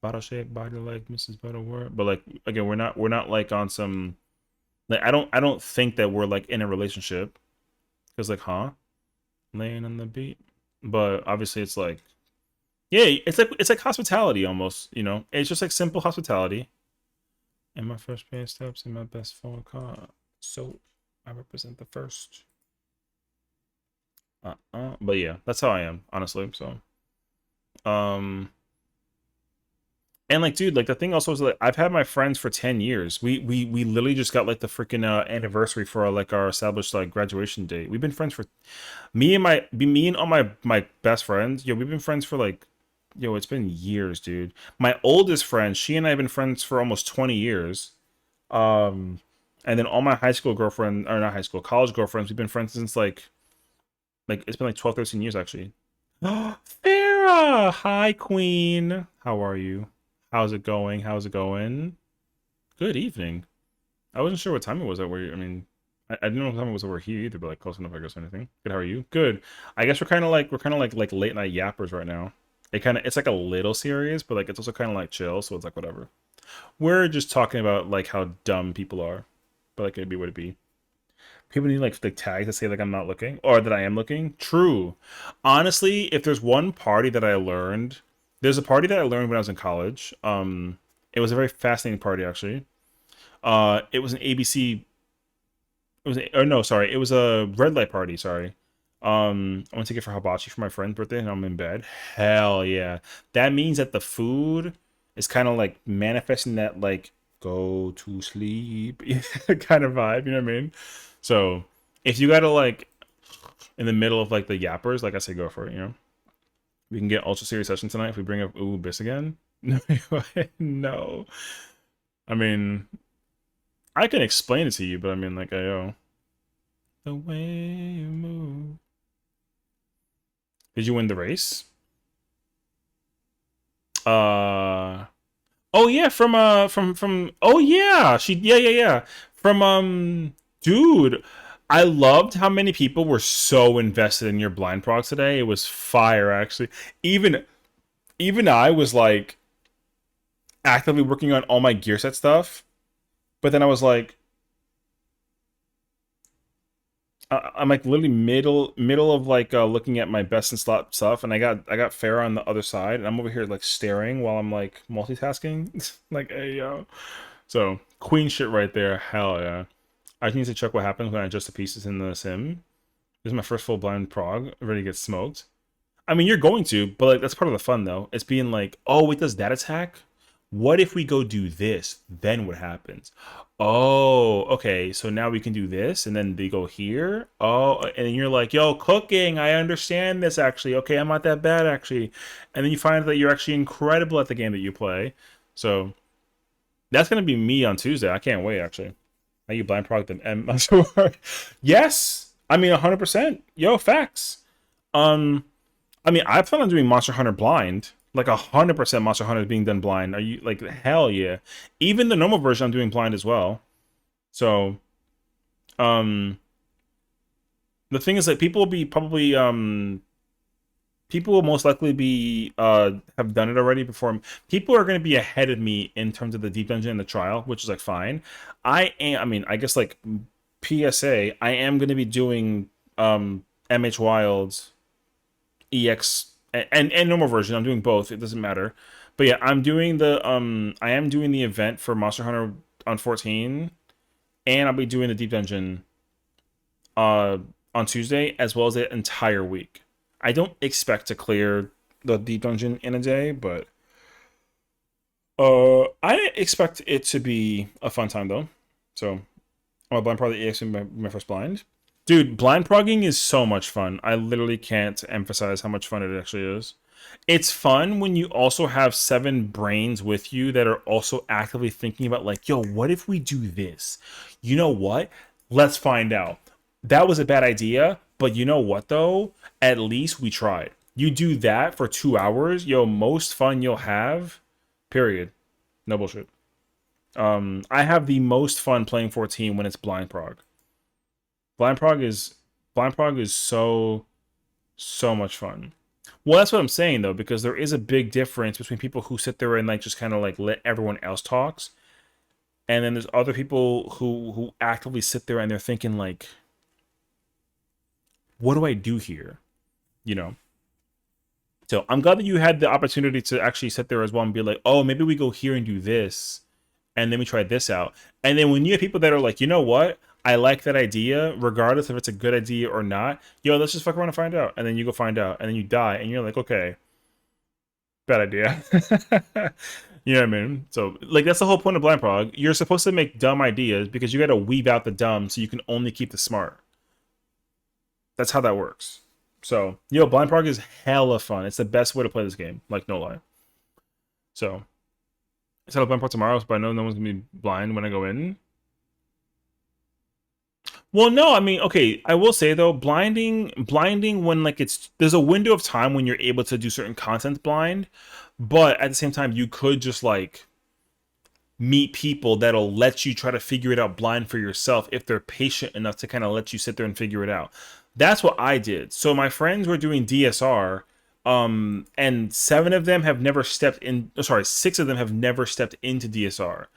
Bottle shape, body like Mrs. Butterworth. But like again, we're not like on some like I don't think that we're like in a relationship. Cause like, huh? Laying on the beat. But obviously it's like, yeah, it's like hospitality almost, It's just like simple hospitality. And my first pay steps in my best phone call. So I represent the first. But yeah, that's how I am, honestly. So and like, dude, like the thing also is like I've had my friends for 10 years. We literally just got like the freaking anniversary for our established like graduation date. We've been friends for me and all my best friends. Yo, we've been friends for like, it's been years, dude. My oldest friend, she and I have been friends for almost 20 years. Um and then all my high school girlfriend, or not high school, college girlfriends, we've been friends since like it's been like 12, 13 years actually. Farah! Hi, Queen. How are you? How's it going? How's it going? Good evening. I wasn't sure what time it was at where I mean, I didn't know what time it was over here either, but like close enough, I guess, or anything. Good, how are you? Good. I guess we're kind of like late night yappers right now. It's like a little serious, but like it's also kind of like chill, so it's like whatever. We're just talking about like how dumb people are, but like it'd be what it be. People need like tags that say like I'm not looking or that I am looking. True. Honestly, if there's one party that I learned, there's a party that I learned when I was in college. It was a very fascinating party actually. It was an ABC. Or no, sorry, it was a red light party. Sorry. I went to get for hibachi for my friend's birthday, and I'm in bed. Hell yeah, that means that the food is kind of like manifesting that like go to sleep kind of vibe. You know what I mean? So if you gotta like in the middle of like the yappers, like I say, go for it. We can get ultra serious session tonight if we bring up Ooh Biss again. No. I mean, I can explain it to you, but I mean, like, the way you move. Did you win the race? Oh yeah, from oh yeah, yeah. Dude, I loved how many people were so invested in your blind procs today. It was fire actually. Even I was like actively working on all my gear set stuff, but then I was like I'm like literally middle of like looking at my best in slot stuff, and I got Farah on the other side, and I'm over here like staring while I'm like multitasking. Like, hey yo. So queen shit right there. Hell yeah. I just need to check what happens when I adjust the pieces in the sim. This is my first full blind prog. Ready to get smoked. I mean, you're going to, but like that's part of the fun though. It's being like, oh, it does that attack? What if we go do this? Then what happens? Oh, okay. So now we can do this, and then they go here. Oh, and then you're like, yo, cooking. I understand this actually. Okay, I'm not that bad actually. And then you find that you're actually incredible at the game that you play. So that's gonna be me on Tuesday. I can't wait actually. Now you blind product and yes. I mean 100%. Yo, facts. I mean, I plan on doing Monster Hunter blind. Like 100% Monster Hunter is being done blind. Are you like hell yeah? Even the normal version I'm doing blind as well. So, um, the thing is that people will be probably people will most likely be have done it already before me. People are going to be ahead of me in terms of the deep dungeon and the trial, which is like fine. I mean, I guess like PSA, I am going to be doing MH Wilds EX and normal version. I'm doing both. It doesn't matter. But yeah, I am doing the event for Monster Hunter on 14, and I'll be doing the deep dungeon on Tuesday, as well as the entire week. I don't expect to clear the deep dungeon in a day, but I expect it to be a fun time though. So I'm a blind prog the EX in my first blind. Dude, blind progging is so much fun. I literally can't emphasize how much fun it actually is. It's fun when you also have 7 brains with you that are also actively thinking about like, yo, what if we do this? You know what? Let's find out. That was a bad idea, but you know what though? At least we tried. You do that for 2 hours, yo, most fun you'll have, period. No bullshit. I have the most fun playing 14 when it's blind prog. Blind prog is so much fun. Well, that's what I'm saying though, because there is a big difference between people who sit there and like just kind of like let everyone else talks, and then there's other people who actively sit there and they're thinking like, what do I do here? You know. So I'm glad that you had the opportunity to actually sit there as well and be like, oh, maybe we go here and do this, and then we try this out. And then when you have people that are like, you know what? I like that idea, regardless if it's a good idea or not. Yo, let's just fuck around and find out. And then you go find out, and then you die, and you're like, okay, bad idea. You know what I mean? So, like, that's the whole point of blind prog. You're supposed to make dumb ideas because you got to weave out the dumb so you can only keep the smart. That's how that works. So, yo, blind prog is hella fun. It's the best way to play this game. Like, no lie. So, I set up blind prog tomorrow, but I know no one's gonna be blind when I go in. Well, no, I mean, okay, I will say though, blinding when like there's a window of time when you're able to do certain content blind, but at the same time, you could just like meet people that'll let you try to figure it out blind for yourself if they're patient enough to kind of let you sit there and figure it out. That's what I did. So my friends were doing DSR, and 7 of them have never stepped in. Oh, sorry, 6 of them have never stepped into DSR.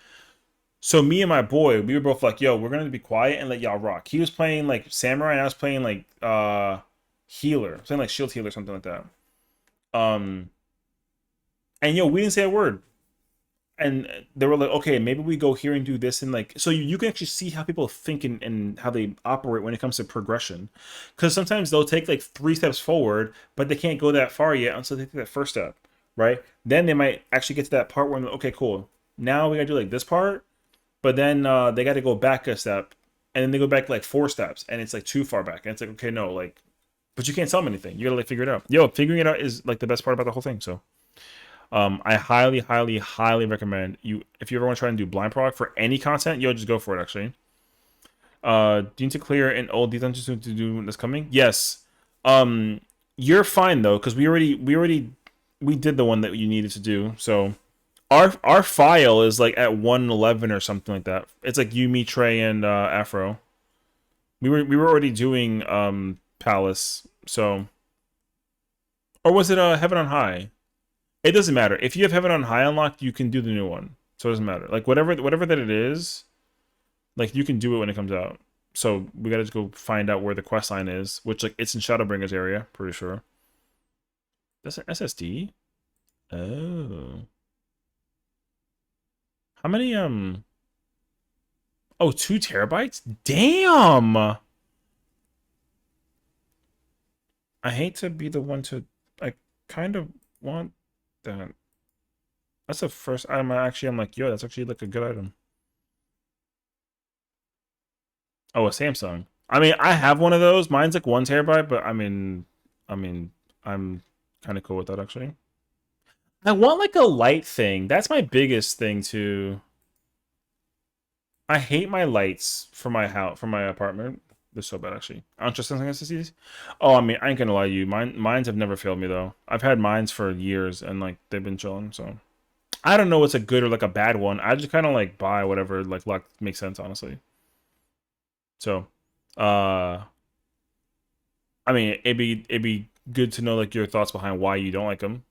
So me and my boy, we were both like, yo, we're gonna be quiet and let y'all rock. He was playing like samurai and I was playing like healer. Playing like shield healer, something like that. And yo, we didn't say a word. And they were like, okay, maybe we go here and do this, and like, so you can actually see how people think and how they operate when it comes to progression. Because sometimes they'll take like 3 steps forward, but they can't go that far yet until they take that first step, right? Then they might actually get to that part where, okay, cool. Now we gotta do like this part, but then they got to go back a step, and then they go back like 4 steps, and it's like too far back, and it's like, okay, no, like, but you can't tell them anything. You gotta like figure it out. Yo, figuring it out is like the best part about the whole thing. So, I highly recommend you if you ever want to try and do blind prog for any content. Yo, just go for it. Actually, do you need to clear an old dungeons to do this coming? Yes. You're fine though, because we did the one that you needed to do. So. Our file is like at 111 or something like that. It's like you, me, Trey, and Afro. We were already doing Palace, so, or was it Heaven on High? It doesn't matter. If you have Heaven on High unlocked, you can do the new one. So it doesn't matter. Like whatever that it is, like you can do it when it comes out. So we gotta just go find out where the quest line is, which like it's in Shadowbringers area, pretty sure. That's an SSD. Oh. How many, oh, 2 terabytes? Damn! I hate to be the one to, I kind of want that. That's the first item I'm like, yo, that's actually like a good item. Oh, a Samsung. I mean, I have one of those. Mine's like 1 terabyte, but I mean, I'm kind of cool with that actually. I want like a light thing. That's my biggest thing too. I hate my lights for my house, for my apartment. They're so bad actually. I don't trust something SSDs. Oh, I mean, I ain't gonna lie to you. Mines have never failed me though. I've had mines for years and like they've been chilling. So I don't know what's a good or like a bad one. I just kind of like buy whatever like luck makes sense, honestly. So, I mean, it'd be good to know like your thoughts behind why you don't like them.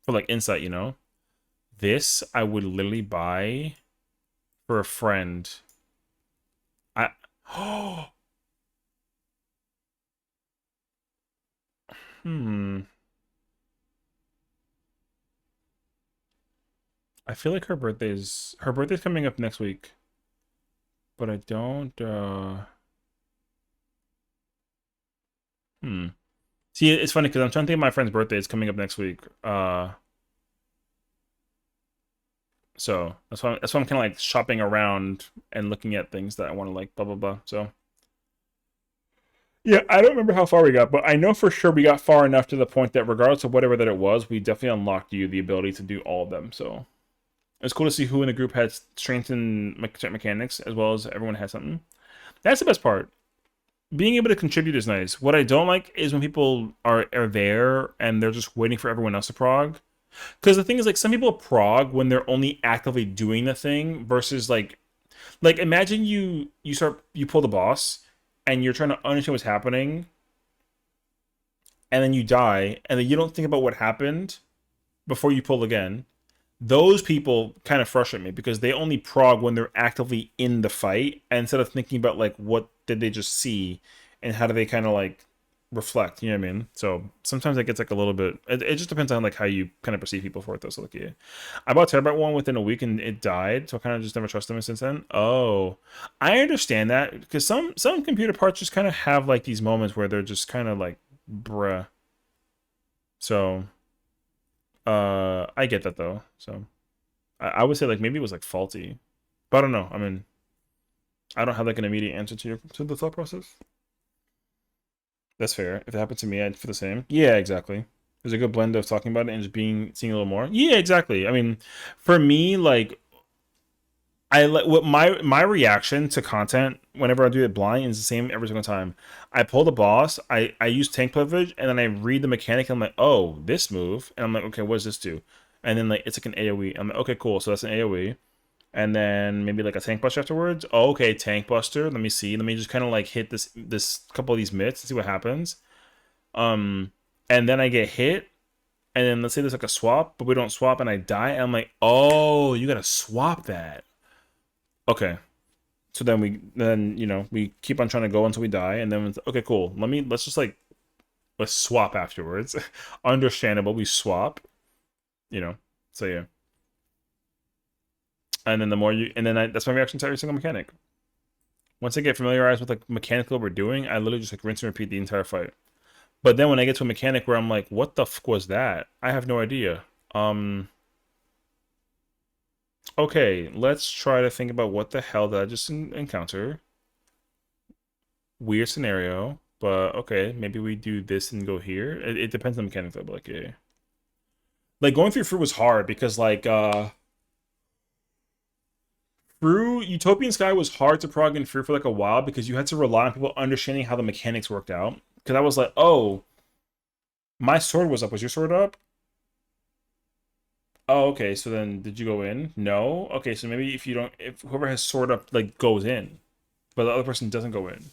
For like insight, you know. This I would literally buy for a friend. I I feel like her birthday's coming up next week. but I don't. See, it's funny because I'm trying to think of my friend's birthday. It's coming up next week. So that's why I'm kind of like shopping around and looking at things that I want to like blah blah blah. So yeah, I don't remember how far we got, but I know for sure we got far enough to the point that regardless of whatever that it was, we definitely unlocked you the ability to do all of them. So it's cool to see who in the group had strength and mechanics as well as everyone had something. That's the best part. Being able to contribute is nice. What I don't like is when people are there and they're just waiting for everyone else to prog. Because the thing is, like, some people prog when they're only actively doing the thing versus like imagine you pull the boss and you're trying to understand what's happening, and then you die, and then you don't think about what happened before you pull again. Those people kind of frustrate me because they only prog when they're actively in the fight, and instead of thinking about like what did they just see and how do they kind of like reflect, you know what I mean? So sometimes it gets like a little bit. It just depends on like how you kind of perceive people for it though. So like yeah, I bought Terabyte one within a week and it died, so I kind of just never trusted them since then. Oh, I understand that because some computer parts just kind of have like these moments where they're just kind of like bruh. So I get that though. So I would say like maybe it was like faulty, but I don't know. I mean, I don't have like an immediate answer to the thought process. That's fair. If it happened to me, I'd feel the same. Yeah, exactly. There's a good blend of talking about it and just seeing a little more. Yeah, exactly. I mean, for me, like I like what my reaction to content whenever I do it blind is the same every single time. I pull the boss, I use tank privilege, and then I read the mechanic, and I'm like, oh, this move, and I'm like, okay, what does this do? And then like it's like an AoE. I'm like, okay, cool, so that's an AoE. And then maybe like a tank buster afterwards. Oh, okay, tank buster. Let me see. Let me just kind of like hit this couple of these mitts and see what happens. Um, and then I get hit, and then let's say there's like a swap, but we don't swap, and I die. And I'm like, oh, you gotta swap that. Okay. So then we keep on trying to go until we die, and then it's, okay, cool. Let's swap afterwards. Understandable. We swap. So yeah. And then that's my reaction to every single mechanic. Once I get familiarized with like mechanically what we're doing, I literally just like rinse and repeat the entire fight. But then when I get to a mechanic where I'm like, what the fuck was that? I have no idea. Okay, let's try to think about what the hell did I just encounter. Weird scenario, but okay, maybe we do this and go here. It depends on the mechanic though, but like yeah. Like going through fruit was hard because like through Utopian Sky was hard to prog and through for like a while because you had to rely on people understanding how the mechanics worked out. Because I was like, oh, my sword was up. Was your sword up? Oh, okay. So then, did you go in? No. Okay, so maybe if whoever has sword up like goes in, but the other person doesn't go in,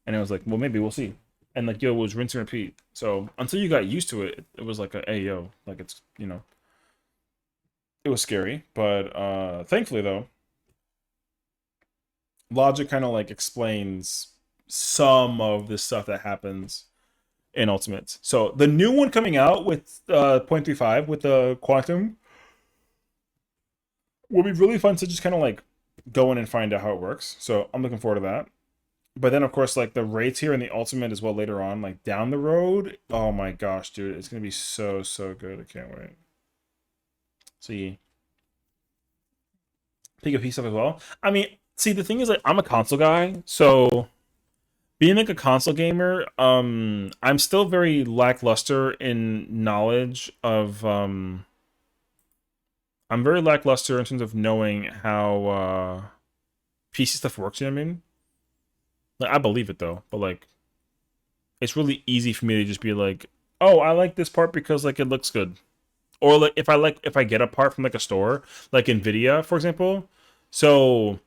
and it was like, well, maybe we'll see. And like, yo, it was rinse and repeat. So until you got used to it, it was like a, hey, yo, like it's it was scary. But thankfully though, logic kind of like explains some of the stuff that happens in Ultimates. So the new one coming out with 0.35 with the Quantum will be really fun to just kind of like go in and find out how it works. So I'm looking forward to that. But then of course like the rates here in the Ultimate as well later on, like down the road. Oh my gosh, dude, it's gonna be so good. I can't wait. So yeah. PvP stuff as well. I mean, see the thing is like I'm a console guy, so being like a console gamer, I'm still very lackluster in knowledge of I'm very lackluster in terms of knowing how PC stuff works, you know what I mean? Like I believe it though, but like it's really easy for me to just be like, "Oh, I like this part because like it looks good." Or like if I get a part from like a store, like Nvidia, for example. So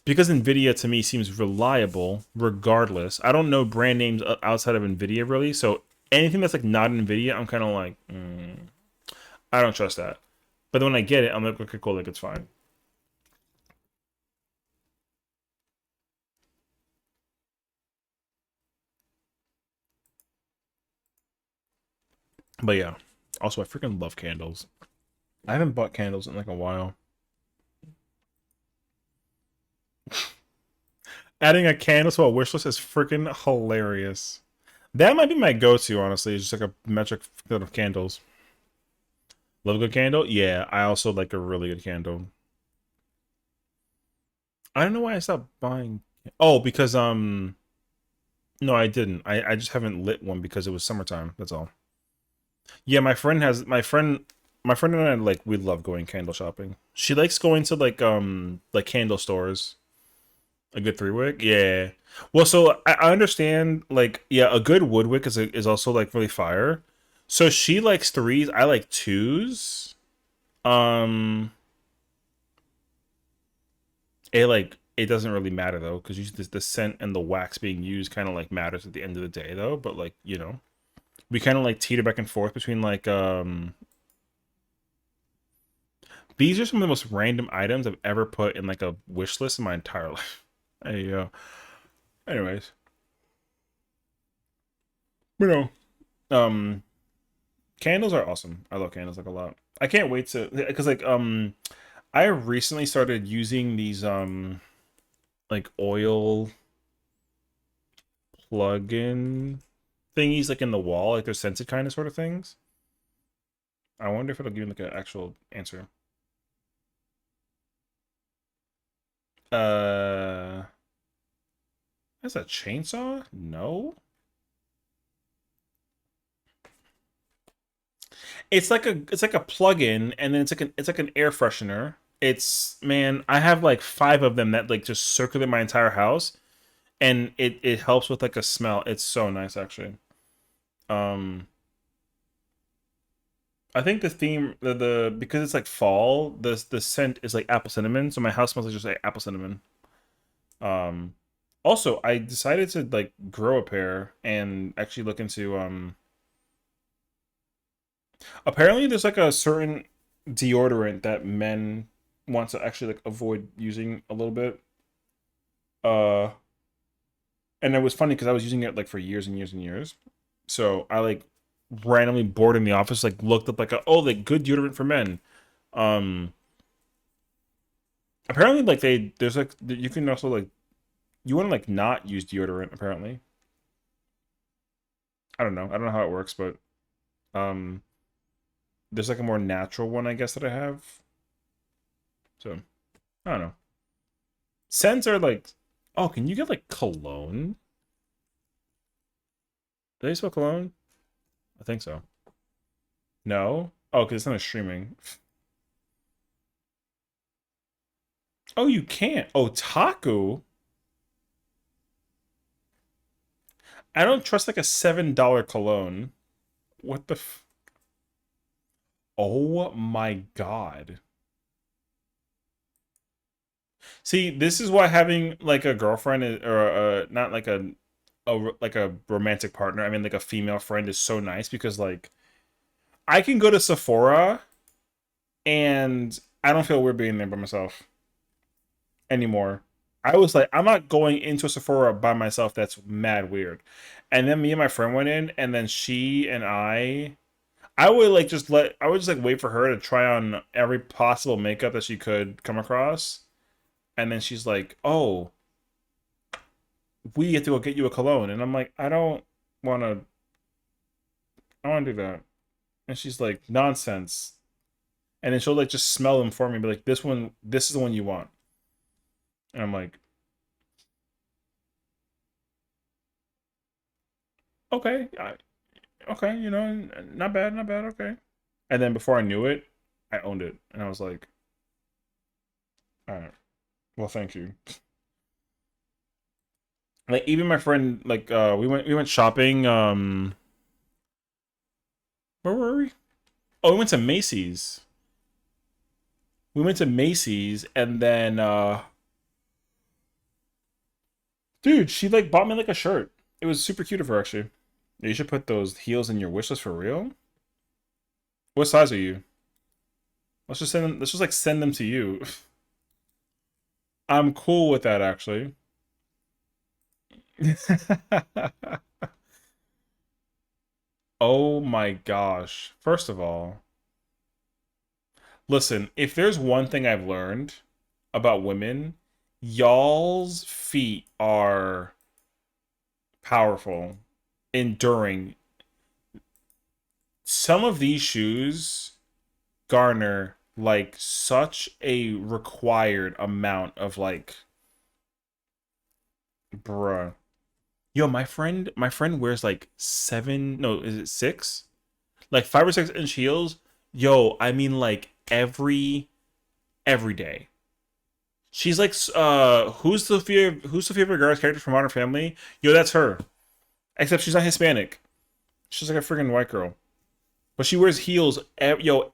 because Nvidia to me seems reliable regardless. I don't know brand names outside of Nvidia really. So anything that's like not Nvidia, I'm kind of like, I don't trust that. But then when I get it, I'm like, okay, cool, like it's fine. But yeah. Also, I freaking love candles. I haven't bought candles in like a while. Adding a candle to a wish list is freaking hilarious. That might be my go-to, honestly. It's just like a metric fill of candles. Love a good candle? Yeah, I also like a really good candle. I don't know why I stopped buying. Oh, because no, I didn't. I just haven't lit one because it was summertime. That's all. Yeah, my friend and I like we love going candle shopping. She likes going to like candle stores. A good 3 wick? Yeah. Well, so I understand like yeah, a good wood wick is also like really fire. So she likes threes, I like twos. Um it doesn't really matter though, because usually the scent and the wax being used kind of like matters at the end of the day though. But like, you know, we kind of like teeter back and forth between like these are some of the most random items I've ever put in like a wish list in my entire life. There you go. Anyways, you know, um, candles are awesome. I love candles like a lot. I can't wait to because like I recently started using these like oil plug-in thingies like in the wall, like they're scented kind of sort of things. I wonder if it'll give me like an actual answer. Uh, that's a chainsaw? No. It's like a plug-in, and then it's like an air freshener. It's man, I have like 5 of them that like just circulate my entire house, and it helps with like a smell. It's so nice actually. Um, I think the theme the because it's like fall, the scent is like apple cinnamon, so my house smells like just like apple cinnamon. Um, Also, I decided to like grow a pair and actually look into apparently there's like a certain deodorant that men want to actually like avoid using a little bit. Uh and it was funny because I was using it like for years and years and years. So I like randomly bored in the office, like looked up like like good deodorant for men. Um Apparently like there's like you can also like you want to like not use deodorant apparently. I don't know. I don't know how it works, but um there's like a more natural one I guess that I have. So I don't know. Scents are like, oh, can you get like cologne? Do they spell cologne? I think so. No? Oh, because it's not streaming. Oh, you can't. Otaku? I don't trust like a $7 cologne. What the Oh my god. See, this is why having like a girlfriend or not like like a romantic partner, I mean like a female friend is so nice because like I can go to Sephora and I don't feel weird being there by myself anymore. I was like, I'm not going into a Sephora by myself. That's mad weird. And then me and my friend went in, and then she and I would like I would just like wait for her to try on every possible makeup that she could come across, and then she's like, "Oh, we have to go get you a cologne," and I'm like, want to, I want to do that, and she's like, "Nonsense," and then she'll like just smell them for me, and be like, this is the one you want," and I'm like, "Okay, okay, you know, not bad, not bad, okay." And then before I knew it, I owned it, and I was like, "All right, well, thank you." Like even my friend, like we went shopping. Where were we? Oh, we went to Macy's. We went to Macy's, and then dude, she like bought me like a shirt. It was super cute of her actually. Yeah, you should put those heels in your wish list for real. What size are you? Let's just send them. Let's just like send them to you. I'm cool with that actually. Oh my gosh. First of all, listen, if there's one thing I've learned about women, y'all's feet are powerful, enduring. Some of these shoes garner like such a required amount of like, bruh. Yo, my friend wears like 7, no, is it 6? Like 5 or 6 inch heels. Yo, I mean like every day. She's like, who's Sofia Vergara's character from Modern Family? Yo, that's her. Except she's not Hispanic. She's like a freaking white girl. But she wears heels. Everywhere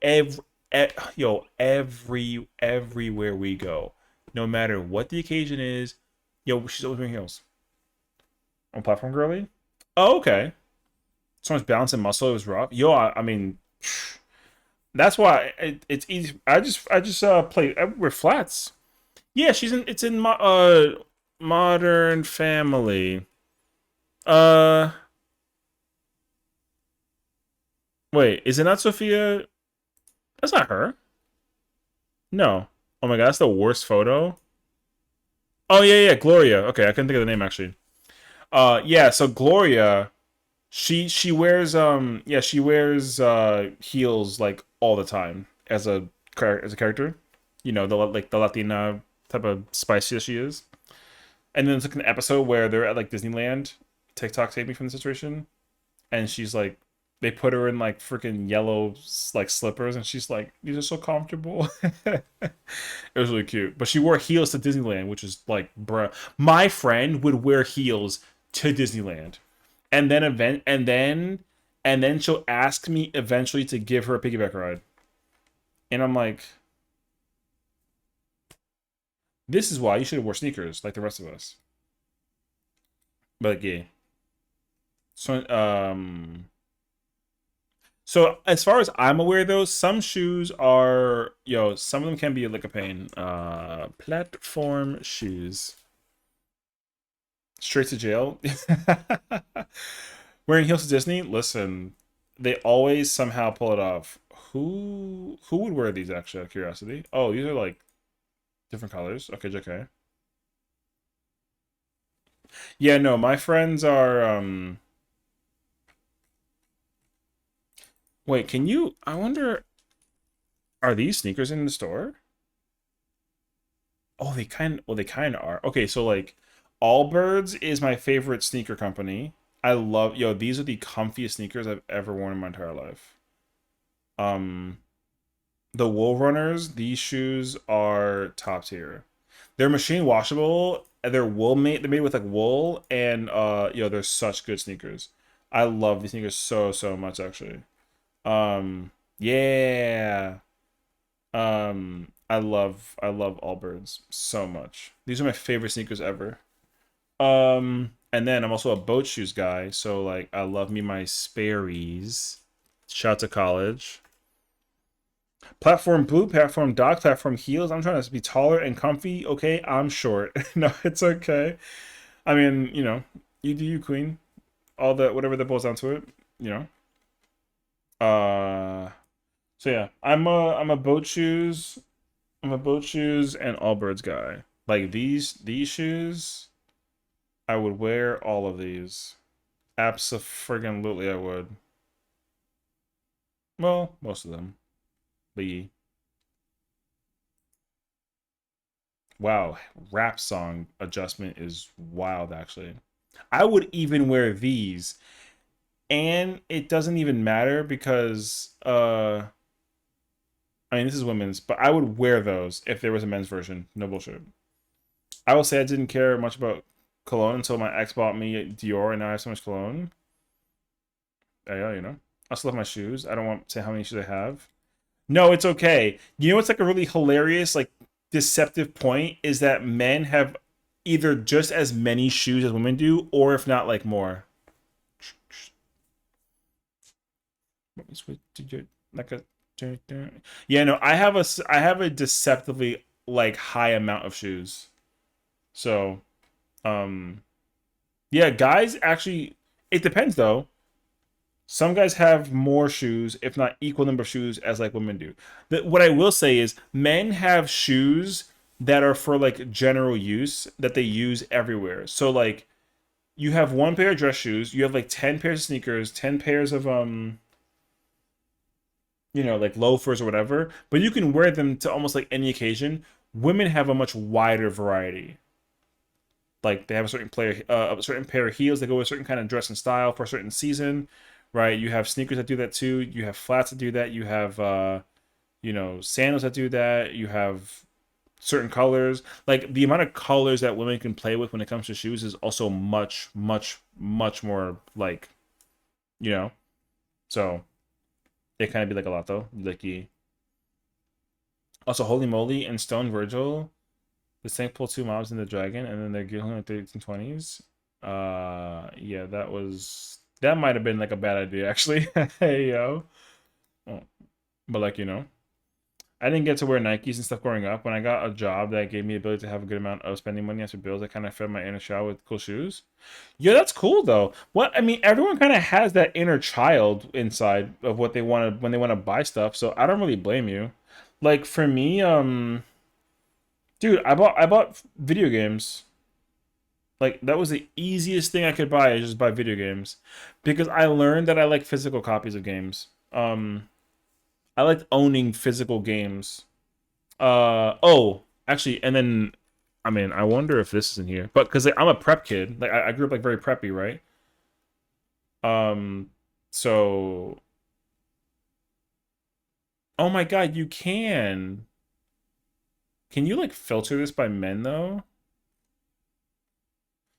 we go, no matter what the occasion is. Yo, she's always wearing heels. On platform girly. Oh, okay. So much balance and muscle. It was rough. Yo, I mean, that's why it's easy. I just play. I wear flats. Yeah, she's in. It's in Modern Family. Uh, Wait, is it not Sophia? That's not her. No. Oh my god, that's the worst photo. Oh yeah, yeah, Gloria. Okay, I couldn't think of the name actually. Yeah, so Gloria, she wears yeah, she wears heels like all the time as a character. You know, the Latina type of spicy she is. And then it's like an episode where they're at like Disneyland. TikTok saved me from the situation, and she's like, they put her in like freaking yellow like slippers, and she's like, these are so comfortable. It was really cute. But she wore heels to Disneyland, which is like, bruh. My friend would wear heels to Disneyland, and then and then she'll ask me eventually to give her a piggyback ride, and I'm like, this is why you should have wore sneakers like the rest of us. But yeah. So so as far as I'm aware though, some shoes are, some of them can be like a pain. Platform shoes. Straight to jail. Wearing heels to Disney? Listen, they always somehow pull it off. Who would wear these actually, out of curiosity? Oh, these are like different colors. Okay, JK. Yeah, no, my friends are wait, can you, I wonder, are these sneakers in the store? Oh, they kind of are. Okay, so like Allbirds is my favorite sneaker company. I love, these are the comfiest sneakers I've ever worn in my entire life. Um, the Wool Runners, these shoes are top tier. They're machine washable. They're they're made with like wool, and they're such good sneakers. I love these sneakers so much actually. Yeah. I love Allbirds so much. These are my favorite sneakers ever. And then I'm also a boat shoes guy, so like I love me my Sperry's. Shout out to college. Platform boot, platform dock, platform heels. I'm trying to be taller and comfy. Okay, I'm short. No, it's okay. I mean, you do you, queen. All the whatever that boils down to it, you know. So yeah, I'm a boat shoes. I'm a boat shoes and Allbirds guy. Like these shoes, I would wear all of these. Absolutely, I would. Well, most of them. But yeah. Wow, rap song adjustment is wild actually. I would even wear these, and it doesn't even matter because I mean, this is women's, but I would wear those if there was a men's version. No bullshit. I will say I didn't care much about cologne until my ex bought me Dior, and now I have so much cologne. Yeah. I still love my shoes. I don't want to say how many shoes I have. No, it's okay. You know what's like a really hilarious, like deceptive point is that men have either just as many shoes as women do, or if not like more. Let me switch to like a yeah, no, I have a deceptively like high amount of shoes. So, um yeah, guys actually, it depends though. Some guys have more shoes, if not equal number of shoes as like women do. What I will say is men have shoes that are for like general use that they use everywhere. So like you have one pair of dress shoes, you have like 10 pairs of sneakers, 10 pairs of like loafers or whatever, but you can wear them to almost like any occasion. Women have a much wider variety. Like they have a certain pair of heels that go with a certain kind of dress and style for a certain season, right? You have sneakers that do that too. You have flats that do that. You have sandals that do that. You have certain colors. Like the amount of colors that women can play with when it comes to shoes is also much, much, much more like, you know. So it kind of be like a lot though. Like also Holy Moly and Stone Virgil, the Saint pull two mobs in the dragon, and then they're getting like 1320s. Yeah, that might have been like a bad idea actually. Hey yo. Oh, but like I didn't get to wear Nikes and stuff growing up. When I got a job that gave me the ability to have a good amount of spending money after bills, I kind of fed my inner child with cool shoes. Yeah, that's cool though. What I mean, everyone kind of has that inner child inside of what they want to when they want to buy stuff. So I don't really blame you. Like for me, dude, I bought video games. Like that was the easiest thing I could buy is just buy video games, because I learned that I like physical copies of games. I liked owning physical games. Actually, and then I mean, I wonder if this is in here, but because like, I'm a prep kid, like I grew up like very preppy, right? Um, so oh my God, you can. Can you like filter this by men though?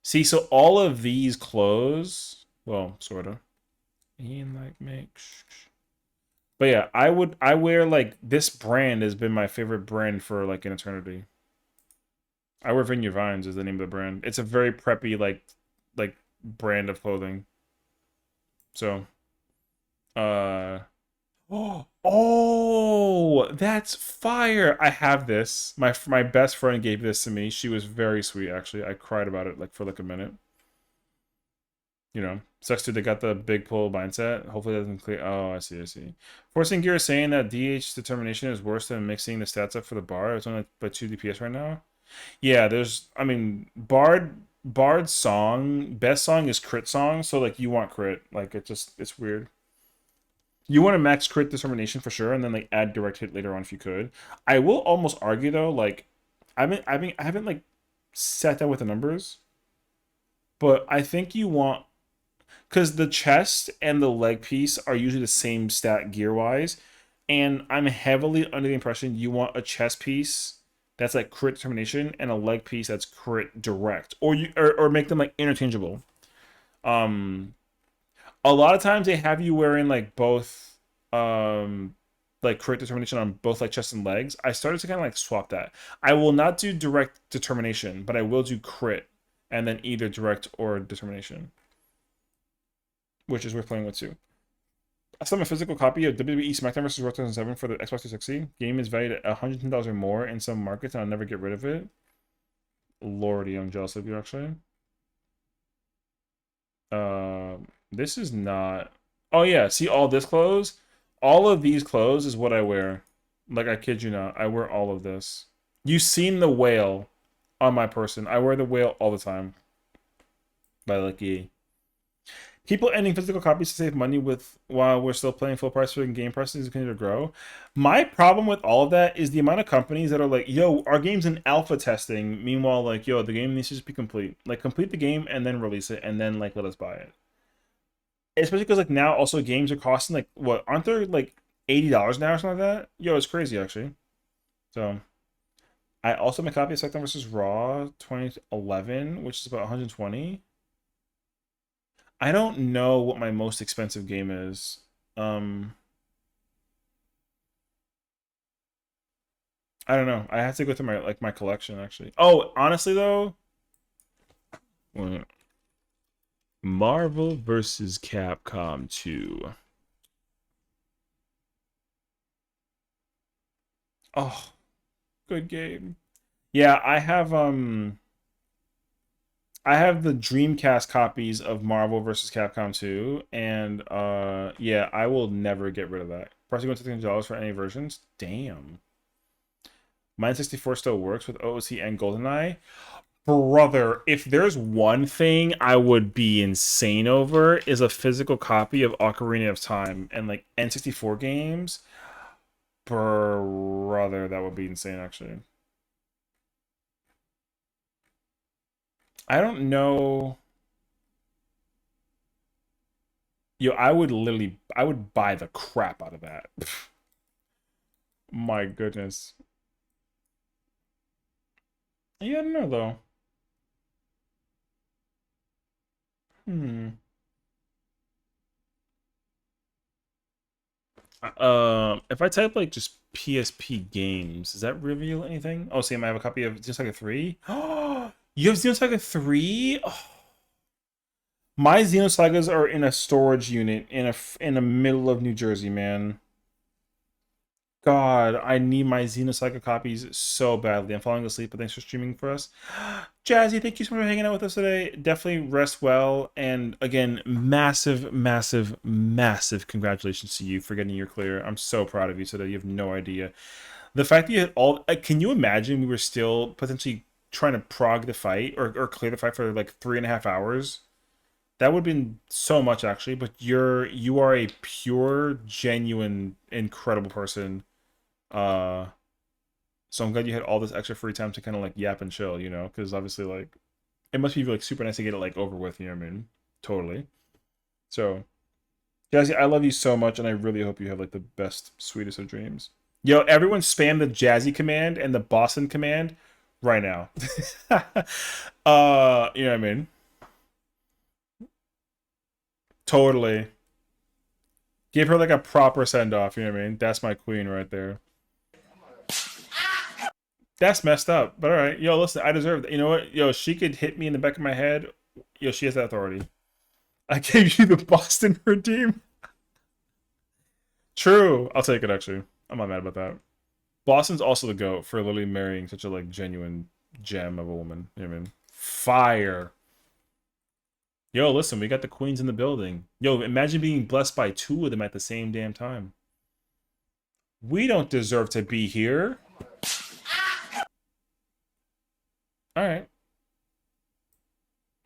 See, so all of these clothes, well, sort of. Ian like make. But yeah, I wear like this brand has been my favorite brand for like an eternity. I wear Vineyard Vines is the name of the brand. It's a very preppy like brand of clothing. So, uh oh, that's fire. I have this. My best friend gave this to me. She was very sweet actually. I cried about it like for like a minute. Sucks dude, they got the big pull mindset. Hopefully that doesn't clear. Oh, I see, I see. Forcing Gear is saying that DH determination is worse than mixing the stats up for the bar. It's only like by 2 DPS right now. Yeah, I mean, Bard's song, best song is crit song, so like you want crit. Like it's weird. You want to max crit determination for sure, and then like add direct hit later on if you could. I will almost argue though, like I haven't like sat down with the numbers, but I think you want, because the chest and the leg piece are usually the same stat gear wise, and I'm heavily under the impression you want a chest piece that's like crit determination and a leg piece that's crit direct, or make them like interchangeable. Um, a lot of times they have you wearing like both, like crit determination on both like chest and legs. I started to kind of like swap that. I will not do direct determination, but I will do crit and then either direct or determination, which is worth playing with too. I still have a physical copy of WWE SmackDown vs. Raw 2007 for the Xbox 360. Game is valued at $110 or more in some markets, and I'll never get rid of it. Lordy, I'm jealous of you, actually. This is not... Oh, yeah. See all this clothes? All of these clothes is what I wear. Like, I kid you not. I wear all of this. You've seen the whale on my person. I wear the whale all the time. By Lucky. People ending physical copies to save money while we're still playing full price so game prices continue to grow. My problem with all of that is the amount of companies that are like, yo, our game's in alpha testing. Meanwhile, like, yo, the game needs to just be complete. Like, complete the game and then release it and then, like, let us buy it. Especially because, like, now also games are costing, like, what? Aren't there, like, $80 now or something like that? Yo, it's crazy, actually. So, I also have a copy of SmackDown vs. Raw 2011, which is about 120. I don't know what my most expensive game is. I don't know. I have to go through my collection actually. Oh, honestly though, Marvel versus Capcom 2. Oh, good game. Yeah, I have the Dreamcast copies of Marvel vs. Capcom 2, and yeah, I will never get rid of that. Price going to $15 for any versions. Damn. Mine 64 still works with OOC and GoldenEye. Brother, if there's one thing I would be insane over is a physical copy of Ocarina of Time and like N64 games. Brother, that would be insane actually. I don't know. Yo, I would buy the crap out of that. My goodness. Yeah, I don't know though. Hmm. If I type like just PSP games, does that reveal anything? Oh, Sam, I have a copy of Xenosaga 3. Oh, you have Xenosaga 3? Oh, my Xenosagas are in a storage unit in the middle of New Jersey, man. God, I need my Xenosaga copies so badly. I'm falling asleep, but thanks for streaming for us. Jazzy, thank you so much for hanging out with us today. Definitely rest well. And again, massive, massive, massive congratulations to you for getting your clear. I'm so proud of you today. You have no idea. The fact that you had all... can you imagine we were still potentially trying to prog the fight or clear the fight for like 3.5 hours? That would have been so much, actually. But you are a pure, genuine, incredible person. Uh, so I'm glad you had all this extra free time to kind of like yap and chill, you know, because obviously like it must be like super nice to get it like over with, you know what I mean? Totally. So, Jazzy, I love you so much, and I really hope you have like the best, sweetest of dreams. Yo, everyone spam the Jazzy command and the Boston command right now. You know what I mean? Totally. Give her like a proper send off, you know what I mean? That's my queen right there. That's messed up, but all right. Yo, listen, I deserve that. You know what? Yo, she could hit me in the back of my head. Yo, she has that authority. I gave you the Boston redeem. True. I'll take it, actually. I'm not mad about that. Boston's also the GOAT for literally marrying such a, like, genuine gem of a woman. You know what I mean? Fire. Yo, listen, we got the queens in the building. Yo, imagine being blessed by 2 of them at the same damn time. We don't deserve to be here. All right.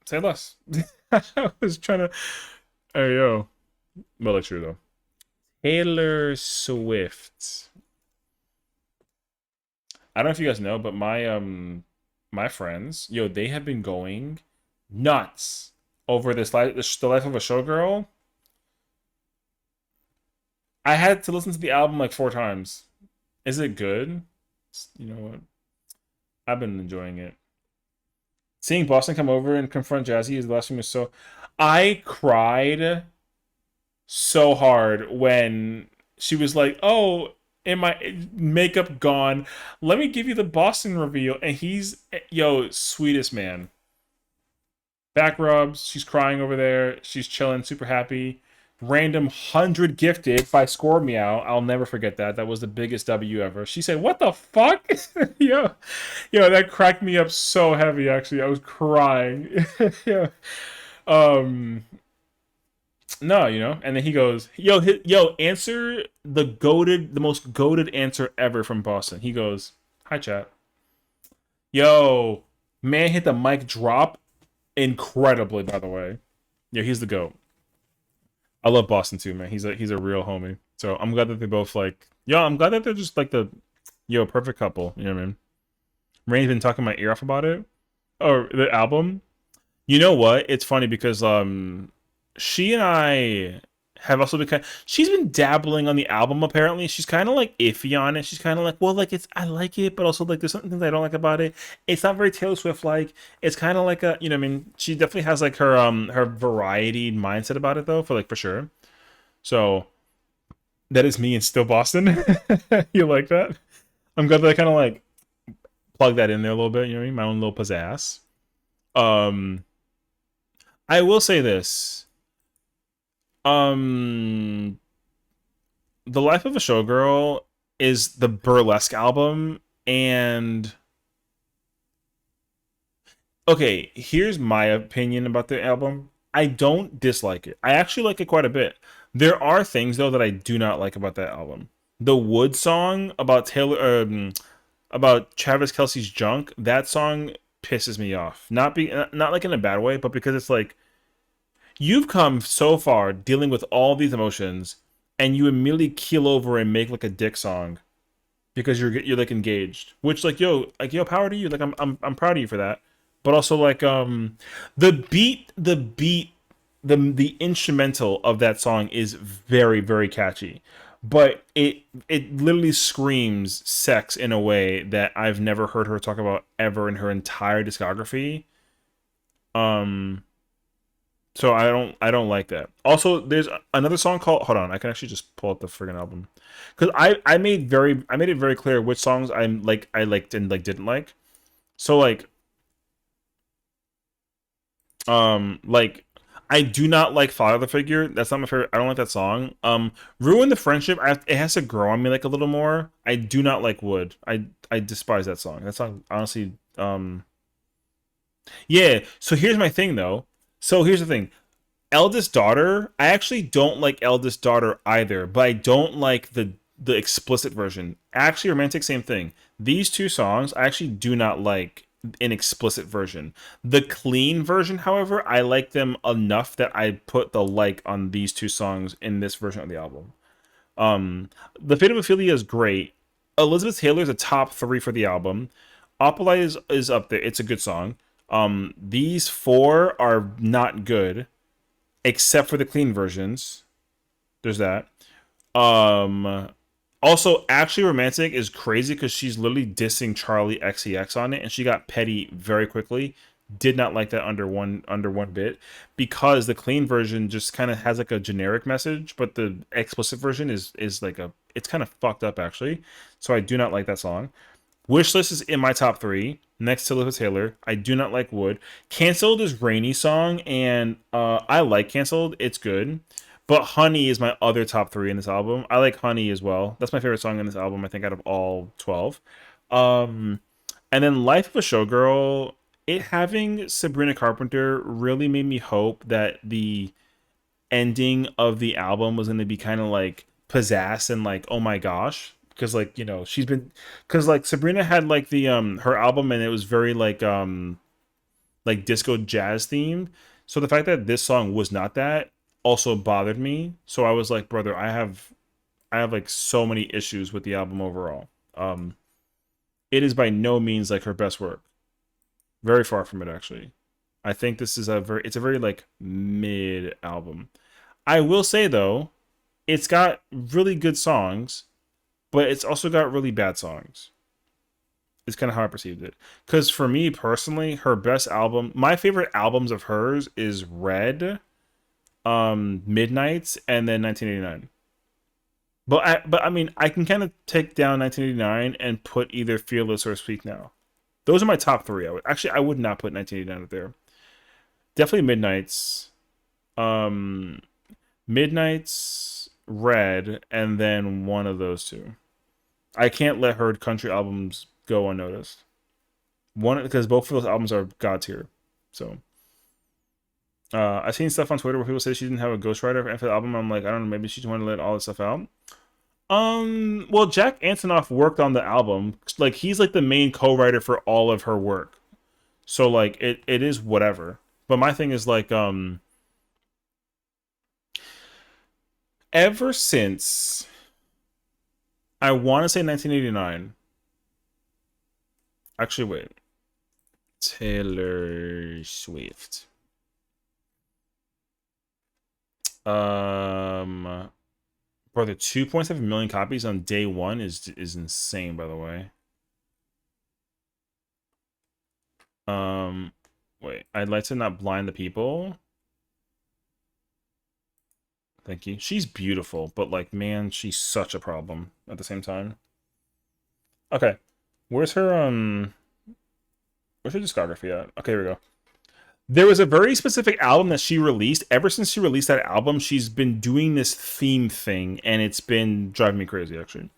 Say less. I was trying to. Hey, yo. Well, that's true, though. Taylor Swift. I don't know if you guys know, but my friends, yo, they have been going nuts over the life of a showgirl. I had to listen to the album like 4 times. Is it good? You know what? I've been enjoying it. Seeing Boston come over and confront Jazzy is the last thing was so... I cried so hard when she was like, oh, and my makeup gone. Let me give you the Boston reveal. And he's, yo, sweetest man. Back rubs. She's crying over there. She's chilling, super happy. Random 100 gifted by Score Meow. I'll never forget that. That was the biggest W ever. She said, what the fuck? yo, that cracked me up so heavy, actually. I was crying. yeah. No, you know, and then he goes, yo, answer the most goated answer ever from Boston. He goes, hi, chat. Yo, man hit the mic drop incredibly, by the way. Yeah, he's the GOAT. I love Boston too, man. He's a real homie. So I'm glad that they both like, I'm glad that they're just like the, perfect couple. You know what I mean? Rain's been talking my ear off about it. Or the album. You know what? It's funny because, she and I have also been she's been dabbling on the album apparently. She's kind of like iffy on it. She's kind of like, well, like I like it, but also like there's some things I don't like about it. It's not very Taylor Swift like. It's kind of like a, you know what I mean? She definitely has like her variety mindset about it though, for sure. So that is me and still Boston. You like that? I'm glad that I kind of like plug that in there a little bit, you know what I mean? My own little pizzazz. I will say this. The Life of a Showgirl is the Burlesque album, and okay, here's my opinion about the album. I don't dislike it. I actually like it quite a bit. There are things though that I do not like about that album. The Wood song about Taylor, about Travis Kelsey's junk, that song pisses me off. Not like in a bad way, but because it's like you've come so far dealing with all these emotions, and you immediately keel over and make like a dick song because you're like engaged. Which like yo, power to you. Like I'm proud of you for that. But also like the instrumental of that song is very, very catchy. But it literally screams sex in a way that I've never heard her talk about ever in her entire discography. Um so I don't like that. Also, there's another song called, hold on, I can actually just pull up the friggin' album. Cuz I made it very clear which songs I liked and like didn't like. So like I do not like Father Figure. That's not my favorite. I don't like that song. Ruin the Friendship. It has to grow on me like a little more. I do not like Wood. I despise that song. That song honestly. Yeah. So here's my thing though. So here's the thing. Eldest Daughter. I actually don't like Eldest Daughter either, but I don't like the explicit version. Actually, Romantic, same thing. These two songs I actually do not like an explicit version. The clean version, however, I like them enough that I put the like on these two songs in this version of the album. The Fate of Ophelia is great. Elizabeth Taylor is a top 3 for the album. Opalite is up there. It's a good song. These 4 are not good, except for the clean versions. There's that. Also, Actually Romantic is crazy because she's literally dissing Charlie XCX on it, and she got petty very quickly. Did not like that under one bit, because the clean version just kind of has like a generic message, but the explicit version is like it's kind of fucked up actually. So I do not like that song. Wishlist is in my top 3, next to Elizabeth Taylor. I do not like Wood. Cancelled is Rainy song, and I like Cancelled. It's good. But Honey is my other top 3 in this album. I like Honey as well. That's my favorite song in this album, I think, out of all 12. And then Life of a Showgirl, it having Sabrina Carpenter really made me hope that the ending of the album was going to be kind of like pizzazz and like, oh my gosh. Because like, she's been, because like Sabrina had like the her album, and it was very like disco jazz themed. So the fact that this song was not that also bothered me. So I was like, brother, I have like so many issues with the album overall. It is by no means like her best work. Very far from it, actually. I think this is it's a very like mid album. I will say though, it's got really good songs, but it's also got really bad songs. It's kind of how I perceived it. Because for me personally, her best album, my favorite albums of hers is Red, Midnights, and then 1989. But I mean, I can kind of take down 1989 and put either Fearless or Speak Now. Those are my top 3. I would not put 1989 up there. Definitely Midnights, Midnights, Red, and then one of those two. I can't let her country albums go unnoticed. One, because both of those albums are god tier. So I've seen stuff on Twitter where people say she didn't have a ghostwriter for the album. I'm like, I don't know, maybe she just wanted to let all this stuff out. Well, Jack Antonoff worked on the album. Like, he's like the main co-writer for all of her work. So like it is whatever. But my thing is like ever since, I want to say 1989. Actually, wait. Taylor Swift. Brother, 2.7 million copies on day 1 is insane, by the way. Wait, I'd like to not blind the people. Thank you. She's beautiful, but like, man, she's such a problem at the same time. Okay. Where's her discography at? Okay, here we go. There was a very specific album that she released. Ever since she released that album, she's been doing this theme thing, and it's been driving me crazy, actually.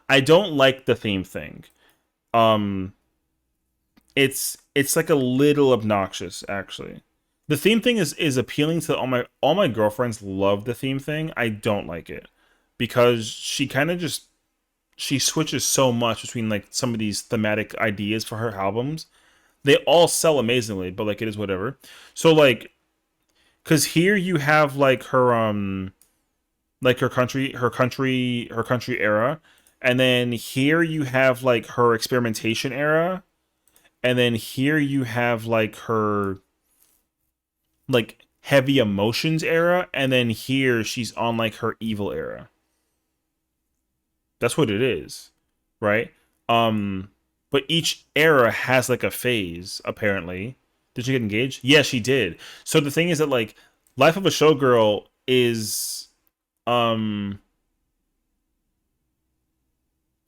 I don't like the theme thing. It's like a little obnoxious, actually. The theme thing is appealing to all my girlfriends love the theme thing. I don't like it because she kind of just she switches so much between like some of these thematic ideas for her albums. They all sell amazingly, but like it is whatever. So like, because here you have like her country era, and then here you have like her experimentation era, and then here you have like her like heavy emotions era, and then here she's on like her evil era. That's what it is, right? But each era has like a phase, apparently. Did she get engaged? Yeah, she did. So the thing is that like Life of a Showgirl um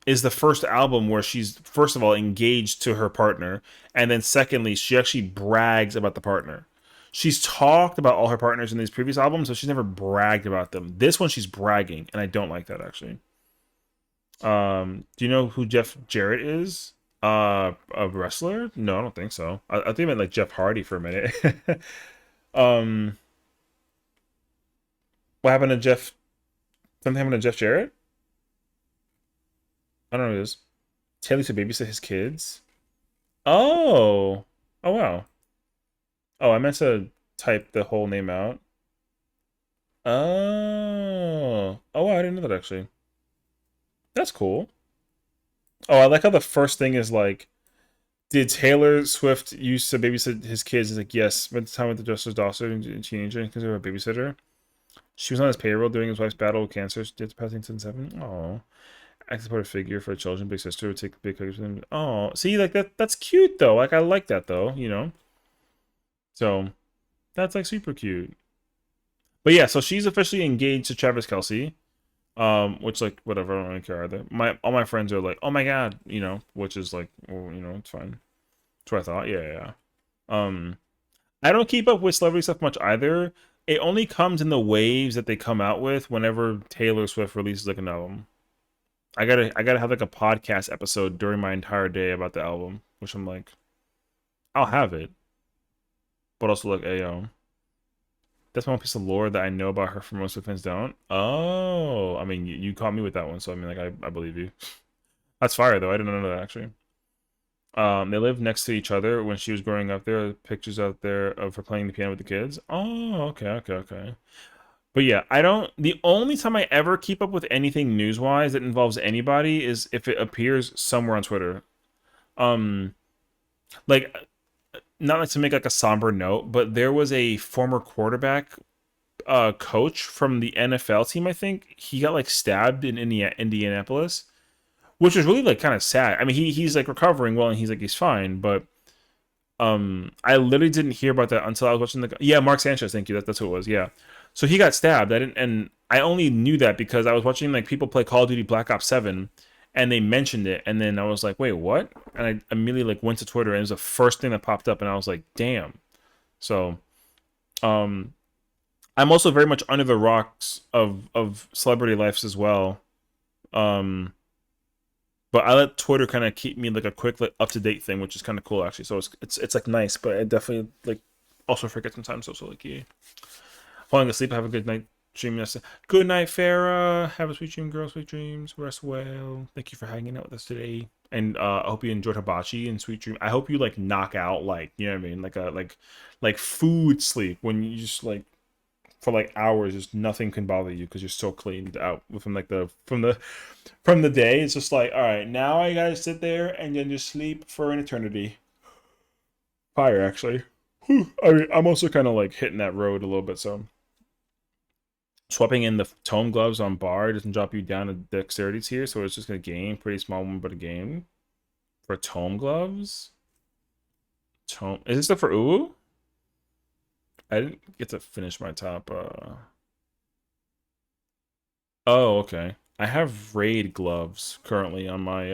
is the first album where she's first of all engaged to her partner, and then secondly, she actually brags about the partner. She's talked about all her partners in these previous albums, so she's never bragged about them. This one she's bragging, and I don't like that actually. Do you know who Jeff Jarrett is? A wrestler? No, I don't think so. I think I meant like Jeff Hardy for a minute. um, what happened to Jeff? Something happened to Jeff Jarrett? I don't know who it is. Taylor used to babysit his kids. Oh, oh wow. Oh, I meant to type the whole name out. Oh, wow, I didn't know that actually. That's cool. Oh, I like how the first thing is like, did Taylor Swift used to babysit his kids? He's like, yes, spent time with the Justice daughter and teenager because they were a babysitter. She was on his payroll during his wife's battle with cancer. She did Paddington 7. Oh, active supportive figure for children. Big sister would take big pictures with them. Oh, see, like that's cute though. Like I like that though, you know. So that's like super cute. But yeah, so she's officially engaged to Travis Kelsey. Which like whatever, I don't really care either. All my friends are like, oh my god, you know, which is like, well, you know, it's fine. That's what I thought. Yeah, yeah. I don't keep up with celebrity stuff much either. It only comes in the waves that they come out with whenever Taylor Swift releases like an album. I gotta have like a podcast episode during my entire day about the album, which I'm like, I'll have it. But also like, ayo. That's one piece of lore that I know about her for most of fans don't. Oh, I mean, you caught me with that one, so I mean, like, I believe you. That's fire, though. I didn't know that, actually. They lived next to each other when she was growing up. There are pictures out there of her playing the piano with the kids. Oh, okay, okay, okay. But yeah, I don't. The only time I ever keep up with anything news-wise that involves anybody is if it appears somewhere on Twitter. Um, like, not like to make like a somber note, but there was a former quarterback coach from the NFL team, I think. He got like stabbed in Indianapolis, which was really like kind of sad. I mean, he's like recovering well and he's fine, but I literally didn't hear about that until I was watching yeah, Mark Sanchez, thank you. That's who it was. Yeah. So he got stabbed. And I only knew that because I was watching like people play Call of Duty Black Ops 7 and they mentioned it, and then I was like, wait, what? And I immediately like went to Twitter and it was the first thing that popped up and I was like, damn. So um I'm also very much under the rocks of celebrity lives as well. Um, but I let Twitter kind of keep me like a quick like up to date thing, which is kind of cool actually. So it's like nice, but I definitely like also forget sometimes. So like yeah, falling asleep. Have a good night dream. Good night, Farah. Have a sweet dream, girl. Sweet dreams. Rest well. Thank you for hanging out with us today. And I hope you enjoyed hibachi and sweet dream. I hope you like knock out like you know what I mean, like a like food sleep when you just like for like hours, just nothing can bother you because you're so cleaned out from like from the day. It's just like, all right, now I gotta sit there and then just sleep for an eternity. Fire, actually. Whew. I mean, I'm also kind of like hitting that road a little bit, so swapping in the tome gloves on bar doesn't drop you down a dexterity tier, so it's just gonna gain pretty small one, but a game for tome gloves. Tome is this stuff for Uwu? I didn't get to finish my top. Oh, okay. I have raid gloves currently on my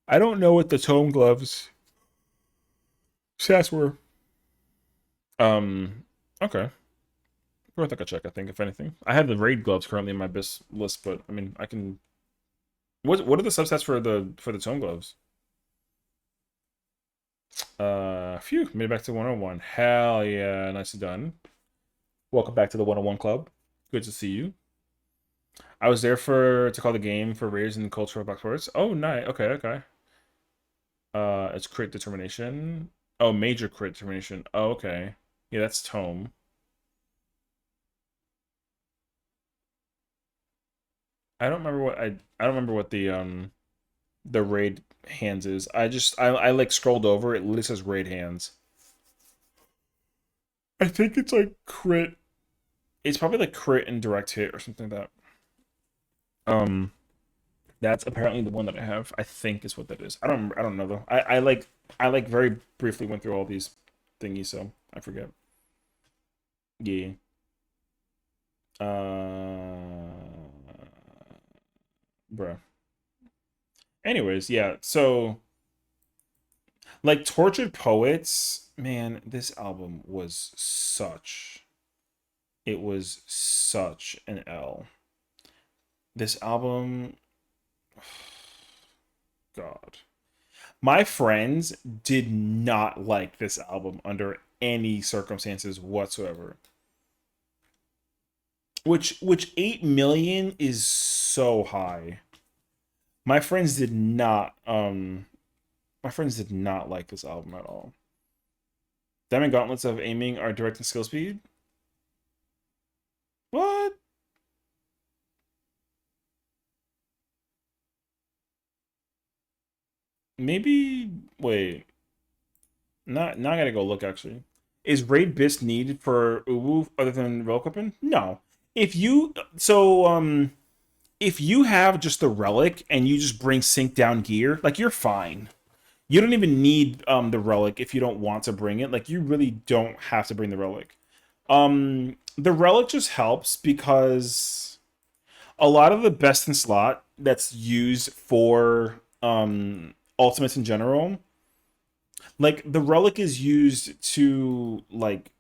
I don't know what the tome gloves stats were. Okay. Worth like a check, I think, if anything. I have the raid gloves currently in my bis list, but I mean I can what are the substats for the tome gloves? Phew, made it back to 101. Hell yeah, nicely done. Welcome back to the 101 Club. Good to see you. I was there for to call the game for Raiders and Cultural Box Sports. Oh, nice. Okay, okay. It's crit determination. Oh, major crit determination. Oh, okay. Yeah, that's tome. I don't remember what I don't remember what the raid hands is. I like scrolled over. It literally says raid hands. I think it's like crit. It's probably like crit and direct hit or something like that. That's apparently the one that I have. I think is what that is. I don't know though. I like very briefly went through all these thingies, so I forget. Yeah. Bruh. Anyways, yeah. So like Tortured Poets, man, this album was such. It was such an L. This album, God. My friends did not like this album under any circumstances whatsoever. Which 8 million is so high. My friends did not like this album at all. Diamond Gauntlets of aiming are direct and skill speed? What? Maybe wait. Not now I gotta go look actually. Is raid bits needed for Uwu other than relic weapon? No. If you if you have just the relic and you just bring sync down gear, like you're fine. You don't even need the relic if you don't want to bring it. Like you really don't have to bring the relic. The relic just helps because a lot of the best in slot that's used for ultimates in general, like the relic is used to like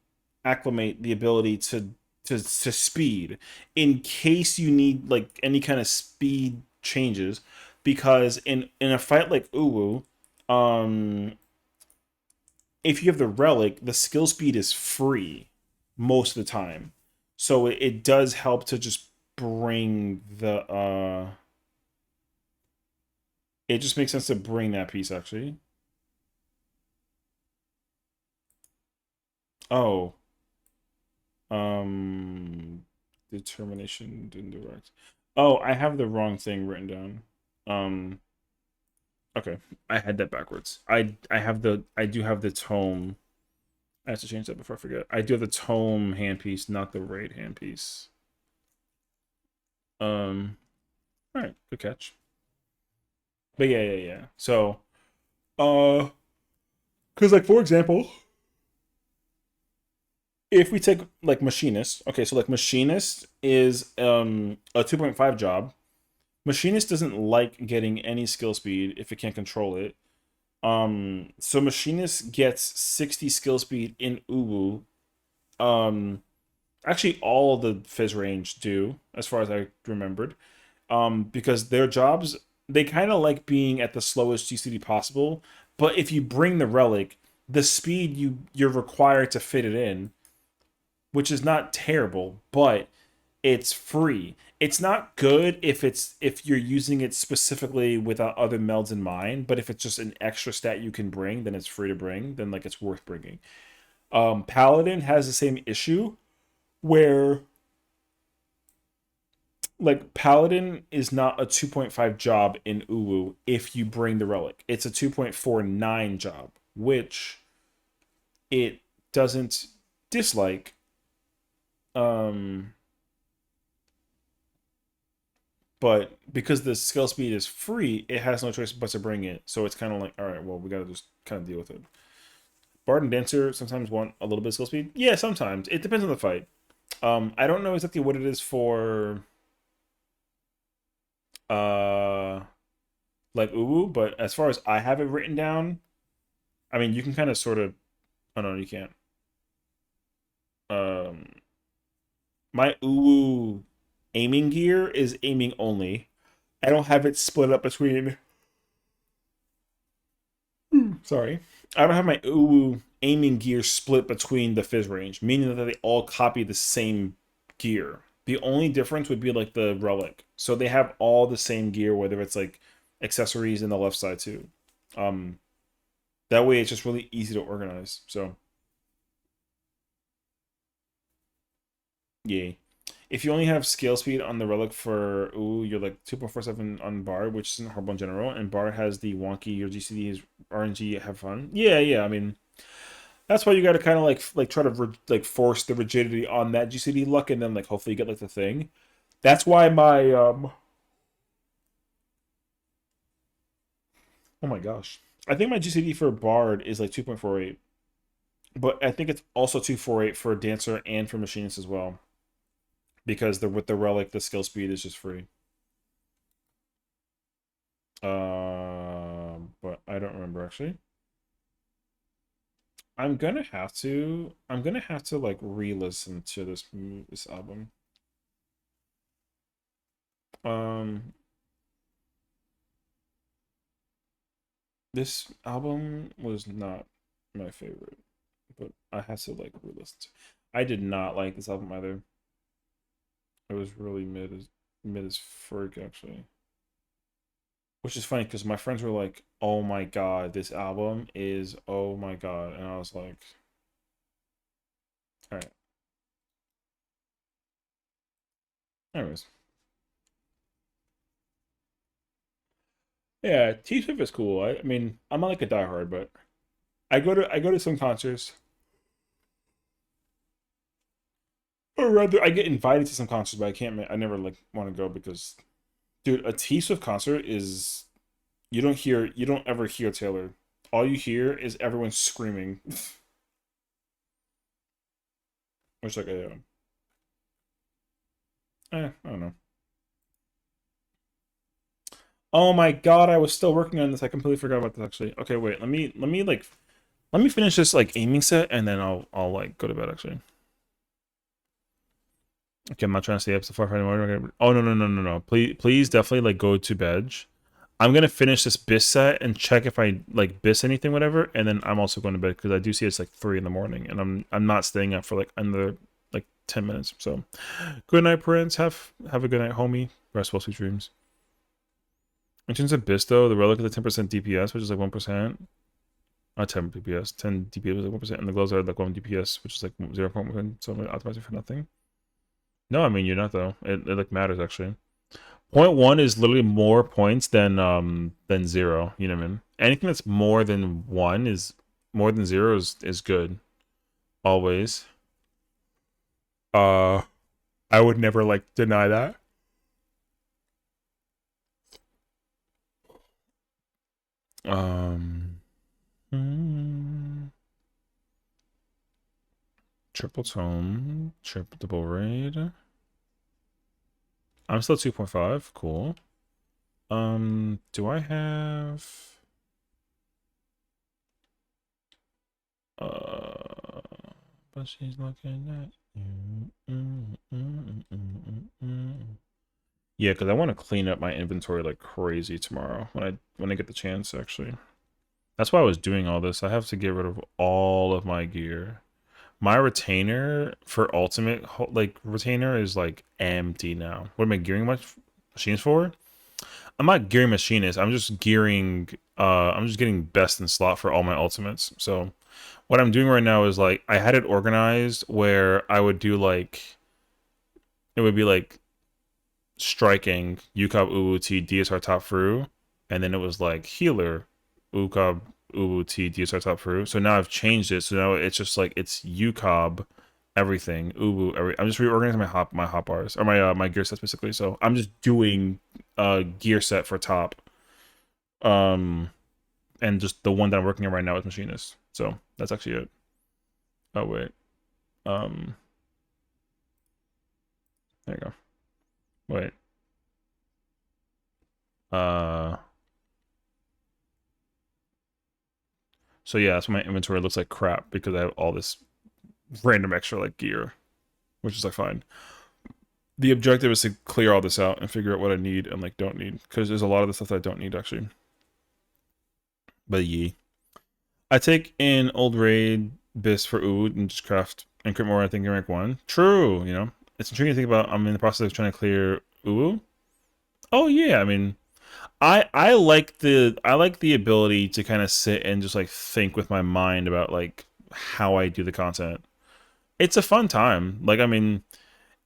acclimate the ability to speed in case you need like any kind of speed changes, because in a fight like Uwu, um if you have the relic, the skill speed is free most of the time. So it does help to just bring the it just makes sense to bring that piece actually. Oh. Determination indirect. Oh, I have the wrong thing written down. Okay. I had that backwards. I do have the tome. I have to change that before I forget. I do have the tome handpiece, not the raid handpiece. All right, good catch. But yeah. So, because like for example, if we take like machinist, okay, so like machinist is a 2.5 job. Machinist doesn't like getting any skill speed if it can't control it. So machinist gets 60 skill speed in Uwu. Actually all of the Fizz range do, as far as I remembered. Because their jobs, they kind of like being at the slowest GCD possible, but if you bring the relic, the speed you're required to fit it in, which is not terrible, but it's free. It's not good if you're using it specifically without other melds in mind, but if it's just an extra stat you can bring, then it's free to bring, then like it's worth bringing. Paladin has the same issue where like Paladin is not a 2.5 job in Uwu if you bring the relic. It's a 2.49 job, which it doesn't dislike. But because the skill speed is free, it has no choice but to bring it. So it's kind of like, all right, well, we gotta just kind of deal with it. Bard and Dancer sometimes want a little bit of skill speed. Yeah, sometimes. It depends on the fight. I don't know exactly what it is for uh like Uwu, but as far as I have it written down, I mean you can kind of sort of oh no, you can't. Um my Uwu aiming gear is aiming only. I don't have it split up between sorry. I don't have my Uwu aiming gear split between the Fizz range, meaning that they all copy the same gear. The only difference would be like the relic. So they have all the same gear, whether it's like accessories in the left side too. Um, that way it's just really easy to organize. So yeah. If you only have scale speed on the relic for you're like 2.47 on bar, which isn't horrible in general, and bar has the wonky your GCD is RNG have fun. Yeah, yeah. I mean, that's why you got to kind of like try to like force the rigidity on that GCD luck, and then like hopefully you get like the thing. That's why my oh my gosh, I think my GCD for Bard is like 2.48, but I think it's also 248 for Dancer and for Machinist as well, because with the relic the skill speed is just free. But I don't remember actually. I'm gonna have to like re-listen to this album. This album was not my favorite, but I had to like re-listen to. I did not like this album either. It was really mid as frick actually. Which is funny because my friends were like, "Oh my god, this album is oh my god," and I was like, "All right." Anyways, yeah, T Swift is cool. I mean, I'm not like a diehard, but I go to some concerts, or rather, I get invited to some concerts, but I can't. I never like want to go because, dude, a T Swift concert is you don't ever hear Taylor. All you hear is everyone screaming. Which like I don't know. Oh my god, I was still working on this. I completely forgot about this actually. Okay, wait. Let me finish this like aiming set and then I'll like go to bed actually. Okay, I'm not trying to stay up so far anymore. Oh no. Please definitely like go to bed. I'm gonna finish this BIS set and check if I like BIS anything, whatever, and then I'm also going to bed because I do see it's like 3 in the morning and I'm not staying up for like another like 10 minutes. So good night, Prince. Have a good night, homie. Restful sweet dreams. In terms of BIS though, the relic is a 10% DPS, which is like 1%. Not 10 DPS. 10 DPS was like 1%, and the gloves are like 1 DPS, which is like 0.1. So I'm optimizing for nothing. No, I mean you're not though. It like matters actually. Point one is literally more points than 0. You know what I mean? Anything that's more than 1 is more than 0 is good. Always. I would never like deny that. Triple tome, triple double raid. I'm still 2.5. Cool. Do I have but she's looking at you. Yeah, because I want to clean up my inventory like crazy tomorrow when I get the chance actually. That's why I was doing all this. I have to get rid of all of my gear. My retainer for ultimate like retainer is like empty now. What am I gearing my machines for? I'm not gearing machinists. I'm just gearing I'm just getting best in slot for all my ultimates. So what I'm doing right now is like I had it organized where I would do like it would be like striking UCOB UWT DSR top through, and then it was like healer UCOB UWT DSR top through. So now I've changed it. So now it's just like it's UCOB everything I'm just reorganizing my hot bars or my gear sets basically. So I'm just doing gear set for top, and just the one that I'm working on right now is machinist. So that's actually it. Oh wait, there you go. Wait. So yeah, that's why my inventory looks like crap because I have all this random extra like gear, which is like fine. The objective is to clear all this out and figure out what I need and like don't need, because there's a lot of the stuff that I don't need actually. But yeah, I take in old raid BIS for Ood and just craft and crit more. I think in rank 1. True, you know. it's intriguing to think about. I'm in the process of trying to clear Uwu. Oh yeah, I mean, I like the ability to kind of sit and just like think with my mind about like how I do the content. It's a fun time. Like I mean,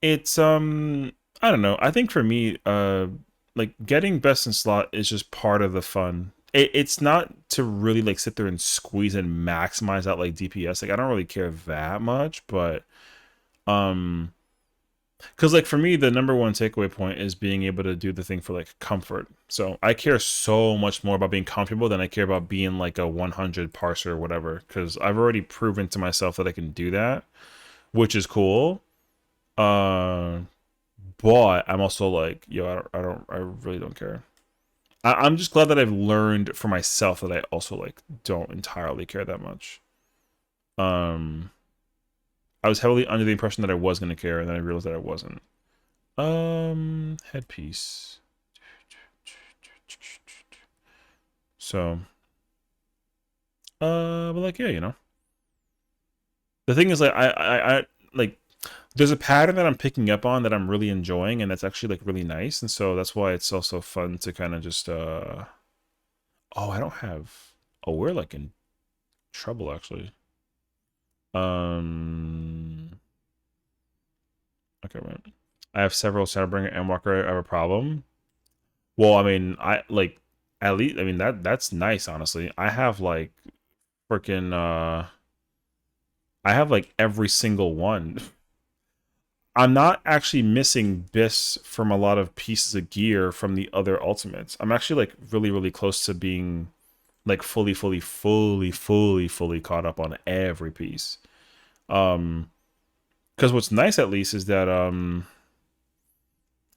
it's I don't know. I think for me, like getting best in slot is just part of the fun. It's not to really like sit there and squeeze and maximize out like DPS. Like I don't really care that much, but um because like for me the number one takeaway point is being able to do the thing for like comfort. So I care so much more about being comfortable than I care about being like a 100 parser or whatever, because I've already proven to myself that I can do that, which is cool. uh but I'm also like, yo, I really don't care. I'm just glad that I've learned for myself that I also like don't entirely care that much. um I was heavily under the impression that I was going to care, and then I realized that I wasn't. Headpiece. So, but like, yeah, you know. The thing is, like, I like, there's a pattern that I'm picking up on that I'm really enjoying, and that's actually like really nice, and so that's why it's also fun to kind of just, oh, I don't have, oh, we're like in trouble actually. Okay, right. I have several Shadowbringer and Walker. I have a problem. Well, I mean, I like at least. I mean that's nice, honestly. I have like freaking. I have like every single one. I'm not actually missing bis from a lot of pieces of gear from the other ultimates. I'm actually like really close to being like fully caught up on every piece. Because what's nice at least is that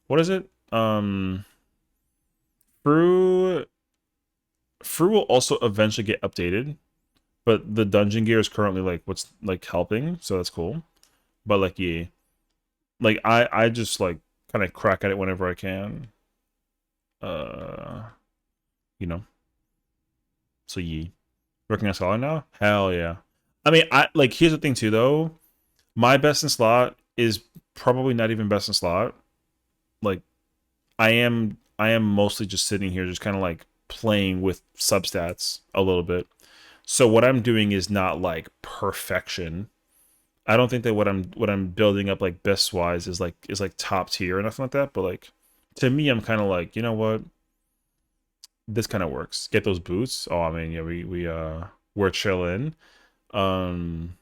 what is it? Fru will also eventually get updated, but the dungeon gear is currently like what's like helping, so that's cool. But like yeah, like I just like kind of crack at it whenever I can. Uh, you know. So yeah, working on solid now. Hell yeah. I mean, I like here's the thing too though. My best in slot is probably not even best in slot. Like I am mostly just sitting here just kind of like playing with substats a little bit. So what I'm doing is not like perfection. I don't think that what I'm building up like best wise is like top tier or nothing like that, but like to me I'm kind of like, you know what? This kind of works. Get those boots. Oh, I mean, yeah, we're chilling. Um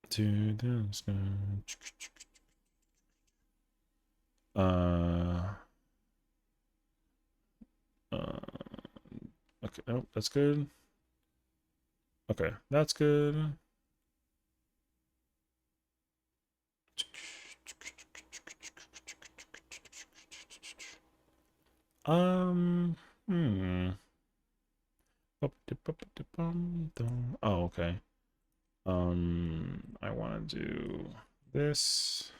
do this. Uh uh okay, oh, that's good. Okay, that's good. Um, hmm. Oh, okay. I want to do this,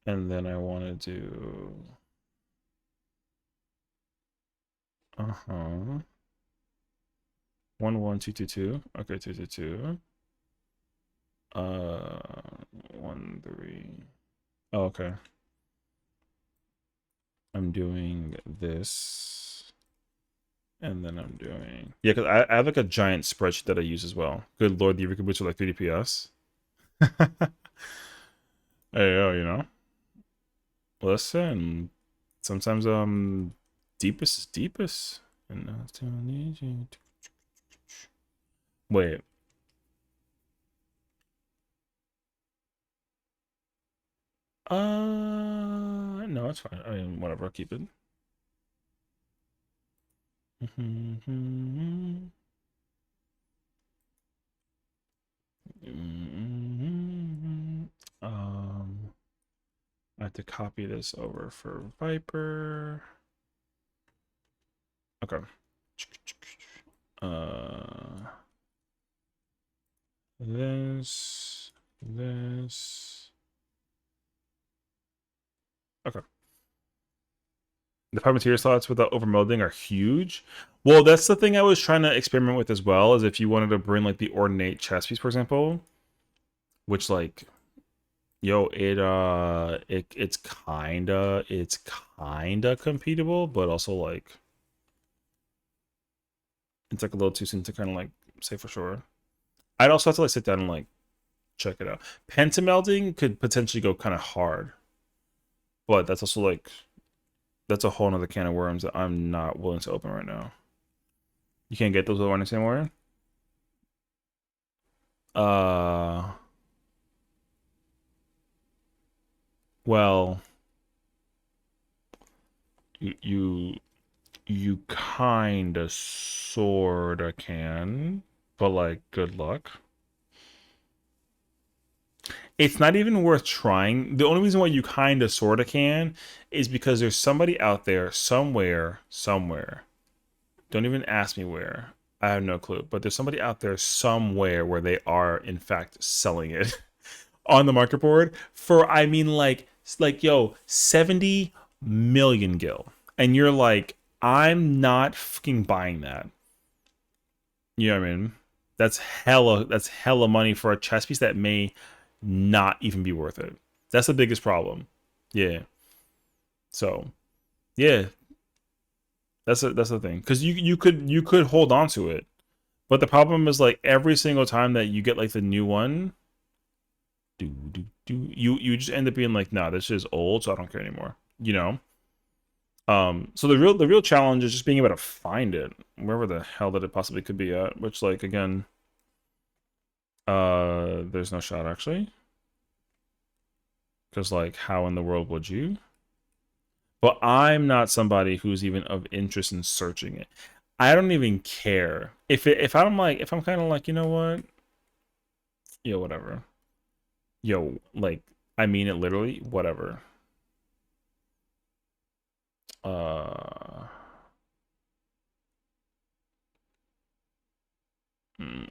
and then I want to do, uh-huh. 1 1 2 2 2. Okay, 2 2 2. 1 3. Oh, okay. I'm doing this, and then I'm doing, yeah, because I have like a giant spreadsheet that I use as well. Good lord, the Eureka boots are like 3 DPS. Hey, yo, you know. Listen, sometimes deepest is deepest, and I still need you. Wait. No, it's fine. I mean, whatever. I'll keep it. I have to copy this over for Viper. Okay. This. Okay. The material slots without overmolding are huge. Well, that's the thing I was trying to experiment with as well, is if you wanted to bring like the ordinate chess piece, for example, which like, yo, it's kinda compatible, but also like it's like a little too soon to kind of like say for sure. I'd also have to like sit down and like check it out. Pentamelding could potentially go kind of hard, but that's also like that's a whole nother can of worms that I'm not willing to open right now. You can't get those warnings anymore. Uh, well, you kinda sorta can, but like good luck. It's not even worth trying. The only reason why you kinda sorta can is because there's somebody out there somewhere. Don't even ask me where. I have no clue. But there's somebody out there somewhere where they are in fact selling it on the market board for I mean like yo 70 million gil. And you're like, I'm not fucking buying that. You know what I mean? That's hella money for a chess piece that may not even be worth it. That's the biggest problem. Yeah. So, yeah, that's the thing. Cuz you could hold on to it. But the problem is like every single time that you get like the new one, you just end up being like, nah, this is old, so I don't care anymore. You know? So the real challenge is just being able to find it wherever the hell that it possibly could be at, which like again, there's no shot actually. Because like how in the world would you? But I'm not somebody who's even of interest in searching it. I don't even care. If I'm kind of like, you know what? Yo, whatever. Yo, like I mean it literally, whatever. Uh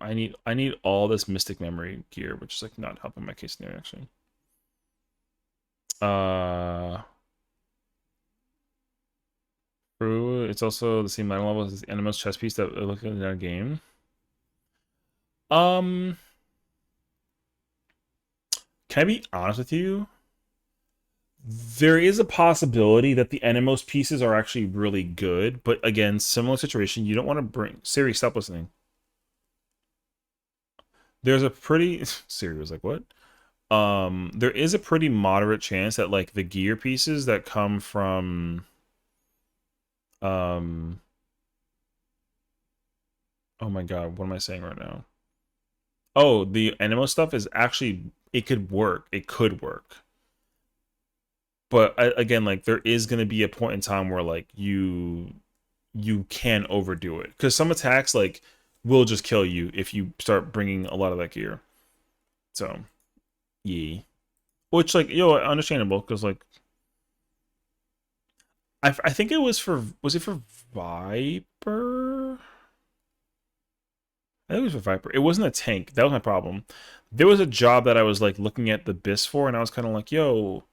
I need all this mystic memory gear, which is like not helping my case there actually. Uh True. It's also the same item level as the Animus chess piece that we look at in our game. Um, can I be honest with you? There is a possibility that the Animos pieces are actually really good, but again, similar situation. You don't want to bring Siri. Stop listening. There's a pretty Siri was like, what? There is a pretty moderate chance that like the gear pieces that come from um. Oh my God, what am I saying right now? Oh, the Animo stuff is actually it could work. It could work. But again, like there is going to be a point in time where like you can overdo it because some attacks like will just kill you if you start bringing a lot of that gear. So, yeah. Which like understandable because like I think it was it for Viper? I think it was for Viper. It wasn't a tank. That was my problem. There was a job that I was like looking at the BIS for, and I was kind of like, yo,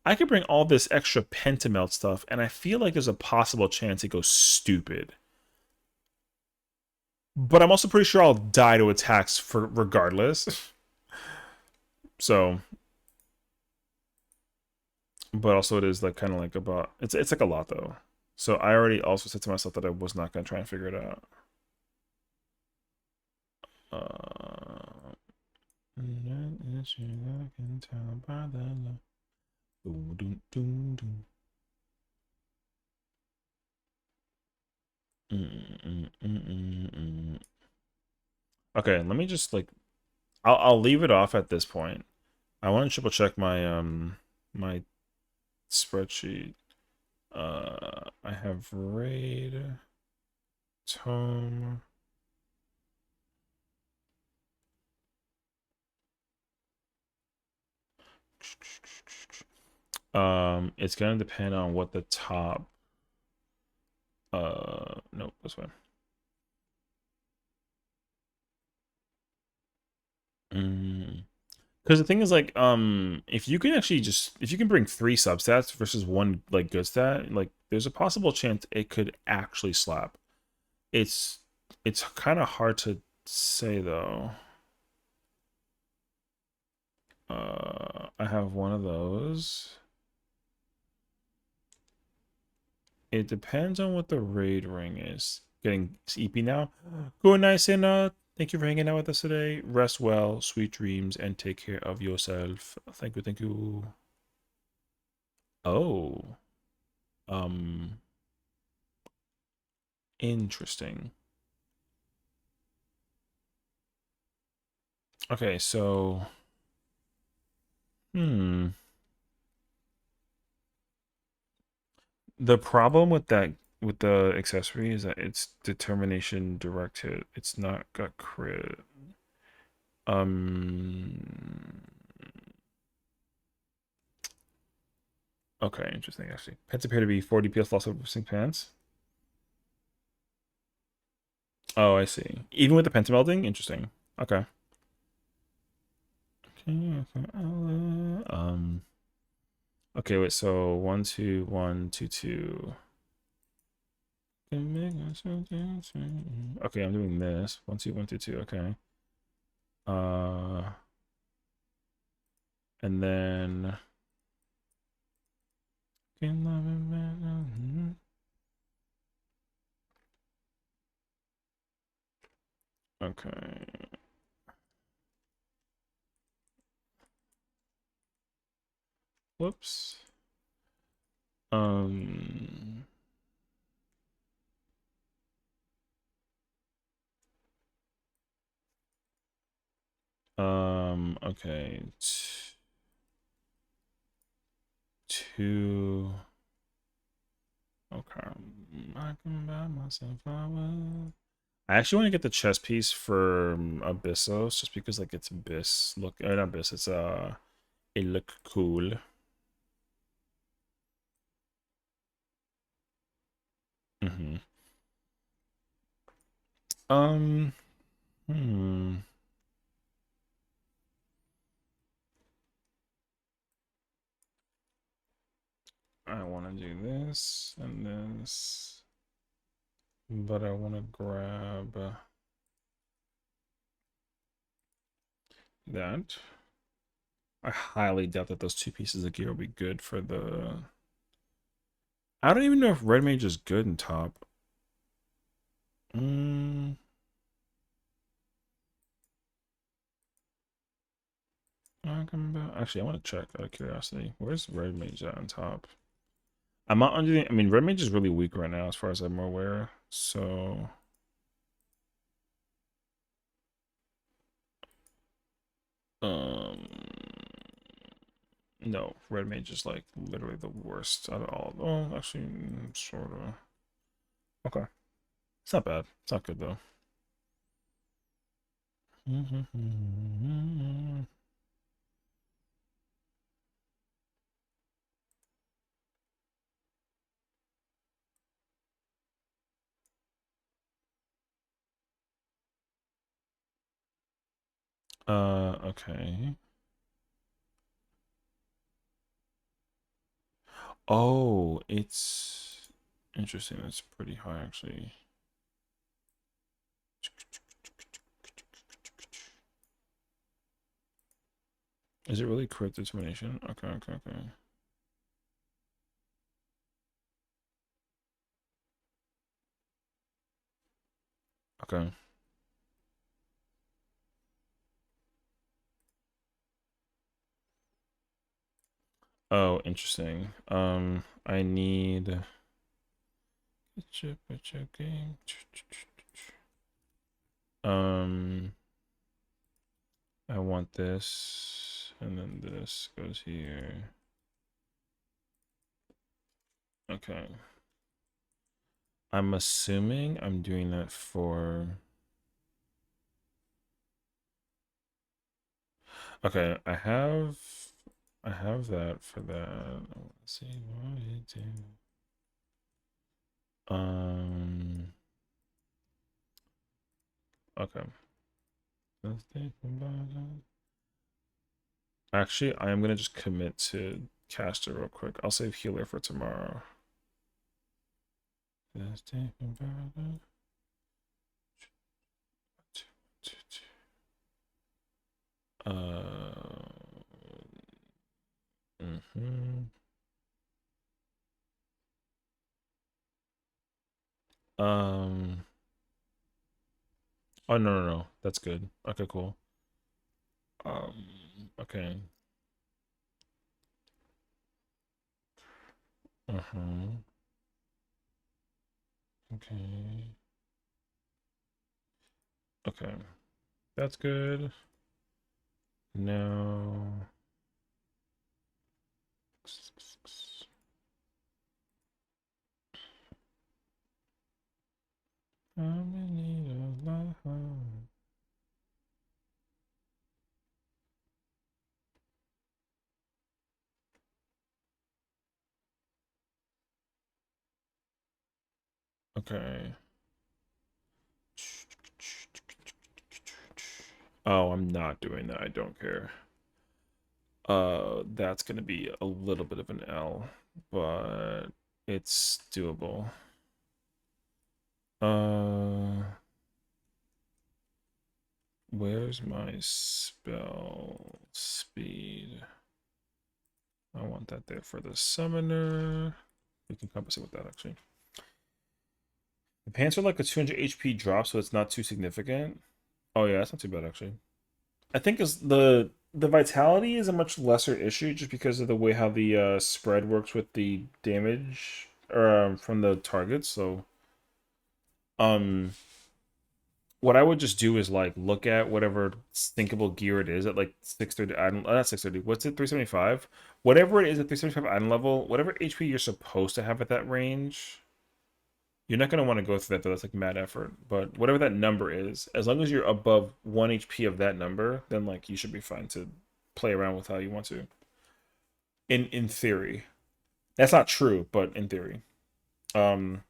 I could bring all this extra pentamelt stuff, and I feel like there's a possible chance it goes stupid. But I'm also pretty sure I'll die to attacks for regardless. So, but also it is like kind of like about it's like a lot though. So I already also said to myself that I was not gonna try and figure it out. Uh, I can tell by the love. Doo, doo, doo, doo. Okay, let me just like I'll leave it off at this point. I want to triple check my spreadsheet. I have raid tome. It's gonna depend on what the top nope, this way. Because the thing is like if you can actually just if you can bring 3 substats versus 1 like good stat, like there's a possible chance it could actually slap. It's kind of hard to say though. I have one of those. It depends on what the raid ring is. Getting EP now. Go nice and thank you for hanging out with us today. Rest well, sweet dreams, and take care of yourself. Thank you, thank you. Oh. Interesting. Okay, so the problem with that with the accessory is that it's determination direct hit. It's not got crit. Um okay, interesting actually. Pets appear to be 4 DPS loss over sync pants. Oh, I see. Even with the pentamelding? Interesting. Okay. Okay, wait, so 1 2 1 2 2. Okay, I'm doing this. 1 2 1 2 2. Okay. And then okay. Whoops. Um okay. Two. Okay. I can buy myself flowers. I actually want to get the chest piece for Abyssos just because like it's Abyss look not Abyss, it's it look cool. Mm-hmm. Um hmm. I want to do this and this, but I want to grab that. I highly doubt that those two pieces of gear will be good for the. I don't even know if red mage is good in top. Actually, I want to check out of curiosity. Where's red mage at on top? I'm not under the. I mean, red mage is really weak right now, as far as I'm aware. So. Um. No, red mage is like literally the worst out of all. Oh, actually, sort of. Okay. It's not bad. It's not good though. Okay. Oh, it's interesting. It's pretty high actually. Is it really crit determination? Okay, okay, okay. Okay. Oh, interesting. I need um I want this and then this goes here. Okay. I'm assuming I'm doing that for okay, I have that for that. Let's see what I do. Okay. Let's think about it. Actually, I am gonna just commit to caster real quick. I'll save healer for tomorrow. Let's think about it. Um. Oh no no no, that's good. Okay, cool. Okay. Uh-huh. Okay. Okay. That's good. No. I'm in need of love. Okay. Oh, I'm not doing that. I don't care. That's gonna be a little bit of an L, but it's doable. Uh, where's my spell speed? I want that there for the summoner. We can compensate with that actually. The pants are like a 200 HP drop, so it's not too significant. Oh yeah, that's not too bad actually. I think is the vitality is a much lesser issue just because of the way how the spread works with the damage from the targets. So um, what I would just do is like look at whatever stinkable gear it is at like 630 item, not 630. What's it? 375. Whatever it is at 375 item level, whatever HP you're supposed to have at that range. You're not gonna want to go through that though. That's like mad effort. But whatever that number is, as long as you're above 1 HP of that number, then like you should be fine to play around with how you want to. In theory, that's not true, but in theory. Um.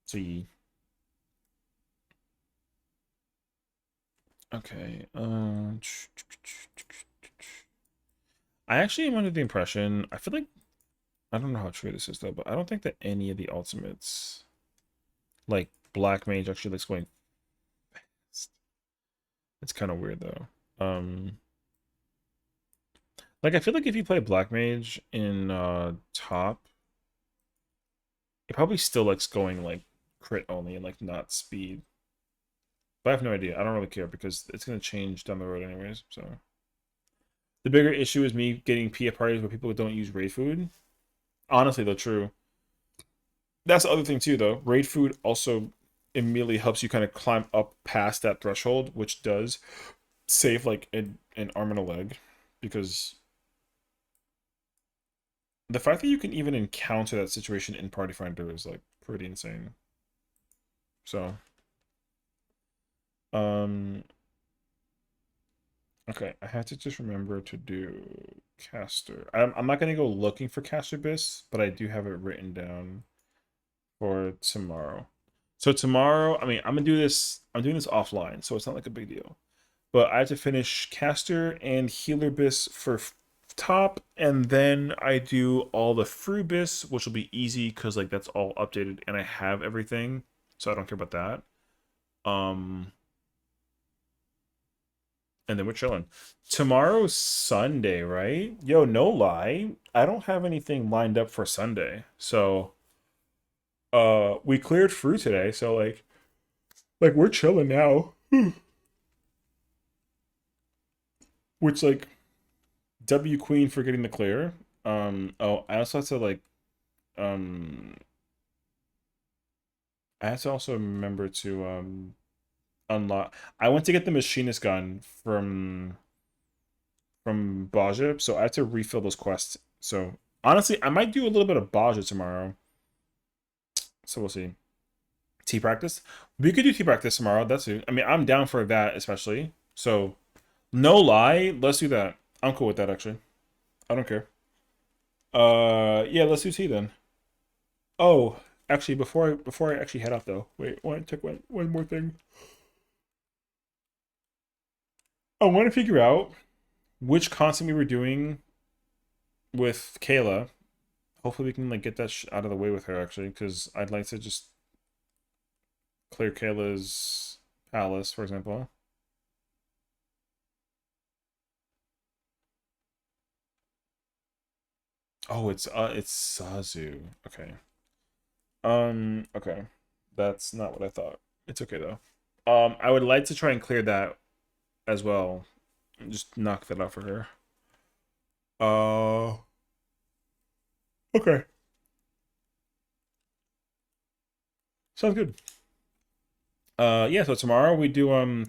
So ye. Okay. I actually am under the impression. I feel like I don't know how true this is though, but I don't think that any of the ultimates, like Black Mage, actually likes going fast. It's kind of weird though. Like I feel like if you play Black Mage in top, it probably still likes going like crit only and like not speed. But I have no idea. I don't really care because it's gonna change down the road anyways. So the bigger issue is me getting PF parties where people don't use raid food. Honestly, though, true. That's the other thing too, though. Raid food also immediately helps you kind of climb up past that threshold, which does save like an arm and a leg, because the fact that you can even encounter that situation in Party Finder is like pretty insane. So, um, okay, I have to just remember to do caster. I'm not gonna go looking for caster bis, but I do have it written down for tomorrow. So tomorrow, I mean, I'm gonna do this. I'm doing this offline, so it's not like a big deal. But I have to finish caster and healer bis for top, and then I do all the free bis, which will be easy because like that's all updated and I have everything, so I don't care about that. Um, and then we're chilling. Tomorrow's Sunday, right? Yo, no lie, I don't have anything lined up for Sunday, so we cleared through today, so like we're chilling now. Which like W Queen for getting the clear. Oh, I also have to like um I have to also remember to unlock. I went to get the machinist gun from Baja, so I have to refill those quests. So honestly, I might do a little bit of Baja tomorrow. So we'll see. Tea practice. We could do tea practice tomorrow. That's it. I mean, I'm down for that, especially. So no lie, let's do that. I'm cool with that actually. I don't care. Yeah, let's do tea then. Oh, actually, before I actually head out though, wait, one more thing. I want to figure out which content we were doing with Kayla. Hopefully, we can like get that out of the way with her actually, because I'd like to just clear Kayla's palace, for example. Oh, it's Sazu. Okay. Okay. That's not what I thought. It's okay though. I would like to try and clear that as well. Just knock that out for her. Okay. Sounds good. Yeah, so tomorrow we kind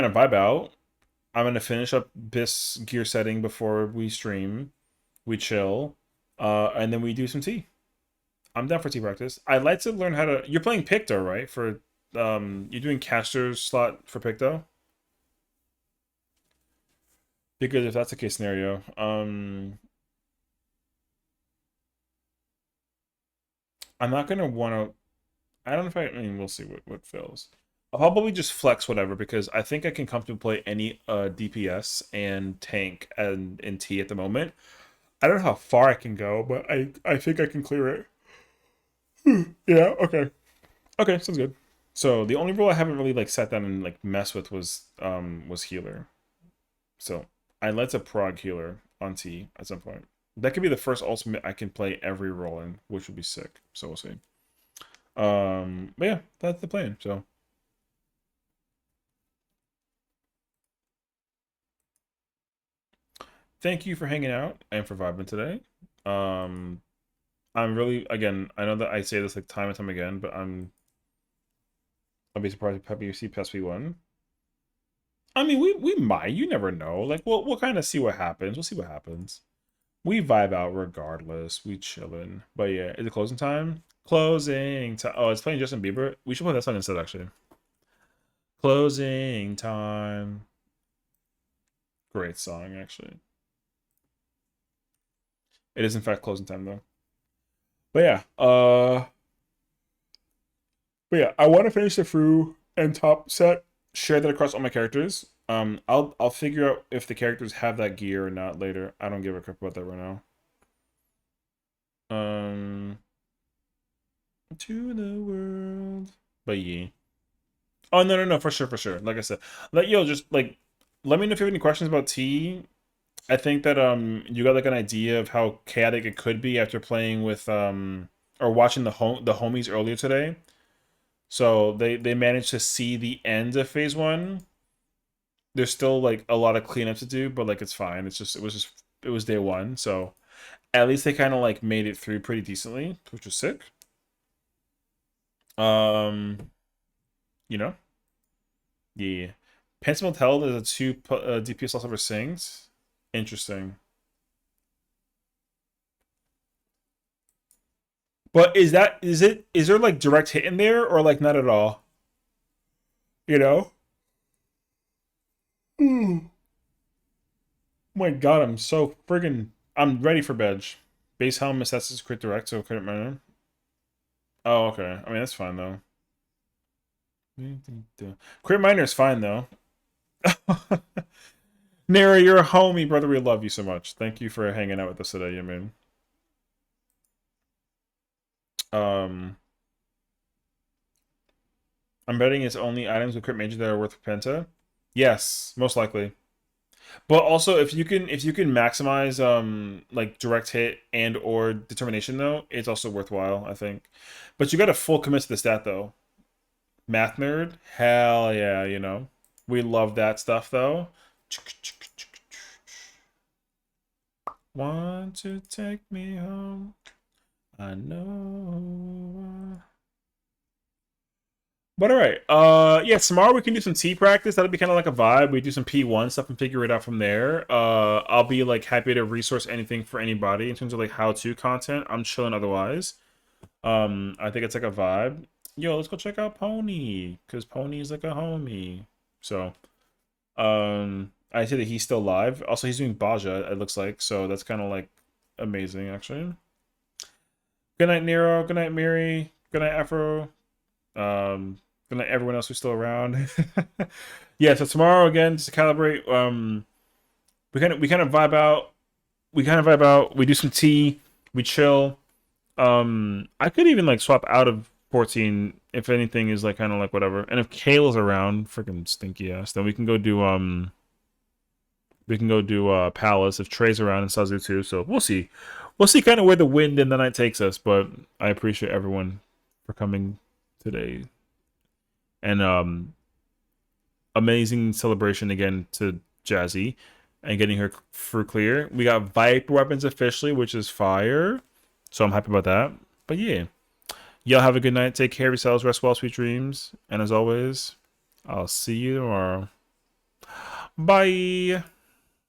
of vibe out. I'm gonna finish up this gear setting before we stream. We chill. And then we do some tea. I'm down for tea practice. I'd like to learn how to you're playing Picto, right? For you're doing caster's slot for Picto? Because if that's the case scenario, I'm not gonna wanna I don't know if I mean we'll see what fails. I'll probably just flex whatever because I think I can comfortably play any DPS and tank and in T at the moment. I don't know how far I can go, but I think I can clear it. Yeah, okay. Okay, sounds good. So the only role I haven't really like sat down and like mess with was healer. So I let a prog healer on T at some point. That could be the first ultimate I can play every role in, which would be sick. So we'll see. But yeah, that's the plan. So thank you for hanging out and for vibing today. Um, I'm really again. I know that I say this like time and time again, but I'll be surprised if Peppy see PSP one. I mean, we might. You never know. Like, we'll kind of see what happens. We'll see what happens. We vibe out regardless. We chillin'. But yeah, is it closing time? Closing time. Oh, it's playing Justin Bieber. We should play that song instead, actually. Closing time. Great song, actually. It is in fact closing time though. But yeah, I want to finish the through and top set, share that across all my characters. I'll figure out if the characters have that gear or not later. I don't give a crap about that right now. To the world. But yeah. Oh no, for sure. Like I said, just like let me know if you have any questions about T. I think that you got like an idea of how chaotic it could be after playing with or watching the homies earlier today. So they managed to see the end of phase one. There's still like a lot of cleanup to do, but like it's fine. It was day one, so at least they kind of like made it through pretty decently, which was sick. Um, you know, yeah. Pencil Tell is a two DPS loss over sings. Interesting. But is there like direct hit in there or like not at all? You know? Hmm. My God, I'm so friggin' I'm ready for bed. Base helm assesses crit direct, so crit minor. Oh, okay. I mean that's fine though. Crit minor is fine though. Nara, you're a homie, brother. We love you so much. Thank you for hanging out with us today, you mean. Um I'm betting it's only items with crit major that are worth penta. Yes, most likely. But also if you can maximize like direct hit and or determination though, it's also worthwhile, I think. But you got to full commit to the stat though. Math nerd? Hell yeah, you know. We love that stuff though. Want to take me home? I know. But all right, yeah, tomorrow we can do some T practice. That'll be kind of like a vibe. We do some P1 stuff and figure it out from there. I'll be like happy to resource anything for anybody in terms of like how-to content. I'm chilling otherwise. I think it's like a vibe. Yo, let's go check out Pony because Pony's like a homie. So, I see that he's still live. Also, he's doing Baja. It looks like so. That's kind of like amazing, actually. Good night, Nero. Good night, Miri. Good night, Afro. Good night, everyone else who's still around. Yeah, so tomorrow again, just to calibrate. We kind of vibe out. We do some tea. We chill. I could even like swap out of 14 if anything is like kind of like whatever. And if Kayla's around, freaking stinky ass, then we can go do Palace if Trey's around and Sazu too. So we'll see. we'll see kind of where the wind and the night takes us. But I appreciate everyone for coming today, and amazing celebration again to Jazzy and getting her for clear. We got Viper weapons officially, which is fire. So I'm happy about that. But yeah, y'all have a good night. Take care of yourselves. Rest well, sweet dreams. And as always, I'll see you tomorrow. Bye.